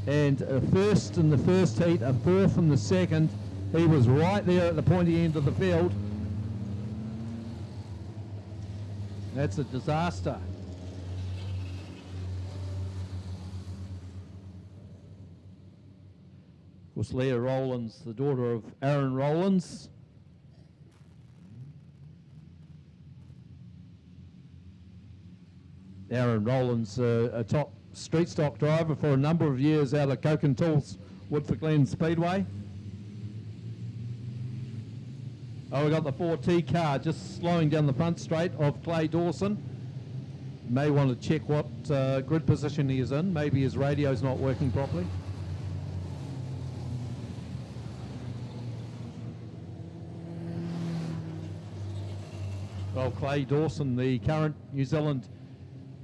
And a first in the first heat, a fourth in the second. He was right there at the pointy end of the field. That's a disaster. Of course, Leah Rowlands, the daughter of Aaron Rowlands. Aaron Rowlands, a top street stock driver for a number of years out of Coke and Tools, Woodford Glen Speedway. Oh, we got the 4T car just slowing down the front straight of Clay Dawson. May want to check what grid position he is in. Maybe his radio's not working properly. Well, Clay Dawson, the current New Zealand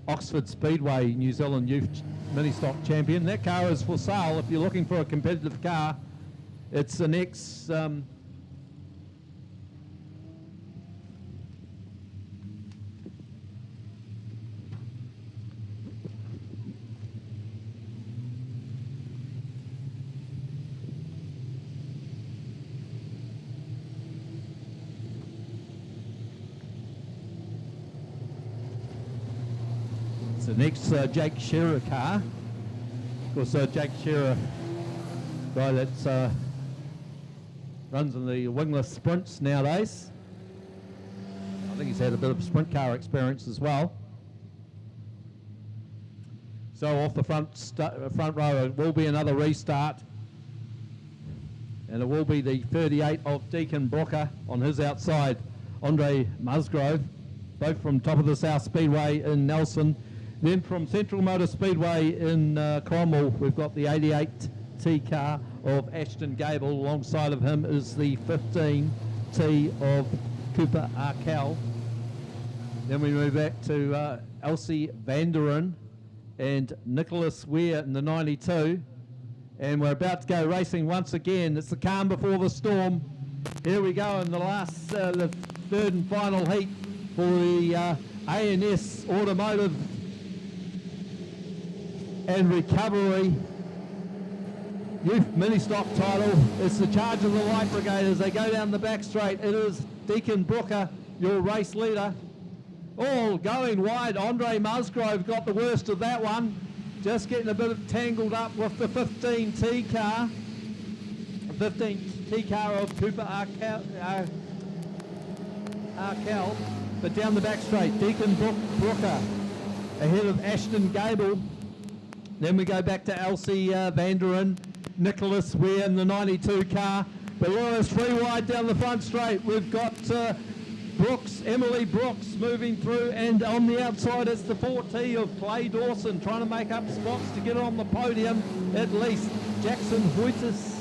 Oxford Speedway New Zealand Youth Mini Stock Champion. That car is for sale if you're looking for a competitive car. It's an ex The next Jake Shearer car. Of course, Jake Shearer, guy that runs in the Wingless sprints nowadays. I think he's had a bit of sprint car experience as well. So off the front row, it will be another restart. And it will be the 38 of Deacon Brooker on his outside, Andre Musgrove, both from top of the South Speedway in Nelson. Then from Central Motor Speedway in Cromwell, we've got the 88T car of Ashton Gable. Alongside of him is the 15T of Cooper Arkell. Then we move back to Elsie Vanderen and Nicholas Weir in the 92. And we're about to go racing once again. It's the calm before the storm. Here we go in the last, the third and final heat for the ANS Automotive and Recovery Youth Mini Stock title. It's the charge of the Light Brigade as they go down the back straight. It is Deacon Brooker, your race leader. All going wide. Andre Musgrove got the worst of that one. Just getting a bit tangled up with the 15T car. 15T car of Cooper Arkell. But down the back straight, Deacon Brooker ahead of Ashton Gable. Then we go back to Elsie Vanderen, Nicholas Weir in the 92 car. Below us, three wide down the front straight. We've got Brooks, Emily Brooks moving through, and on the outside it's the 4T of Clay Dawson trying to make up spots to get on the podium at least. Jackson Hoytis,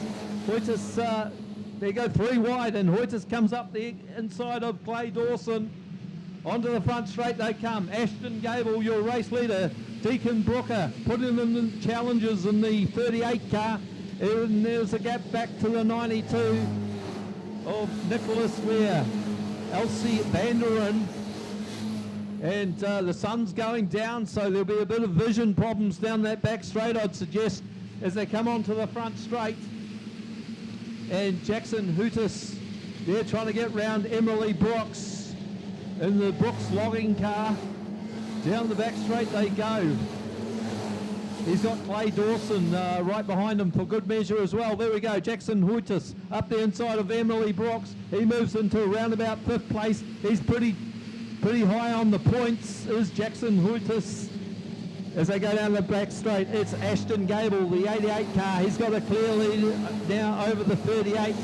there you go, three wide, and Hoytis comes up the inside of Clay Dawson. Onto the front straight they come. Ashton Gable, your race leader. Deacon Brooker putting in the challenges in the 38 car, and there's a gap back to the 92 of Nicholas Weir. Elsie Vanderen, and the sun's going down, so there'll be a bit of vision problems down that back straight, I'd suggest, as they come onto the front straight. And Jackson Hootis, they're trying to get round Emily Brooks in the Brooks logging car. Down the back straight they go. He's got Clay Dawson right behind him for good measure as well. There we go, Jackson Hootis up the inside of Emily Brooks. He moves into around about 5th place. He's pretty high on the points, is Jackson Hootis. As they go down the back straight, it's Ashton Gable, the 88 car. He's got a clear lead now over the 38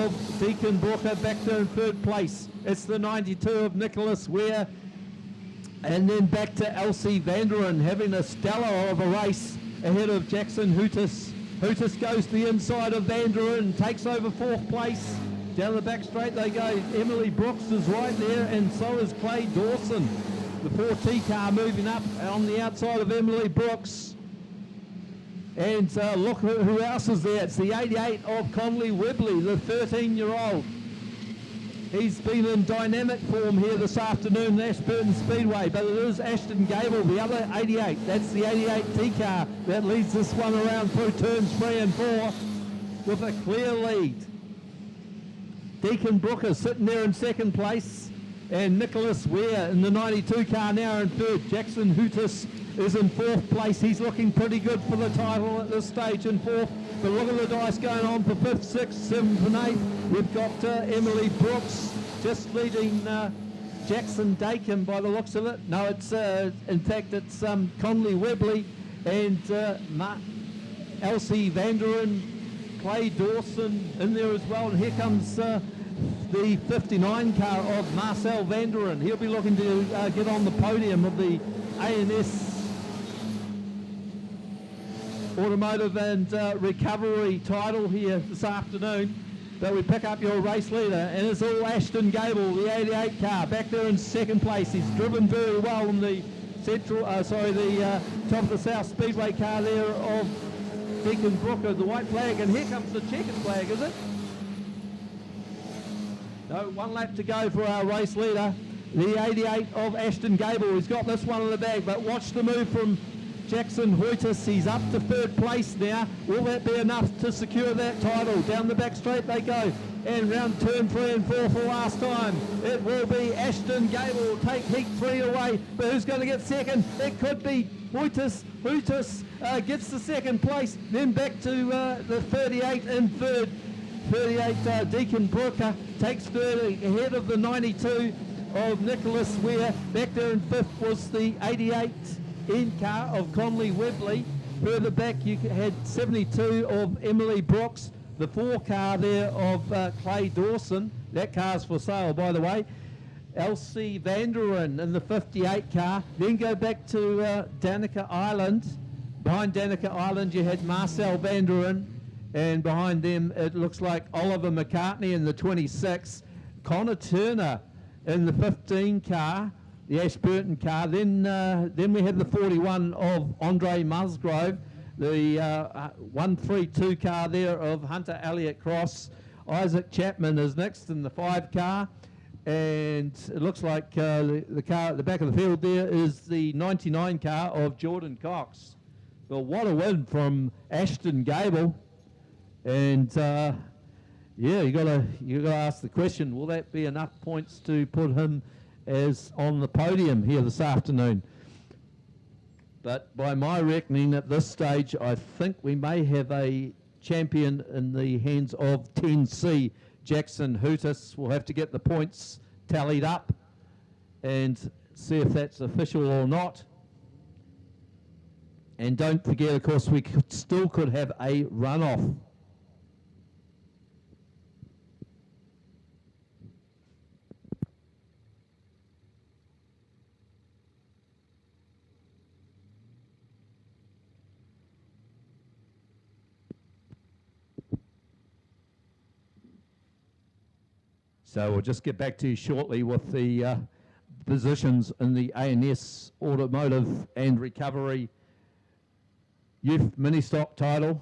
of Deacon Brooker, back there in 3rd place. It's the 92 of Nicholas Weir. And then back to Elsie Vanderen having a stellar of a race ahead of Jackson Hootis. Hootis goes to the inside of Vanderen, takes over 4th place. Down the back straight they go. Emily Brooks is right there, and so is Clay Dawson. The 4T car moving up on the outside of Emily Brooks. And look who else is there. It's the 88 of Conley Webley, the 13-year-old. He's been in dynamic form here this afternoon at Ashburton Speedway, but it is Ashton Gable, the other 88. That's the 88T car that leads this one around through turns 3 and 4 with a clear lead. Deacon Brooker sitting there in 2nd place, and Nicholas Weir in the 92 car now in 3rd. Jackson Hootis is in 4th place. He's looking pretty good for the title at this stage in 4th. But look at the dice going on for 5th, 6th, 7th and 8th. We've got Emily Brooks just leading Jackson Dakin by the looks of it. No, it's in fact it's Conley Webley and Elsie Vanderen, Clay Dawson in there as well. And here comes the 59 car of Marcel Vanderen. He'll be looking to get on the podium of the ANS Automotive and Recovery title here this afternoon. But we pick up your race leader, and it's all Ashton Gable, the 88 car, back there in 2nd place. He's driven very well in the top of the South Speedway car there of Deacon Brooker, the white flag, and here comes the checkered flag, is it? No, 1 lap to go for our race leader, the 88 of Ashton Gable. He's got this one in the bag, but watch the move from Jackson Hoytis, he's up to third place now. Will that be enough to secure that title? Down the back straight they go. And round turn 3 and 4 for last time. It will be Ashton Gable will take heat 3 away. But who's going to get second? It could be Hoytis. Hoytis gets the second place. Then back to the 38 in third. 38 Deacon Brooker takes third ahead of the 92 of Nicholas Ware. Back there in fifth was the 88 in car of Conley Webley. Further back you had 72 of Emily Brooks. The 4 car there of Clay Dawson. That car's for sale, by the way. Elsie Vanderen in the 58 car. Then go back to Danica Island. Behind Danica Island you had Marcel Vanderen. And behind them it looks like Oliver McCartney in the 26. Connor Turner in the 15 car, the Ashburton car. Then we have the 41 of Andre Musgrove, the 132 car there of Hunter Elliott Cross. Isaac Chapman is next in the 5 car, and it looks like the car at the back of the field there is the 99 car of Jordan Cox. Well, what a win from Ashton Gable, and yeah, you gotta ask the question: will that be enough points to put him as on the podium here this afternoon? But by my reckoning at this stage, I think we may have a champion in the hands of 10C Jackson Hootis. We'll have to get the points tallied up and see if that's official or not. And don't forget, of course, we still could have a runoff. So we'll just get back to you shortly with the positions in the ANS Automotive and Recovery Youth Mini Stock title.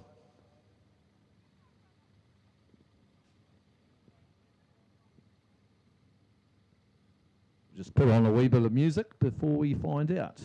Just put on a wee bit of music before we find out.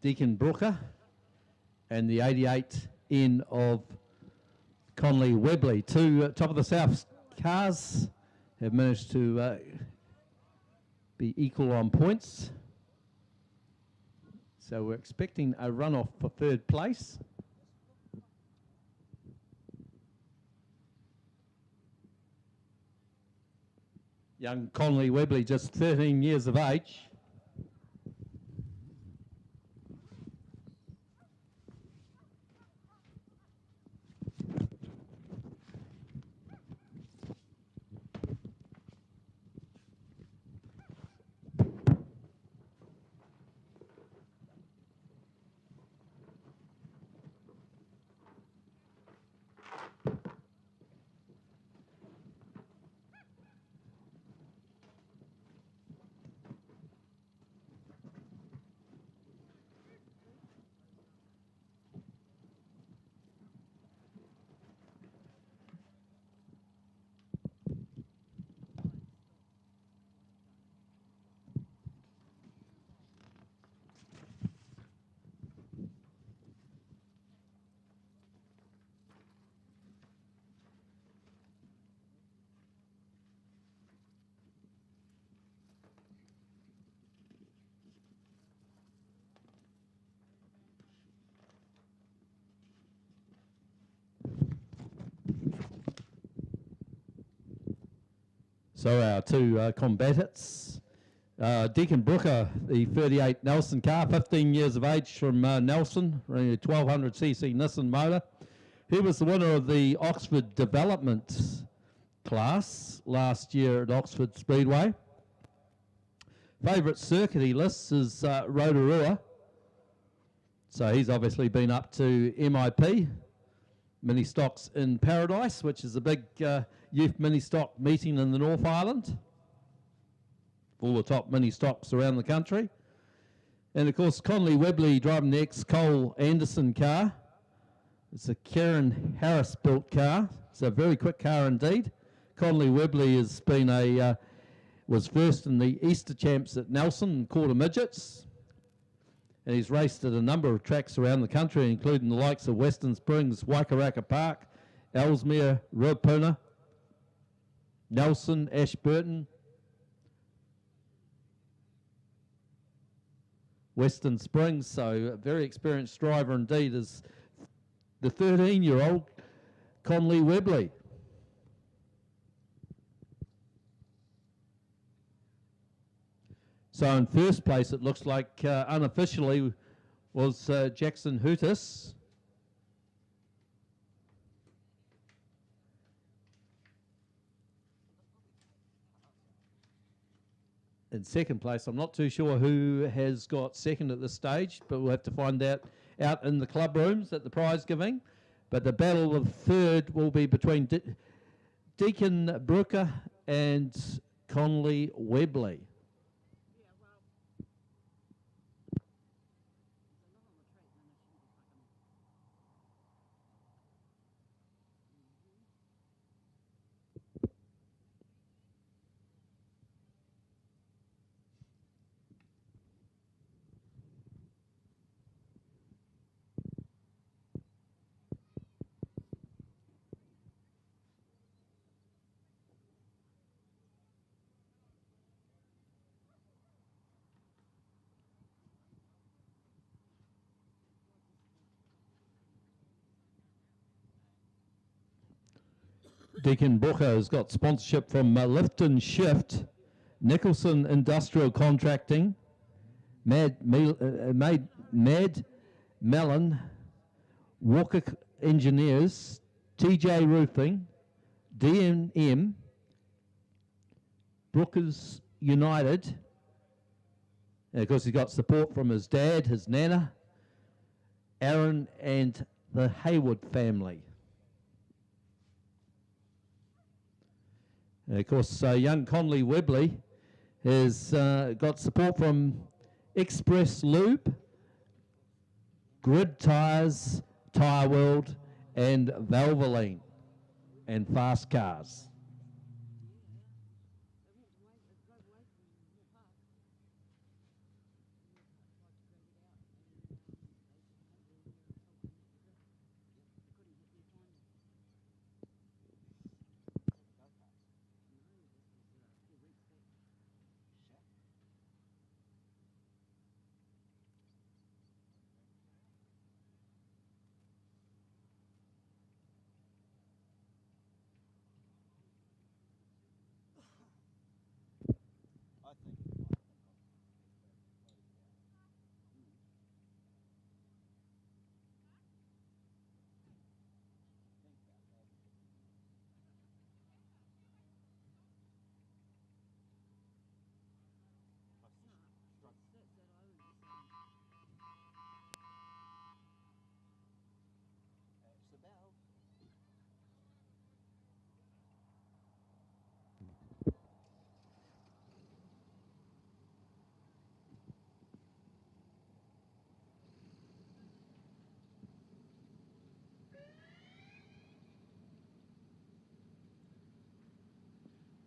Deacon Brooker, and the 88 in of Conley Webley. Two top of the south cars have managed to be equal on points. So we're expecting a runoff for third place. Young Conley Webley, just 13 years of age. So our two combatants, Deacon Brooker, the 38 Nelson car, 15 years of age from Nelson, running a 1200cc Nissan motor. He was the winner of the Oxford Development class last year at Oxford Speedway. Favourite circuit he lists is Rotorua. So he's obviously been up to MIP, Mini Stocks in Paradise, which is a big youth mini stock meeting in the North Island. All the top mini stocks around the country. And of course, Conley Webley driving the ex-Cole Anderson car. It's a Karen Harris built car. It's a very quick car indeed. Conley Webley has been was first in the Easter Champs at Nelson, quarter midgets. And he's raced at a number of tracks around the country, including the likes of Western Springs, Waikaraka Park, Ellesmere, Ruapuna, Nelson, Ashburton, Western Springs. So a very experienced driver indeed is the 13-year-old Conley Webley. So in first place, it looks like unofficially was Jackson Hootis. In second place, I'm not too sure who has got second at this stage, but we'll have to find out in the club rooms at the prize giving. But the battle of third will be between Deacon Brooker and Conley Webley. Deacon Brooker has got sponsorship from Lift and Shift, Nicholson Industrial Contracting, Mad Mellon, Walker Engineers, TJ Roofing, DNM, Brookers United, and of course he's got support from his dad, his nana, Aaron, and the Hayward family. And of course, young Conley Webley has got support from Express Lube, Grid Tyres, Tyre World, and Valvoline, and Fast Cars.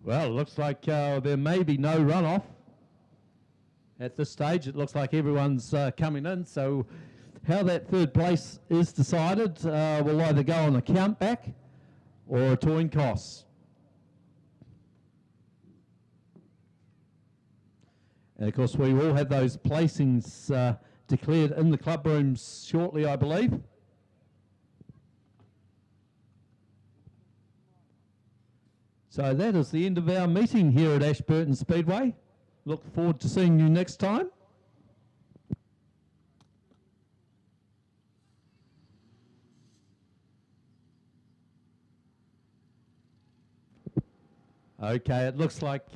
Well, it looks like there may be no runoff at this stage. It looks like everyone's coming in. So how that third place is decided will either go on a count back or a towing costs. And of course, we will have those placings declared in the club rooms shortly, I believe. So that is the end of our meeting here at Ashburton Speedway. Look forward to seeing you next time. Okay, it looks like